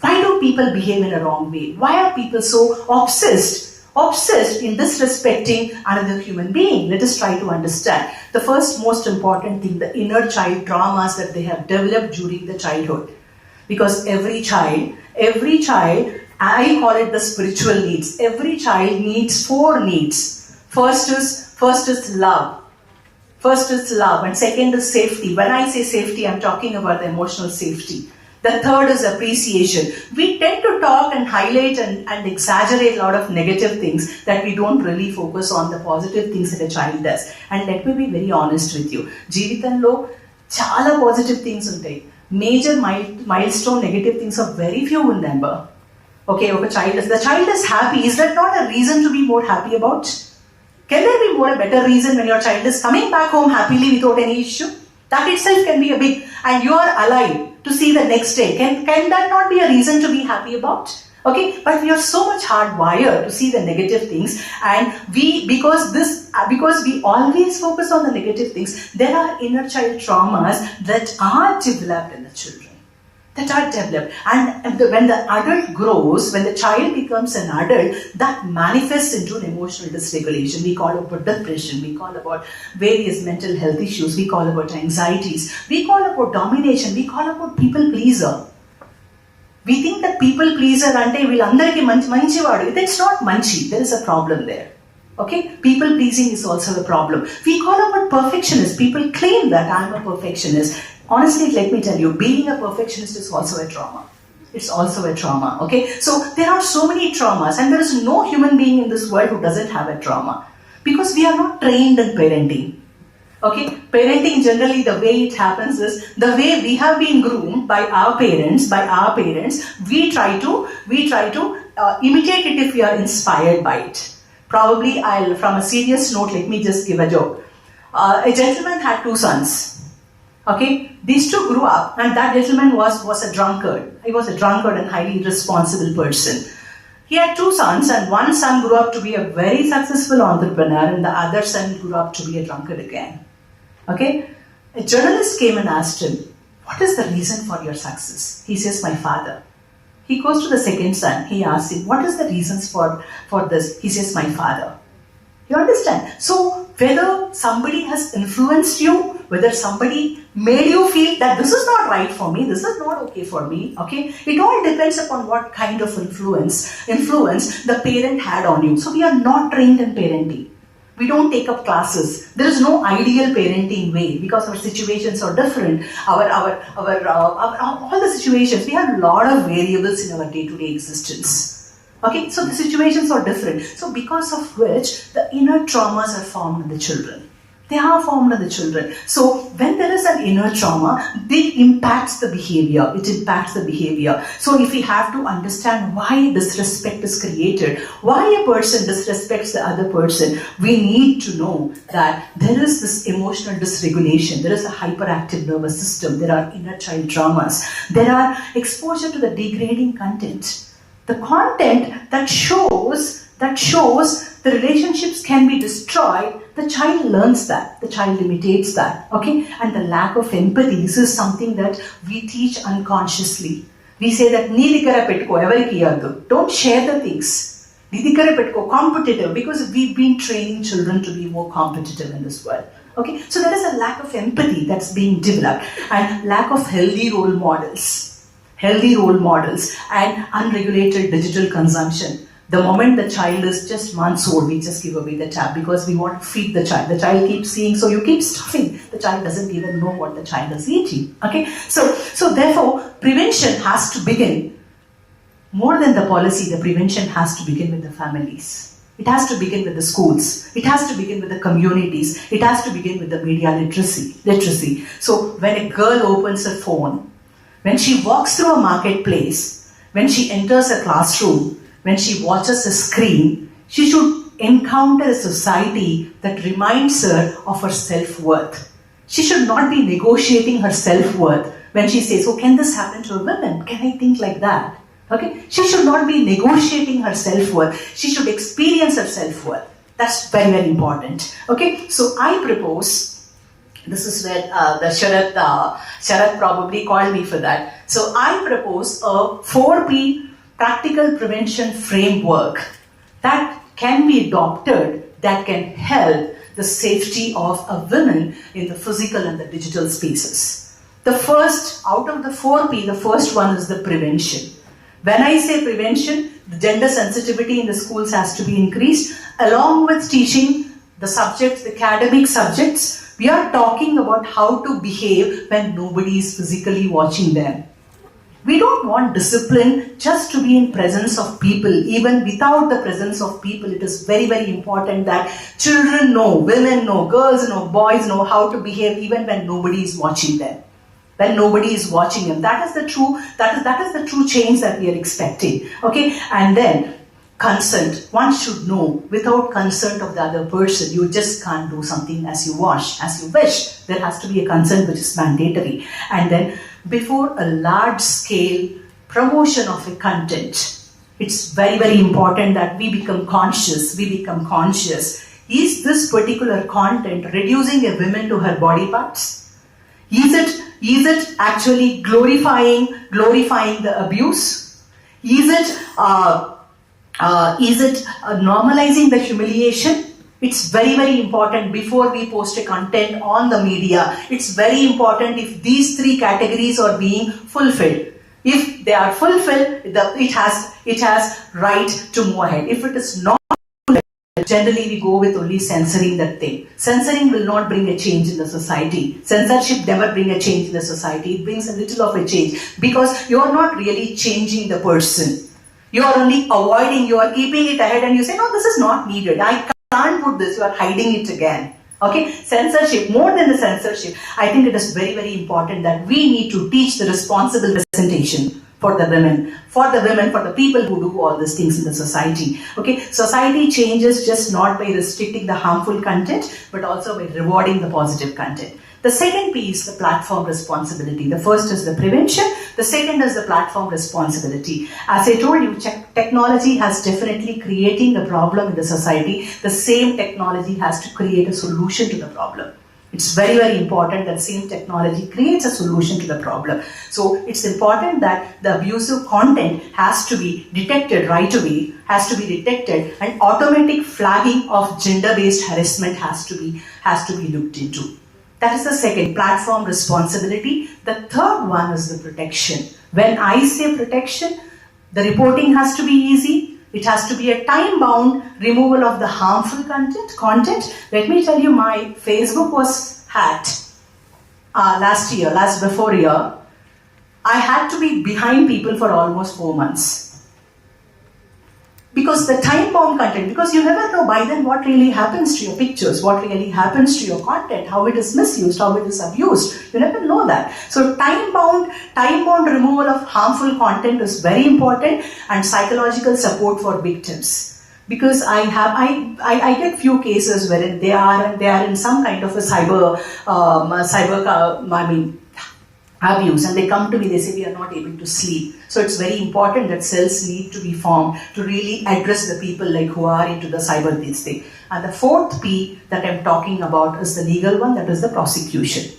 Speaker 5: Why do people behave in a wrong way? Why are people so obsessed in disrespecting another human being? Let us try to understand. The first most important thing, the inner child traumas that they have developed during the childhood. Because every child, I call it the spiritual needs. Every child needs 4 needs. First is love. And second is safety. When I say safety, I'm talking about the emotional safety. The third is appreciation. We tend to talk and highlight and exaggerate a lot of negative things that we don't really focus on the positive things that a child does. And let me be very honest with you. Jeevitanlo chala positive things untai. Major milestone negative things are very few in number. Okay, the child is happy. Is that not a reason to be more happy about? Can there be a better reason when your child is coming back home happily without any issue? That itself can be a big, and you are alive to see the next day. Can that not be a reason to be happy about? Okay, but we are so much hardwired to see the negative things, and because we always focus on the negative things, there are inner child traumas that are developed in the children. And when the adult grows, when the child becomes an adult, that manifests into an emotional dysregulation. We call about depression, we call about various mental health issues, we call about anxieties, we call about domination, we call about people pleaser. We think that people pleaser ante villandariki manchivadu. That's not manchi. There is a problem there. Okay? People pleasing is also a problem. We call about perfectionist. People claim that I am a perfectionist. Honestly, let me tell you, being a perfectionist is also a trauma. It's also a trauma. Okay? So there are so many traumas, and there is no human being in this world who doesn't have a trauma. Because we are not trained in parenting. Okay, parenting generally the way it happens is the way we have been groomed by our parents. We try to imitate it if you are inspired by it. Probably from a serious note, let me just give a joke. A gentleman had 2 sons. Okay, these 2 grew up, and that gentleman was a drunkard. He was a drunkard and highly irresponsible person. He had 2 sons, and one son grew up to be a very successful entrepreneur, and the other son grew up to be a drunkard again. Okay, a journalist came and asked him, "What is the reason for your success?" He says, "My father." He goes to the second son. He asks him, "What is the reasons for this?" He says, "My father." You understand? So whether somebody has influenced you, whether somebody made you feel that this is not right for me, this is not okay for me, okay? It all depends upon what kind of influence the parent had on you. So we are not trained in parenting. We don't take up classes. There is no ideal parenting way because our situations are different. All the situations, we have a lot of variables in our day-to-day existence. Okay, so the situations are different. So because of which the inner traumas are formed in the children. They are formed in the children. So when there is an inner trauma, it impacts the behavior. It impacts the behavior. So if we have to understand why disrespect is created, why a person disrespects the other person, we need to know that there is this emotional dysregulation. There is a hyperactive nervous system. There are inner child traumas. There are exposure to the degrading content. The content that shows the relationships can be destroyed, the child learns that, the child imitates that, okay? And the lack of empathy, this is something that we teach unconsciously. We say that, "Needikara petko, evariki yaddu." Don't share the things. Needikara petko, competitive, because we've been training children to be more competitive in this world. Okay, so there is a lack of empathy that's being developed and lack of healthy role models and unregulated digital consumption. The moment the child is just months old, we just give away the tab because we want to feed the child. The child keeps seeing, so you keep stuffing. The child doesn't even know what the child is eating. Okay, so therefore, prevention has to begin. More than the policy, the prevention has to begin with the families. It has to begin with the schools. It has to begin with the communities. It has to begin with the media literacy. So when a girl opens a phone, when she walks through a marketplace, when she enters a classroom, when she watches a screen, she should encounter a society that reminds her of her self-worth. She should not be negotiating her self-worth when she says, "Oh, can this happen to a woman? Can I think like that?" Okay? She should not be negotiating her self-worth. She should experience her self-worth. That's very, very important. Okay? So I propose, this is where the Sharat probably called me for that. So I propose a 4P practical prevention framework that can be adopted, that can help the safety of a woman in the physical and the digital spaces. The first, out of the 4P, the first one is the prevention. When I say prevention, the gender sensitivity in the schools has to be increased, along with teaching the subjects, the academic subjects. We are talking about how to behave when nobody is physically watching them. We don't want discipline just to be in presence of people. Even without the presence of people, it is very, very important that children know, women know, girls know, boys know how to behave even when nobody is watching them. When nobody is watching them. That is the true change that we are expecting. Okay? And then consent. One should know, without consent of the other person, you just can't do something as you wish. There has to be a consent which is mandatory. And then before a large scale promotion of a content, it's very, very important that we become conscious. Is this particular content reducing a woman to her body parts? Is it actually glorifying the abuse? Is it normalizing the humiliation? It's very, very important before we post a content on the media. It's very important if these 3 categories are being fulfilled. If they are fulfilled, it has right to move ahead. If it is not fulfilled, generally we go with only censoring that thing. Censoring will not bring a change in the society. Censorship never brings a change in the society. It brings a little of a change because you are not really changing the person. You are only avoiding, you are keeping it ahead and you say, "No, this is not needed. I can't put this," you are hiding it again. Okay, censorship, more than the censorship, I think it is very, very important that we need to teach the responsible presentation for the women, for the people who do all these things in the society. Okay, society changes just not by restricting the harmful content, but also by rewarding the positive content. The second piece, the platform responsibility. The first is the prevention. The second is the platform responsibility. As I told you, technology has definitely creating the problem in the society. The same technology has to create a solution to the problem. It's very, very important that same technology creates a solution to the problem. So it's important that the abusive content has to be detected right away, has to be detected, and automatic flagging of gender-based harassment has to be looked into. That is the second, platform responsibility. The third one is the protection. When I say protection, the reporting has to be easy. It has to be a time-bound removal of the harmful content. Let me tell you, my Facebook was hacked before a year. I had to be behind people for almost 4 months. Because the time-bound content, because you never know by then what really happens to your pictures, what really happens to your content, how it is misused, how it is abused. You never know that. So time-bound removal of harmful content is very important, and psychological support for victims. Because I get few cases wherein they are in some kind of a abuse, and they come to me, they say we are not able to sleep. So it's very important that cells need to be formed to really address the people like who are into the cyber these things. And the fourth P that I'm talking about is the legal one, that is the prosecution.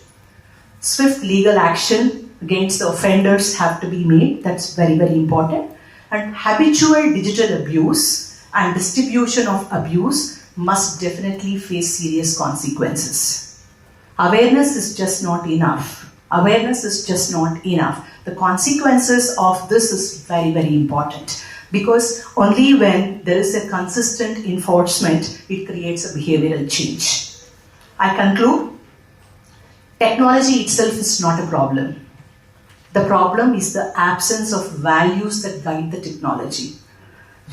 Speaker 5: Swift legal action against the offenders have to be made. That's very, very important. And habitual digital abuse and distribution of abuse must definitely face serious consequences. Awareness is just not enough. Awareness is just not enough. The consequences of this is very, very important, because only when there is a consistent enforcement, it creates a behavioral change. I conclude, technology itself is not a problem. The problem is the absence of values that guide the technology.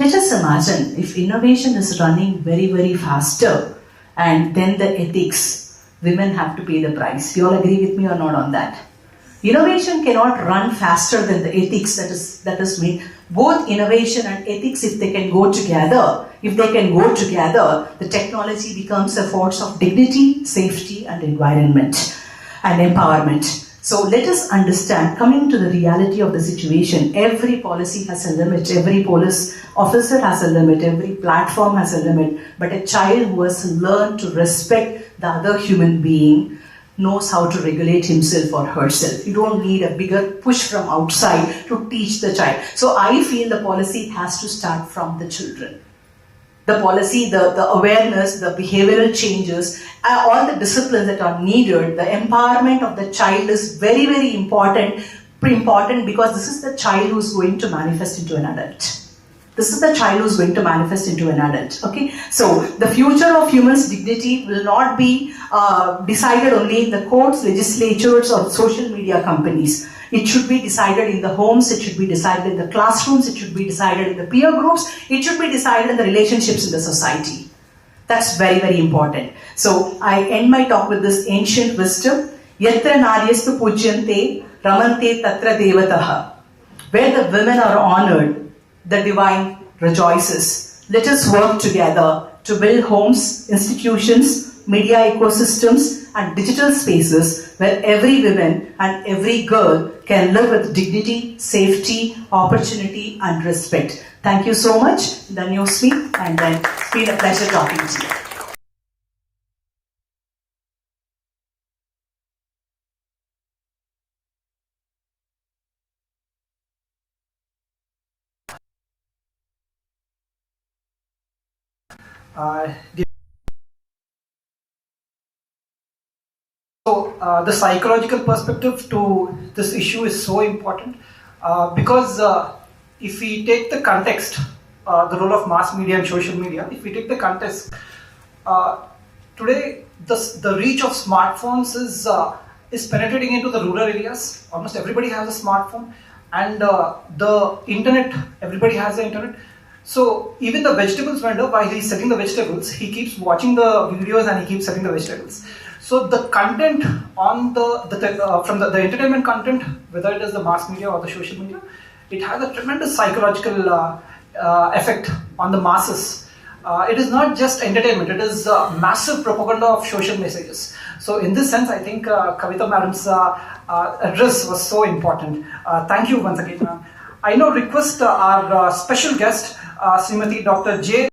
Speaker 5: Let us imagine if innovation is running very, very faster, and then the ethics, women have to pay the price. You all agree with me or not on that? Innovation cannot run faster than the ethics that is made. Both innovation and ethics, if they can go together, the technology becomes a force of dignity, safety, and environment and empowerment. So let us understand, coming to the reality of the situation, every policy has a limit, every police officer has a limit, every platform has a limit, but a child who has learned to respect the other human being knows how to regulate himself or herself. You don't need a bigger push from outside to teach the child. So I feel the policy has to start from the children. The policy, the awareness, the behavioral changes, all the disciplines that are needed, the empowerment of the child is very, very important because this is the child who is going to manifest into an adult. This is the child who is going to manifest into an adult. Okay, so the future of humans' dignity will not be decided only in the courts, legislatures, or social media companies. It should be decided in the homes, it should be decided in the classrooms, it should be decided in the peer groups, it should be decided in the relationships in the society. That's very, very important. So I end my talk with this ancient wisdom. Yatra naryastu pujyante ramante tatra devataha. Where the women are honored, the divine rejoices. Let us work together to build homes, institutions, media ecosystems, and digital spaces where every woman and every girl can live with dignity, safety, opportunity, and respect. Thank you so much. Dhanyosmi, and then it's been a pleasure talking to you.
Speaker 3: The psychological perspective to this issue is so important because if we take the context, the role of mass media and social media, if we take the context, today the reach of smartphones is penetrating into the rural areas. Almost everybody has a smartphone, and the internet, everybody has the internet. So even the vegetables vendor, while he's selling the vegetables, he keeps watching the videos and he keeps selling the vegetables. So the content on from the entertainment content, whether it is the mass media or the social media, it has a tremendous psychological effect on the masses. It is not just entertainment, it is massive propaganda of social messages. So in this sense, I think Kavita Madam's address was so important. Thank you once again, ma'am. I now request our special guest, Srimati Dr. J.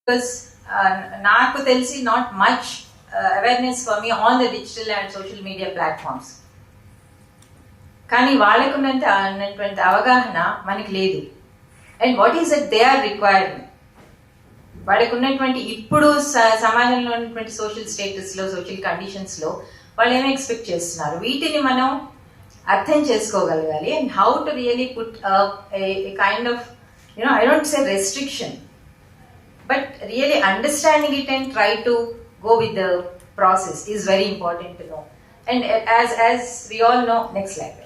Speaker 6: because నాకు తెలిసి not much awareness for me on the digital and social media platforms. కానీ వాళ్ళకు ఉన్నటువంటి అవగాహన మనకి లేదు. And what is that they are required, వాళ్ళకు ఉన్నటువంటి ఇప్పుడు సమాజంలో ఉన్నటువంటి సోషల్ స్టేటస్లో, సోషల్ కండిషన్స్లో వాళ్ళు ఏమో ఎక్స్పెక్ట్ చేస్తున్నారు, వీటిని మనం అర్థం చేసుకోగలగాలి. And how to really put a kind of I don't say restriction, but really understanding it and try to go with the process is very important to know. And as we all know, next slide.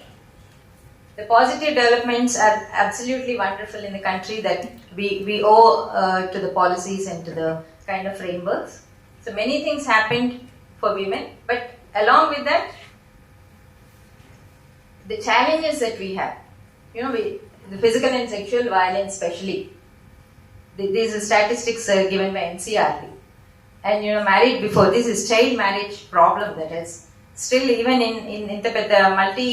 Speaker 6: The positive developments are absolutely wonderful in the country that we owe to the policies and to the kind of frameworks. So many things happened for women, but along with that, the challenges that we have, the physical and sexual violence especially, these are statistics given by NCRB. And married before, this is child marriage problem that is still even in the multi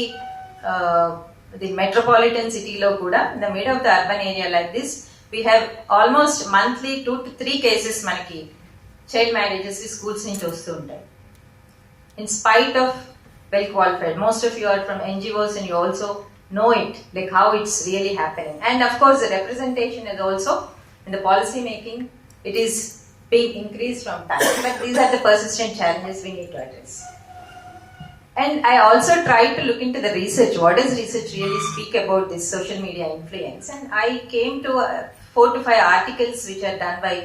Speaker 6: the metropolitan city lo kuda, in the middle of the urban area like this, we have almost monthly 2 to 3 cases manaki child marriages schools nunchi vastu untayi, in spite of well qualified. Most of you are from NGOs and you also know it, like how it's really happening. And of course the representation is also in the policy making, it is being increased from time, but these are the persistent challenges we need to address. And I also try to look into the research. What does research really speak about this social media influence? And I came to 4 to 5 articles which are done by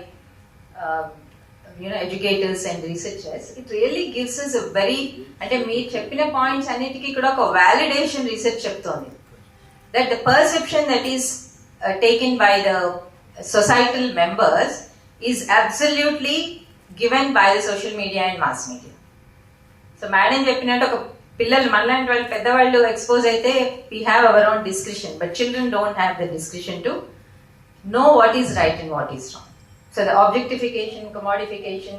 Speaker 6: educators and researchers. It really gives us a very, ante meer cheppina points annitiki kuda oka validation research cheptondi, that the perception that is taken by the societal members is absolutely given by the social media and mass media. So madam cheppinattu oka పిల్లలు మనలాంటి వాళ్ళు పెద్దవాళ్ళు expose అయితే we have our own discretion, but children don't have the discretion to know what is right and what is wrong. So the objectification, commodification,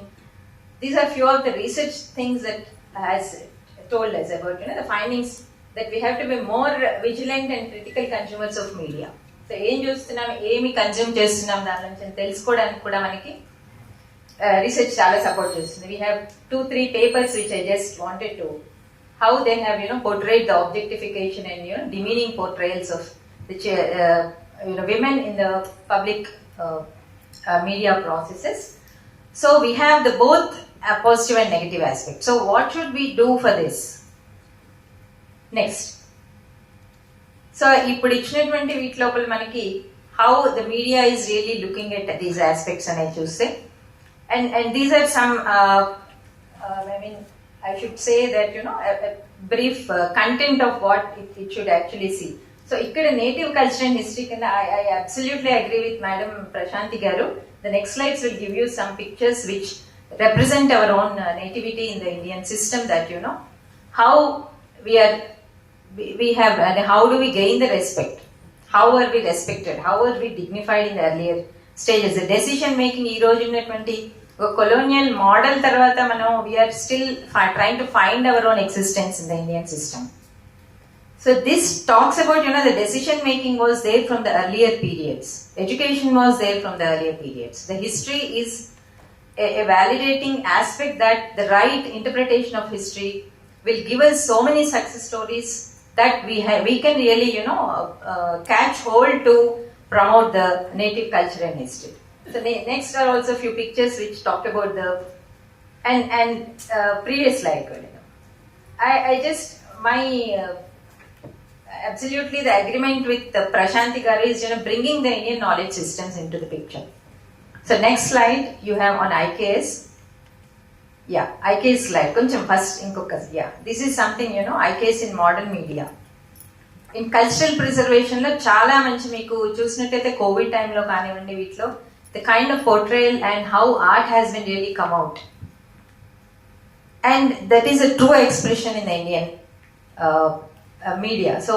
Speaker 6: these are few of the research things that has told us about the findings, that we have to be more vigilant and critical consumers of media. So ఏం చూస్తున్నాం, ఏమి consume చేస్తున్నాం, దాని నుంచి తెలుసుకోవడానికి కూడా మనకి research చాలా సపోర్ట్ చేస్తుంది. We have 2-3 papers which I just wanted to, how they have portrayed the objectification and demeaning portrayals of the women in the public media processes. So we have the both positive and negative aspect. So what should we do for this? Next. So ఇప్పుడు ఇచ్చినటువంటి వీటి లోపల మనకి how the media is really looking at these aspects అని చూస్తే, and these are some I should say that a brief content of what it should actually see. So ikkada native culture and history kanda I absolutely agree with Madam Prashanti garu. The next slides will give you some pictures which represent our own nativity in the Indian system, that how we have, and how do we gain the respect, how are we respected, how are we dignified in the earlier stages. The decision making ee roju unnatuvanti colonial model tarvata manam we are still trying to find our own existence in the Indian system. So this talks about the decision making was there from the earlier periods, education was there from the earlier periods. The history is a validating aspect, that the right interpretation of history will give us so many success stories that we can really catch hold to promote the native culture and history. So next are also a few pictures which talked about the and previous slide. I just my absolutely the agreement with Prashanti garu is bringing the Indian knowledge systems into the picture. So next slide you have on IKS. Yeah, IKS slide. Koncham first inkoka. Yeah, this is something IKS in modern media. In cultural preservation lo chaala manchi meeku chusinattaithe COVID time lo kanivandi veetlo the kind of portrayal and how art has been really come out, and that is a true expression in the Indian media. So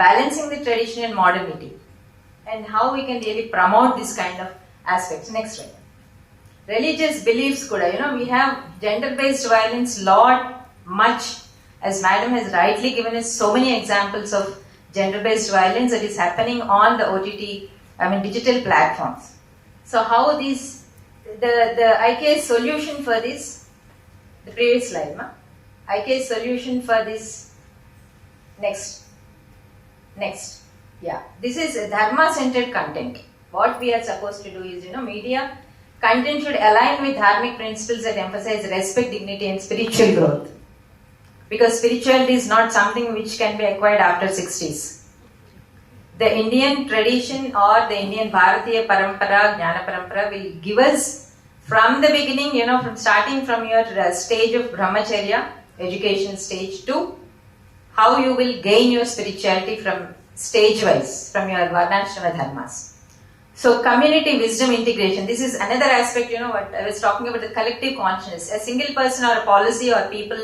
Speaker 6: balancing the tradition and modernity, and how we can really promote this kind of aspects. Next slide. Religious beliefs kuda, we have gender based violence lot much, as madam has rightly given us so many examples of gender based violence that is happening on the OTT, digital platforms. So how these the IK's solution for this, the previous slide, IK's solution for this, next, yeah, this is dharma-centered content. What we are supposed to do is, media content should align with dharmic principles that emphasize respect, dignity and spiritual growth. Because spirituality is not something which can be acquired after 60s. The Indian tradition or the Indian Bharatiya Parampara, Jnana Parampara will give us from the beginning, from starting from your stage of Brahmacharya, education stage, to how you will gain your spirituality from stage wise, from your Varnashrama dharmas. So community wisdom integration, this is another aspect, what I was talking about, the collective consciousness. A single person or a policy or people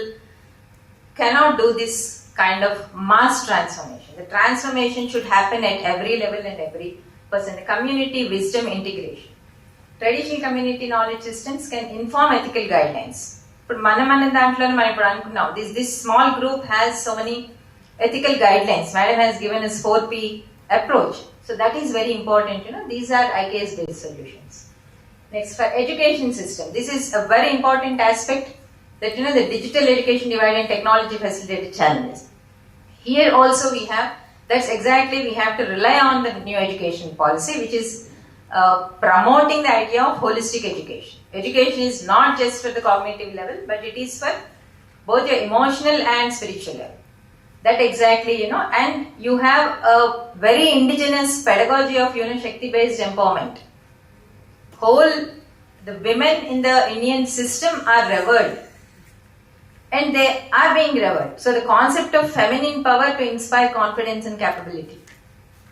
Speaker 6: cannot do this kind of mass transformation. The transformation should happen at every level and every person. The community wisdom integration. Traditional community knowledge systems can inform ethical guidelines. But this small group has so many ethical guidelines. Madam has given us 4P approach. So that is very important. These are IKS based solutions. Next, for education system. This is a very important aspect that the digital education divide and technology facilitated challenges. Here also we have, that's exactly we have to rely on the new education policy, which is promoting the idea of holistic education. Education is not just for the cognitive level, but it is for both your emotional and spiritual level. That exactly, and you have a very indigenous pedagogy of, Shakti-based empowerment. The women in the Indian system are revered. And they are being revered. So the concept of feminine power to inspire confidence and capability.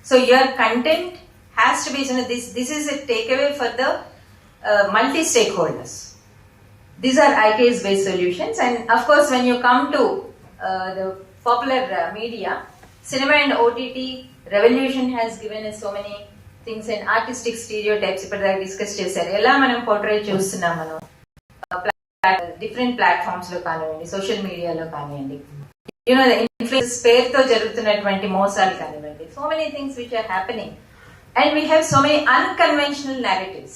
Speaker 6: So your content has to be, this is a takeaway for the multi-stakeholders. These are IKS based solutions, and of course when you come to the popular media, cinema and OTT revolution has given us so many things, and artistic stereotypes ippadaka discuss chesaru. Ella manam portray chustunam manu different platforms lo kanivandi, social media lo kanivandi, the influence పేరుతో జరుగుతున్నటువంటి మోసాలు కానివ్వండి, so many things which are happening, and we have so many unconventional narratives.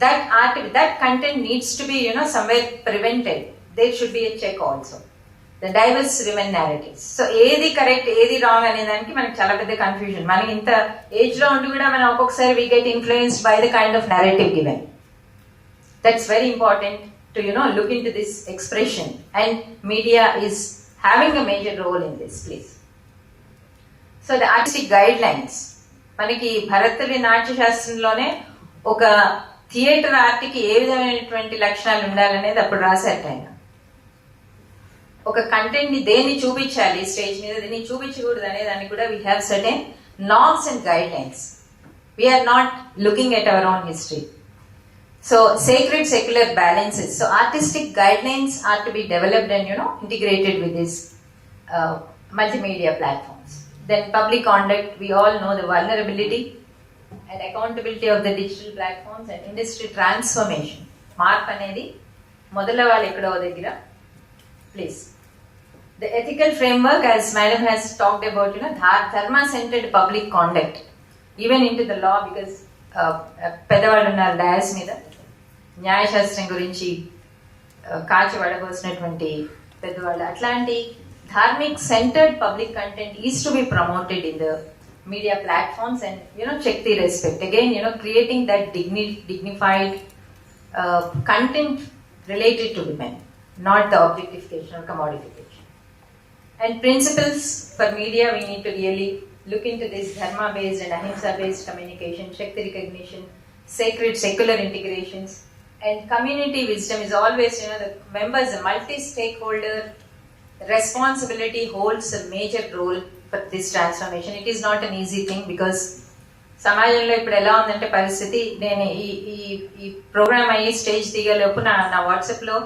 Speaker 6: That content needs to be somewhere prevented. There should be a check also. The diverse women narratives. So ఏది correct ఏది wrong అనే దానికి మనకి చాలా పెద్ద confusion. మనకి ఇంత age లో ఉండి కూడా మనం ఒక్కొక్కసారి we get influenced by the kind of narrative given. That's very important to look into this expression, and media is having a major role in this, please. So the artistic guidelines, మనకి భరతరి నాట్య శాస్త్రంలోనే ఒక theatre ఆర్ట్కి ఏ విధమైనటువంటి లక్షణాలు ఉండాలనేది అప్పుడు రాశారు ఆయన. ఒక కంటెంట్ ని దేన్ని చూపించాలి స్టేజ్ మీద, దేన్ని చూపించకూడదు అనే దాన్ని కూడా we have certain norms and guidelines. We are not looking at our own history. So sacred secular balances. So artistic guidelines are to be developed and integrated with these multimedia platforms. Then public conduct. We all know the vulnerability and accountability of the digital platforms, and industry transformation. Marp anedi modalavallu ekkado daggara. Please. The ethical framework, as Madam has talked about, dharma-centered public conduct, even into the law, because పెద్దవాళ్ళు ఉన్నారు dais మీద, న్యాయశాస్త్రం గురించి కాచి వడబోసినటువంటి పెద్దవాళ్ళు. అట్లాంటి Dharmik centred public content is to be promoted in the media platforms, and check the respect again, creating that dignified content related to women, not the objectification or commodification. And principles for media, we need to really look into this dharma based and ahimsa based communication, Shakti recognition, sacred secular integrations, and community wisdom is always, the members, a multi-stakeholder responsibility holds a major role for this transformation. It is not an easy thing, because సమాజంలో ఇప్పుడు ఎలా ఉందంటే పరిస్థితి, నేను ఈ programme అయ్యి stage దిగలోపు నా వాట్సాప్లో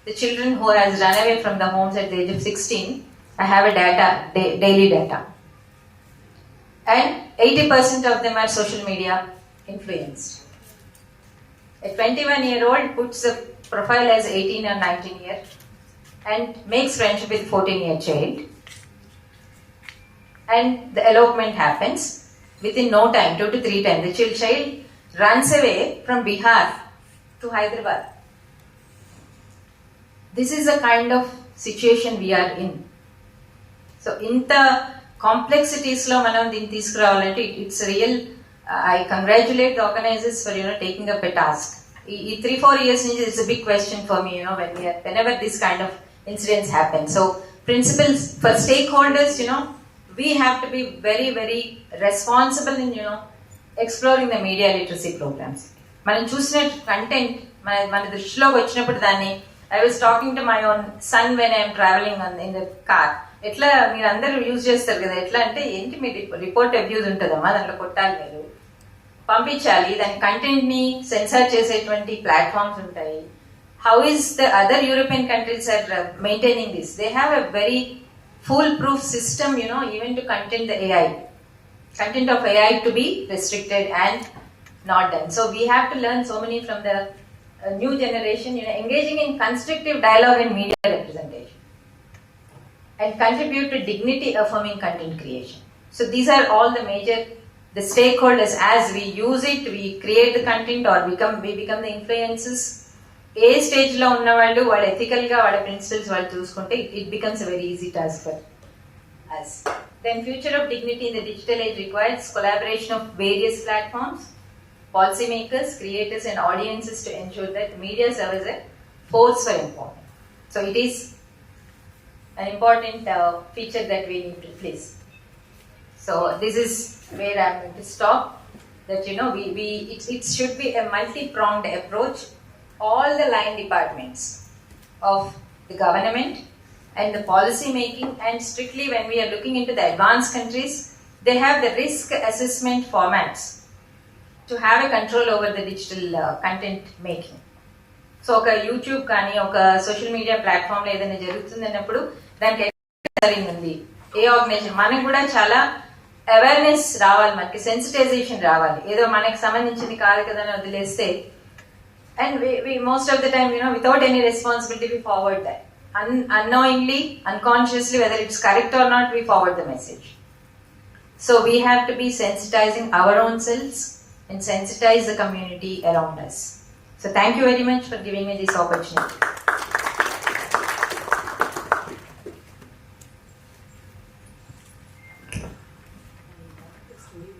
Speaker 6: the children who has run away from the homes at the age of 16, I have a daily data, and 80% of them are social media influenced. A 21-year-old puts a profile as 18 or 19 year and makes friendship with 14-year child, and the elopement happens within no time, 2 to 3 times. The child runs away from Bihar to Hyderabad. This is the kind of situation we are in. So in the complexities lo manam din తీసుకురావాలంటే it's real. I congratulate the organizers for taking up a task. 3-4 years it's a big question for me, whenever this kind of incidents happen. So principles for stakeholders, we have to be very, very responsible in exploring the media literacy programs. మనం చూసిన content మన దృష్టిలోకి వచ్చినప్పుడు దాన్ని I was talking to my own son when I am traveling in the car. ఎట్లా మీరు అందరూ use చేస్తారు కదా, ఎట్లా అంటే ఏంటి మీ రిపోర్ట్ అబ్యూజ్ ఉంటుందమ్మా, దాంట్లో కొట్టాలి, మీరు పంపించాలి, దాని కంటెంట్ ని సెన్సార్ చేసేటువంటి ప్లాట్ఫామ్స్ ఉంటాయి. How is the other European countries are maintaining this? They have a very full proof system, even to content the AI. Content of AI to be restricted and not done. So we have to learn so many from the new generation, engaging in constructive dialogue and media representation and contribute to dignity affirming content creation. So these are all the major, the stakeholders. As we use it, we create the content or we become the influencers. A stage లో ఉన్న వాళ్ళు ethical గా వాళ్ళ principles వాళ్ళు చూసుకుంటే it becomes a very easy task for us. Then future of dignity in the digital age requires collaboration of various platforms, policymakers, creators and audiences to ensure that media serves as a force for empowerment. So it is an important feature that we need to place. So this is where I'm going to stop. That it should be a multi-pronged approach. All the line departments of the government and the policy making, and strictly when we are looking into the advanced countries, they have the risk assessment formats to have a control over the digital content making. So oka YouTube kani oka social media platform lo edaina jarugutundi annappudu daniki monitoring undi, A organisation మనకు కూడా చాలా awareness రావాలి, మనకి sensitization రావాలి. ఏదో మనకి సంబంధించింది కాదు కదా అని వదిలేస్తే, and we most of the time without any responsibility we forward that unknowingly, unconsciously, whether it's correct or not, we forward the message. So we have to be sensitizing our own selves and sensitize the community around us. So thank you very much for giving me this opportunity.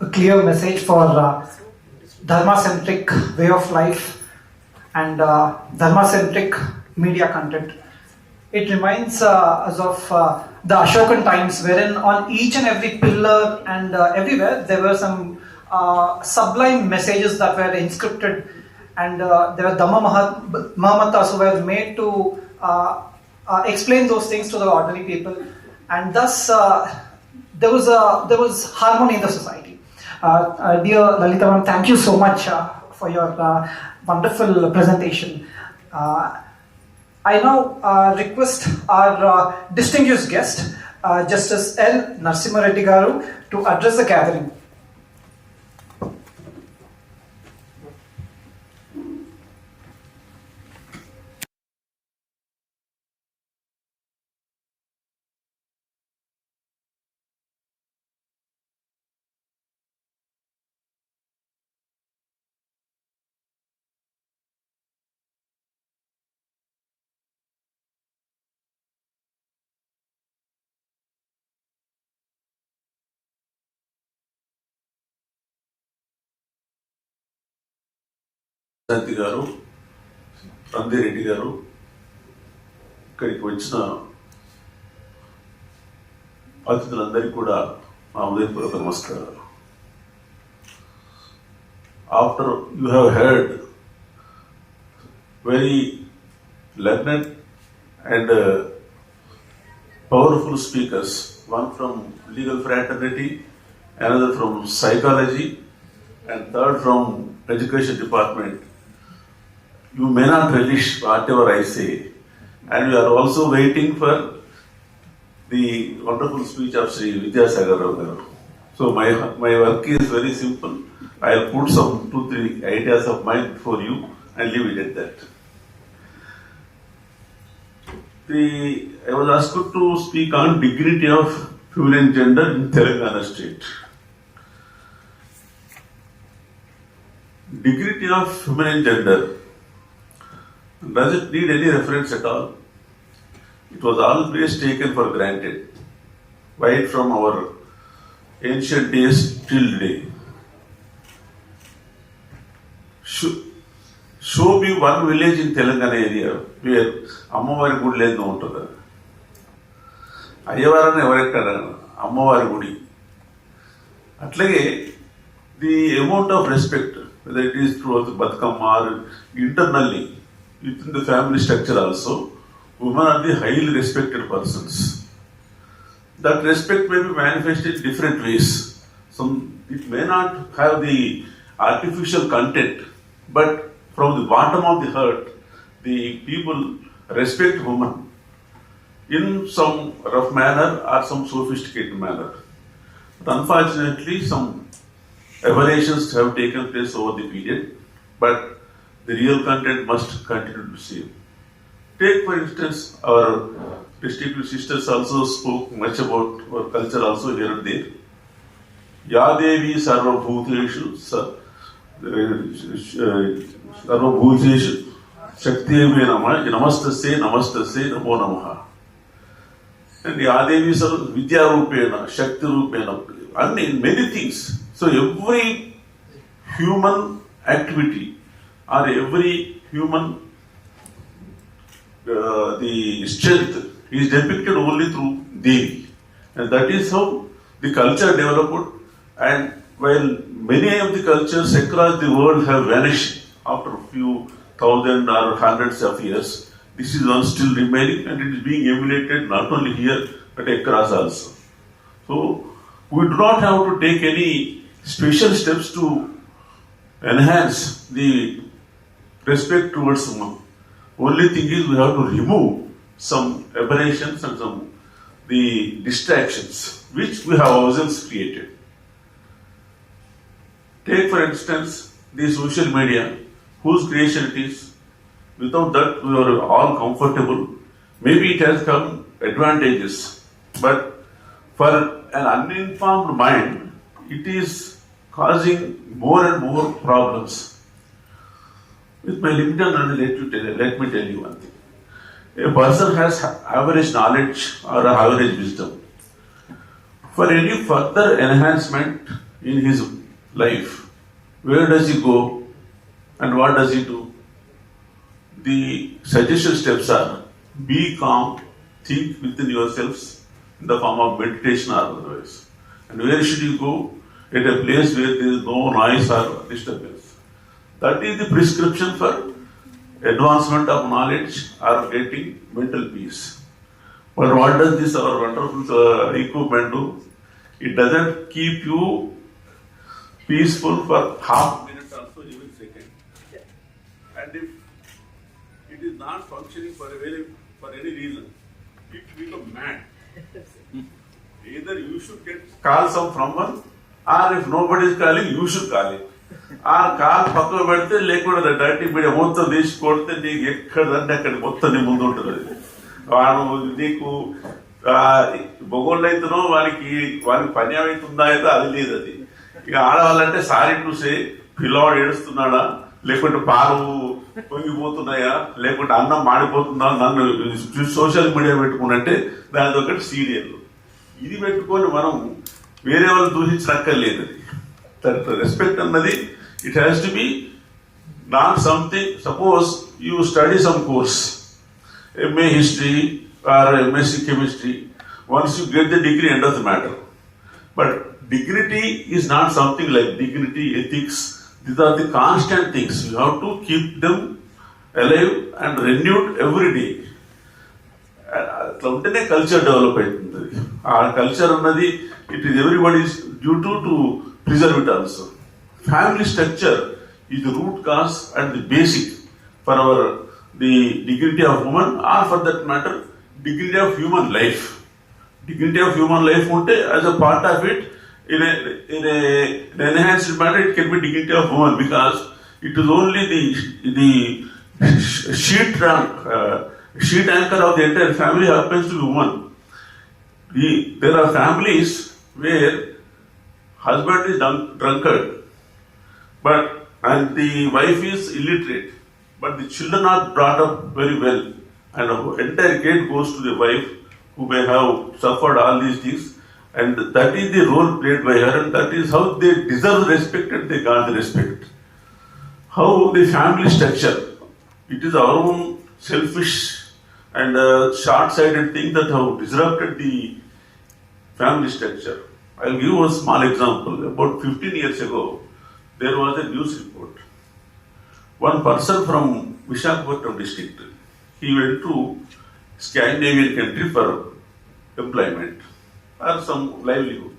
Speaker 3: A clear message for dharma-centric way of life and dharma-centric media content. It reminds us of the Ashokan times, wherein on each and every pillar and everywhere there were some sublime messages that were inscripted, and there were Dhamma Mahamatas who were made to explain those things to the ordinary people, and thus there was harmony in the society. Dear Lalita ma'am, thank you so much for your wonderful presentation. I now request our distinguished guest, Justice L. Narasimha Reddy Garu, to address the gathering.
Speaker 7: శాంతి గారు, రంభిరెడ్డి గారు, ఇక్కడికి వచ్చిన అతిథులందరికీ కూడా మా ఉదయపూర్వక నమస్కారాలు. After you have heard very learned and powerful speakers, one from legal fraternity, another from psychology, and third from education department, you may not relish whatever I say, and you are also waiting for the wonderful speech of Sri Vidyasagar Rao garu. So my work is very simple. I'll put some 2-3 ideas of mine for you and leave it at that. I was asked to speak on dignity of feminine gender in Telangana State. Dignity of feminine gender does it need any reference at all? It was always taken for granted, right from our ancient days till today. Show me one village in Telangana area where Ammavari Gudi లేదు ఉంటుందా? అయ్యవారని ఎవరెక్కడ అమ్మవారి గుడి. అట్లాగే the amount of respect, whether it is through the Batkama or internally within the family structure also, women are the highly respected persons. That respect may be manifested in different ways. It may not have the artificial content, but from the bottom of the heart, the people respect women in some rough manner or some sophisticated manner. But unfortunately, some aberrations have taken place over the period, but the real content must continue to be same. Take for instance, our distinguished sisters also spoke much about our culture also here and there. Yadevi sarvabhuteshu sarvabhuteshu shaktive namastasye namastasye namo namaha. And Yadevi sarva vidya rupena, shakti rupena, and in many things. So every human activity or every human the strength is depicted only through Devi, and that is how the culture developed. And while many of the cultures across the world have vanished after a few thousand or hundreds of years, this is one still remaining, and it is being emulated not only here but across also. So we do not have to take any special steps to enhance the respect towards women. Only thing is we have to remove some aberrations and some the distractions which we have ourselves created. Take for instance the social media, whose creation it is. Without that we are all comfortable. Maybe it has come advantages, but for an uninformed mind, it is causing more and more problems. With my limited knowledge, let me tell you one thing. A person has average knowledge or average wisdom. For any further enhancement in his life, where does he go and what does he do? The suggested steps are: be calm, think within yourselves in the form of meditation or otherwise. And where should you go? At a place where there is no noise or disturbance. That is the prescription for advancement of knowledge or getting mental peace. But what does this our wonderful equipment do? It doesn't keep you peaceful for half a minute or so, even second. And if it is not functioning for any reason, it becomes mad. Either you should call someone, or if nobody is calling, you should call it. Or call పక్కన పెడితే లేకుండా direct media మొత్తం తీసి కొడితే నీకు ఎక్కడంటే అక్కడ మొత్తం నీ ముందు ఉంటుంది. వాడు నీకు బొగోళ్ళు అయితేనో వానికి పని అవుతుందా అయితే అది లేదు. అది ఇక ఆడవాళ్ళంటే సారీ చూసే పిల్లవాడు ఏడుస్తున్నాడా, లేకుంటే పాలు పొంగిపోతున్నాయా, లేకుంటే అన్నం మాడిపోతుందా, నన్ను సోషల్ మీడియా పెట్టుకున్నట్టే దాని ఒకటి సీరియల్. ఇది పెట్టుకొని మనం వేరే వాళ్ళు దూషించక్కర్లేదు. Respect అన్నది it has to be not something. Suppose you study some course, MA history or MSc chemistry. Once you get the degree, end of the matter. But dignity is not something like dignity, ethics. These are the constant things. You have to keep them alive and renewed every day. అట్లా ఉంటేనే culture develop అవుతుంది. ఆ culture అన్నది it is everybody's duty to preserve it also. Family structure is the root cause and the basic for the dignity of woman, or for that matter, dignity of human life. Dignity of human life unte as a part of it, in an enhanced manner, it can be dignity of woman, because it is only the sheet anchor of the entire family happens to be woman. There are families where husband is drunkard, and the wife is illiterate, but the children are brought up very well, and the entire credit goes to the wife who may have suffered all these things, and that is the role played by her, and that is how they deserve respect and they got the respect. How the family structure, it is our own selfish and short-sighted thing that have disrupted the family structure. I'll give a small example. About 15 years ago, there was a news report. One person from Visakhapatnam district, he went to Scandinavian country for employment or some livelihood.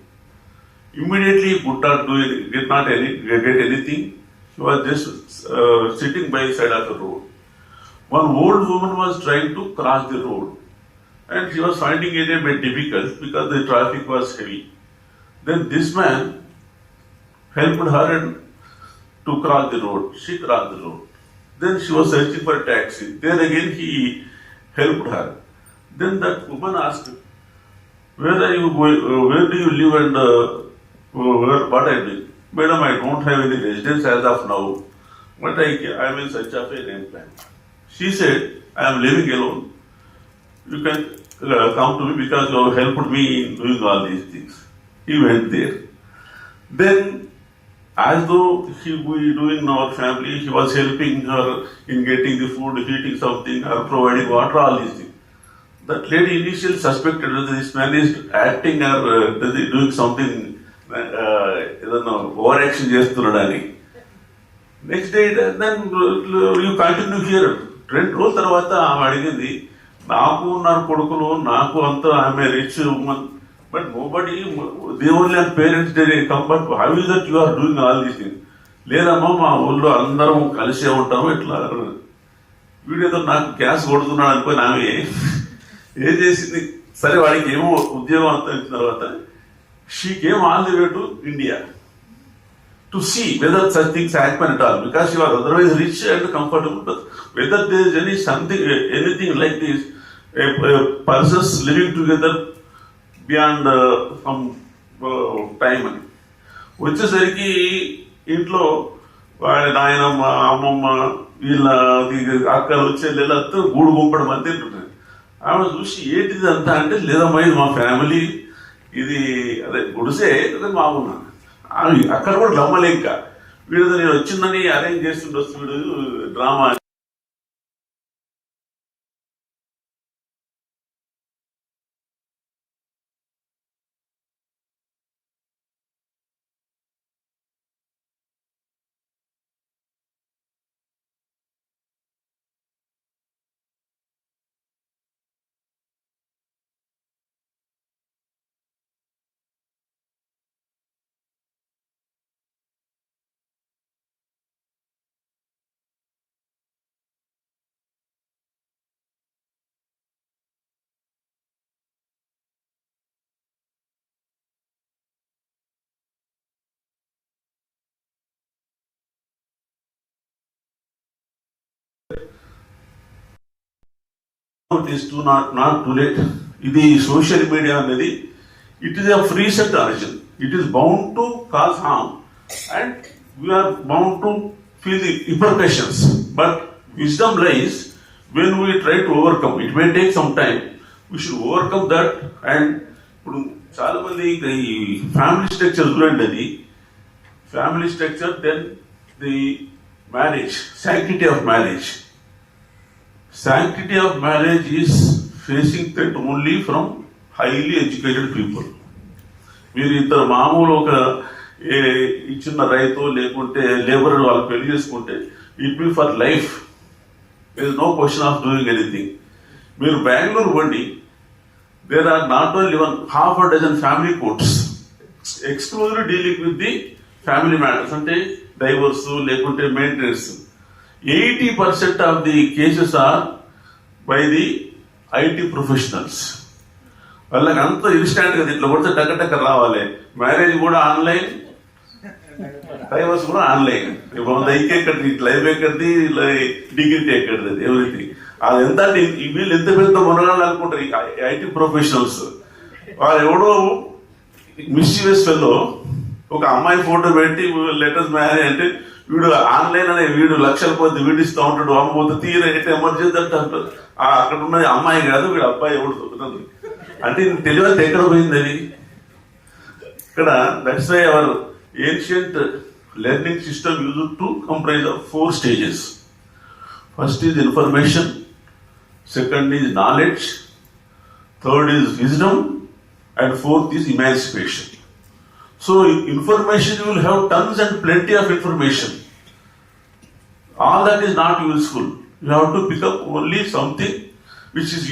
Speaker 7: Immediately he could not get anything. He was just sitting by the side of the road. One old woman was trying to cross the road, and she was finding it a bit difficult because the traffic was heavy. Then this man helped her to cross the road. She crossed the road. Then she was searching for a taxi. There again he helped her. Then that woman asked, "Where are you going? Where do you live and what are you doing?" "Madam, I don't have any residence as of now, but I am in search of a name plan." She said, "I am living alone. You can come to me because you have helped me in doing all these things." He went there. Then, as though he was doing in our family, he was helping her in getting the food, heating something, or providing water, all these things. That lady initially suspected that this man is acting or doing something, overaction చేస్తున్నాడని. Next day, then you continue here. 2 రోజుల తర్వాత ఆమె అడిగింది, "నాకు ఉన్నారు కొడుకులు, నాకు అంతా ఆమె rich women, but nobody, they only and parents day come, but how is that you are doing all these things?" "లేదమ్మా, మా ఊళ్ళో అందరం కలిసే ఉంటాము ఇట్లా." వీడేదో నాకు గ్యాస్ కొడుతున్నాడు అనుకోని ఆమె ఏం చేసింది, సరే వాడికి ఏమో ఉద్యోగం అంతా ఇచ్చిన తర్వాత she came all the way to India to see whether such things happen at all, because she was otherwise rich and comfortable, but whether there is anything like this, persons living together beyond some time అని. వచ్చేసరికి ఇంట్లో వాడి నాయనమ్మ, అమ్మమ్మ, వీళ్ళ అక్కలు చెల్లెళ్ళతో గూడు గుంపడం అంతే ఉంటుంది. ఆమె చూసి ఏంటిది అంతా అంటే, "లేదమ్మా, ఇది మా ఫ్యామిలీ, ఇది అదే గుడిసే బాగున్నాను." అక్కడ కూడా నమ్మలే. ఇంకా వీడు నేను వచ్చిందని అరేంజ్ చేస్తుండొచ్చు వీడు drama. It is not too late. ఇది సోషల్ మీడియా అనేది, it is a free set origin. It is bound to cause harm and we are bound to feel the repercussions. But wisdom lies when we try to overcome. It may take some time. We should overcome that. And ఇప్పుడు చాలా మంది ఈ family structure చూడండి, అది family structure, then the marriage, sanctity of marriage. Sanctity of marriage is facing threat only from highly educated people. మీరు ఇద్దరు మామూలు ఒక చిన్న రైతు లేకుంటే లేబర్ వాళ్ళు పెళ్లి చేసుకుంటే it be for life. There is no question of doing anything. మీరు బెంగళూరు పోండి, there are not only half a dozen family courts exclusively dealing with the family matters, అంటే డైవర్స్ లేకుంటే maintenance. 80% of the cases are by the IT professionals. వాళ్ళకి అంత instant గా ఇట్లా కొడితే టక్క రావాలి. మ్యారేజ్ కూడా ఆన్లైన్, డైవర్స్ కూడా ఆన్లైన్. ఐకే ఎక్కడిది, లైవ్ ఎక్కడిది, డిగ్రీ ఎక్కడిది, ఎవ్రీథింగ్. అది ఎంత వీళ్ళు ఎంత పెద్ద మొనగాళ్ళు అనుకుంటారు ఐటీ ప్రొఫెషనల్స్. వాళ్ళు ఎవడో మిస్chievous ఫెల్లో ఒక అమ్మాయి ఫోటో పెట్టి లెటర్స్ మ్యారేజ్ అంటే వీడు ఆన్లైన్ అనే వీడు లక్షల కొద్ది వీడిస్తూ ఉంటాడు, అమ్మబోతే తీర ఎమర్జెన్సీ అంటే అంటారు. అక్కడ ఉన్నది అమ్మాయి కాదు, వీడు అబ్బాయి ఎవడు దొరుకుతుంది అంటే తెలియదు ఎక్కడ పోయింది అది. ఇక్కడ that's why our ancient learning system use to comprise of 4 stages. First is information, second is knowledge, third is wisdom, and fourth is emancipation. So information, you will have tons and plenty of information. All that is not useful. You have to pick up only something which is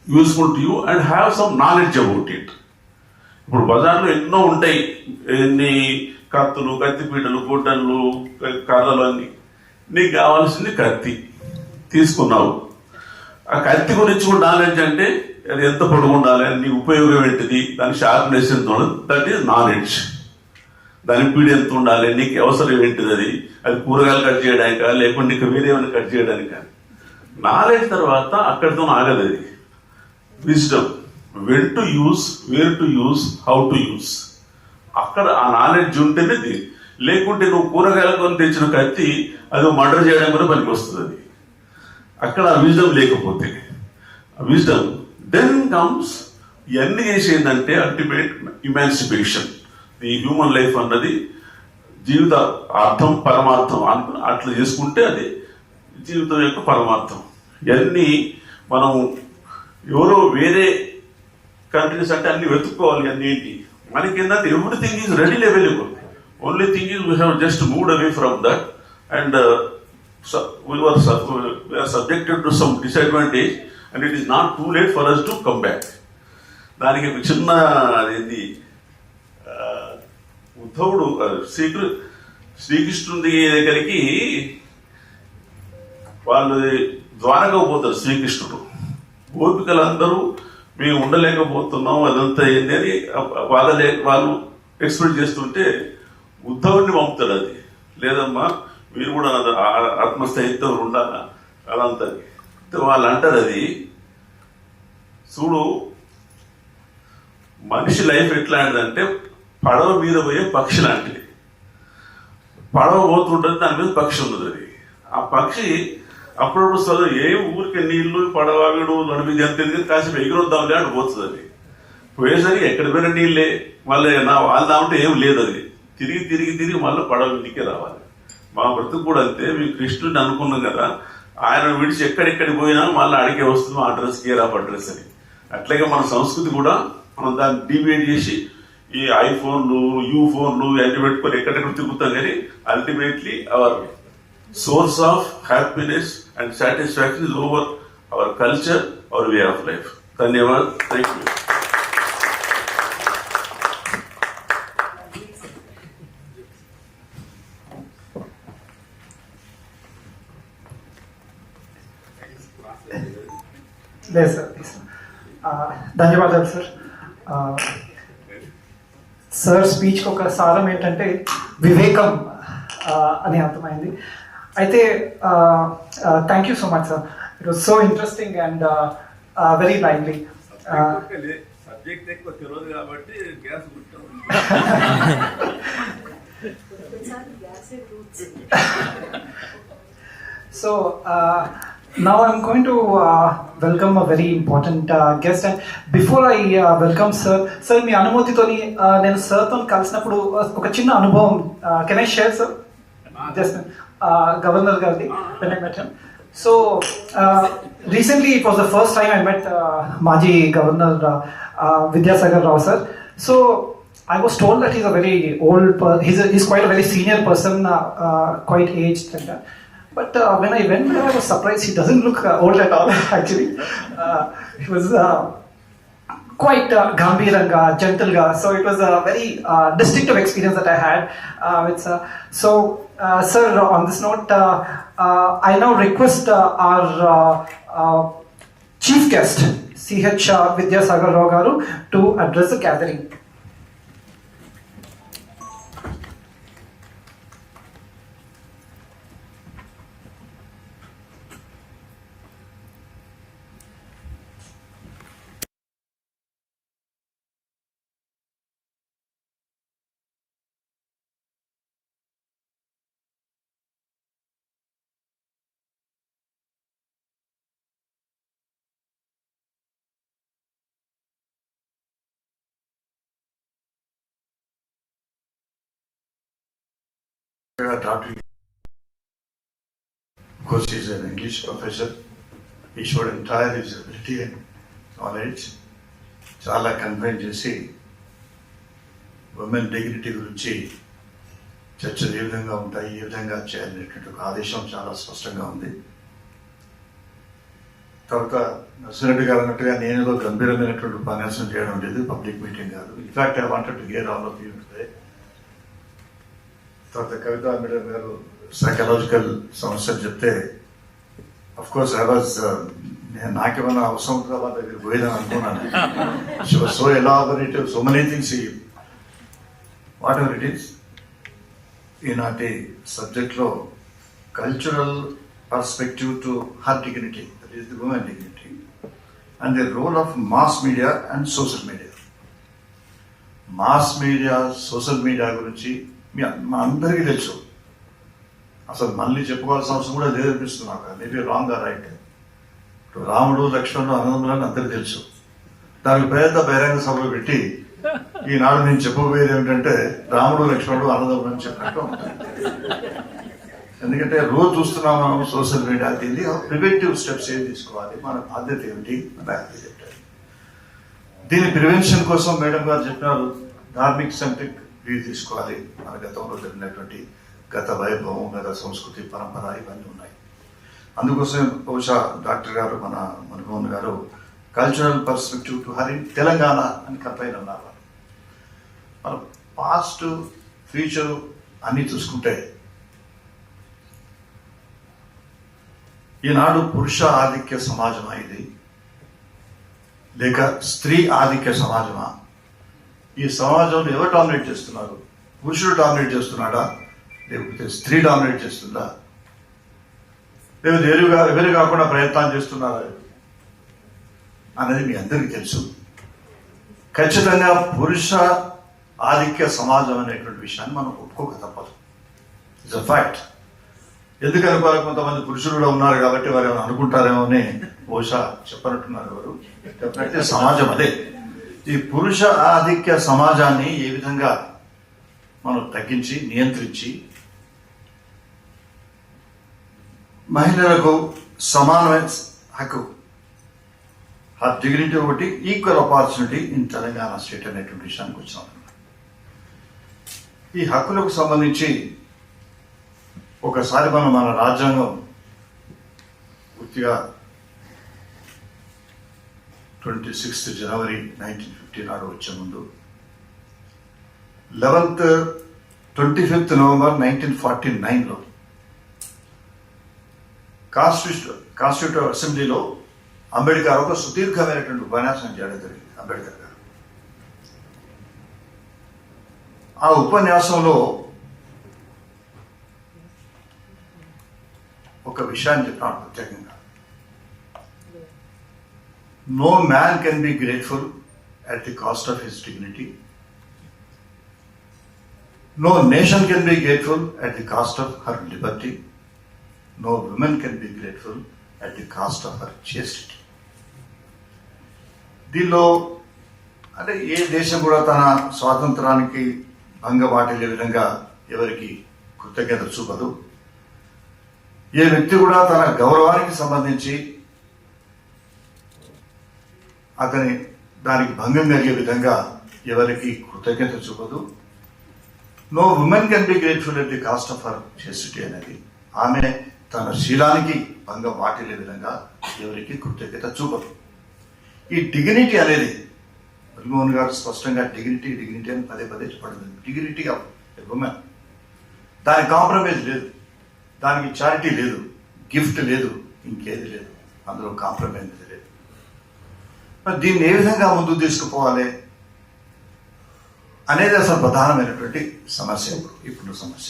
Speaker 7: useful to you and have some knowledge about it. ఇప్పుడు బజార్లో ఎన్నో ఉంటాయి, ఎన్ని కత్తులు, కత్తిపీటలు, గుడ్డలు, కర్రలు అన్ని. నీకు కావాల్సింది కత్తి తీసుకున్నావు. ఆ కత్తి గురించి కూడా నాలెడ్జ్ అంటే అది ఎంత పొడుగు ఉండాలి, నీ ఉపయోగం ఏంటిది, దాని షార్ప్నెస్ ఎంత ఉండదు, దట్ ఈస్ నాలెడ్జ్. దాని పీడి ఎంత ఉండాలి, నీకు అవసరం ఏంటిది, అది కూరగాయలు కట్ చేయడానికా లేకుంటే నీకు వేరే ఏమైనా కట్ చేయడానికా. నాలెడ్జ్ తర్వాత అక్కడితో ఆగదు. అది wisdom, when to use, where to use, how to use. అక్కడ ఆ నాలెడ్జ్ ఉంటేనే లేకుంటే నువ్వు కూరగాయల కొని తెచ్చిన కత్తి అది మర్డర్ చేయడం కూడా పనికి వస్తుంది. అది అక్కడ విజ్డమ్ లేకపోతే, విజ్డమ్ దెన్ కమ్స్. ఇవన్నీ చేసేందంటే అల్టిమేట్ ఇమాన్సిపేషన్. ఈ హ్యూమన్ లైఫ్ అన్నది జీవిత అర్థం, పరమార్థం అట్లా చేసుకుంటే అది జీవితం యొక్క పరమార్థం. ఇవన్నీ మనం ఎవరో వేరే కంట్రీస్ అంటే అన్ని వెతుక్కోవాలి. అన్ని ఏంటి మనకి ఏంటంటే everything is readily available. Only thing is we have just moved away from that and we are subjected to some disadvantage and it is not too late for us to come back. దానికి ఒక చిన్న అదేంటి, ఉద్ధవుడు శ్రీకృష్ణుడి దగ్గరికి వాళ్ళు ద్వారకా పోతారు. శ్రీకృష్ణుడు గోపికలందరూ మేము ఉండలేకపోతున్నాం, అదంతా ఏంటి అని వాళ్ళు ఎక్స్పెక్ట్ చేస్తుంటే ఉద్ధవుడిని పంపుతాడు. అది లేదమ్మా, మీరు కూడా ఆత్మస్థైర్యంతో ఉండాలా అదంతా. వాళ్ళు అంటారు, అది చూడు మనిషి లైఫ్ ఎట్లాంటిదంటే పడవ మీద పోయే పక్షి లాంటిది. పడవ పోతుంటుంది, దాని మీద పక్షి ఉన్నది. అది ఆ పక్షి అప్పుడప్పుడు చదువు ఏ ఊరికి నీళ్లు పడవ వీడు నడిపి ఎంత కాసేపు ఎగురొద్దాంలే అని పోతుంది. అది పోయేసరికి ఎక్కడ పోయిన నీళ్ళే, మళ్ళీ వాళ్ళు దాంట్లో ఏం లేదు. అది తిరిగి తిరిగి తిరిగి మళ్ళీ పడవ ఇంటికే రావాలి. మా బ్రతుకు కూడా అంతే. మేము కృష్ణుడిని అనుకున్నాం కదా, ఆయన విడిచి ఎక్కడెక్కడికి పోయినా మళ్ళీ అడిగే వస్తుంది ఆ డ్రెస్ కేర్ ఆఫ్ అడ్రస్ అని. అట్లాగే మన సంస్కృతి కూడా మనం దాన్ని డిబేట్ చేసి ఈ ఐఫోన్లు, యూఫోన్లు అన్ని పెట్టుకొని ఎక్కడెక్కడ తిరుగుతాం. కానీ ultimately our source of happiness and satisfaction is over our culture, our way of life. ధన్యవాద్. Thank you.
Speaker 3: లేదు సార్, ధన్యవాదాలు సార్. సార్ స్పీచ్కి ఒక సారం ఏంటంటే వివేకం అని అర్థమైంది. అయితే thank you so much sir. It was so interesting and very lively.
Speaker 7: Subject ఎక్కువ తెలియదు కాబట్టి guess
Speaker 3: so now I'm going to welcome a very important guest, and before I welcome sir, మీ అనుమతితోని నేను సార్తో కలిసినప్పుడు ఒక చిన్న అనుభవం can I share sir? Just governor గారిది when I met him. So recently it was the first time I met Maji Governor Vidyasagar Rao sir. So I was told that he's a very old he's quite a very senior person, quite aged like that. But when I went there, I was surprised. He doesn't look old at all, actually. He was quite gambhiranga, gentle. So it was a very distinctive experience that I had with sir. So, sir, on this note, I now request our chief guest, CH Vidyasagar Rao garu, to address the gathering.
Speaker 9: Doctor, of course, he's an English professor. He showed entire his ability and knowledge. చాలా కన్వైన్ చేసి women dignity గురించి చర్చలు ఏ విధంగా ఉంటాయి, ఏ విధంగా చేయాలనేటువంటి ఒక ఆదేశం చాలా స్పష్టంగా ఉంది. తర్వాత నర్సిరెడ్డి గారు అన్నట్టుగా నేను ఏదో గంభీరమైనటువంటి ఉపన్యాసం చేయడం లేదు, పబ్లిక్ మీటింగ్ కాదు. In fact I wanted to hear all of you today. తర్వాత కవిత మేడం గారు సైకలాజికల్ సమస్యలు చెప్తే అఫ్ కోర్స్ ఐ వాజ్ నాకేమన్నా అవసరం ఉంటుందా వాళ్ళ దగ్గర పోయేదని అనుకున్నాను. She was so elaborative, so many things. Whatever it is, ఈనాటి సబ్జెక్ట్లో cultural perspective to her dignity, that is the women dignity, and the role of mass media and social media. Mass media, social media గురించి మా అందరికీ తెలుసు. అసలు మళ్ళీ చెప్పుకోవాల్సిన అవసరం కూడా లేదనిపిస్తుంది నాకు. Maybe wrong or right. రాముడు, లక్ష్మణుడు, అనంతులని అందరికీ తెలుసు. దానికి పెద్ద బహిరంగ సభలు పెట్టి ఈనాడు నేను చెప్పబోయేది ఏమిటంటే రాముడు, లక్ష్మణుడు, అనంతములు అని చెప్పినట్టు ఉంటుంది. ఎందుకంటే రోజు చూస్తున్నాం మనం సోషల్ మీడియా. ఇది ప్రివెంటివ్ స్టెప్స్ ఏం తీసుకోవాలి, మన బాధ్యత ఏమిటి అని చెప్పారు. దీని ప్రివెన్షన్ కోసం మేడం గారు చెప్పినారు ధార్మిక్ సెంట్రిక్ వ్యూ తీసుకోవాలి. మన గతంలో జరిగినటువంటి గత వైభవం, గత సంస్కృతి, పరంపర ఇవన్నీ ఉన్నాయి. అందుకోసం బహుశా డాక్టర్ గారు, మన మన్మోహన్ గారు cultural perspective to her in Telangana అని కంపైన్ అన్నారు. మనం పాస్ట్, ఫ్యూచర్ అన్ని చూసుకుంటే ఈనాడు పురుష ఆధిక్య సమాజమా ఇది, లేక స్త్రీ ఆధిక్య సమాజమా? ఈ సమాజంలో ఎవరు డామినేట్ చేస్తున్నారు? పురుషుడు డామినేట్ చేస్తున్నాడా, లేకపోతే స్త్రీ డామినేట్ చేస్తుందా, లేకపోతే ఎవరు కాకుండా ప్రయత్నం చేస్తున్నారా అనేది మీ అందరికీ తెలుసు. ఖచ్చితంగా పురుష ఆధిక్య సమాజం అనేటువంటి విషయాన్ని మనం ఒప్పుకోక తప్పదు. It's a fact. ఎందుకు అనుకోవాలి? కొంతమంది పురుషులు కూడా ఉన్నారు కాబట్టి వారు ఏమైనా అనుకుంటారేమో అని బహుశా చెప్పనట్టున్నారు ఎవరు. డెఫినెట్లీ సమాజం అదే. ఈ పురుష ఆధిక్య సమాజాన్ని ఏ విధంగా మనం తగ్గించి, నియంత్రించి మహిళలకు సమానమైన హక్కు, ఆ డిగ్నిటీ ఒకటి, equal opportunity in Telangana state అనేటువంటి విషయానికి వచ్చినాం. ఈ హక్కులకు సంబంధించి ఒకసారి మనం మన రాజ్యాంగం పూర్తిగా 26 జనవరి 1950 నాడు వచ్చే ముందు 25 నవంబర్ 1949లో కాన్స్టిట్యూటివ్ అసెంబ్లీలో అంబేద్కర్ ఒక సుదీర్ఘమైనటువంటి ఉపన్యాసం చేయడం జరిగింది. అంబేద్కర్ గారు ఆ ఉపన్యాసంలో ఒక విషయాన్ని చెప్పినాడు ప్రత్యేకంగా. No man can be grateful at the cost of his dignity. No nation can be grateful at the cost of her liberty. No woman can be grateful at the cost of her chastity. దీనిలో అంటే ఏ దేశం కూడా తన స్వాతంత్రానికి భంగవాటిల్లే విధంగా ఎవరికి కృతజ్ఞత చూపదు. ఏ వ్యక్తి కూడా తన గౌరవానికి సంబంధించి అతని దానికి భంగం కలిగే విధంగా ఎవరికి కృతజ్ఞత చూపదు. No women can be grateful at the cost of her chastity అనేది, ఆమె తన శీలానికి భంగం వాటిల్లే విధంగా ఎవరికి కృతజ్ఞత చూపదు. ఈ డిగ్నిటీ అనేది మన్మోహన్ గారు స్పష్టంగా డిగ్నిటీ అని పదే చెప్పడం. డిగ్నిటీ ఆఫ్ ఉమెన్, దానికి కాంప్రమైజ్ లేదు, దానికి చారిటీ లేదు, గిఫ్ట్ లేదు, ఇంకేది లేదు, అందులో కాంప్రమైజ్ లేదు. మరి దీన్ని ఏ విధంగా ముందుకు తీసుకుపోవాలి అనేది అసలు ప్రధానమైనటువంటి సమస్య, ఇప్పుడు సమస్య.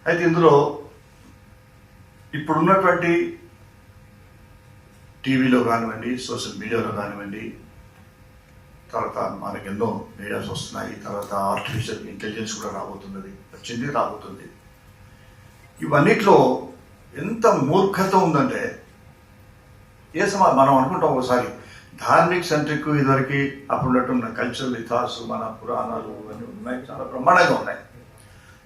Speaker 9: అయితే ఇందులో ఇప్పుడున్నటువంటి టీవీలో కానివ్వండి, సోషల్ మీడియాలో కానివ్వండి, తర్వాత మనకి ఎన్నో మీడియాస్ వస్తున్నాయి, తర్వాత ఆర్టిఫిషియల్ ఇంటెలిజెన్స్ కూడా రాబోతుంది. ఇవన్నిట్లో ఎంత మూర్ఖత ఉందంటే మనం అనుకుంటాం ఒకసారి ధార్మిక్ సెంట్రిక్, ఇదివరకు అప్పుడు ఉన్నటువంటి కల్చరల్ ఇతిహాసు, మన పురాణాలు ఇవన్నీ ఉన్నాయి, చాలా బ్రహ్మాండంగా ఉన్నాయి.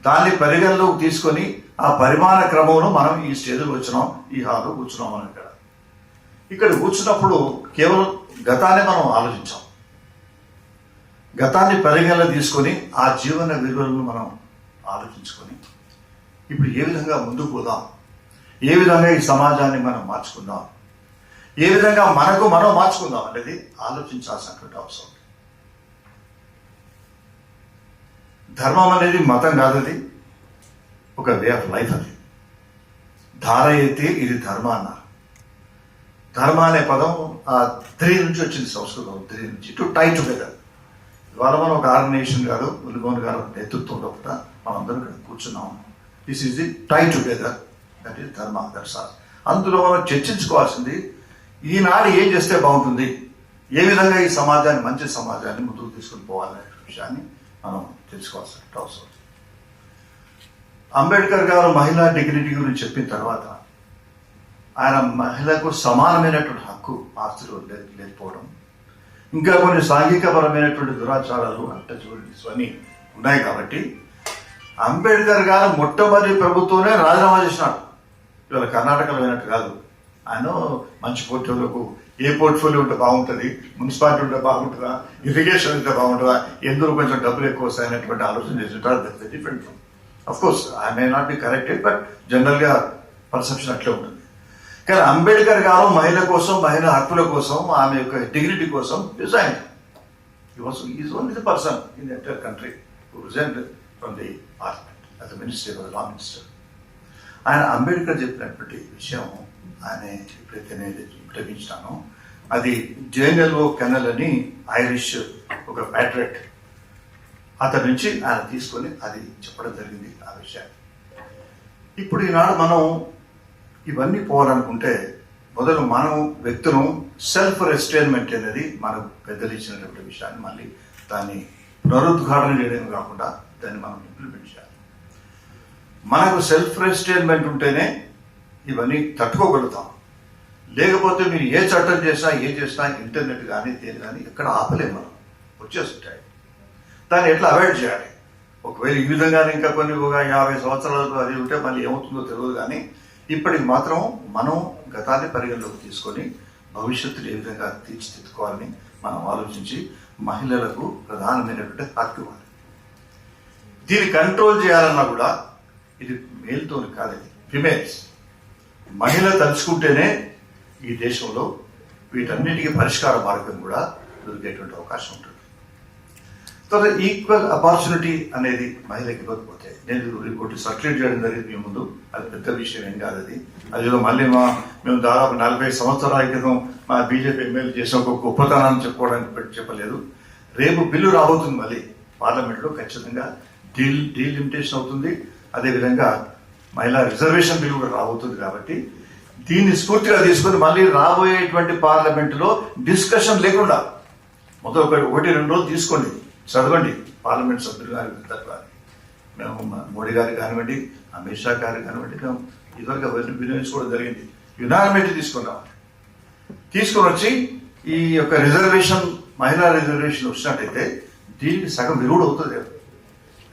Speaker 9: దాన్ని పరిగణలోకి తీసుకొని ఆ పరిమాణ క్రమంలో మనం ఈ స్టేజ్లో వచ్చినాం, ఈ హాల్లో కూర్చున్నాం. మనం ఇక్కడ కూర్చున్నప్పుడు కేవలం గతాన్ని మనం ఆలోచించాం. గతాన్ని పరిగణలో తీసుకొని ఆ జీవన విలువలను మనం ఆలోచించుకొని ఇప్పుడు ఏ విధంగా ముందుకు పోదాం, ఏ విధంగా ఈ సమాజాన్ని మనం మార్చుకుందాం, ఏ విధంగా మనకు మనం మార్చుకుందాం అనేది ఆలోచించాల్సినటువంటి అవసరం. ధర్మం అనేది మతం కాదు, అది ఒక వే ఆఫ్ లైఫ్. అది ధార అయితే ఇది ధర్మ అన్నారు. ధర్మ అనే పదం ఆ ధ్రీ నుంచి వచ్చింది, సంస్కృతం ధ్రీ నుంచి, టు టై టుగెదర్. ఇవాళ మనం ఒక ఆర్గనైజేషన్ కాదు, ఉల్లిగోన్ గారు నేతృత్వంలో కూడా మనందరం ఇక్కడ కూర్చున్నాం. This is the tie together, that is dharma, that's all. అందులో మనం చర్చించుకోవాల్సింది ఈనాడు ఏం చేస్తే బాగుంటుంది, ఏ విధంగా ఈ సమాజాన్ని, మంచి సమాజాన్ని ముందుకు తీసుకుని పోవాలనే విషయాన్ని మనం తెలుసుకోవాల్సిన అవసరం. అంబేద్కర్ గారు మహిళా డిగ్నిటీ గురించి చెప్పిన తర్వాత ఆయన మహిళకు సమానమైనటువంటి హక్కు ఆస్తిలో లేకపోవడం, ఇంకా కొన్ని సాంఘికపరమైనటువంటి దురాచారాలు అంటే ఇవన్నీ ఉన్నాయి. కాబట్టి అంబేద్కర్ గారు మొట్టమొదటి ప్రభుత్వమే రాజీనామా చేసినాడు. ఇవాళ కర్ణాటకలో అయినట్టు కాదు. ఆయన మంచి పోర్ట్ఫోలియోకు ఏ పోర్ట్ఫోలియో ఉంటే బాగుంటుంది, మున్సిపాలిటీ ఉంటే బాగుంటుందా, ఇరిగేషన్ ఉంటే బాగుంటుందా, ఎందుకు కొంచెం డబ్బులు ఎక్కువ వస్తాయనేటువంటి ఆలోచన చేస్తుంటారు. That's different. Of course I may not be corrected, but జనరల్గా పర్సెప్షన్ అట్లే ఉంటుంది. కానీ అంబేద్కర్ గారు మహిళ కోసం, మహిళ హక్కుల కోసం, ఆమె యొక్క డిగ్నిటీ కోసం resign. Is only the person in the entire country who resign from the parliament as a minister, law minister. ఆయన అంబేద్కర్ చెప్పినటువంటి విషయం ఆయన ఎప్పుడైతే నేను ప్రకటించానో, అది జేఎన్ఎల్ఓ కెనల్ అని ఐరిష్ ఒక ప్యాట్రెట్ అతని నుంచి ఆయన తీసుకొని అది చెప్పడం జరిగింది ఆ విషయాన్ని. ఇప్పుడు ఈనాడు మనం ఇవన్నీ పోవాలనుకుంటే మొదలు మనం వ్యక్తులను సెల్ఫ్ రెస్టైన్మెంట్ అనేది మనకు పెద్దలు ఇచ్చినటువంటి విషయాన్ని మళ్ళీ దాన్ని పునరుద్ఘాటన చేయడం కాకుండా దాన్ని మనం ఇంప్లిమెంట్ చేయాలి. మనకు సెల్ఫ్ రెస్టైన్మెంట్ ఉంటేనే ఇవన్నీ తట్టుకోగలుగుతాం. లేకపోతే మీరు ఏ చట్టం చేసినా, ఏ చేసినా ఇంటర్నెట్ కానీ దేని కానీ ఎక్కడ ఆపలేము, మనం వచ్చేస్తుంటాయి. దాన్ని ఎట్లా అవాయిడ్ చేయాలి? ఒకవేళ ఈ విధంగానే ఇంకా కొన్ని 50 సంవత్సరాలకు అది ఉంటే మళ్ళీ ఏమవుతుందో తెలియదు. కానీ ఇప్పటికి మాత్రం మనం గతాన్ని పరిగణలోకి తీసుకొని భవిష్యత్తులో ఏ విధంగా తీర్చిదిద్దుకోవాలని మనం ఆలోచించి మహిళలకు ప్రధానమైనటువంటి హక్కు ఇవ్వాలి. దీన్ని కంట్రోల్ చేయాలన్నా కూడా ఇది మేల్తో కాదు, ఇది ఫిమేల్స్. మహిళ తలుచుకుంటేనే ఈ దేశంలో వీటన్నిటికీ పరిష్కార మార్గం కూడా దొరికేటువంటి అవకాశం ఉంటుంది. తర్వాత ఈక్వల్ ఆపర్చునిటీ అనేది మహిళకి ఇవ్వకపోతే, నేను ఇంకోటి సర్క్యులేట్ చేయడం జరిగింది మీ ముందు, అది పెద్ద విషయం ఏం కాదు. అదిలో మళ్ళీ మేము దాదాపు 40 సంవత్సరాల క్రితం మా బీజేపీ ఎమ్మెల్యే చేసిన ఒక గొప్పతనాన్ని చెప్పుకోవడానికి చెప్పలేదు. రేపు బిల్లు రాబోతుంది మళ్ళీ పార్లమెంట్లో, ఖచ్చితంగా డీలిమిటేషన్ అవుతుంది. అదేవిధంగా మహిళా రిజర్వేషన్ బిల్లు కూడా రాబోతుంది. కాబట్టి దీన్ని స్ఫూర్తిగా తీసుకుని మళ్ళీ రాబోయేటువంటి పార్లమెంటులో డిస్కషన్ లేకుండా మొత్తం 1-2 రోజులు తీసుకోండి, చదవండి. పార్లమెంట్ సభ్యులు గారి మేము మోడీ గారికి కానివ్వండి, అమిత్ షా గారికి కానివ్వండి, మేము ఇదివరకు వినియోగించుకోవడం జరిగింది. యునానిమిటీ తీసుకున్నాం. తీసుకుని వచ్చి ఈ యొక్క రిజర్వేషన్, మహిళా రిజర్వేషన్ వచ్చినట్టయితే దీనికి సగం విరుగుడు అవుతుంది.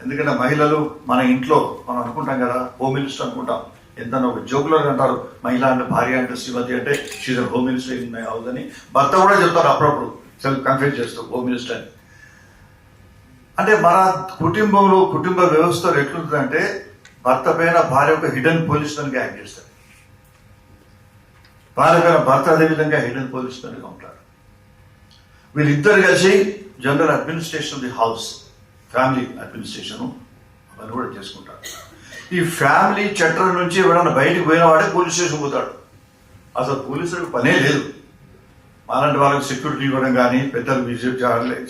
Speaker 9: ఎందుకంటే మహిళలు మన ఇంట్లో మనం అనుకుంటాం కదా, హోమ్ మినిస్టర్ అనుకుంటాం. ఎంత ఒక జోకులో అంటారు, మహిళ అంటే భార్య అంటే శ్రీమతి అంటే she's home minister in my house అని. భర్త కూడా చెప్తారు అప్పుడప్పుడు, సెల్ఫ్ కన్ఫ్యూజ్ చేస్తూ హోమ్ మినిస్టర్ అని. అంటే మన కుటుంబంలో, కుటుంబ వ్యవస్థలో ఎట్లుంటుందంటే భర్త పైన భార్య ఒక హిడెన్ పోలీస్ గా యాక్ట్ చేస్తారు, భార్య పైన భర్త అదేవిధంగా హిడెన్ పోలీస్ గా ఉంటారు. వీళ్ళిద్దరు కలిసి general administration of the house, family administration అవన్నీ కూడా చేసుకుంటారు. ఈ ఫ్యామిలీ చట్టం నుంచి ఎవడన్నా బయటకు పోయిన వాడే పోలీస్ స్టేషన్ పోతాడు. అసలు పోలీసులకు పనే లేదు. అలాంటి వాళ్ళకి సెక్యూరిటీ ఇవ్వడం కానీ, పెద్దలు విజిట్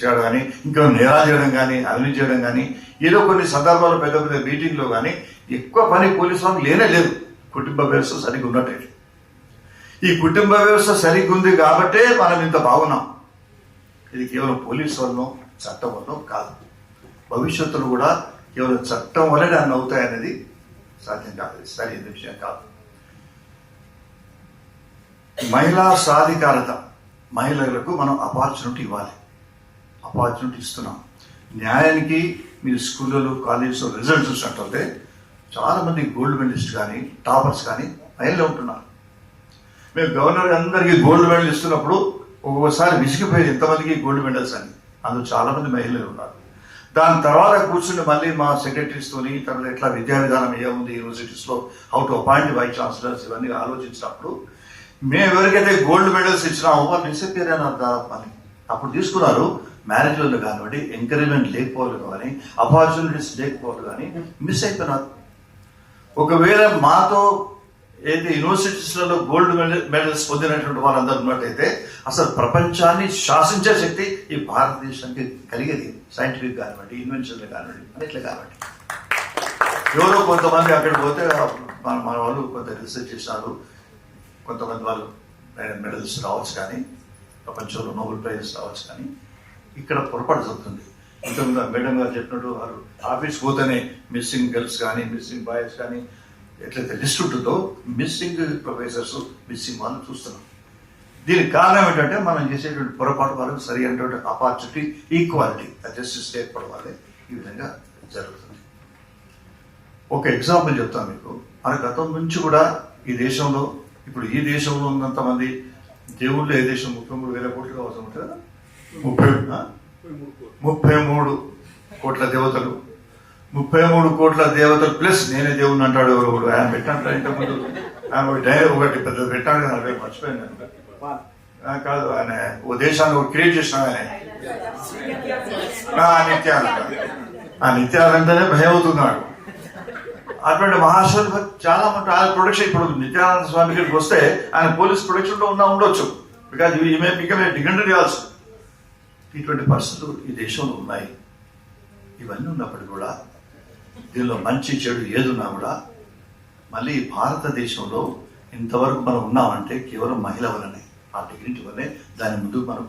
Speaker 9: చేయడం కానీ, ఇంకా నేరాలు చేయడం కానీ, అవినీతి చేయడం కానీ, ఏదో కొన్ని సందర్భాల్లో పెద్ద పెద్ద మీటింగ్లో కానీ ఎక్కువ పని పోలీసు వాళ్ళకి లేనే లేదు. కుటుంబ వ్యవస్థ సరిగ్గా ఉన్నట్టు. ఈ కుటుంబ వ్యవస్థ సరిగ్గా ఉంది కాబట్టే మనం ఇంత బాగున్నాం. ఇది కేవలం పోలీసు వల్ల, చట్టం వల్ల కాదు. భవిష్యత్తులో కూడా కేవలం చట్టం వల్లనే అన్ని అవుతాయనేది సాధ్యం కాదు, సరైన విషయం కాదు. మహిళా సాధికారత, మహిళలకు మనం ఆపర్చునిటీ ఇవ్వాలి. ఆపర్చునిటీ ఇస్తున్నాం. న్యాయానికి మీరు స్కూళ్ళలో కాలేజెస్లో రిజల్ట్ చూసినట్లయితే చాలామంది గోల్డ్ మెడలిస్ట్ కానీ టాపర్స్ కానీ మహిళలు ఉంటున్నారు. మేము గవర్నర్ అందరికీ గోల్డ్ మెడల్ ఇస్తున్నప్పుడు ఒక్కొక్కసారి విసిగిపోయేది ఎంతమందికి గోల్డ్ మెడల్స్ అని. అందులో చాలామంది మహిళలు ఉన్నారు. దాని తర్వాత కూర్చుని మళ్ళీ మా సెక్రటరీస్తోని తర్వాత ఎట్లా విద్యా విధానం ఏముంది యూనివర్సిటీస్లో, how to appoint vice chancellors, ఇవన్నీ ఆలోచించినప్పుడు మేము ఎవరికైతే గోల్డ్ మెడల్స్ ఇచ్చినామో వాళ్ళు డిసప్పియర్ అయినారు దాదాపు అని. అప్పుడు తీసుకున్నారు మ్యారేజ్లలో కానివ్వండి, ఎంకరేజ్మెంట్ లేకపోవాలి కానీ, ఆపర్చునిటీస్ లేకపోవాలి కానీ మిస్ అయిపోయినారు. ఒకవేళ మాతో ఏదైతే యూనివర్సిటీస్లలో గోల్డ్ మెడల్స్ పొందినటువంటి వాళ్ళందరూ ఉన్నట్టయితే అసలు ప్రపంచాన్ని శాసించే శక్తి ఈ భారతదేశానికి కలిగేది. సైంటిఫిక్ కానివ్వండి, ఇన్వెన్షన్లు కానివ్వండి, అన్నిట్లో కానివ్వండి. ఎవరో కొంతమంది అక్కడికి పోతే మన వాళ్ళు కొంత రీసెర్చ్ చేసినారు, కొంతమంది వాళ్ళు మెడల్స్ రావచ్చు కానీ, ప్రపంచంలో నోబెల్ ప్రైజెస్ రావచ్చు కానీ ఇక్కడ పొరపాటు జరుగుతుంది. ఇంతకుముందు మేడం గారు చెప్పినట్టు వారు ఆఫీస్కి పోతేనే మిస్సింగ్ గర్ల్స్ కానీ, మిస్సింగ్ బాయ్స్ కానీ ఎట్లయితే లిస్ట్ ఉంటుందో మిస్సింగ్ ప్రొఫెసర్స్, మిస్సింగ్ వాళ్ళు చూస్తున్నాం. దీనికి కారణం ఏంటంటే మనం చేసేటువంటి పొరపాటు వాళ్ళకి సరి అయినటువంటి ఆపర్చునిటీ, ఈక్వాలిటీ, జస్టిస్ లేకపోవడం వల్లే ఈ విధంగా జరుగుతుంది. ఒక ఎగ్జాంపుల్ చెప్తాను మీకు. మన గతం నుంచి కూడా ఈ దేశంలో, ఇప్పుడు ఈ దేశంలో ఉన్నంతమంది దేవుళ్ళు ఏ దేశం 33,000 కోట్లు అవసరం ఉంటుంది కదా, 33 కోట్ల దేవతలు, 33 కోట్ల దేవతలు ప్లస్ నేనే దేవుడిని అంటాడు ఎవరు. ఆయన పెట్టాడు ఇంతకుముందు, ఆయన ఒకటి పెద్ద పెట్టాడు కదా, మర్చిపోయాను కాదు. ఆయన ఓ దేశాన్ని క్రియేట్ చేసిన ఆయన నిత్యానంద. ఆ నిత్యానందనే భయం అవుతున్నాడు. అటువంటి మహాశివులు చాలా మంది ఆయన ప్రొడక్షన్. ఇప్పుడు నిత్యానంద స్వామి దగ్గరికి వస్తే ఆయన పోలీస్ ప్రొడక్షన్ లో ఉండొచ్చు, బికాజ్ ఈమె డిగండరీ ఆల్సో. ఇటువంటి పరిస్థితులు ఈ దేశంలో ఉన్నాయి. ఇవన్నీ ఉన్నప్పటికీ కూడా దీనిలో మంచి చెడు ఏదున్నా కూడా మళ్ళీ భారతదేశంలో ఇంతవరకు మనం ఉన్నామంటే కేవలం మహిళ వల్లనే, ఆ డిగ్నిటీ వల్లే. దాని ముందుకు మనం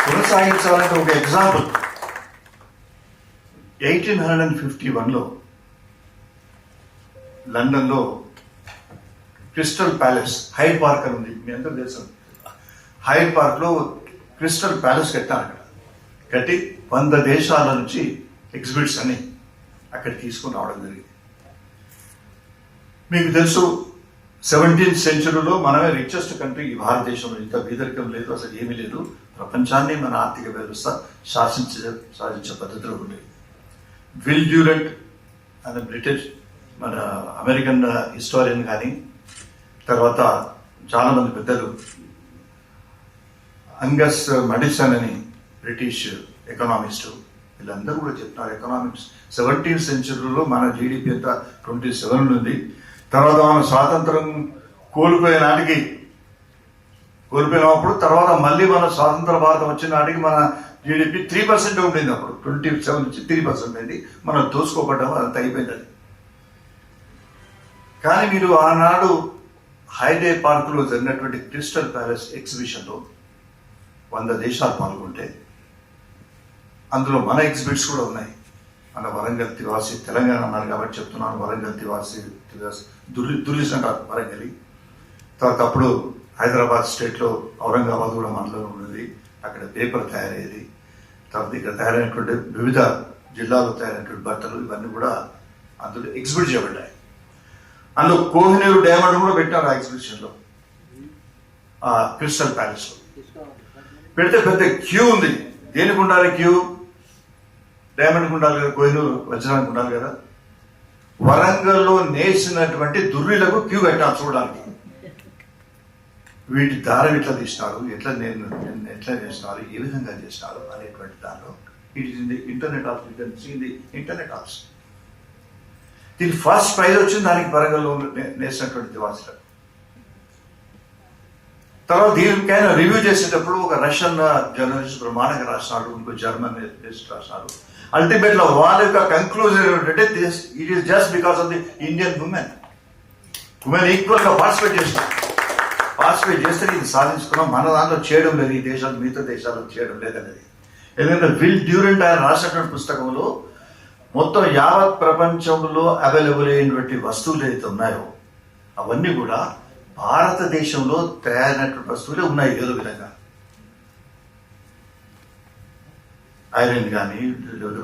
Speaker 9: కొనసాగించాలంటే ఒక ఎగ్జాంపుల్, 1851లో లండన్లో క్రిస్టల్ ప్యాలెస్, హైడ్ పార్క్ అని ఉంది, మీ అందరూ తెలుసు. హైడ్ పార్క్ లో క్రిస్టల్ ప్యాలెస్ కట్టారు. అక్కడ కట్టి 100 దేశాల నుంచి ఎగ్జిబిట్స్ అని అక్కడ తీసుకుని రావడం జరిగింది. మీకు తెలుసు 17th సెంచరీలో మనమే రిచెస్ట్ కంట్రీ ఈ భారతదేశంలో. ఇంత బీదరికం లేదు, అసలు ఏమీ లేదు. ప్రపంచాన్ని మన ఆర్థిక వ్యవస్థ శాసించే పద్ధతిలో ఉండేది. విల్ డ్యూరెంట్ అనే బ్రిటిష్ మన అమెరికన్ హిస్టారియన్ కానీ, తర్వాత చాలా మంది పెద్దలు, అంగస్ మడిసన్ అని బ్రిటిష్ ఎకనామిస్టు, వీళ్ళందరూ కూడా చెప్తున్నారు ఎకనామిక్స్ 17th సెంచరీలో మన జీడిపి అంతా 27 ఉంది. తర్వాత మనం స్వాతంత్రం కోల్పోయినప్పుడు తర్వాత మళ్ళీ మన స్వాతంత్ర భారతం వచ్చిన నాటికి మన జీడిపి 3% ఉండింది. అప్పుడు 27 నుంచి 3% అయింది. మనం దోసుకోబడ్డాం, అదంతా అయిపోయింది. అది కానీ మీరు ఆనాడు హైడే పార్కులో జరిగినటువంటి క్రిస్టల్ ప్యాలెస్ ఎగ్జిబిషన్లో 100 దేశాలు పాల్గొంటే అందులో మన ఎగ్జిబిట్స్ కూడా ఉన్నాయి. మన వరంగల్ తివాసి, తెలంగాణ అన్నారు కాబట్టి చెప్తున్నాను, వరంగల్ తివాసి దుర్లిస్ అంటారు వరంగలి. తర్వాత అప్పుడు హైదరాబాద్ స్టేట్లో ఔరంగాబాద్ కూడా మనలో ఉన్నది, అక్కడ పేపర్ తయారయ్యేది. తర్వాత ఇక్కడ తయారైనటువంటి వివిధ జిల్లాలో తయారైనటువంటి బట్టలు ఇవన్నీ కూడా అందులో ఎగ్జిబిట్ చేయబడ్డాయి. అందులో కోహినూరు డైమండ్ కూడా పెట్టారు ఆ ఎగ్జిబిషన్లో, ఆ క్రిస్టల్ ప్యాలెస్లో. పెడితే పెద్ద క్యూ ఉంది. దేనికి ఉండాలి క్యూ? డైమండ్కి ఉండాలి కదా, కోహినూరు వజ్రానికి ఉండాలి కదా. వరంగల్లో నేసినటువంటి దుర్రీలకు క్యూ కట్టాను చూడడానికి. వీటి దారం ఎట్లా తీసినారు, ఎట్లా చేసినారు, ఏ విధంగా చేసినారు అనేటువంటి దానిలో it is in the internet of internet of. దీనికి ఫస్ట్ ప్రైజ్ వచ్చింది దానికి వరంగల్లో నేసినటువంటి దివాసులకు. తర్వాత దీనికైనా రివ్యూ చేసేటప్పుడు ఒక రష్యన్ జర్నలిస్ట్ బ్రహ్మాండంగా రాసినాడు, ఇంకో జర్మన్ జర్నలిస్ట్ రాసినాడు. అల్టిమేట్ లో వాళ్ళ యొక్క కంక్లూజన్ ఏంటంటే it is just because of the Indian women equal గా పార్టిసిపేట్ చేస్తే ఇది సాధించుకున్నాం. మన దాంట్లో చేయడం లేదు, ఈ దేశాలు మిగతా దేశాల్లో చేయడం లేదనేది. ఎందుకంటే విల్ డ్యూరెంట్ ఆయన రాసినటువంటి పుస్తకంలో మొత్తం యావత్ ప్రపంచంలో అవైలబుల్ అయినటువంటి వస్తువులు ఏదైతే ఉన్నాయో అవన్నీ కూడా భారతదేశంలో తయారైనటువంటి వస్తువులే ఉన్నాయి ఏదో విధంగా. ఐరన్ కానీ,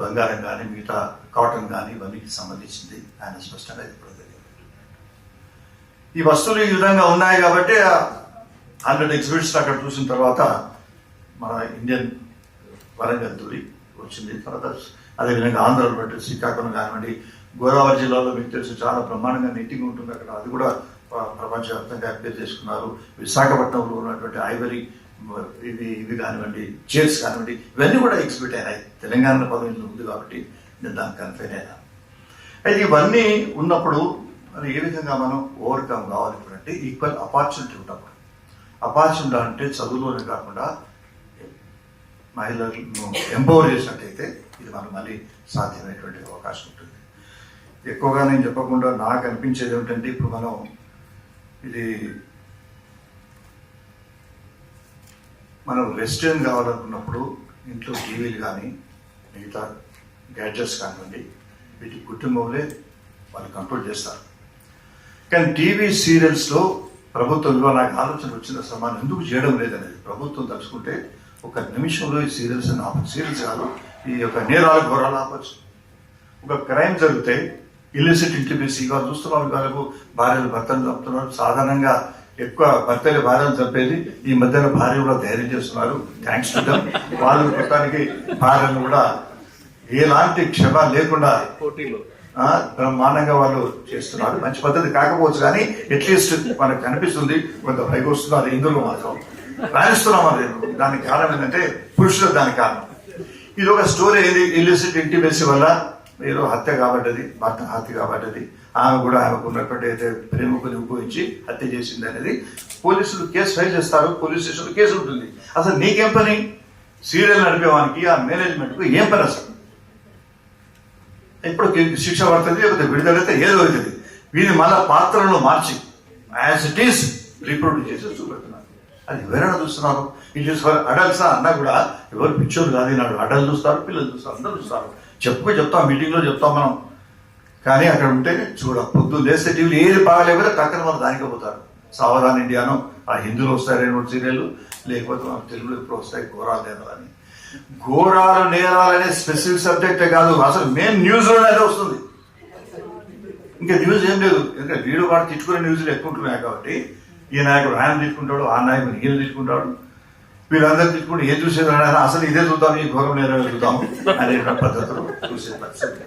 Speaker 9: బంగారం కానీ, మిగతా కాటన్ కానీ ఇవన్నీకి సంబంధించింది ఆయన స్పష్టంగా చెప్పడం జరిగింది. ఈ వస్తువులు ఈ విధంగా ఉన్నాయి కాబట్టి 100 ఎగ్జిబిట్స్ అక్కడ చూసిన తర్వాత మన ఇండియన్ వరంగల్ తూరి వచ్చింది. తర్వాత అదేవిధంగా ఆంధ్రలో బట్టి శ్రీకాకుళం కానివ్వండి, గోదావరి జిల్లాలో మీకు తెలుసు చాలా బ్రహ్మాండంగా నీటింగ్ ఉంటుంది అక్కడ, అది కూడా ప్రపంచవ్యాప్తంగా అప్లై చేసుకున్నారు. విశాఖపట్నంలో ఉన్నటువంటి ఐవరీ ఇవి కానివ్వండి, చైర్స్ కానివ్వండి, ఇవన్నీ కూడా ఎగ్జిబిట్ అయినాయి. తెలంగాణ పదవిలో ఉంది కాబట్టి నేను దానికి కన్ఫైన్ అయినా. అయితే ఇవన్నీ ఉన్నప్పుడు మరి ఏ విధంగా మనం ఓవర్కమ్ కావాలి అంటే ఈక్వల్ ఆపర్చునిటీ ఉన్నప్పుడు. ఆపర్చునిటీ అంటే చదువులోనే కాకుండా మహిళలను ఎంపవర్ చేసినట్టయితే ఇది మనం మళ్ళీ సాధ్యమైనటువంటి అవకాశం ఉంటుంది. ఎక్కువగా నేను చెప్పకుండా నాకు అనిపించేది ఏమిటంటే ఇప్పుడు మనం రెస్టారెంట్ కావాలనుకున్నప్పుడు ఇంట్లో టీవీలు కానీ మిగతా గ్యాడ్జెట్స్ కానివ్వండి వీటి కుటుంబంలో వాళ్ళు కంట్రోల్ చేస్తారు. కానీ టీవీ సీరియల్స్లో ప్రభుత్వం నాకు ఆలోచన వచ్చిన సమానం ఎందుకు చేయడం లేదనేది. ప్రభుత్వం తలుచుకుంటే ఒక నిమిషంలో ఈ సీరియల్స్ అని ఆపచ్చు. సీరియల్స్ కాదు, ఈ యొక్క నేరాలు ఘోరాలు ఆపచ్చు. ఒక క్రైమ్ జరిగితే ఇల్లిసిట్ ఇంటిమేసీ వాళ్ళు చూస్తున్నాం, వాళ్ళకు భార్యలు భర్తలు చంపుతున్నారు. సాధారణంగా ఎక్కువ భర్తలు భార్యలు చంపేది, ఈ మధ్యన భార్య కూడా ధైర్యం చేస్తున్నారు. Thanks to them. వాళ్ళు మొత్తానికి భార్యలు కూడా ఎలాంటి క్షమ లేకుండా బ్రహ్మాండంగా వాళ్ళు చేస్తున్నారు. మంచి పద్ధతి కాకపోవచ్చు కానీ అట్లీస్ట్ మనకు కనిపిస్తుంది కొంత పైకి వస్తున్నారు. ఇందులో మాత్రం రాణిస్తున్నాం. అది దానికి కారణం ఏంటంటే పురుషులకు దానికి కారణం. ఇది ఒక స్టోరీ అయింది, ఇల్లిసిట్ ఇంటిమేసీ వల్ల ఏదో హత్య కాబట్టది, భర్త హత్య కాబట్టది, ఆమె కూడా ఆమెకు ఉన్నటువంటి అయితే ప్రేమకుని ఉపయోగించి హత్య చేసింది అనేది పోలీసులు కేసు ఫైల్ చేస్తారు. పోలీస్ స్టేషన్లో కేసు ఉంటుంది. అసలు నీకేం పని? సీరియల్ నడిపేవానికి ఆ మేనేజ్మెంట్కు ఏం పని అసలు? ఇప్పుడు శిక్ష పడుతుంది, లేకపోతే విడుదలైతే ఏదో అవుతుంది. వీరిని మళ్ళా పాత్రలను మార్చి యాజ్ ఇట్ ఈస్ రీప్రొడ్యూస్ చేసి చూపెడుతున్నారు. అది ఎవరైనా చూస్తున్నారు. ఇట్ ఈస్ ఫర్ అడల్ట్స్ అన్నా కూడా ఎవరు పిచ్చోరు కాదు. నాడు అడల్ట్ చూస్తారు, పిల్లలు చూస్తారు, అందరూ చూస్తారు. చెప్తాం, మీటింగ్లో చెప్తాం మనం. కానీ అక్కడ ఉంటే పొద్దున్న లేస్తే టీవీలు ఏది బాగలేకపోతే టక్కన వాళ్ళు దానికే పోతారు. సావధాన్ ఇండియాను, ఆ హిందీలో వస్తాయి 2-3 సీరియళ్ళు, లేకపోతే మన తెలుగులో ఎప్పుడు వస్తాయి ఘోరాలు నేరాలని. ఘోరాలు నేరాలనే స్పెసిఫిక్ సబ్జెక్టే కాదు, అసలు మెయిన్ న్యూస్లోనే అదే వస్తుంది. ఇంకా న్యూస్ ఏం లేదు. ఎందుకంటే వీడు వాడు తిట్టుకునే న్యూస్లు ఎక్కువ ఉంటున్నాయి కాబట్టి ఈ నాయకుడు ఆయన తిట్టుకుంటాడు, ఆ నాయకుడు ఈయన తిట్టుకుంటాడు, వీళ్ళందరూ తిట్టుకుంటే ఏం చూసేది అసలు ఇదే చూద్దాం, ఈ ఘోరం నేరం చూద్దాము అనే పద్ధతులు చూసే పరిస్థితి.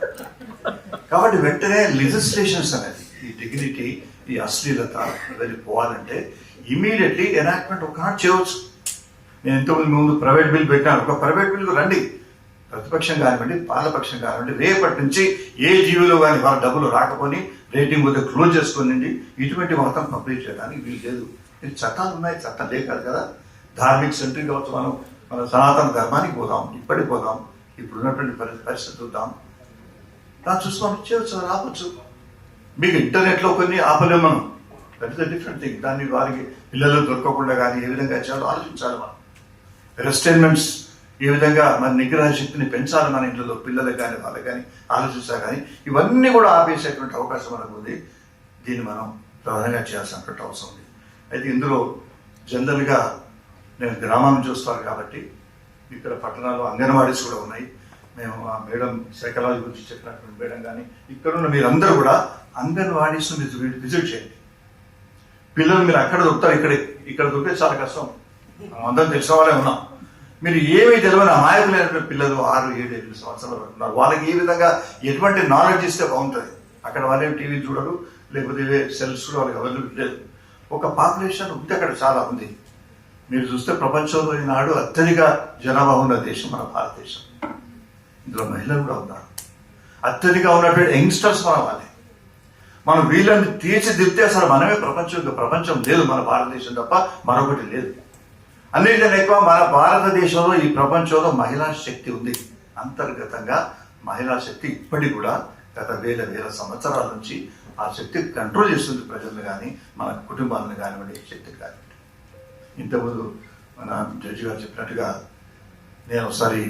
Speaker 9: కాబట్టి వెంటనే లెజిస్లేషన్స్ అనేది ఈ డిగ్నిటీ, ఈ అశ్లీలత ఇవన్నీ పోవాలంటే ఇమీడియట్లీ ఎనాక్ట్మెంట్ ఒకనాడు చేయవచ్చు. నేను ఇంతకుముందు ముందు ప్రైవేట్ బిల్ పెట్టాను. ఒక ప్రైవేట్ బిల్లు రండి, ప్రతిపక్షం కానివ్వండి, పాలపక్షం కానివ్వండి, రేపటి నుంచి ఏ జీవోలో కానీ వాళ్ళ డబ్బులు రాకపోని రేటింగ్ వద్ద క్లోజ్ చేసుకోనండి. ఇటువంటి మొత్తం పబ్లిష్ చేయడానికి వీలు లేదు. ఇది చట్టాలు ఉన్నాయి, చట్టం లేకాదు కదా. ధార్మిక సెంట్రీ కావచ్చు, మన సనాతన ధర్మానికి పోదాం, ఇప్పటికి పోదాం, ఇప్పుడు ఉన్నటువంటి పరిస్థితి చూద్దాం, దాన్ని చూసుకొని చేయవచ్చు, రావచ్చు. మీకు ఇంటర్నెట్లో కొన్ని ఆపలేము మనం, that is a different thing. దాన్ని వారికి పిల్లలు దొరకకుండా కానీ ఏ విధంగా చేయాలో ఆలోచించాలి మనం. రెస్టైన్మెంట్స్ ఏ విధంగా మన నిగ్రహ శక్తిని పెంచాలి మన ఇంట్లో పిల్లలకు కానీ వాళ్ళకి కానీ ఆలోచించాలి. కానీ ఇవన్నీ కూడా ఆపేసేటువంటి అవకాశం మనకు ఉంది. దీన్ని మనం ప్రధానంగా చేయాల్సినటువంటి అవసరం ఉంది. అయితే ఇందులో జనరల్గా నేను గ్రామం నుంచి వస్తాను కాబట్టి ఇక్కడ పట్టణాల్లో అంగన్వాడీస్ కూడా ఉన్నాయి. మేము ఆ మేడం సైకాలజీ గురించి చెప్పినటువంటి మేడం కానీ ఇక్కడున్న మీరందరూ కూడా అంగన్వాడీస్ మీరు విజిట్ చేయండి. పిల్లలు మీరు అక్కడ దొరుకుతారు, ఇక్కడ దొరికితే చాలా కష్టం. అందరం తెలిసిన వాళ్ళే ఉన్నాం. మీరు ఏమీ తెలియని అమాయకులైనటువంటి పిల్లలు 6-7 సంవత్సరాలు ఉన్నారు. వాళ్ళకి ఏ విధంగా ఎటువంటి నాలెడ్జ్ ఇస్తే బాగుంటుంది. అక్కడ వాళ్ళేం టీవీ చూడరు, లేకపోతే సెల్స్ కూడా వాళ్ళకి అవైలబుల్ లేదు. ఒక పాపులేషన్ ఉంది అక్కడ చాలా ఉంది. మీరు చూస్తే ప్రపంచంలో ఈనాడు అత్యధిక జనాభా ఉన్న దేశం మన భారతదేశం. ఇందులో మహిళలు కూడా ఉన్నారు. అత్యధిక ఉన్నటువంటి యంగ్స్టర్స్ మన వాళ్ళే. మనం వీళ్ళని తీర్చిదిద్దితే అసలు మనమే ప్రపంచం లేదు, మన భారతదేశం తప్ప మరొకటి లేదు. అన్నింటికన్నా ఎక్కువ మన భారతదేశంలో ఈ ప్రపంచంలో మహిళా శక్తి ఉంది. అంతర్గతంగా మహిళా శక్తి ఇప్పటికి కూడా గత వేల సంవత్సరాల నుంచి ఆ శక్తి కంట్రోల్ చేస్తుంది ప్రజలను కానీ మన కుటుంబాలను కానివ్వండి, శక్తిని కానివ్వండి. ఇంతకుముందు మన జడ్జి గారు చెప్పినట్టుగా నేను ఒకసారి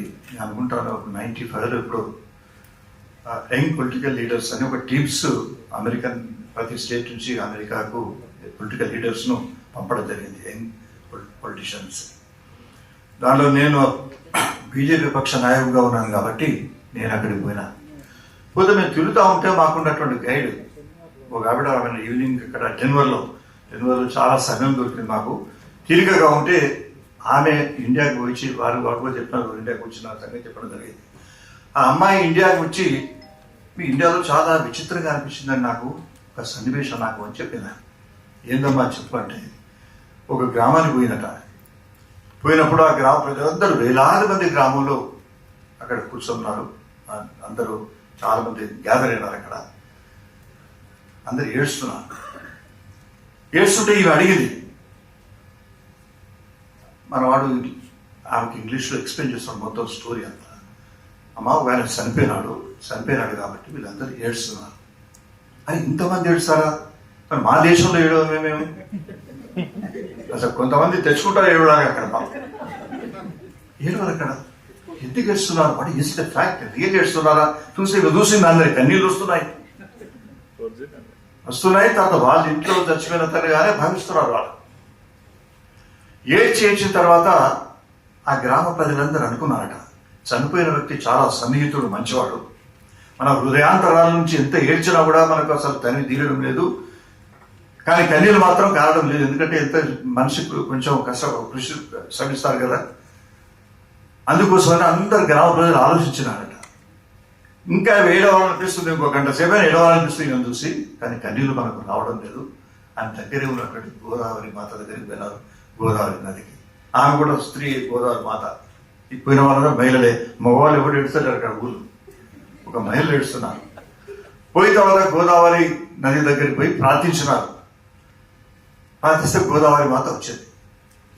Speaker 9: అనుకుంటాను 95లో ఇప్పుడు యంగ్ పొలిటికల్ లీడర్స్ అని ఒక టీమ్స్ అమెరికన్ ప్రతి స్టేట్ నుంచి అమెరికాకు పొలిటికల్ లీడర్స్ను పంపడం జరిగింది, యంగ్ పొలిటీషియన్స్. దానిలో నేను బీజేపీ పక్ష నాయకుడిగా ఉన్నాను కాబట్టి నేను అక్కడికి పోయినా. పోతే మేము తిరుగుతూ ఉంటే మాకున్నటువంటి గైడ్ ఒక ఆవిడ, ఆమె ఈవినింగ్ ఇక్కడ డెన్వర్లో చాలా సమయం దొరికింది మాకు. తీరికగా ఉంటే ఆమె ఇండియాకి వచ్చి వాడుగా చెప్పినారు, ఇండియాకి వచ్చిన సంగతి చెప్పడం జరిగింది. ఆ అమ్మాయి ఇండియాకి వచ్చి మీ ఇండియాలో చాలా విచిత్రంగా అనిపించిందని నాకు ఒక సన్నివేశం నాకు అని చెప్పిన. ఏందమ్మా చెప్పంటే, ఒక గ్రామానికి పోయినప్పుడు ఆ గ్రామ ప్రజలందరూ వేలాది మంది గ్రామంలో అక్కడ కూర్చున్నారు. అందరూ చాలా మంది గ్యాదర్ అయినారు. అక్కడ అందరు ఏడుస్తుంటే ఇవి అడిగింది. మనవాడు ఆమెకి ఇంగ్లీష్లో ఎక్స్ప్లెయిన్ చేస్తున్నాడు మొత్తం స్టోరీ అంతా. అమ్మ ఆయన చనిపోయినాడు కాబట్టి వీళ్ళందరూ ఏడుస్తున్నారు. అని ఇంతమంది ఏడుస్తారా? మరి మా దేశంలో ఏడవ మేమేమి అసలు కొంతమంది తెచ్చుకుంటారు ఏడవడానికి. అక్కడ ఏడవరు. అక్కడ ఎందుకు ఏడుస్తున్నారు? What is the fact? Real ఏడుస్తున్నారా? చూసింది అందరికి కన్నీళ్ళు వస్తున్నాయి. తర్వాత వాళ్ళ ఇంట్లో చచ్చిపోయిన తనగానే భావిస్తున్నారు. వాళ్ళు ఏడ్చిన తర్వాత ఆ గ్రామ ప్రజలందరూ అనుకున్నారట, చనిపోయిన వ్యక్తి చాలా సన్నిహితుడు, మంచివాడు. మన హృదయాంతరాల నుంచి ఎంత ఏడ్చినా కూడా మనకు అసలు తని తీరడం లేదు, కానీ కన్నీళ్ళు మాత్రం కారడం లేదు. ఎందుకంటే ఎంత మనిషికి కొంచెం కృషి శ్రమిస్తారు కదా. అందుకోసమని అందరు గ్రామ ప్రజలు ఆలోచించినారట, ఇంకా ఏడవాలనిపిస్తుంది, ఇంకో గంట సేపు ఏడవాలనిపిస్తుంది నన్ను చూసి, కానీ కన్నీళ్ళు మనకు రావడం లేదు. అని దగ్గరే ఉన్నటువంటి గోదావరి మాత దగ్గరికి వెళ్ళారు, గోదావరి నదికి. ఆమె కూడా స్త్రీ, గోదావరి మాత. పోయిన వాళ్ళ మహిళలే, మగవాళ్ళు ఎవరు ఏడుస్తారు అక్కడ ఊళ్ళు, ఒక మహిళలు ఏడుస్తున్నారు. పోయిన తర్వాత గోదావరి నది దగ్గరికి పోయి ప్రార్థించినారు. ప్రార్థిస్తే గోదావరి మాత వచ్చింది.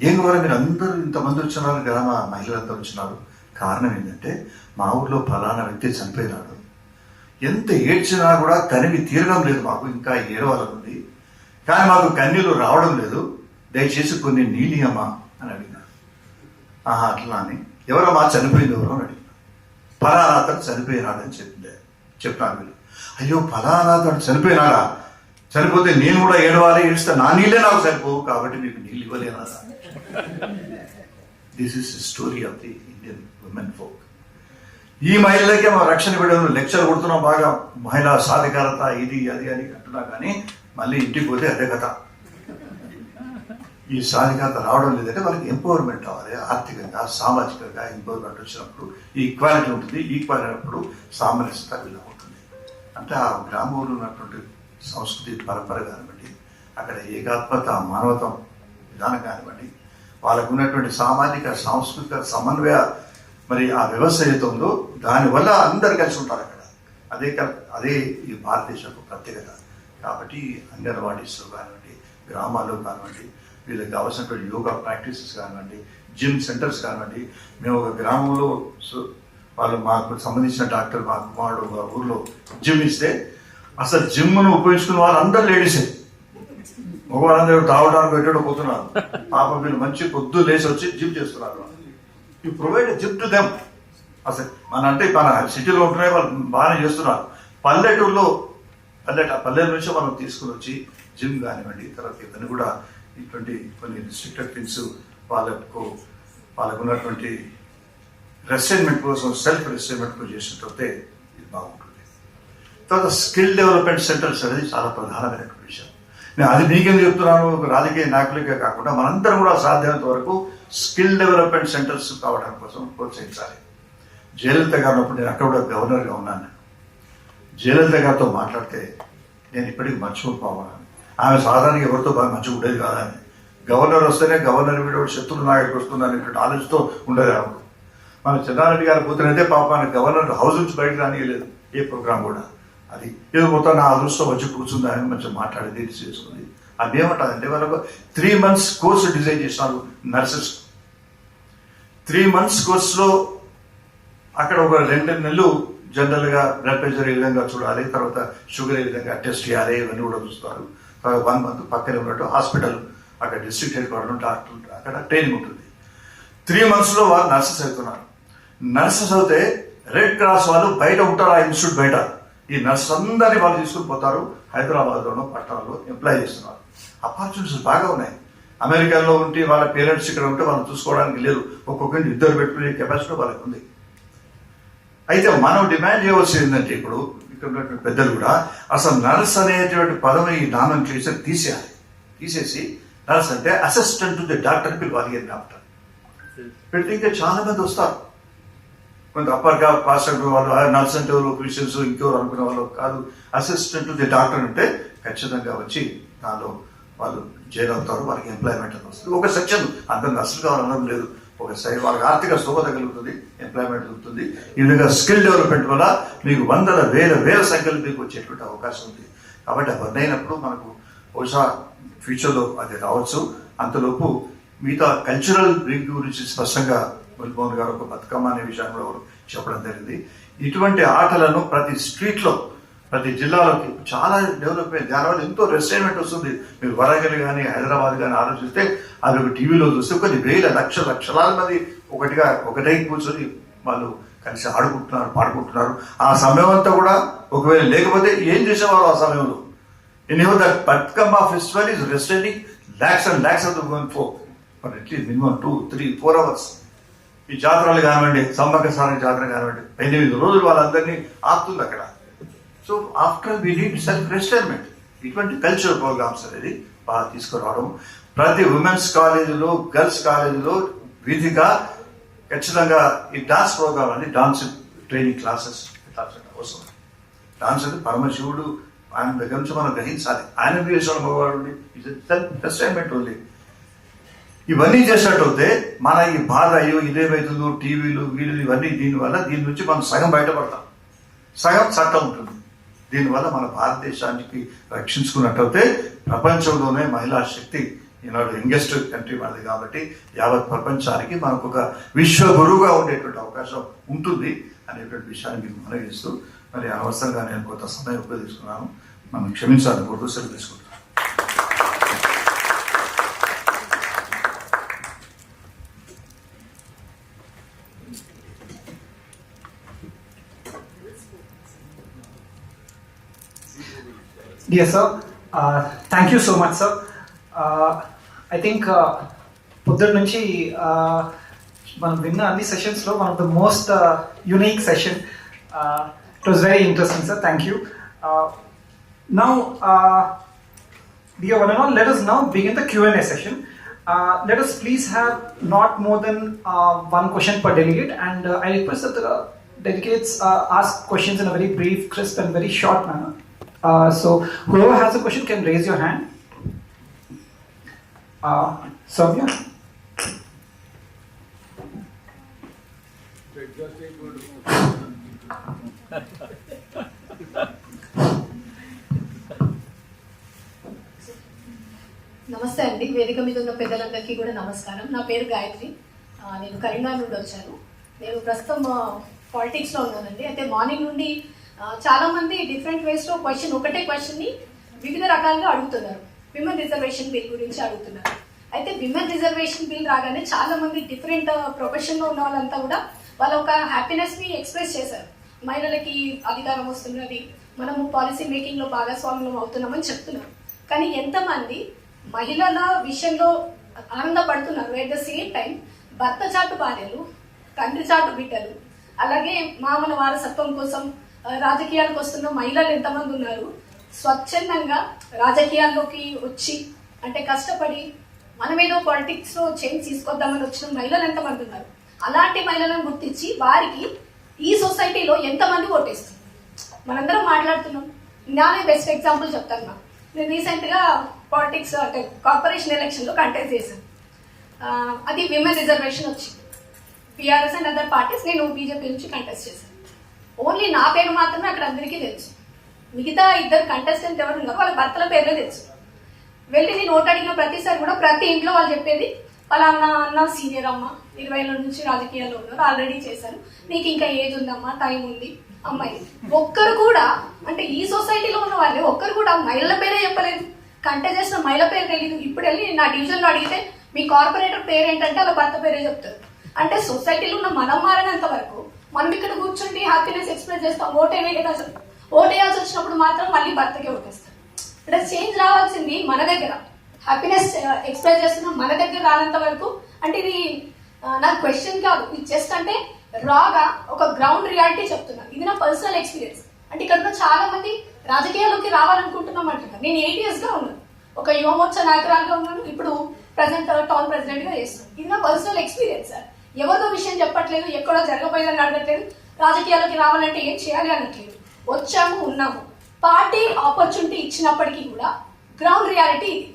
Speaker 9: ఏం ద్వారా మీరు అందరూ ఇంతమంది వచ్చినారు, గ్రామ మహిళలంతా వచ్చినారు. కారణం ఏంటంటే, మా ఊర్లో ఫలానా వ్యక్తి చనిపోయినాడు, ఎంత ఏడ్చినా కూడా తనివి తీరడం లేదు, మాకు ఇంకా ఏడవాలనుంది, కానీ మాకు కన్నీళ్ళు రావడం లేదు, దయచేసి కొన్ని నీళ్ళమ్మా అని అడిగినారు. అట్లా అని, ఎవరమ్మా చనిపోయింది ఎవరో అని అడిగినారు. ఫలానా అతను చనిపోయినాడని చెప్పినారు వీళ్ళు. అయ్యో ఫలానా అతను చనిపోయినాడా? చనిపోతే నేను కూడా ఏడవాలి, ఏడిస్తే నా నీళ్ళే నాకు సరిపోవు, కాబట్టి మీకు నీళ్ళు ఇవ్వలేనా? This is story of the Indian women folk. ఈ మహిళలకే మా రక్షణ పెట్టడం, లెక్చర్ కొడుతున్నాం బాగా, మహిళా సాధికారత ఇది అది అని అంటున్నా, కానీ మళ్ళీ ఇంటికి పోతే అదే కథ. ఈ సాధికారత రావడం లేదంటే వాళ్ళకి ఎంపవర్మెంట్ అవ్వాలి, ఆర్థికంగా సామాజికంగా ఎంపవర్మెంట్ వచ్చినప్పుడు ఈ ఈక్వాలిటీ ఉంటుంది. ఈక్వాలిటీ అయినప్పుడు సామరస్యత ఇలా ఉంటుంది. అంటే ఆ గ్రామంలో ఉన్నటువంటి సంస్కృతి పరంపర కానివ్వండి, అక్కడ ఏకాత్మత మానవతం విధానం కానివ్వండి, వాళ్ళకు ఉన్నటువంటి సామాజిక సాంస్కృతిక సమన్వయ మరి ఆ వ్యవస్థ ఏదైతే ఉందో దానివల్ల అందరు కలిసి ఉంటారు అక్కడ. అదే ఈ భారతదేశం ప్రత్యేకత. కాబట్టి అంగన్వాడీస్లో కానివ్వండి, గ్రామాల్లో కానివ్వండి, వీళ్ళకి కావాల్సినటువంటి యోగా ప్రాక్టీసెస్ కానివ్వండి, జిమ్ సెంటర్స్ కానివ్వండి. మేము ఒక గ్రామంలో వాళ్ళు మాకు సంబంధించిన డాక్టర్ మా కుమారుడు ఒక ఊర్లో జిమ్ ఇస్తే, అసలు జిమ్ను ఉపయోగించుకున్న వాళ్ళు అందరూ లేడీసే, మగవాళ్ళందరూ తాగడానికి పెట్టడం పోతున్నారు. పాపం వీళ్ళు మంచి పొద్దు లేచి వచ్చి జిమ్ చేస్తున్నారు. You provide gym to them. అసలు మన సిటీలో ఉంటున్నాయి, వాళ్ళు బాగానే చేస్తున్నారు. పల్లెటూరులో పల్లెల నుంచి మనం తీసుకుని వచ్చి జిమ్ కానివ్వండి, తర్వాత ఇవన్నీ కూడా ఇటువంటి కొన్ని రిస్ట్రిక్టెడ్ థింగ్స్ వాళ్ళకు ఉన్నటువంటి రెస్టైన్మెంట్ కోసం, సెల్ఫ్ రెస్టైన్మెంట్ కోసం చేసినట్లయితే ఇది బాగుంటుంది. తర్వాత స్కిల్ డెవలప్మెంట్ సెంటర్స్ అనేది చాలా ప్రధానమైనటువంటి విషయం. నేను అది నీకెందుకు చెప్తున్నాను, రాజకీయ నాయకులకే కాకుండా మనందరం కూడా సాధ్యమైనంత వరకు స్కిల్ డెవలప్మెంట్ సెంటర్స్ కావడం కోసం ప్రోత్సహించాలి. జయలలిత గారు ఉన్నప్పుడు నేను అక్కడ కూడా గవర్నర్గా ఉన్నాను. జయలలిత గారితో మాట్లాడితే నేను ఇప్పటికీ మర్చిపోవాలి. ఆమె సాధారణంగా ఎవరితో బాగా మంచిగా ఉండేది కాదని, గవర్నర్ వస్తేనే గవర్నర్ వీడు శత్రువు నాయకుడు వస్తుంది అనేటువంటి ఆలోచనతో ఉండేది. ఆమె మన చెన్నారెడ్డి గారు కూతురైతే పాపాన్ని గవర్నర్ హౌస్ నుంచి బయటకు రానియలేదు ఏ ప్రోగ్రామ్ కూడా. అది ఏదో మొత్తం నా అదృష్టం వచ్చి కూర్చుంది, ఆయన మంచిగా మాట్లాడింది, ఇది చేసుకుంది. అది ఏమంటారంటే వాళ్ళకు 3 months కోర్సు డిజైన్ చేసినారు నర్సెస్. 3 months కోర్సులో అక్కడ ఒక 2 నెలలు జనరల్గా బ్లడ్ ప్రెషర్ ఏ విధంగా చూడాలి, తర్వాత షుగర్ ఏ విధంగా టెస్ట్ చేయాలి, ఇవన్నీ కూడా చూస్తారు. 1 month పక్కనే ఉన్నట్టు హాస్పిటల్, అక్కడ డిస్ట్రిక్ట్ హెడ్ క్వార్టర్ డాక్టర్, అక్కడ ట్రైనింగ్ ఉంటుంది. 3 monthsలో వాళ్ళు నర్సెస్ అవుతున్నారు. నర్సెస్ అయితే రెడ్ క్రాస్ వాళ్ళు బయట ఉంటారు, ఆ ఇన్స్టిట్యూట్ బయట. ఈ నర్సెస్ అందరినీ వాళ్ళు తీసుకుని పోతారు, హైదరాబాద్లోనూ పట్టణాల్లో ఎంప్లాయ్ చేస్తున్నారు. ఆపర్చునిటీస్ బాగా ఉన్నాయి. అమెరికాలో ఉంటే వాళ్ళ పేరెంట్స్ ఇక్కడ ఉంటే వాళ్ళు చూసుకోవడానికి లేదు, ఒక్కొక్కరిని ఇద్దరు పెట్టుకునే కెపాసిటీ వాళ్ళకి ఉంది. అయితే మనం డిమాండ్ చేయవలసింది ఏంటంటే ఇప్పుడు ఇక్కడ ఉన్నటువంటి పెద్దలు కూడా అసలు నర్స్ అనేటువంటి పదం ఈ నామన్క్లేచర్ తీసేసి నర్స్ అంటే అసిస్టెంట్ టు ది డాక్టర్ పిలవాలి అని డాక్టర్ పెడితే ఇంకా చాలా మంది వస్తారు. కొంత అప్పర్గా పాస్ అంటే వాళ్ళు నర్స్ అంటే ఎవరు క్రిస్టియన్స్ ఇంకెవరు అనుకునే వాళ్ళు కాదు. అసిస్టెంట్ టు ది డాక్టర్ అంటే ఖచ్చితంగా వచ్చి దానిలో వాళ్ళు జైలు అవుతారు, వాళ్ళకి ఎంప్లాయ్మెంట్ అని వస్తుంది. ఒక సెక్షన్ అందరూ నర్సులు కావాలనడం లేదు, ఒక సైడ్ వాళ్ళకి ఆర్థిక స్థోమత కలుగుతుంది, ఎంప్లాయ్మెంట్ దొరుకుతుంది. ఈ విధంగా స్కిల్ డెవలప్మెంట్ వల్ల మీకు వందల వేల సంఖ్యలు మీకు వచ్చేటువంటి అవకాశం ఉంది. కాబట్టి అవన్నీ అయినప్పుడు మనకు బహుశా ఫ్యూచర్లో అది రావచ్చు. అంతలోపు మిగతా కల్చరల్ రింగ్ గురించి స్పష్టంగా మురళీమోహన్ గారు ఒక బతుకమ్మ అనే విషయాన్ని కూడా చెప్పడం జరిగింది. ఇటువంటి ఆటలను ప్రతి స్ట్రీట్లో ప్రతి జిల్లాలోకి చాలా డెవలప్మెంట్, దానివల్ల ఎంతో రెస్టైన్మెంట్ వస్తుంది. మీరు వరంగల్ కానీ హైదరాబాద్ కానీ ఆలోచిస్తే అది ఒక టీవీలో చూస్తే కొన్ని లక్షలాది మంది ఒకటై కూర్చొని వాళ్ళు కలిసి ఆడుకుంటున్నారు, పాడుకుంటున్నారు. ఆ సమయం అంతా కూడా ఒకవేళ లేకపోతే ఏం చేసేవారు ఆ సమయంలో? That Bathukamma festival is restraining lakhs and lakhs of the women folk for at least minimum 2, 3, 4 hours. ఈ జాతరలు కానివ్వండి, సమ్మక్క సారక జాతర కానివ్వండి, 8 రోజులు వాళ్ళందరినీ ఆపుతుంది అక్కడ. So after we need self retirement. ఇటువంటి కల్చరల్ ప్రోగ్రామ్స్ అనేది బాగా తీసుకురావడం, ప్రతి ఉమెన్స్ కాలేజీలో గర్ల్స్ కాలేజీలో విధిగా ఖచ్చితంగా ఈ డాన్స్ ప్రోగ్రామ్ అని డాన్స్ ట్రైనింగ్ క్లాసెస్ అవసరం. డాన్స్ అంటే పరమశివుడు, ఆయన దగ్గర నుంచి మనం గ్రహించాలి. ఆయన చేసిన మగవాడు సెల్ఫ్ రెస్టైర్మెంట్ ఉంది. ఇవన్నీ చేసినట్టయితే మన ఈ బాధ అయ్యో ఇదేమవుతుందో టీవీలు వీళ్ళు ఇవన్నీ దీని నుంచి మనం సగం బయటపడతాం, సగం చట్టం ఉంటుంది. దీనివల్ల మన భారతదేశానికి రక్షించుకున్నట్టయితే ప్రపంచంలోనే మహిళా శక్తి ఈనాడు యంగెస్ట్ కంట్రీ మనది. కాబట్టి యావత్ ప్రపంచానికి మనకు ఒక విశ్వ గురువుగా ఉండేటువంటి అవకాశం ఉంటుంది అనేటువంటి విషయాన్ని మీకు మనవిస్తూ, మరి అనవసరంగా నేను కొంత సమయం ఉపయోగిస్తున్నాను, మనం క్షమించాలని కోరుతూ సెలవు తీసుకుంటాను.
Speaker 3: Dear sir, thank you so much sir. I think పొద్దున్న నుంచి మనం విన్న అన్ని సెషన్స్లో one of the most unique session. It was very interesting sir, thank you. Now, dear one and all, let us now begin the Q&A session. Let us please have not more than one question per delegate, and I request that the delegates ask questions in a very brief, crisp and very short manner. So whoever has a question can raise your hand. Soumya.
Speaker 13: నమస్తే అండి, వేదిక మీద ఉన్న పెద్దలందరికీ కూడా నమస్కారం. నా పేరు గాయత్రి, నేను కరీంనగర్ నుండి వచ్చాను. నేను ప్రస్తుతం పాలిటిక్స్లో ఉన్నానండి. అయితే మార్నింగ్ నుండి చాలామంది డిఫరెంట్ వేస్లో ఒకటే క్వశ్చన్ని వివిధ రకాలుగా అడుగుతున్నారు. విమెన్ రిజర్వేషన్ బిల్ గురించి అడుగుతున్నారు. అయితే విమెన్ రిజర్వేషన్ బిల్ రాగానే చాలామంది డిఫరెంట్ ప్రొఫెషన్లో ఉన్న వాళ్ళంతా కూడా వాళ్ళ ఒక హ్యాపీనెస్ని ఎక్స్ప్రెస్ చేశారు. మహిళలకి అధికారం వస్తున్నది, మనము పాలసీ మేకింగ్లో భాగస్వామ్యం అవుతున్నామని చెప్తున్నారు. కానీ ఎంతమంది మహిళల విషయంలో ఆనందపడుతున్నారు? ఎట్ ద సేమ్ టైం భర్త చాటు భార్యలు, తండ్రి చాటు బిడ్డలు, అలాగే మామల వారసత్వం కోసం రాజకీయాలకు వస్తున్న మహిళలు ఎంతమంది ఉన్నారు? స్వచ్ఛందంగా రాజకీయాల్లోకి వచ్చి అంటే కష్టపడి మనమేదో పాలిటిక్స్లో చేంజ్ తీసుకొద్దామని వచ్చిన మహిళలు ఎంతమంది ఉన్నారు? అలాంటి మహిళలను గుర్తించి వారికి ఈ సొసైటీలో ఎంతమంది ఓటేస్తుంది? మనందరం మాట్లాడుతున్నాం. నానే బెస్ట్ ఎగ్జాంపుల్ చెప్తాను. నేను రీసెంట్గా పాలిటిక్స్ అంటే కార్పొరేషన్ ఎలక్షన్లో కంటెస్ట్ చేశాను. అది విమెన్ రిజర్వేషన్ వచ్చింది. పిఆర్ఎస్ అండ్ అదర్ పార్టీస్, నేను బీజేపీ నుంచి కంటెస్ట్ చేశాను. ఓన్లీ నా పేరు మాత్రమే అక్కడ అందరికీ తెలుసు. మిగతా ఇద్దరు కంటెస్టెంట్ ఎవరు ఉన్నారు వాళ్ళ భర్తల పేర్లే తెలుసు. వెళ్ళి నేను ఓటు అడిగిన ప్రతిసారి కూడా ప్రతి ఇంట్లో వాళ్ళు చెప్పేది వాళ్ళ అన్న సీనియర్ అమ్మ, 20 ఏళ్ళ నుంచి రాజకీయాల్లో ఉన్నారు, ఆల్రెడీ చేశారు, నీకు ఇంకా ఏజ్ ఉందమ్మా, టైం ఉంది. అమ్మాయి ఒక్కరు కూడా అంటే ఈ సొసైటీలో ఉన్న వాళ్ళే ఒక్కరు కూడా మహిళల పేరే చెప్పలేదు. కంటెస్ట్ చేసిన మహిళ పేరు తెలియదు. ఇప్పుడు వెళ్ళి నా డివిజన్లో అడిగితే మీ కార్పొరేటర్ పేరు ఏంటంటే వాళ్ళ భర్త పేరే చెప్తారు. అంటే సొసైటీలో ఉన్న మనం మారినంత వరకు మనం ఇక్కడ కూర్చుండి హ్యాపీనెస్ ఎక్స్ప్రెస్ చేస్తాం. ఓటేయాల్సి వచ్చినప్పుడు మాత్రం మళ్ళీ భర్తకే ఓటేస్తాం. అంటే చేంజ్ రావాల్సింది మన దగ్గర. హ్యాపీనెస్ ఎక్స్ప్రెస్ చేస్తున్నాం మన దగ్గర రానంత వరకు. అంటే ఇది నాకు క్వశ్చన్ కాదు, ఇది జస్ట్ అంటే రాగా ఒక గ్రౌండ్ రియాలిటీ చెప్తున్నా. ఇది నా పర్సనల్ ఎక్స్పీరియన్స్. అంటే ఇక్కడ ఉన్న చాలా మంది రాజకీయాల్లోకి రావాలనుకుంటున్నాం అంటున్నా. నేను 8 years గా ఉన్నాను, ఒక యువమోర్చా నాయకురాలుగా ఉన్నాను, ఇప్పుడు ప్రజెంట్ టౌన్ ప్రెసిడెంట్ గా చేస్తున్నాను. ఇది నా పర్సనల్ ఎక్స్పీరియన్స్ సార్. ఎవరిదో విషయం చెప్పట్లేదు, ఎక్కడో జరగబోయేదని అడగట్లేదు, రాజకీయాల్లోకి రావాలంటే ఏం చేయాలి అనట్లేదు. వచ్చాము, ఉన్నాము. పార్టీ ఆపర్చునిటీ ఇచ్చినప్పటికీ కూడా గ్రౌండ్ రియాలిటీ ఇది.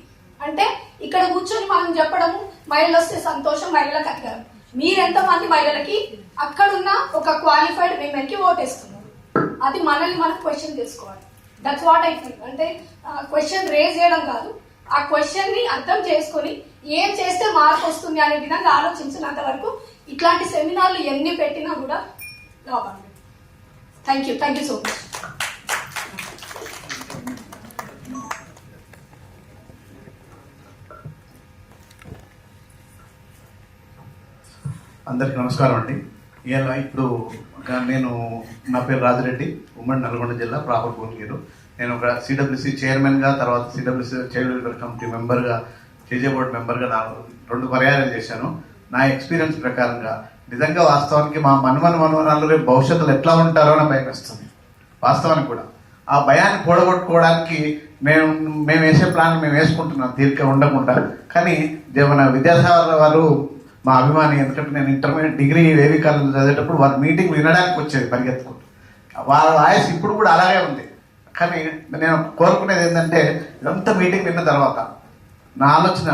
Speaker 13: అంటే ఇక్కడ కూర్చొని మనం చెప్పడము మహిళలు వస్తే సంతోషం, మహిళలకు అధికారం. మీరెంతమంది మహిళలకి అక్కడున్న ఒక క్వాలిఫైడ్ విమెన్ కి ఓటేస్తున్నారు? అది మనల్ని మనం క్వశ్చన్ చేసుకోవాలి. That's what I feel. అంటే క్వశ్చన్ రేజ్ చేయడం కాదు, ఆ క్వశ్చన్ ని అర్థం చేసుకొని ఏం చేస్తే మార్పు వస్తుంది అనే విధంగా ఆలోచించినంత వరకు ఇట్లాంటి సెమినార్లు ఎన్ని పెట్టినా కూడా లాభం. Thank you so much.
Speaker 9: అందరికి నమస్కారం అండి. ఇలా ఇప్పుడు నేను నా పేరు రాజిరెడ్డి, ఉమ్మడి నల్గొండ జిల్లా, ప్రాపర్ భువనగిరి. నేను ఒక సిడబ్ల్యూసీ చైర్మన్గా, తర్వాత సిడబ్ల్యూసీ చైల్డ్ వెల్ఫేర్ కమిటీ మెంబర్గా, కేజే బోర్డు మెంబర్గా 2 పర్యాయాలు చేశాను. నా ఎక్స్పీరియన్స్ ప్రకారంగా నిజంగా వాస్తవానికి మా మనవరాలు రేపు భవిష్యత్తులో ఎట్లా ఉంటారో అని భయం వేస్తుంది. వాస్తవానికి కూడా ఆ భయాన్ని కూడగొట్టుకోవడానికి మేము వేసే ప్లాన్ మేము వేసుకుంటున్నాం తీరిక ఉండకుండా. కానీ మన విద్యాసాగర్ వారు మా అభిమాని. ఎందుకంటే నేను ఇంటర్మీడియట్ డిగ్రీ ఏవి కాలేజ్ చదివేటప్పుడు వారి మీటింగ్ వినడానికి వచ్చేది పరిగెత్తుకుంటూ. వారి వాయిస్ ఇప్పుడు కూడా అలాగే ఉంది. కానీ నేను కోరుకునేది ఏంటంటే, ఇదంతా మీటింగ్ విన్న తర్వాత నా ఆలోచన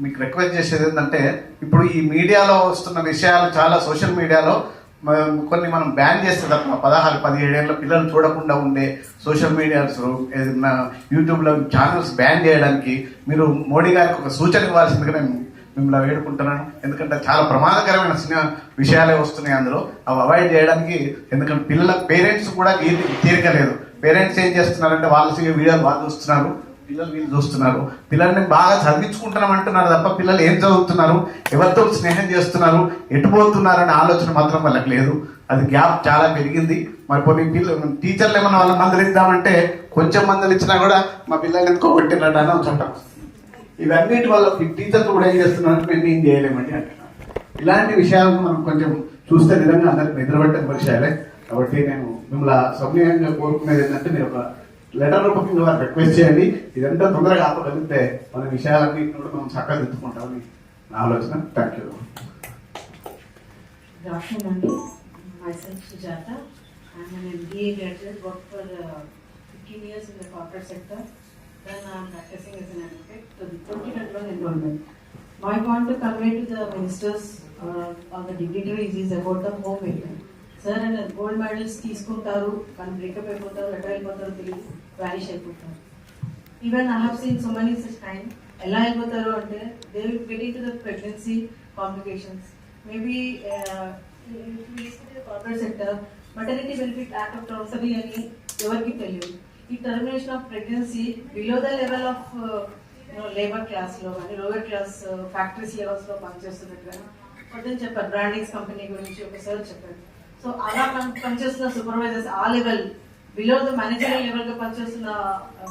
Speaker 9: మీకు రిక్వెస్ట్ చేసేది ఏంటంటే, ఇప్పుడు ఈ మీడియాలో వస్తున్న విషయాలు చాలా సోషల్ మీడియాలో కొన్ని మనం బ్యాన్ చేస్తే తప్ప 16-17 ఏళ్ళ పిల్లలు చూడకుండా ఉండే సోషల్ మీడియాస్, ఏదైనా యూట్యూబ్లో ఛానల్స్ బ్యాన్ చేయడానికి మీరు మోడీ గారికి ఒక సూచన ఇవ్వాల్సిందిగా నేను మిమ్మల్ని వేడుకుంటున్నాను. ఎందుకంటే చాలా ప్రమాదకరమైన విషయాలే వస్తున్నాయి అందులో. అవి అవాయిడ్ చేయడానికి, ఎందుకంటే పిల్లల పేరెంట్స్ కూడా తీరిక లేదు. పేరెంట్స్ ఏం చేస్తున్నారంటే వాళ్ళ వీడియోలు వాళ్ళు చూస్తున్నారు, పిల్లలు వీళ్ళు చూస్తున్నారు. పిల్లల్ని బాగా చదివించుకుంటున్నాం అంటున్నారు తప్ప పిల్లలు ఏం చదువుతున్నారు, ఎవరితో స్నేహం చేస్తున్నారు, ఎటుపోతున్నారు అనే ఆలోచన మాత్రం వాళ్ళకి లేదు. అది గ్యాప్ చాలా పెరిగింది. మరి కొన్ని టీచర్లు ఏమన్నా వాళ్ళ మందులు ఇద్దామంటే కొంచెం మందులు ఇచ్చినా కూడా మా పిల్లలు ఎందుకో కొట్టినట్టు అని చట్టం. ఇవన్నిటి వల్ల టీచర్స్ కూడా ఏం చేస్తున్నారు, మేము ఏం చేయలేమండి అంటున్నారు. ఇలాంటి విషయాలను మనం కొంచెం చూస్తే నిజంగా అందరికి నిద్రపట్టిన విషయాలే. కాబట్టి నేను మిమ్మల్ని సమయంగా కోరుకునేది ఏంటంటే, మీరు ఒక లెటర్ రూపంగా వారికి రిక్వెస్ట్ చేయండి. ఇదంతా తొందరగా ఆపగలిగితే మన విషయాలన్నింటినీ కూడా మనం చక్కగా తెచ్చుకుంటామని నా ఆలోచన. Thank you.
Speaker 8: Good afternoon, Andy. Myself Sujata. I'm an MBA graduate, worked for 15 years in the corporate sector. Then I'm practicing as an advocate to the 2021 enrollment. My point to convey to the ministers or the dignitaries is about the homemaker. Sir, and gold medals తీసుకుంటారు, కానీ breakup అయిపోతారు, letter అయిపోతారు, తెలియదు, vanish అయిపోతారు. Even I have seen so many such kind. ఎలా అయిపోతారు అంటే, they will get into the pregnancy complications. Maybe corporate sector maternity benefit act of transferee అని ఎవరికి తెలియదు. ఈ termination of pregnancy below the level of labour క్లాస్లో కానీ lower class factories లెవెల్స్లో పనిచేస్తున్నట్టు కానీ పొద్దున్న చెప్పారు. బ్రాండింగ్స్ కంపెనీ గురించి ఒకసారి చెప్పారు. సో అలా పనిచేస్తున్న సూపర్వైజర్స్ ఆ లెవెల్ బిలో ద మేనేజరియల్ లెవెల్గా పనిచేస్తున్న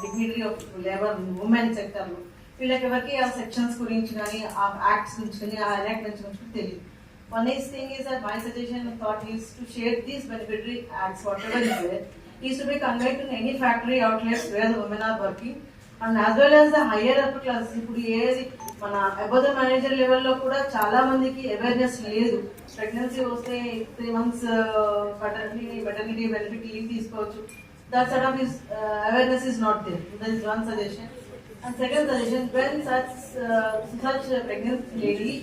Speaker 8: డిగ్నిటరీ ఆఫ్ లేబర్ ఉమెన్ సెక్టర్లో వీళ్ళకి ఎవరికి ఆ సెక్షన్స్ గురించి కానీ ఆ యాక్ట్స్ గురించి కానీ ఆ ఎనాక్ట్మెంట్స్ గురించి తెలియదు. One nice thing is that my suggestion and thought is to share these beneficiary acts, whatever is there, is to be conveyed to any factory outlets where the women are working, and as well as the higher upper class. ఇప్పుడు ఏది మన above the manager level లో కూడా చాలా మందికి awareness లేదు. Pregnancy వస్తే 3 months maternity benefit leave తీసుకోవచ్చు. That sort of awareness is not there. That is one suggestion. And second suggestion, when such pregnant lady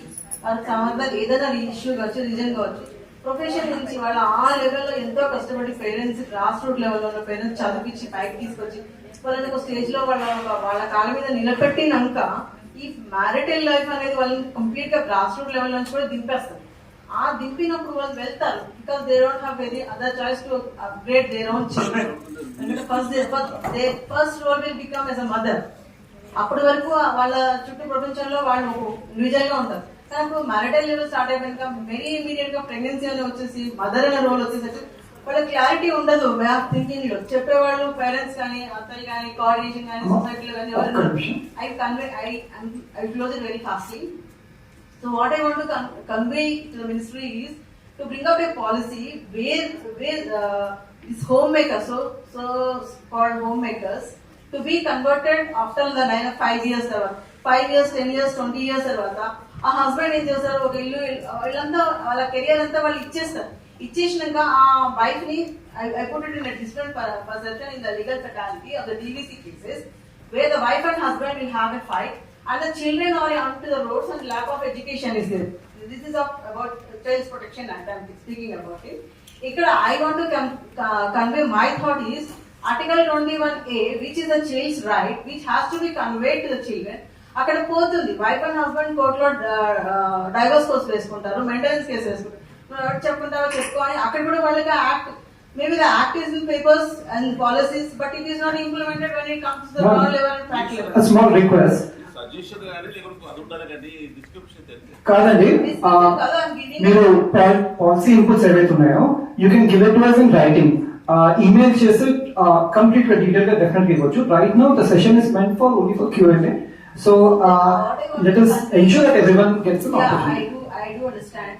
Speaker 8: సంబంధాలు ఏదైనా ఇష్యూ కావచ్చు, రీజన్ కావచ్చు, ప్రొఫెషన్ నుంచి వాళ్ళ ఆ లెవెల్లో ఎంతో కష్టపడి పేరెంట్స్ గ్రాస్ రూట్ లెవెల్లో ఉన్న పేరెంట్స్ చదివించి పైకి తీసుకొచ్చి వాళ్ళని ఒక స్టేజ్ లో వాళ్ళ కాళ్ళ మీద నిలబెట్టినాక ఈ మ్యారిటల్ లైఫ్ అనేది వాళ్ళని కంప్లీట్ గా గ్రాస్ రూట్ లెవెల్ నుంచి కూడా దింపేస్తారు. ఆ దింపినప్పుడు వాళ్ళు వెళ్తారు, because they don't have very other choice to upgrade their own children. First role will become as a mother. అప్పటి వరకు వాళ్ళ చుట్టూ ప్రపంచంలో వాళ్ళు ఇండివిజువల్ గా ఉంటారు. కానీ ఇప్పుడు మ్యారిటల్ లెవెల్ స్టార్ట్ అయిపోయాక వెరీ ఇమీడియట్ గా ప్రెగ్నెన్సీ అని వచ్చేసి మదర్ అనే రోల్ వచ్చేసరికి వాళ్ళ క్లారిటీ ఉండదు వే ఆఫ్ థింకింగ్ లో. చెప్పేవాళ్ళు పేరెంట్స్ కానీ అత్తలు కానీ కోఆర్డినేషన్ కానీ సొసైటీలో కానీ ఎవరు I close it very fastly. So what I want to convey to the ministry is to bring up a policy where these homemakers, so called homemakers, to be converted after the 5 years తర్వాత 5 years 10 years 20 years తర్వాత ఆ husband ఏం చేస్తారు, ఒక ఇల్లు వీళ్ళంతా వాళ్ళ career అంతా వాళ్ళు ఇచ్చేస్తారు. ఇచ్చేసినాక ఆ వైఫ్ ని I put it in a different perception in the legal fatality of the DVC cases where the wife and husband will have a fight and the children are onto the roads and lack of education is there. This is about Child Protection Act I am speaking about it. Ikkada I want to convey my thought is Article 21A, which is the child's right, which has to be conveyed to the children. అక్కడ పోతుంది wife and husband కోర్టులో divorce case వేసుకుంటారు, maintenance case వేసుకుంటారు, చెప్పుకుంటారో చెప్పుకొని అక్కడ కూడా వాళ్ళకి act maybe the act is in papers and policies but it is not implemented when it comes to the law level and fact level.
Speaker 3: A small request.
Speaker 7: Suggestion గాని లేకపోతే అదుంటారు కానీ description తెలుసు
Speaker 3: కాదండి, మీరు పాలసీ ఇన్పుట్స్ ఏవైతే ఉన్నాయో you can give it to us in writing. Email చేసి complete గా డీటెయిల్ గా డెఫినెట్లీ ఇవ్వచ్చు. Right now the session is meant for only for Q&A. So let us ensure that everyone gets an opportunity.
Speaker 8: I do understand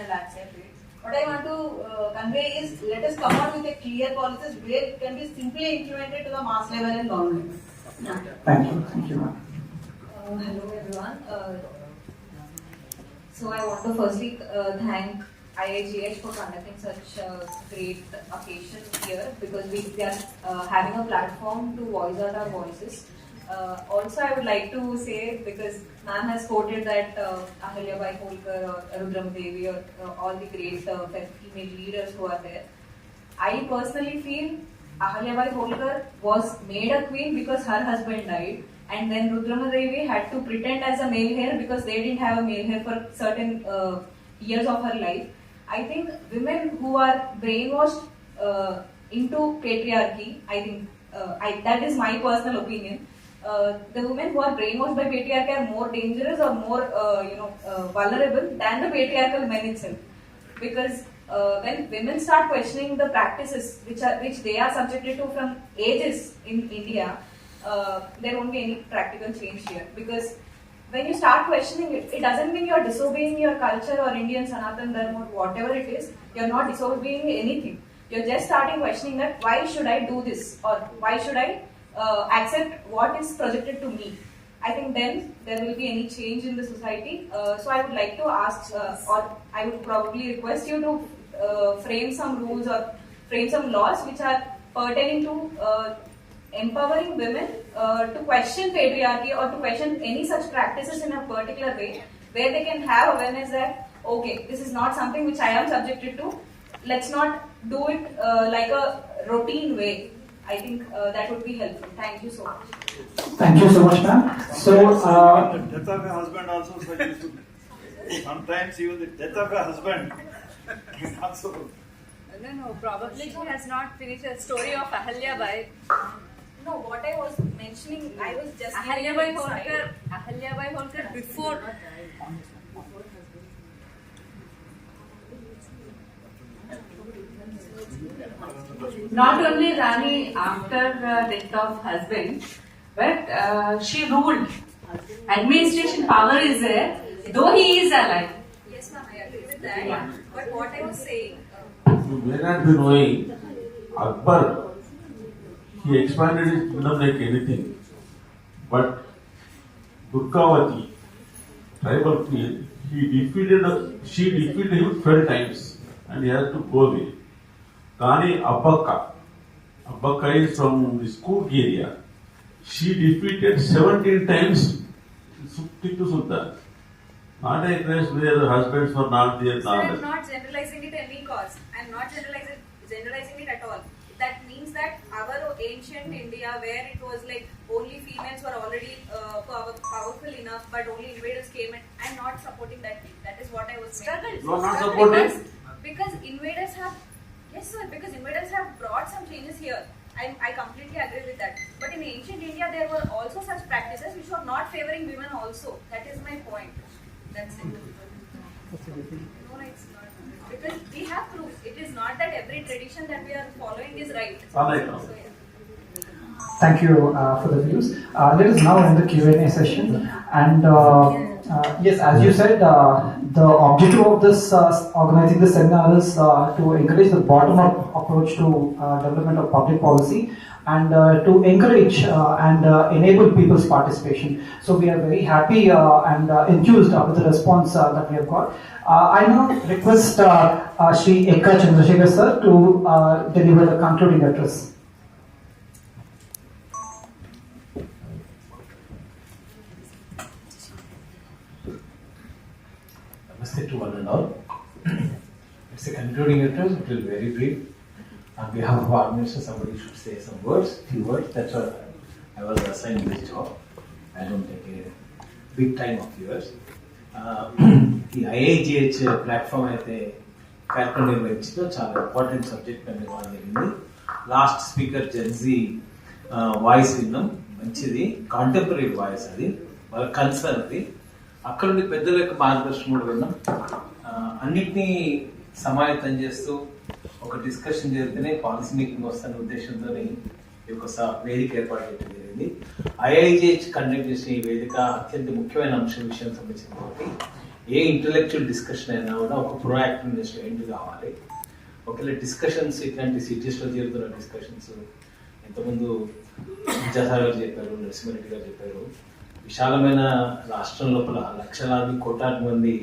Speaker 8: and accept it. What I want to convey is let us come out with a clear policies where it can be simply implemented to the mass level and government.
Speaker 3: Thank you ma'am.
Speaker 14: Hello everyone. So I want to firstly thank IIGH for conducting such a great occasion here because we are having a platform to voice out our voices. Also, I would like to say, because ma'am has quoted that Ahalyabai Holkar or Rudramadevi or all the great female leaders who are there. I personally feel Ahalyabai Holkar was made a queen because her husband died, and then Rudramadevi had to pretend as a male heir because they didn't have a male heir for certain years of her life. I think women who are brainwashed into patriarchy, I think that is my personal opinion. The women who are brainwashed by patriarchy are more dangerous or more vulnerable than the patriarchal men itself, because when women start questioning the practices which they are subjected to from ages in India, there won't be any practical change here. Because when you start questioning it, it doesn't mean you're disobeying your culture or Indian Sanatan Dharma or whatever it is. You're not disobeying anything. You're just starting questioning that why should I do this, or why should I accept what is projected to me. I think then there will be any change in the society. So I would like to ask, or I would probably request you to frame some rules or frame some laws which are pertaining to empowering women to question patriarchy or to question any such practices in a particular way, where they can have awareness that okay, this is not something which I am subjected to. Let's not do it like a routine way. I think that would be helpful. Thank you so much.
Speaker 3: Thank you so much, ma'am. So,
Speaker 21: the death of a husband also suggests to sometimes even the death of a husband can also.
Speaker 15: No, probably she has not finished the story of Ahalyabai.
Speaker 14: No, what I was mentioning, I was just
Speaker 15: Ahalyabai Holkar before.
Speaker 12: Not only Rani after the death of husband, but she ruled. Administration power is there, though he is alive.
Speaker 14: Yes, ma'am, I agree with that. Yeah. But what I was saying.
Speaker 7: You may not be knowing, Akbar, he expanded his kingdom like anything. But Durgavati, tribal queen, she defeated him 12 times and he had to go away. Kani Abbaka is from the Skoog area. She defeated 17 times Tipu Sultan. Not a place where the husbands were not there.
Speaker 14: Sir, I'm not generalizing it at any cost. I'm not generalizing it at all. That means that our ancient India, where it was like only females were already powerful enough, but only invaders came in. I'm not supporting that thing. That is what I was saying.
Speaker 7: You are not supporting?
Speaker 14: Because invaders have. Yes, sir, because invaders have brought some changes here. I completely agree with that. But in ancient India, there were also such practices which were not favoring women also. That is my point. That's it.
Speaker 15: No, it's not. Because we have proof. It is not that every tradition that we are following is right.
Speaker 10: Pranahitha.
Speaker 15: So, yeah.
Speaker 10: Thank you for the views. Let us now end the Q&A session. And yes, as you said, the objective of this organizing this seminar is to encourage the bottom-up approach to development of public policy and to encourage and enable people's participation. So we are very happy and enthused with the response that we have got. I now request Shri Ekka Chandrasekhar sir to deliver the concluding address.
Speaker 16: Namaste to one and all. It's a concluding address, it will be very brief. On behalf of our minister, somebody should say some words, few words. That's what I was assigned this job. I don't take a big time of yours. The IIGH platform అయితే కార్యక్రమం నిర్వహించిందో చాలా important subject నిర్వహణ జరిగింది. Last speaker Gen Z voice విన్నాం, మంచిది, contemporary voice, అది వాళ్ళ concern అది. అక్కడ నుండి పెద్దల యొక్క మార్గదర్శనం కూడా విన్నాం. అన్నిటినీ సమాయత్తం చేస్తూ ఒక డిస్కషన్ జరిగితేనే పాలసీ మేకింగ్ వస్తున్న ఉద్దేశంతో ఈ యొక్క వేదిక ఏర్పాటు చేయడం జరిగింది. ఐఐజిహెచ్ కండక్ట్ చేసిన ఈ వేదిక అత్యంత ముఖ్యమైన అంశం విషయం సంబంధించిన కాబట్టి ఏ ఇంటలెక్చువల్ డిస్కషన్ అయినా కూడా ఒక ప్రోయాక్టివ్నెస్ ఎండ్ కావాలి. ఒకవేళ డిస్కషన్స్ ఇట్లాంటి సిటీస్లో జరుగుతున్న డిస్కషన్స్ ఇంతకుముందు విద్యాసాగర్ గారు చెప్పారు, నరసింహారెడ్డి గారు చెప్పారు, విశాలమైన రాష్ట్రం లోపల లక్షలాది కోట్లాది మంది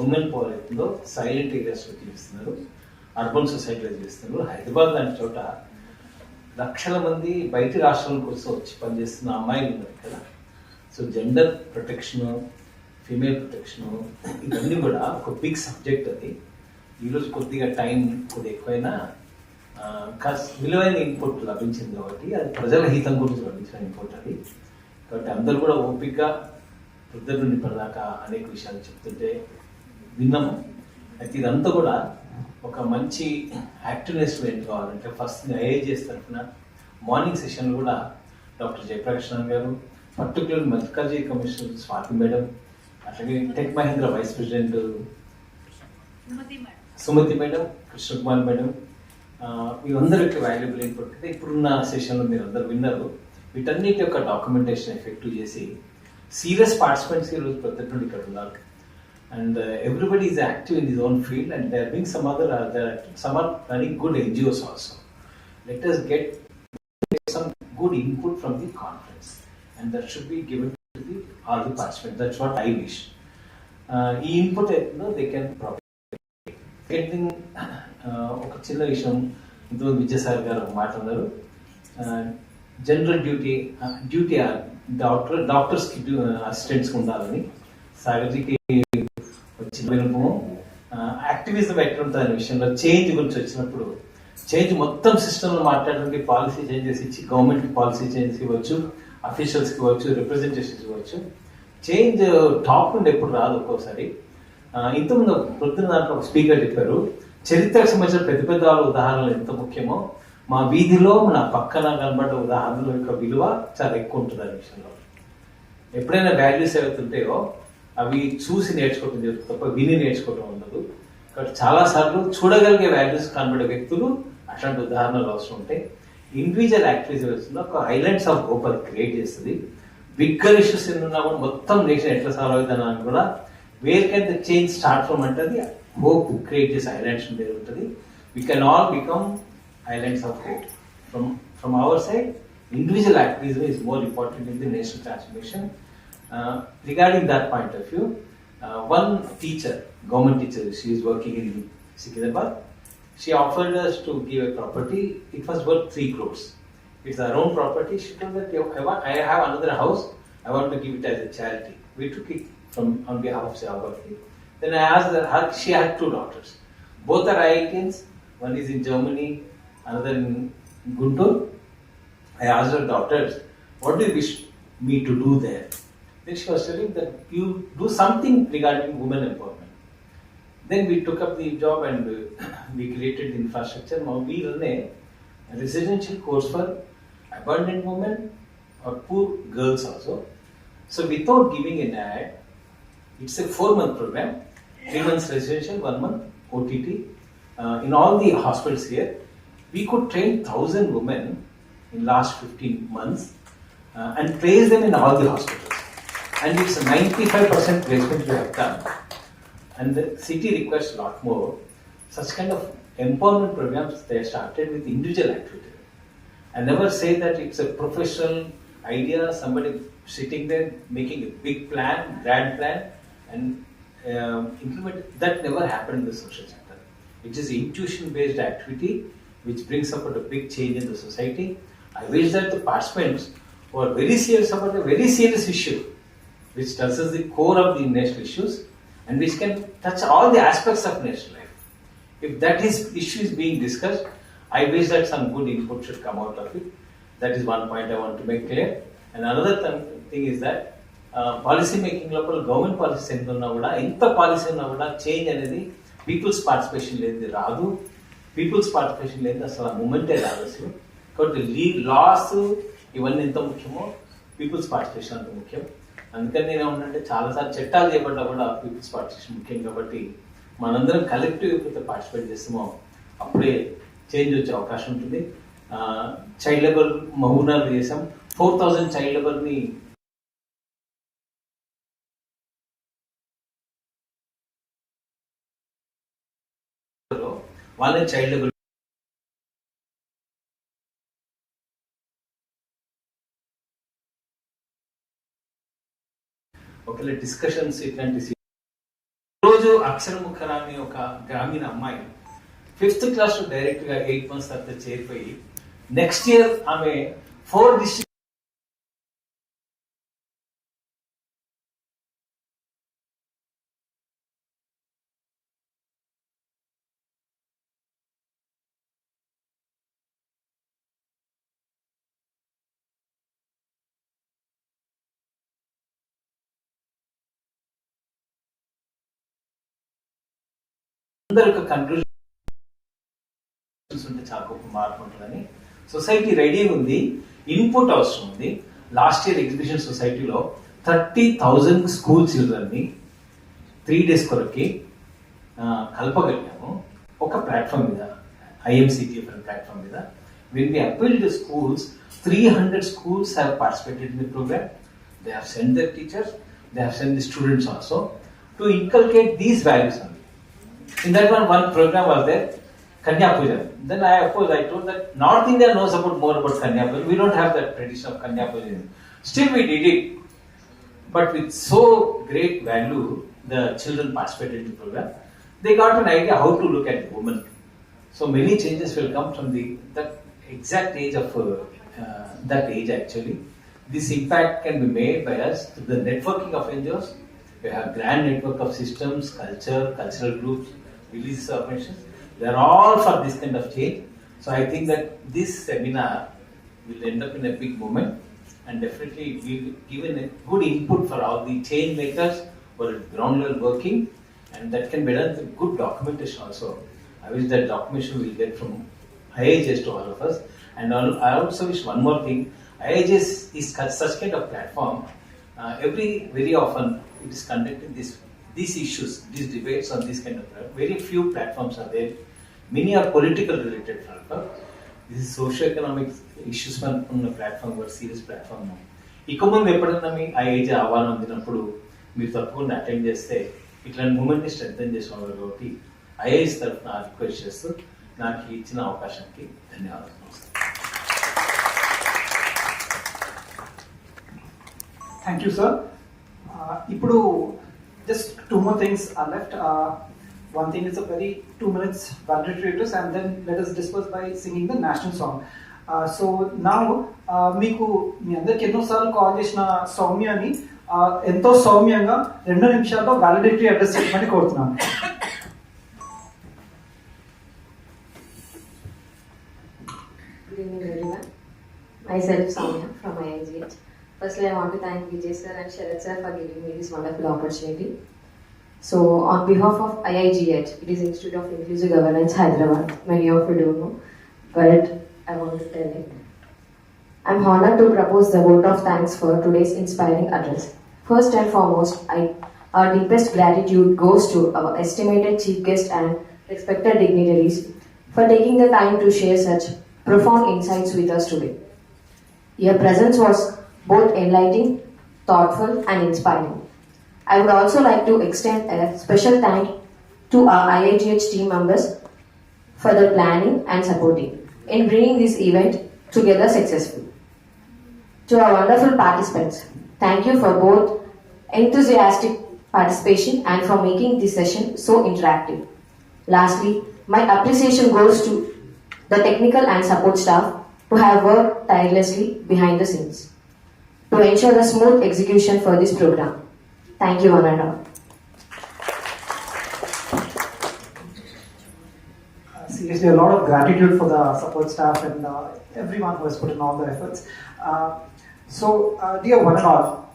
Speaker 16: ఉమెన్ పవర్ అవుతుందో సైలెంట్ ఏరియాస్లో జీవిస్తున్నారు, అర్బన్ సొసైటీలో జీవిస్తున్నారు. హైదరాబాద్ లాంటి చోట లక్షల మంది బయట రాష్ట్రాల కోసం వచ్చి పనిచేస్తున్న అమ్మాయిలు ఉన్నారు కదా. So gender protection, female protection, ఇవన్నీ కూడా ఒక బిగ్ సబ్జెక్ట్. అది ఈరోజు కొద్దిగా టైం కొద్దిగా ఎక్కువైనా విలువైన ఇన్పుట్ లభించింది కాబట్టి అది ప్రజల హితం గురించి లభించిన ఇన్పుట్ అది. కాబట్టి అందరూ కూడా ఓపికగా పొద్దున్న నుండి ఇప్పటిదాకా అనేక విషయాలు చెప్తుంటే విన్నాము. అయితే ఇదంతా కూడా ఒక మంచి యాక్టివ్నెస్ ఏం కావాలంటే ఫస్ట్ ఐఐజిఎస్ తరఫున మార్నింగ్ సెషన్ కూడా doctor Jayaprakash garu, particular Mallikarjuna commissioner Swathi madam, అట్లాగే tech Mahindra vice president Sumathi madam, Krishnakumar madam, వీరందరికీ వాల్యుబుల్ ఇన్పుట్ కదా ఇప్పుడున్న సెషన్లో మీరు అందరు విన్నారు. వీటన్నిటి యొక్క డాక్యుమెంటేషన్ ఎఫెక్టివ్ చేసి సీరియస్ పార్టిసిపెంట్స్ ఈరోజు ప్రతి ఒక్కరు ఇక్కడ ఉన్నారు. And everybody is active in his own field, and there being some are running good NGOs also. Let us get some good input from the conference, and that should be given to all the participants. That's what I wish. ఈ input they can propagate. Second thing, ఒక చిన్న విషయం, ఇంతకుముందు విద్యాసాగర్ గారు ఒక మాట అన్నారు, general duty డాక్టర్స్కి అసిస్టెంట్స్కి ఉండాలని. సాగర్జీకి వచ్చిన వినపము యాక్టివిజం ఎట్లుంటుంది అనే విషయంలో చేంజ్ గురించి వచ్చినప్పుడు చేంజ్ మొత్తం సిస్టంలో మాట్లాడడానికి పాలసీ చేంజెస్ ఇచ్చి గవర్నమెంట్కి పాలసీ చేంజెస్ ఇవ్వచ్చు, అఫీషియల్స్కి ఇవ్వచ్చు, రిప్రజెంటేషన్స్ ఇవ్వచ్చు. చేంజ్ టాప్ నుండి ఎప్పుడు రాదు. ఒక్కోసారి ఇంతకుముందు పొద్దున్న దాంట్లో ఒక స్పీకర్ చెప్పారు, చరిత్రకు సంబంధించిన పెద్ద పెద్ద ఉదాహరణలు ఎంత ముఖ్యమో మా వీధిలో నా పక్కన కనబడ్డ ఉదాహరణల యొక్క విలువ చాలా ఎక్కువ ఉంటుంది అనే విషయంలో. ఎప్పుడైనా వాల్యూస్ ఏవైతుంటాయో అవి చూసి నేర్చుకోవడం జరుగుతుంది తప్ప విని నేర్చుకోవడం ఉండదు. కాబట్టి చాలాసార్లు చూడగలిగే వాల్యూస్ కనబడే వ్యక్తులు అట్లాంటి ఉదాహరణలు అవసరం ఉంటాయి. ఇండివిజువల్ యాక్టివిటీస్లో ఒక ఐలాండ్స్ ఆఫ్ హోప్ అది క్రియేట్ చేస్తుంది. బిగ్గర్ ఇష్యూస్ ఉన్నా కూడా మొత్తం నేషన్ ఎట్లా సాల్వ్ అవుతుందని కూడా where can the change start from అంటే అది హోప్ క్రియేట్ చేసే ఐలాండ్స్ ఉండేది ఉంటుంది. We can all become islands of hope. From our side individual activism is more important in the national transformation. Regarding that point of view, one teacher, government teacher, she is working in Hyderabad. She offered us to give a property. It was worth 3 crores. It's our own property. She told that I have another house. I want to give it as a charity. We took it on behalf of Sayavati. Then I asked her. She had 2 daughters. Both are IITians. One is in Germany, another in Guntur. I asked her daughters, what do you wish me to do there? Then she was telling that you do something regarding women empowerment. Then we took up the job and we created the infrastructure. Now we run a residential course for abandoned women or poor girls also. So without giving an ad, it's a 4-month program. 3 months residential, 1 month OTT. In all the hospitals here, we could train 1,000 women in last 15 months and place them in all the hospitals. And it's a 95% placement we have done. And the city requires a lot more. Such kind of empowerment programs they started with individual activity. I never say that it's a professional idea, somebody sitting there making a big plan, grand plan, and implement. That never happened in the social sector. It is intuition-based activity which brings about a big change in the society. I wish that the participants who are very serious about a very serious issue, which touches the core of the national issues, and which can touch all the aspects of national life. If that issue is being discussed, I wish that some good input should come out of it. That is one point I want to make clear. And another thing is that policy making local government policy ఎంత ఉన్నా కూడా ఎంత policy ఉన్నా కూడా change అనేది peoples participation లేనిది రాదు. Peoples participation లేనిది అసలు ఆ మూమెంటే రాదు అసలు. కాబట్టి లాస్ ఇవన్నీ ఎంత ముఖ్యమో పీపుల్స్ పార్టిసిపేషన్ అంత ముఖ్యం. అందుకని నేను ఏమంటే చాలాసార్లు చట్టాలు చేపట్టా కూడా పీపుల్స్ పార్టిసిపేషన్ ముఖ్యం. కాబట్టి మనందరం కలెక్టివ్ ఎప్పుడైతే పార్టిసిపేట్ చేస్తామో అప్పుడే చేంజ్ వచ్చే అవకాశం ఉంటుంది. చైల్డ్ లేబర్ మహబూబ్నగర్ చేసాం. 4,000 చైల్డ్ లేబర్ని వాళ్ళని చైల్డ్ లేబర్ ఒకవేళ డిస్కషన్స్ ఇట్లాంటి రోజు అక్షరముఖరాన్ని ఒక గ్రామీణ అమ్మాయి 5th క్లాస్ లో డైరెక్ట్ గా 8 months తర్వాత చేరిపోయి నెక్స్ట్ ఇయర్ ఆమె 4 డిస్ట్రిక్ట్ అందరూ ఒక కన్క్లూజన్ ఉంటే చాలా గొప్ప మార్పు ఉంటుందని. సొసైటీ రెడీ ఉంది, ఇన్పుట్ అవసరం ఉంది. లాస్ట్ ఇయర్ ఎగ్జిబిషన్ సొసైటీలో 30,000 స్కూల్ చిల్డ్రన్ని 3 days కొరకి కలపగలిగాము ఒక ప్లాట్ఫామ్ మీద, IMCTF అనే ప్లాట్ఫామ్ మీద. When we appealed to schools, 300 schools have participated in the program. They have sent their teachers, they have sent the students also to inculcate these values only. In that one program was there, Kanya Puja. Then I told that North India knows more about Kanya Puja. We don't have that tradition of Kanya Puja. Still we did it. But with so great value, the children participated in the program. They got an idea how to look at the woman. So many changes will come from that exact age of that age actually. This impact can be made by us through the networking of NGOs. We have grand network of systems, cultural groups, religious organizations. They are all for this kind of change. So I think that this seminar will end up in a big moment and definitely will give a good input for all the change makers who are at ground level working, and that can be done with good documentation also. I wish that documentation will get from IIGH to all of us. And I also wish one more thing. IIGH is such kind of platform. Very often it is conducting these issues, these debates on this kind of platform. Very few platforms are there. Many are political related platforms. This is socio-economic issues on a platform, or serious platform. ఇకముందు ఎప్పుడైనా మీ IIGH ఆహ్వానం అందినప్పుడు మీరు తప్పకుండా attend చేస్తే ఇట్లాంటి మూమెంట్ని strengthen చేసుకోవాలి. కాబట్టి IIGH తరఫున request చేస్తూ నాకు ఇచ్చిన అవకాశానికి ధన్యవాదాలు.
Speaker 10: Thank you, sir. ఇప్పుడు just 2 more things are left. One thing is a very 2 minutes valedictory address, and then let us disperse by singing the national song. So now మీకు మీ అందరికి ఎన్నోసార్లు కాల్ చేసిన సౌమ్యని ఎంతో సౌమ్యంగా 2 నిమిషాల్లో వాలిడిటరీ అడ్రస్ చెప్పమని కోరుతున్నాను.
Speaker 11: Good evening, everyone. Myself, Soumya from IIGH. Firstly, I want to thank Vijay sir and Sharad sir for giving me this wonderful opportunity. So, on behalf of IIGH, it is Institute of Inclusive Governance, Hyderabad. Many of you don't know, but I want to tell it. I'm honored to propose the vote of thanks for today's inspiring address. First and foremost, I Our deepest gratitude goes to our estimated chief guest and respected dignitaries for taking the time to share such profound insights with us today. Your presence was both enlightening, thoughtful, and inspiring. I would also like to extend a special thank to our IIGH team members for their planning and supporting in bringing this event together successfully. To our wonderful participants, thank you for both enthusiastic participation and for making this session so interactive. Lastly, my appreciation goes to the technical and support staff who have worked tirelessly behind the scenes to ensure the smooth execution for this program. Thank you, one and all.
Speaker 10: Seriously, a lot of gratitude for the support staff and everyone who has put in all the efforts. Dear one and all,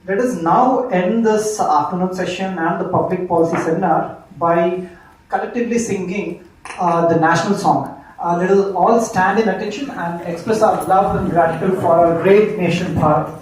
Speaker 10: let us now end this afternoon session and the public policy seminar by collectively singing the national song. Let us all stand in attention and express our love and gratitude for our great nation, Bharat.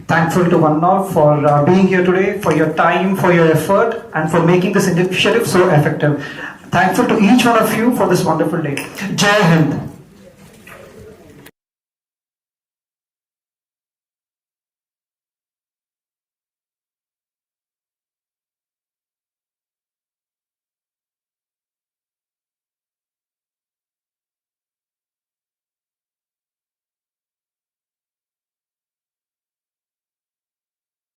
Speaker 3: thankful to one and all for being here today, for your time, for your effort, and for making this initiative so effective. Thankful to each one of you for this wonderful day. Jai Hind.